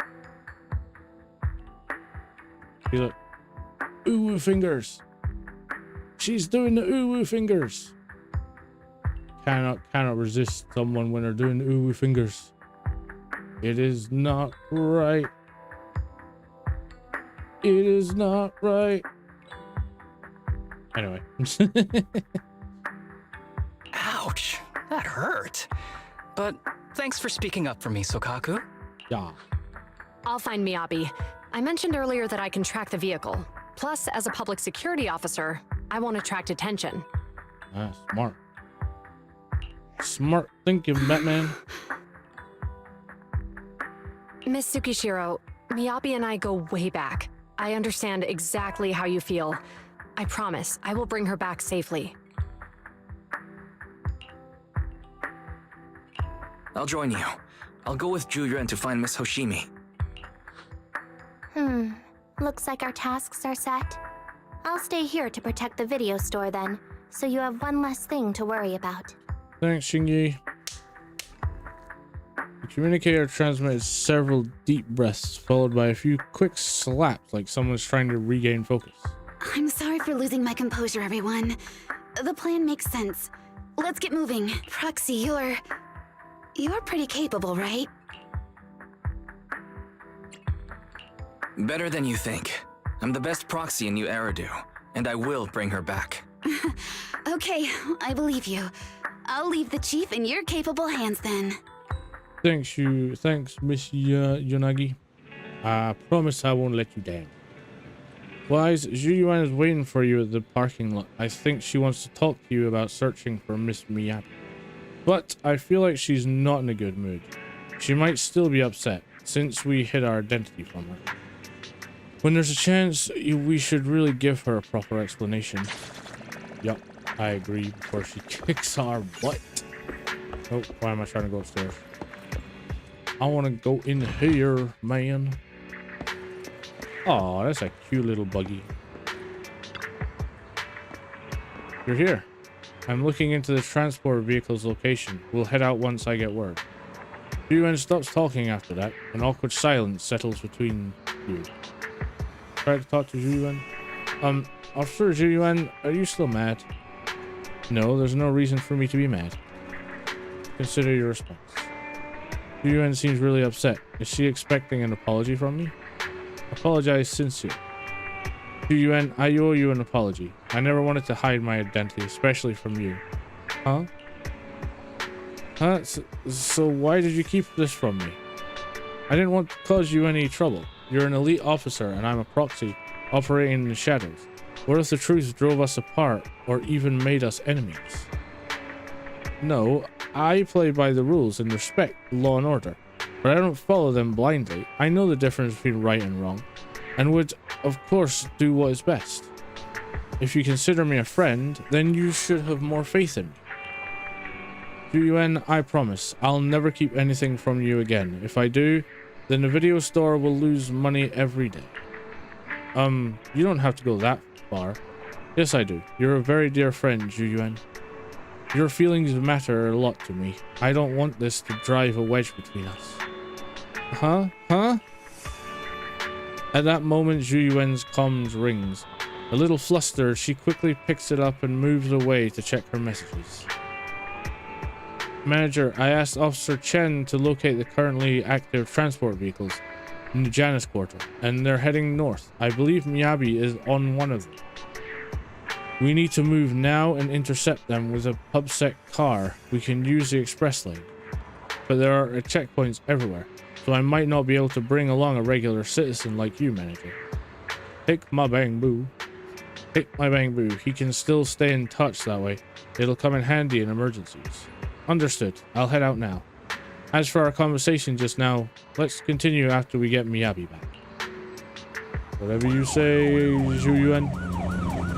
See, look. Ooh-woo fingers. She's doing the ooh-woo fingers. Cannot resist someone when they're doing the ooh-woo fingers. It is not right. It is not right. Anyway. Ouch. That hurt. But thanks for speaking up for me, Sokaku. Yeah. I'll find Miyabi. I mentioned earlier that I can track the vehicle. Plus, as a public security officer, I won't attract attention. Smart. Smart thinking, Batman. Miss Tsukishiro, Miyabi and I go way back. I understand exactly how you feel. I promise, I will bring her back safely. I'll join you. I'll go with Juyuan to find Miss Hoshimi. Looks like our tasks are set. I'll stay here to protect the video store then, so you have one less thing to worry about. Thanks, Qingyi. The communicator transmitted several deep breaths, followed by a few quick slaps like someone's trying to regain focus. I'm sorry for losing my composure, everyone. The plan makes sense. Let's get moving. Proxy, you're pretty capable, right? Better than you think. I'm the best proxy in New Eridu, and I will bring her back. Okay, I believe you. I'll leave the chief in your capable hands then. Thanks, Miss Yonagi. I promise I won't let you down. Wise, Juyuan is waiting for you at the parking lot. I think she wants to talk to you about searching for Miss Miyabi. But I feel like she's not in a good mood. She might still be upset, since we hid our identity from her. When there's a chance, we should really give her a proper explanation. Yup, I agree before she kicks our butt. Oh, why am I trying to go upstairs? I want to go in here, man. Oh, that's a cute little buggy. You're here. I'm looking into the transport vehicle's location. We'll head out once I get word. Juyuan stops talking after that. An awkward silence settles between you. Try to talk to Juyuan. Officer Juyuan, are you still mad? No, there's no reason for me to be mad. Consider your response. Juyuan seems really upset. Is she expecting an apology from me? Apologize sincere. Juyuan, I owe you an apology. I never wanted to hide my identity, especially from you. Huh? Huh? So why did you keep this from me? I didn't want to cause you any trouble. You're an elite officer, and I'm a proxy. operating in the shadows? What if the truth drove us apart or even made us enemies? No, I play by the rules and respect law and order, but I don't follow them blindly. I know the difference between right and wrong, and would, of course, do what is best. If you consider me a friend, then you should have more faith in me. Yuen, I promise, I'll never keep anything from you again. If I do, then the video store will lose money every day. You don't have to go that far. Yes, I do. You're a very dear friend, Yuen. Your feelings matter a lot to me. I don't want this to drive a wedge between us. Huh? At that moment, Zhu Yuan's comms rings. A little flustered, she quickly picks it up and moves away to check her messages. Manager, I asked Officer Chen to locate the currently active transport vehicles in the Janus Quarter, and they're heading north. I believe Miyabi is on one of them. We need to move now and intercept them with a PubSec car. We can use the express lane, but there are checkpoints everywhere, so I might not be able to bring along a regular citizen like you, Manager. Take my bang boo. Take my bang boo. He can still stay in touch that way. It'll come in handy in emergencies. Understood. I'll head out now. As for our conversation just now, let's continue after we get Miyabi back. Whatever you say, Zhu Yuan.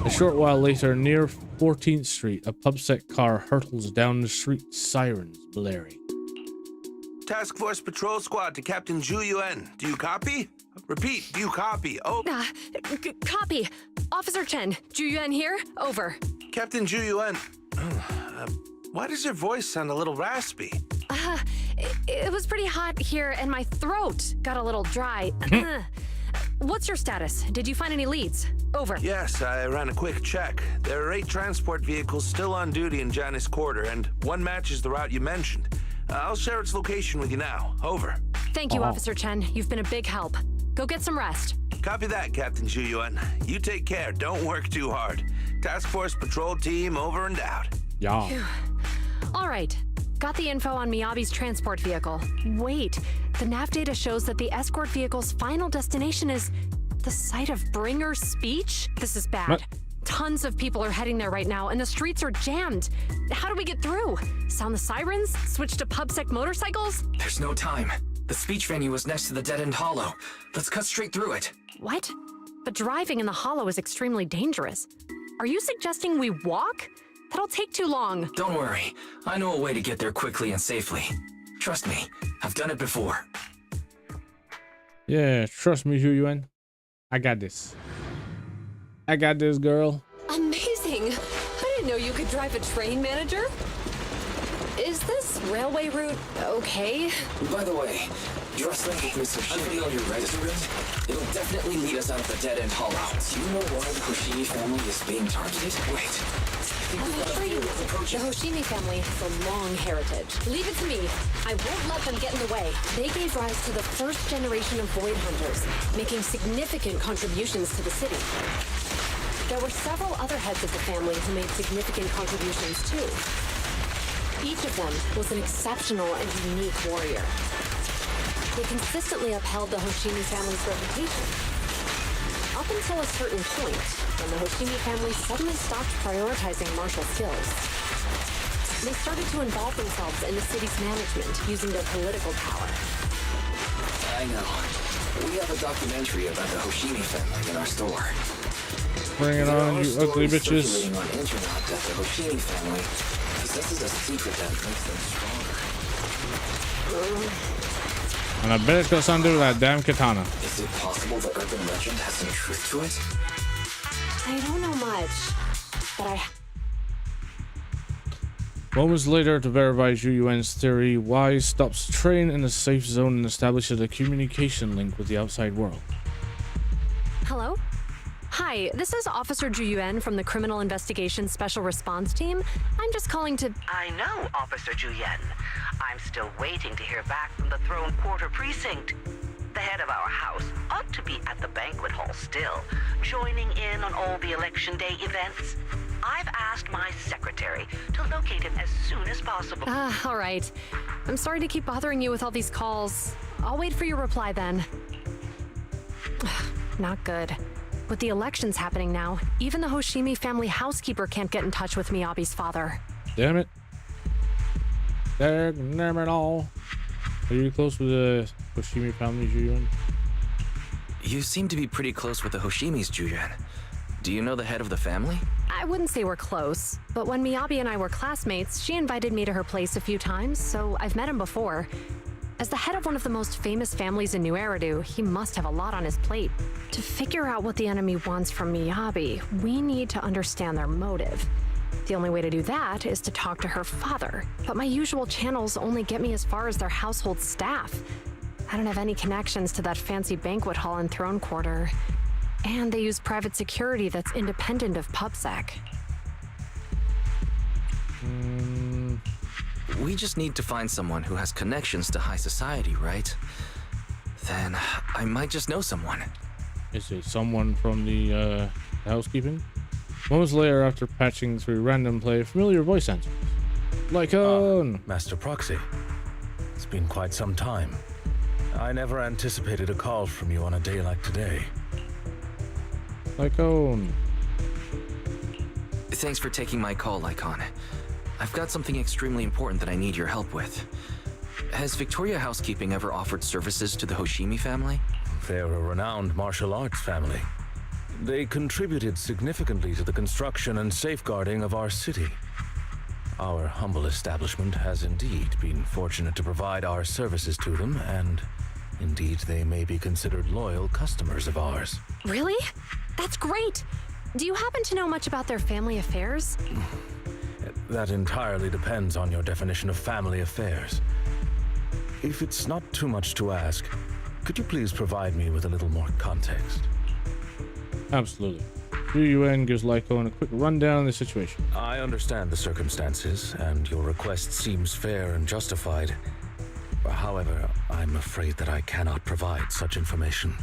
A short while later, near 14th Street, a PubSec car hurtles down the street, sirens blaring. Task Force Patrol Squad to Captain Zhu Yuan. Do you copy? Repeat, do you copy? Oh. Copy. Officer Chen, Zhu Yuan here. Over. Captain Zhu Yuan. Why does your voice sound a little raspy? It was pretty hot here and my throat got a little dry. What's your status? Did you find any leads? Over. Yes, I ran a quick check. There are 8 transport vehicles still on duty in Janus Quarter, and one matches the route you mentioned. I'll share its location with you now. Over. Thank you, Officer Chen. You've been a big help. Go get some rest. Copy that, Captain Zhu Yuan. You take care. Don't work too hard. Task Force Patrol Team over and out. Yeah. All right. Got the info on Miyabi's transport vehicle. Wait, the nav data shows that the escort vehicle's final destination is the site of Bringer's speech? This is bad. What? Tons of people are heading there right now, and the streets are jammed. How do we get through? Sound the sirens? Switch to PubSec motorcycles? There's no time. The speech venue was next to the dead-end hollow. Let's cut straight through it. What? But driving in the hollow is extremely dangerous. Are you suggesting we walk? That'll take too long. Don't worry. I know a way to get there quickly and safely. Trust me, I've done it before. Yeah, trust me, Zhu Yuan. I got this. I got this, girl. Amazing! I didn't know you could drive a train, Manager. Is this railway route okay? By the way, trust me, Miss Hoshimi on your register, it'll definitely lead us out of the dead-end hollow. Do you know why the Hoshimi family is being targeted? Wait. I'll assure you, the Hoshimi family has a long heritage. Leave it to me. I won't let them get in the way. They gave rise to the first generation of Void Hunters, making significant contributions to the city. There were several other heads of the family who made significant contributions too. Each of them was an exceptional and unique warrior. They consistently upheld the Hoshimi family's reputation. Up until a certain point, when the Hoshimi family suddenly stopped prioritizing martial skills. They started to involve themselves in the city's management using their political power. I know. We have a documentary about the Hoshimi family in our store. Bring it on, you ugly bitches. Circulating on internet that the Hoshimi family possesses a secret that makes them stronger. And I bet it's got something to do with that damn katana. Is it possible the urban legend has some truth to it? I don't know much, but I... Moments later, to verify Zhu Yuan's theory, Wise stops the train in a safe zone and establishes a communication link with the outside world. Hello? Hi, this is Officer Zhu Yuan from the Criminal Investigations Special Response Team. I'm just calling to... I know, Officer Zhu Yuan. I'm still waiting to hear back from the Throne Quarter Precinct. The head of our house ought to be at the banquet hall still, joining in on all the Election Day events. I've asked my secretary to locate him as soon as possible. All right. I'm sorry to keep bothering you with all these calls. I'll wait for your reply then. Not good. With the elections happening now, even the Hoshimi family housekeeper can't get in touch with Miyabi's father. Damn it. Damn it all. Are you close with the Hoshimi family, Julian? You seem to be pretty close with the Hoshimis, Julian. Do you know the head of the family? I wouldn't say we're close, but when Miyabi and I were classmates, she invited me to her place a few times, so I've met him before. As the head of one of the most famous families in New Eridu, he must have a lot on his plate. To figure out what the enemy wants from Miyabi, we need to understand their motive. The only way to do that is to talk to her father, but my usual channels only get me as far as their household staff. I don't have any connections to that fancy banquet hall and throne quarter. And they use private security that's independent of PubSec. We just need to find someone who has connections to high society, right? Then I might just know someone. Is it someone from the housekeeping? Moments later, after patching through random play, familiar voice answers. Lycone! Master Proxy. It's been quite some time. I never anticipated a call from you on a day like today. Lycone. Thanks for taking my call, Lycon. I've got something extremely important that I need your help with. Has Victoria Housekeeping ever offered services to the Hoshimi family? They're a renowned martial arts family. They contributed significantly to the construction and safeguarding of our city. Our humble establishment has indeed been fortunate to provide our services to them, and indeed they may be considered loyal customers of ours. Really? That's great! Do you happen to know much about their family affairs? That entirely depends on your definition of family affairs. If it's not too much to ask, could you please provide me with a little more context? Absolutely. Yuen gives Lycone a quick rundown of the situation. I understand the circumstances, and your request seems fair and justified. However, I'm afraid that I cannot provide such information.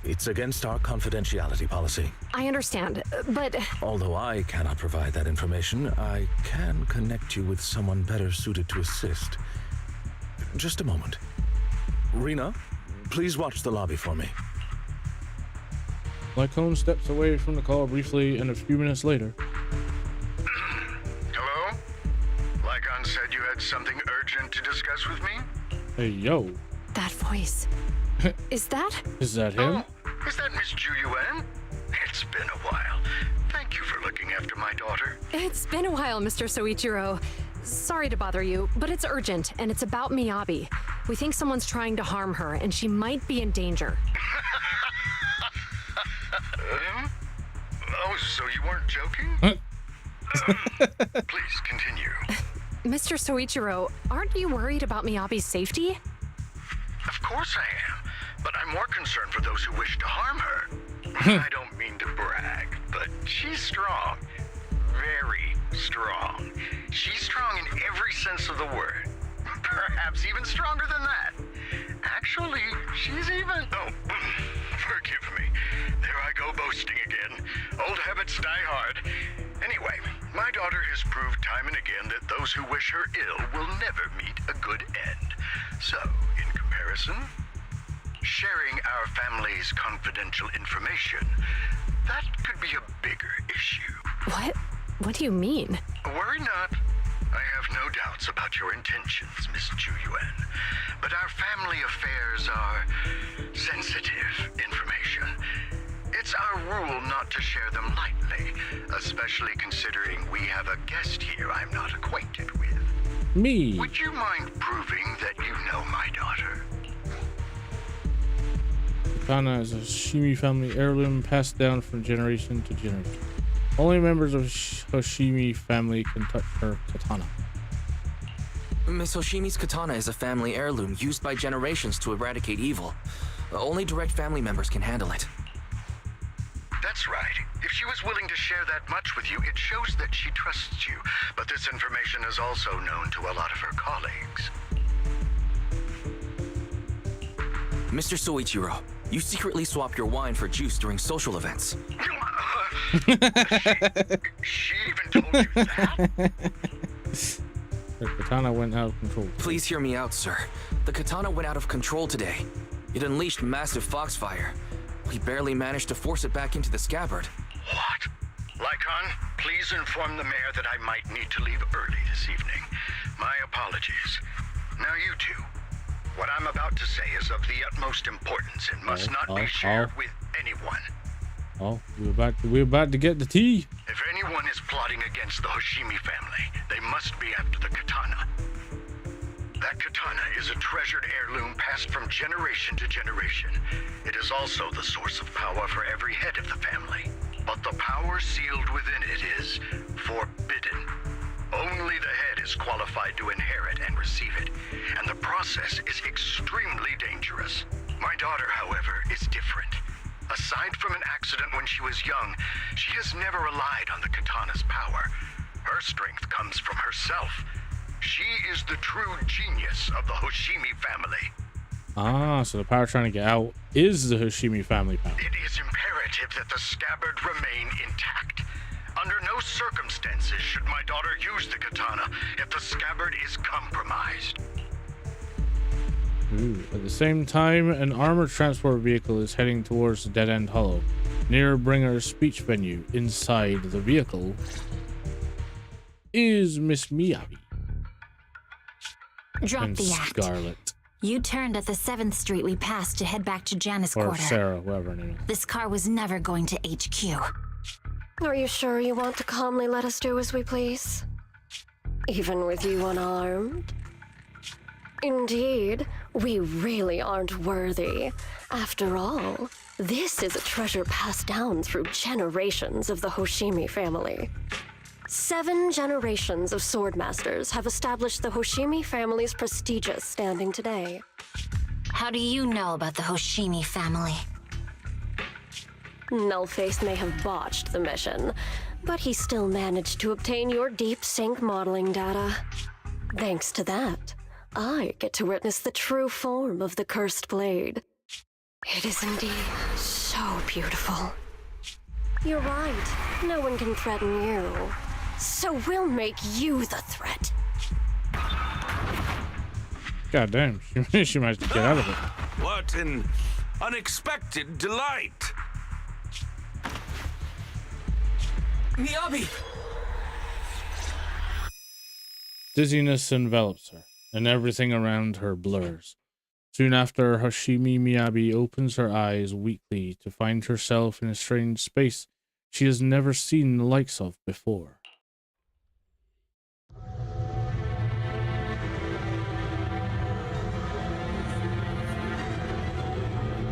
It's against our confidentiality policy. I understand, but... Although I cannot provide that information, I can connect you with someone better suited to assist. Just a moment. Rena, please watch the lobby for me. Lycone steps away from the call briefly, and a few minutes later... Hello? Lycon said you had something urgent to discuss with me? Hey, yo. That voice. Is that? Is that him? Oh, is that Miss Ju Yuen? It's been a while. Thank you for looking after my daughter. It's been a while, Mr. Soichiro. Sorry to bother you, but it's urgent, and it's about Miyabi. We think someone's trying to harm her, and she might be in danger. Oh, so you weren't joking? Please continue. Mr. Soichiro, aren't you worried about Miyabi's safety? Of course I am, but I'm more concerned for those who wish to harm her. I don't mean to brag, but she's strong. Very strong. She's strong in every sense of the word. Perhaps even stronger than that. Actually, she's even... Oh, forgive me. There I go boasting again. Old habits die hard. Anyway, my daughter has proved time and again that those who wish her ill will never meet a good end. So, in comparison, sharing our family's confidential information, that could be a bigger issue. What? What do you mean? Worry not. I have no doubts about your intentions, Miss Ju Yuen. But our family affairs are sensitive information. It's our rule not to share them lightly, especially considering we have a guest here I'm not acquainted with. Me. Would you mind proving that you know my daughter? Katana is a Hoshimi family heirloom passed down from generation to generation. Only members of Hoshimi family can touch her katana. Miss Hoshimi's katana is a family heirloom used by generations to eradicate evil. Only direct family members can handle it. That's right. If she was willing to share that much with you, it shows that she trusts you. But this information is also known to a lot of her colleagues. Mr. Soichiro, you secretly swap your wine for juice during social events. She even told you that? Her katana went out of control. Please hear me out, sir. The katana went out of control today. It unleashed massive foxfire. We barely managed to force it back into the scabbard. What? Lycon, please inform the mayor that I might need to leave early this evening. My apologies. Now you two. What I'm about to say is of the utmost importance and must not be shared with anyone. Oh, we're about to get the tea. If anyone is plotting against the Hoshimi family, they must be after the katana. That katana is a treasured heirloom passed from generation to generation. It is also the source of power for every head of the family. But the power sealed within it is forbidden. Only the head is qualified to inherit and receive it, and the process is extremely dangerous. My daughter, however, is different. Aside from an accident when she was young, she has never relied on the katana's power. Her strength comes from herself. She is the true genius of the Hoshimi family. Ah, so the power trying to get out is the Hoshimi family power. It is imperative that the scabbard remain intact. Under no circumstances should my daughter use the katana if the scabbard is compromised. Ooh. At the same time, an armored transport vehicle is heading towards the Dead End Hollow, near Bringer's speech venue. Inside the vehicle is Miss Miyabi. Drop and the act. Scarlet. You turned at the 7th Street we passed to head back to Janus Or Quarter. Sarah, whoever her name is. This car was never going to HQ. Are you sure you want to calmly let us do as we please? Even with you unarmed? Indeed, we really aren't worthy. After all, this is a treasure passed down through generations of the Hoshimi family. 7 generations of swordmasters have established the Hoshimi family's prestigious standing today. How do you know about the Hoshimi family? Nullface may have botched the mission, but he still managed to obtain your deep sync modeling data. Thanks to that, I get to witness the true form of the cursed blade. It is indeed so beautiful. You're right, no one can threaten you. So we'll make you the threat. God damn, she managed to get out of it. What an unexpected delight. Miyabi! Dizziness envelops her, and everything around her blurs. Soon after, Hoshimi Miyabi opens her eyes weakly to find herself in a strange space she has never seen the likes of before.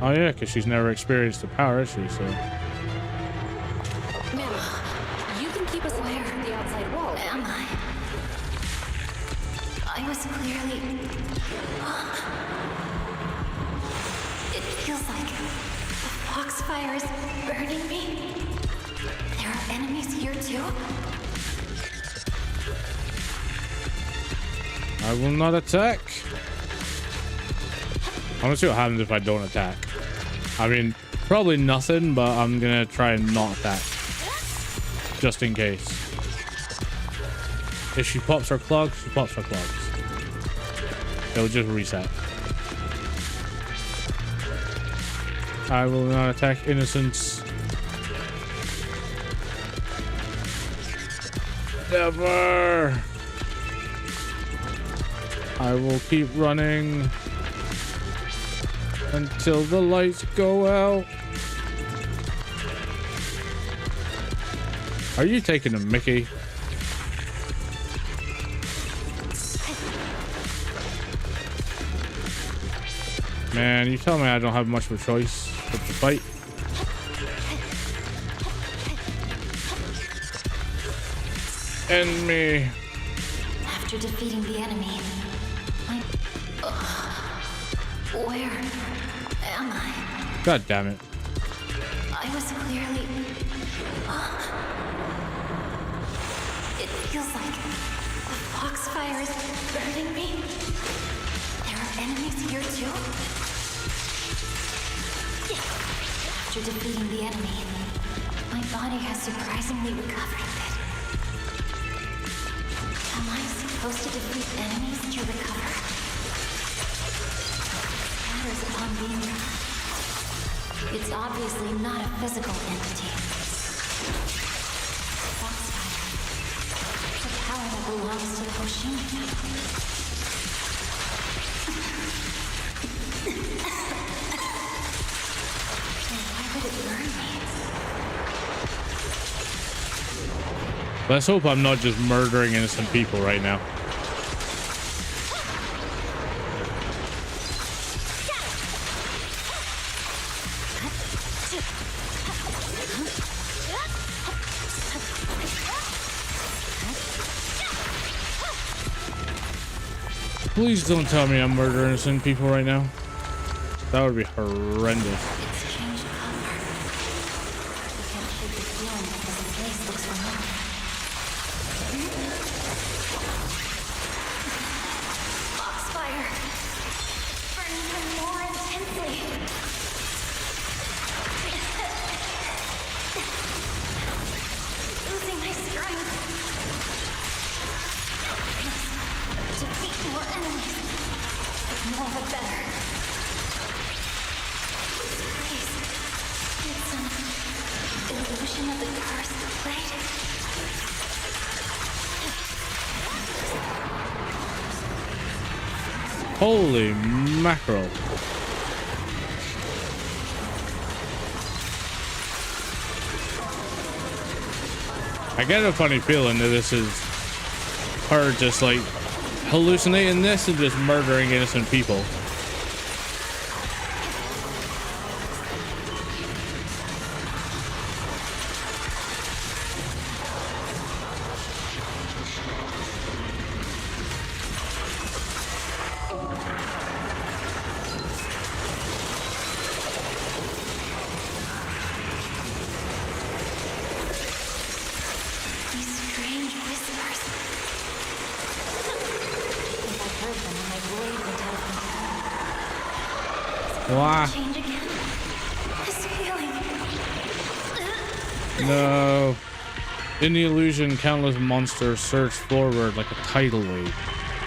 Oh yeah, because she's never experienced the power, has she? So. Ma'am, you can keep us away from the outside wall. Am I? I was clearly... It feels like the foxfire is burning me. There are enemies here too. I will not attack. I want to see what happens if I don't attack. I mean, probably nothing, but I'm gonna try and not attack. Just in case. If she pops her clogs, she pops her clogs. It'll just reset. I will not attack innocents. Never! I will keep running until the lights go out. Are you taking a Mickey? Man, you tell me I don't have much of a choice but to fight. End me. After defeating the enemy, where am I? God damn it. I was clearly... It feels like the foxfire is burning me. There are enemies here too. After defeating the enemy, my body has surprisingly recovered a bit. Am I supposed to defeat enemies to recover? Matters upon being It's obviously not a physical entity. Foxfire. It's a power that belongs to the Hoshimi family. Why would it burn me? Let's hope I'm not just murdering innocent people right now. Please don't tell me I'm murdering innocent people right now. That would be horrendous. Foxfire! Burning her more intensely. Losing my strength. Defeat more enemies. More the better. Please. It's an illusion of the cursed blade. Holy mackerel. I get a funny feeling that this is her just like hallucinating this and just murdering innocent people. These strange whispers. If I heard them, my blade would have been Wow. change again. This feeling. No. In the illusion, countless monsters surge forward like a tidal wave.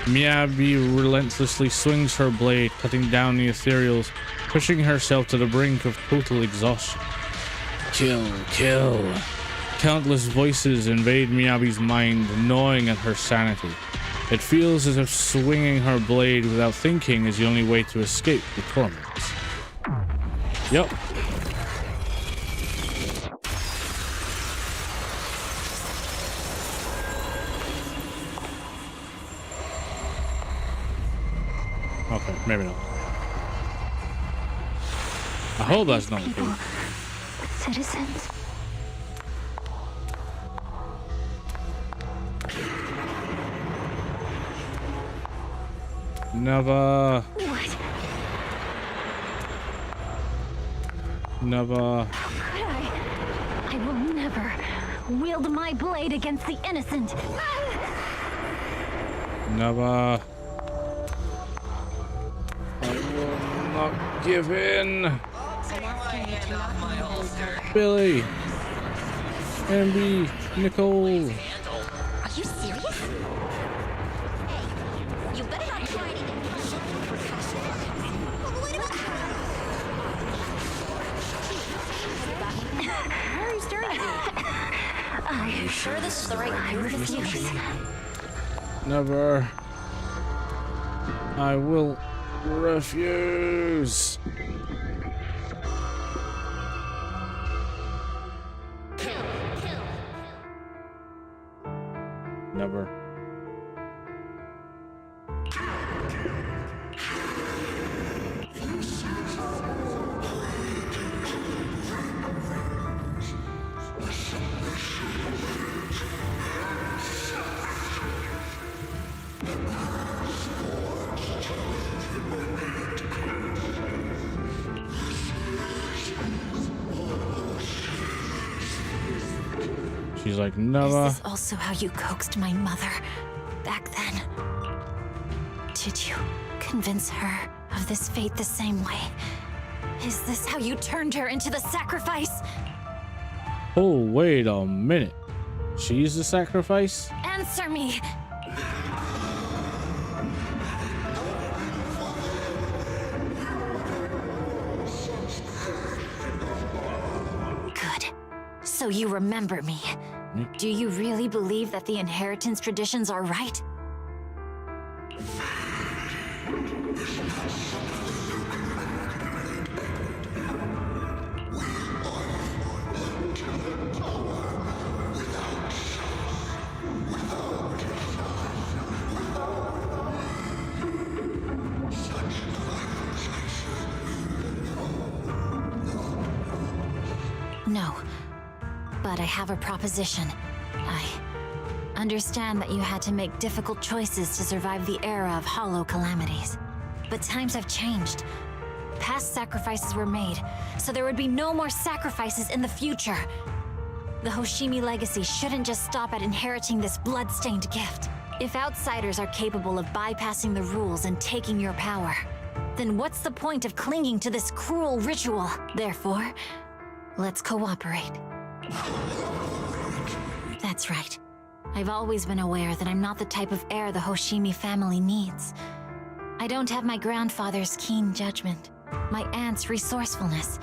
Miyabi relentlessly swings her blade, cutting down the ethereals, pushing herself to the brink of total exhaustion. Kill, kill. Countless voices invade Miyabi's mind, gnawing at her sanity. It feels as if swinging her blade without thinking is the only way to escape the torments. Yup. Okay, maybe not. I hope that's not the case. Citizens. Never. What? Never. How could I will never wield my blade against the innocent. Never. I will not give in. Billy. Amby. Nicole. Are you serious? Hey, you better not try anything. Why are you staring at me? Are you sure this is the right refuse? Never. I will refuse. Never. She's like, never. Is this also how you coaxed my mother back then? Did you convince her of this fate the same way? Is this how you turned her into the sacrifice? Oh, wait a minute. She's the sacrifice? Answer me! So you remember me. Do you really believe that the inheritance traditions are right? No, but I have a proposition. I understand that you had to make difficult choices to survive the era of hollow calamities. But times have changed. Past sacrifices were made, so there would be no more sacrifices in the future. The Hoshimi legacy shouldn't just stop at inheriting this blood-stained gift. If outsiders are capable of bypassing the rules and taking your power, then what's the point of clinging to this cruel ritual? Therefore, let's cooperate. That's right. I've always been aware that I'm not the type of heir the Hoshimi family needs. I don't have my grandfather's keen judgment, my aunt's resourcefulness,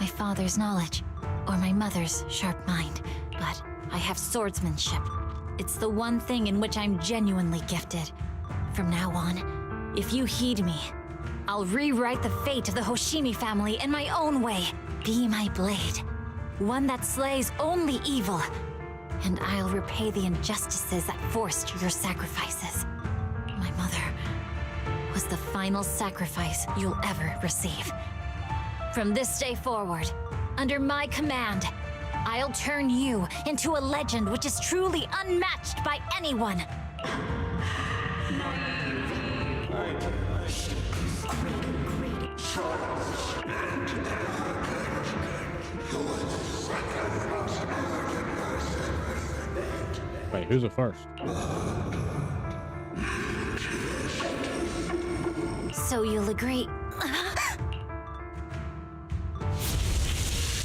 my father's knowledge, or my mother's sharp mind, but I have swordsmanship. It's the one thing in which I'm genuinely gifted. From now on, if you heed me, I'll rewrite the fate of the Hoshimi family in my own way. Be my blade, one that slays only evil, and I'll repay the injustices that forced your sacrifices. My mother was the final sacrifice you'll ever receive. From this day forward, under my command, I'll turn you into a legend which is truly unmatched by anyone. Wait, who's the first? So you'll agree.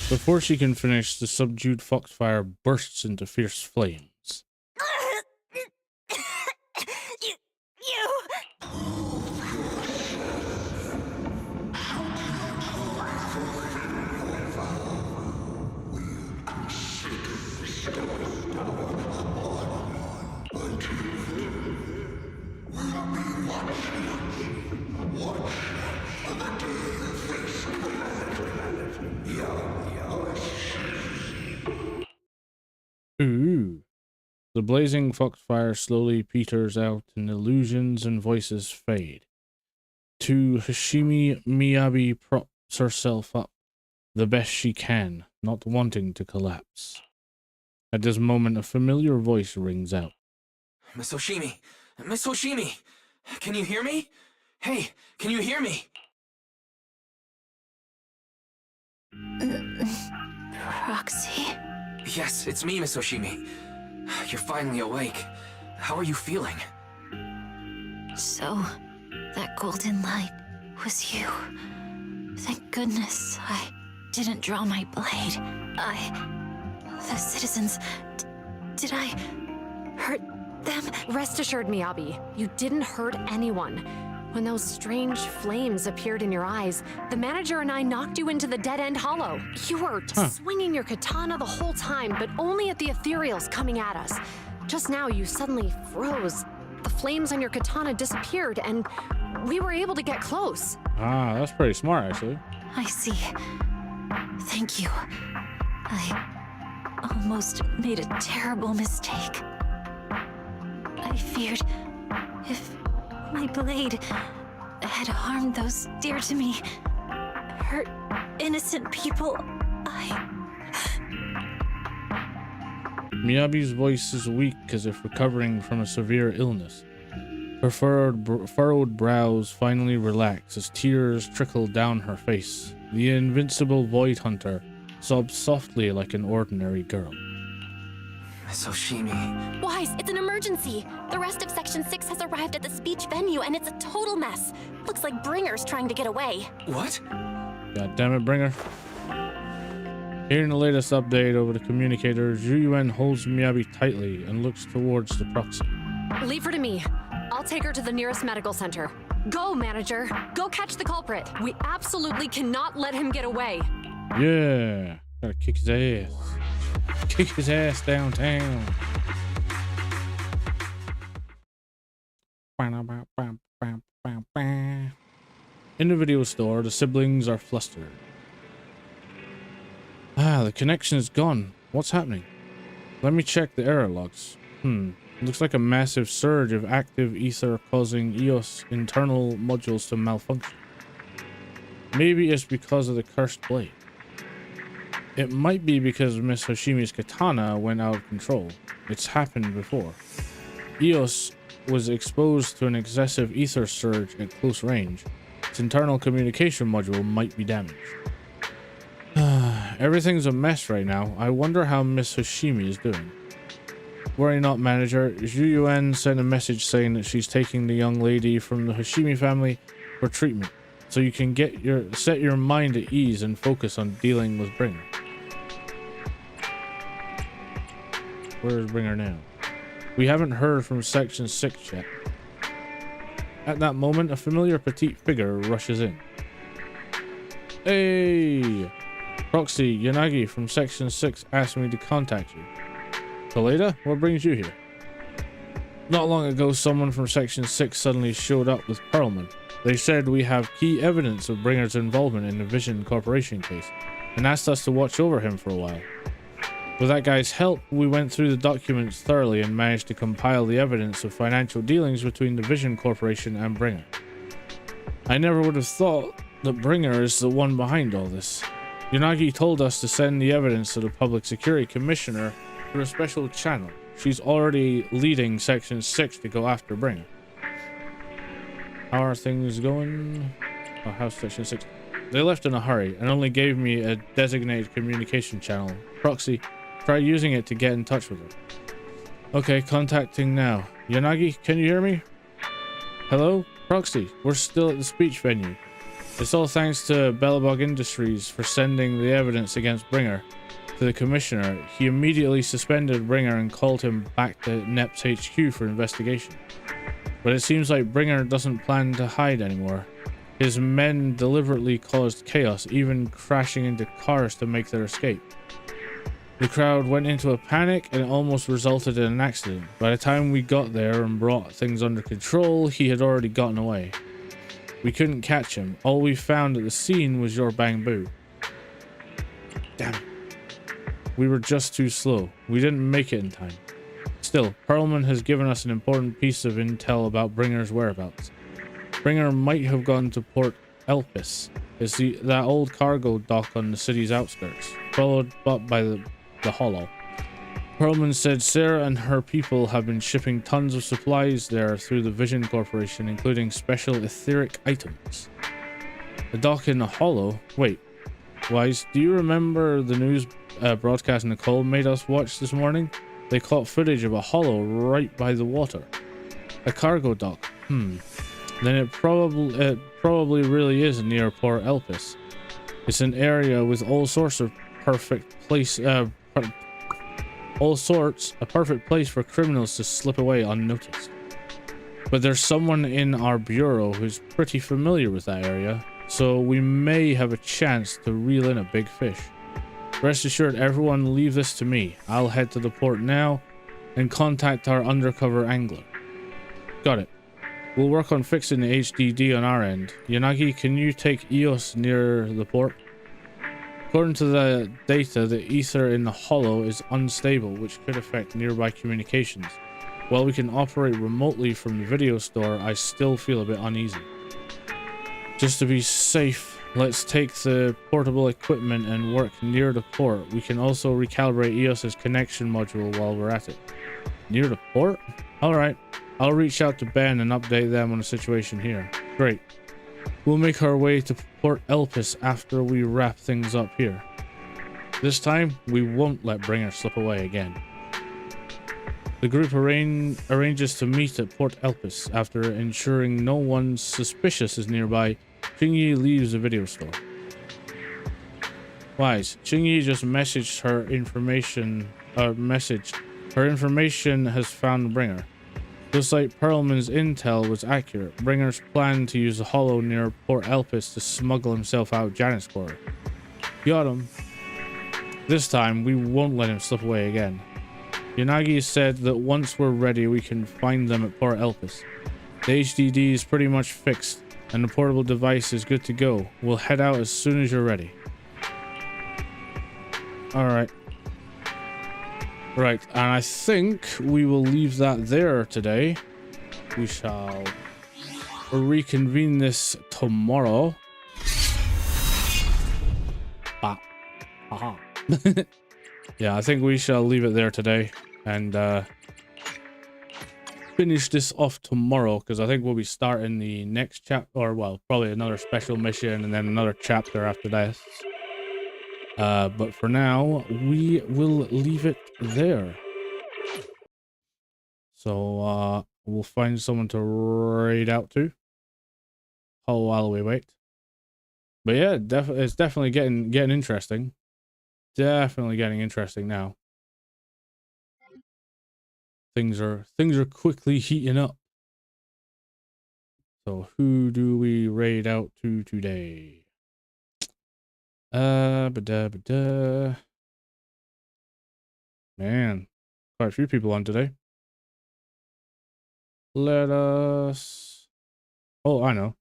Before she can finish, the subdued foxfire bursts into fierce flames. Ooh. The blazing foxfire slowly peters out and illusions and voices fade. To Hashimi, Miyabi props herself up the best she can, not wanting to collapse. At this moment, a familiar voice rings out. Miss Hoshimi! Miss Hoshimi! Can you hear me? Hey, can you hear me? Proxy? Yes, it's me, Miss Hoshimi. You're finally awake. How are you feeling? So, that golden light was you. Thank goodness I didn't draw my blade. The citizens... did I hurt them? Rest assured, Miyabi, you didn't hurt anyone. When those strange flames appeared in your eyes, the manager and I knocked you into the dead-end hollow. You were swinging your katana the whole time, but only at the ethereals coming at us. Just now, you suddenly froze. The flames on your katana disappeared, and we were able to get close. Ah, that's pretty smart, actually. I see. Thank you. I almost made a terrible mistake. I feared if my blade had harmed those dear to me, hurt innocent people, Miyabi's voice is weak as if recovering from a severe illness. Her furrowed brows finally relax as tears trickle down her face. The invincible Void Hunter sobs softly like an ordinary girl. Miss Hoshimi. Wise, it's an emergency. The rest of Section 6 has arrived at the speech venue, and it's a total mess. Looks like Bringer's trying to get away. What? God damn it, Bringer. Hearing the latest update over the communicator, Zhu Yuan holds Miyabi tightly and looks towards the proxy. Leave her to me. I'll take her to the nearest medical center. Go, manager. Go catch the culprit. We absolutely cannot let him get away. Yeah, gotta kick his ass. Kick his ass downtown. In the video store, the siblings are flustered. Ah, the connection is gone. What's happening? Let me check the error logs. Looks like a massive surge of active ether causing EOS internal modules to malfunction. Maybe it's because of the cursed blade. It might be because Miss Hoshimi's katana went out of control. It's happened before. EOS was exposed to an excessive ether surge at close range. Its internal communication module might be damaged. Everything's a mess right now. I wonder how Miss Hoshimi is doing. Worry not, manager. Zhu Yuan sent a message saying that she's taking the young lady from the Hoshimi family for treatment, so you can set your mind at ease and focus on dealing with Bringer. Where is Bringer now? We haven't heard from Section 6 yet. At that moment, a familiar petite figure rushes in. Hey! Proxy, Yanagi from Section 6 asked me to contact you. Kaleda, what brings you here? Not long ago, someone from Section 6 suddenly showed up with Perlman. They said we have key evidence of Bringer's involvement in the Vision Corporation case, and asked us to watch over him for a while. With that guy's help, we went through the documents thoroughly and managed to compile the evidence of financial dealings between the Vision Corporation and Bringer. I never would have thought that Bringer is the one behind all this. Yanagi told us to send the evidence to the Public Security Commissioner through a special channel. She's already leading Section 6 to go after Bringer. How are things going? Oh, how's Section 6? They left in a hurry and only gave me a designated communication channel. Proxy, try using it to get in touch with her. Okay, contacting now. Yanagi, can you hear me? Hello? Proxy, we're still at the speech venue. It's all thanks to Bellabog Industries for sending the evidence against Bringer to the commissioner. He immediately suspended Bringer and called him back to NEP's HQ for investigation. But it seems like Bringer doesn't plan to hide anymore. His men deliberately caused chaos, even crashing into cars to make their escape. The crowd went into a panic and it almost resulted in an accident. By the time we got there and brought things under control, he had already gotten away. We couldn't catch him. All we found at the scene was your bamboo. Damn it. We were just too slow. We didn't make it in time. Still, Perlman has given us an important piece of intel about Bringer's whereabouts. Bringer might have gone to Port Elpis. It's that old cargo dock on the city's outskirts, followed up by the Hollow. Perlman said Sarah and her people have been shipping tons of supplies there through the Vision Corporation, including special etheric items. The dock in the Hollow? Wait, Wise, do you remember the news broadcast Nicole made us watch this morning? They caught footage of a hollow right by the water. A cargo dock. Then it probably really is near Port Elpis. It's an area with all sorts of perfect place a perfect place for criminals to slip away unnoticed. But there's someone in our bureau who's pretty familiar with that area, so we may have a chance to reel in a big fish. Rest assured, everyone, leave this to me. I'll head to the port now and contact our undercover angler. Got it. We'll work on fixing the HDD on our end. Yanagi, can you take EOS near the port? According to the data, the ether in the Hollow is unstable, which could affect nearby communications. While we can operate remotely from the video store, I still feel a bit uneasy. Just to be safe, let's take the portable equipment and work near the port. We can also recalibrate EOS's connection module while we're at it. Near the port? Alright, I'll reach out to Ben and update them on the situation here. Great. We'll make our way to Port Elpis after we wrap things up here. This time, we won't let Bringer slip away again. The group arranges to meet at Port Elpis. After ensuring no one suspicious is nearby, Xingyi leaves the video store. Wise, Xingyi just messaged her information. Her information has found Bringer. Looks like Perlman's intel was accurate. Bringer's planned to use the hollow near Port Elpis to smuggle himself out Janus Quarter. Got him. This time, we won't let him slip away again. Yanagi said that once we're ready, we can find them at Port Elpis. The HDD is pretty much fixed, and the portable device is good to go. We'll head out as soon as you're ready. Alright. Right, and I think we will leave that there today. We shall reconvene this tomorrow. Ah. Aha. Yeah, I think we shall leave it there today and finish this off tomorrow, because I think we'll be starting the next chapter, or well, probably another special mission and then another chapter after this. But for now, we will leave it there. So we'll find someone to raid out to while we wait. But yeah, it's definitely getting interesting. Definitely getting interesting now. Things are quickly heating up. So who do we raid out to today? Man, quite a few people on today. Let us... Oh, I know.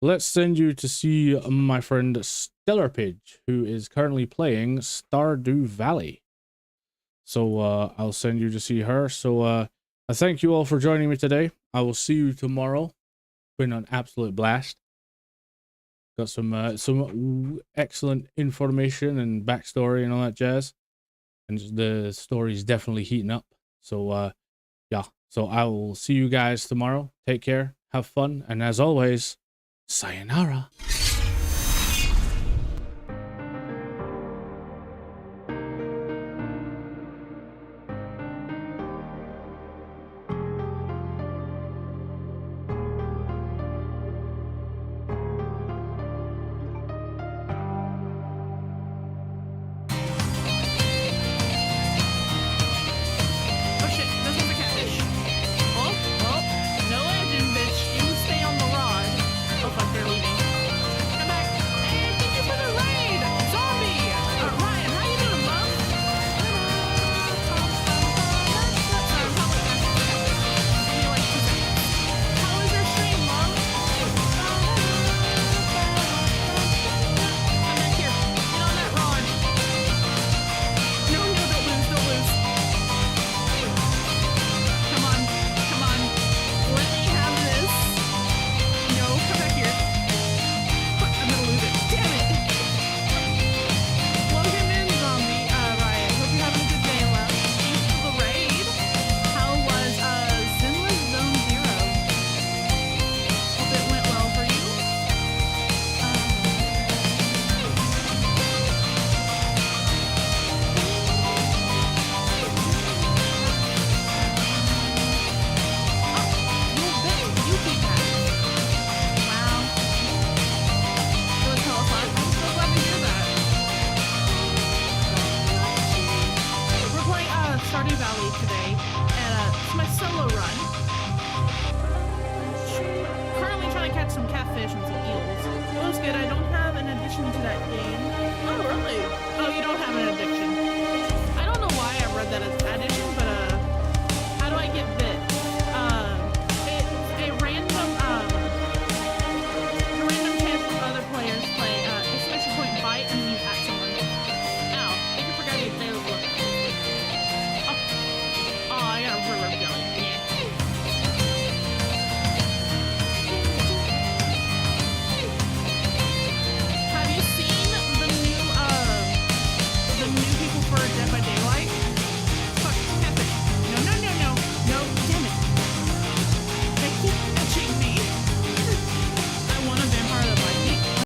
Let's send you to see my friend Stellar Pidge, who is currently playing Stardew Valley. So I'll send you to see her. So I thank you all for joining me today. I will see you tomorrow. Been an absolute blast. Got some excellent information and backstory and all that jazz. And the story is definitely heating up. So yeah. So I will see you guys tomorrow. Take care. Have fun. And as always, sayonara. Stardew Valley today, and it's my solo run. Currently trying to catch some catfish and some eels. It was good. I don't have an addition to that game.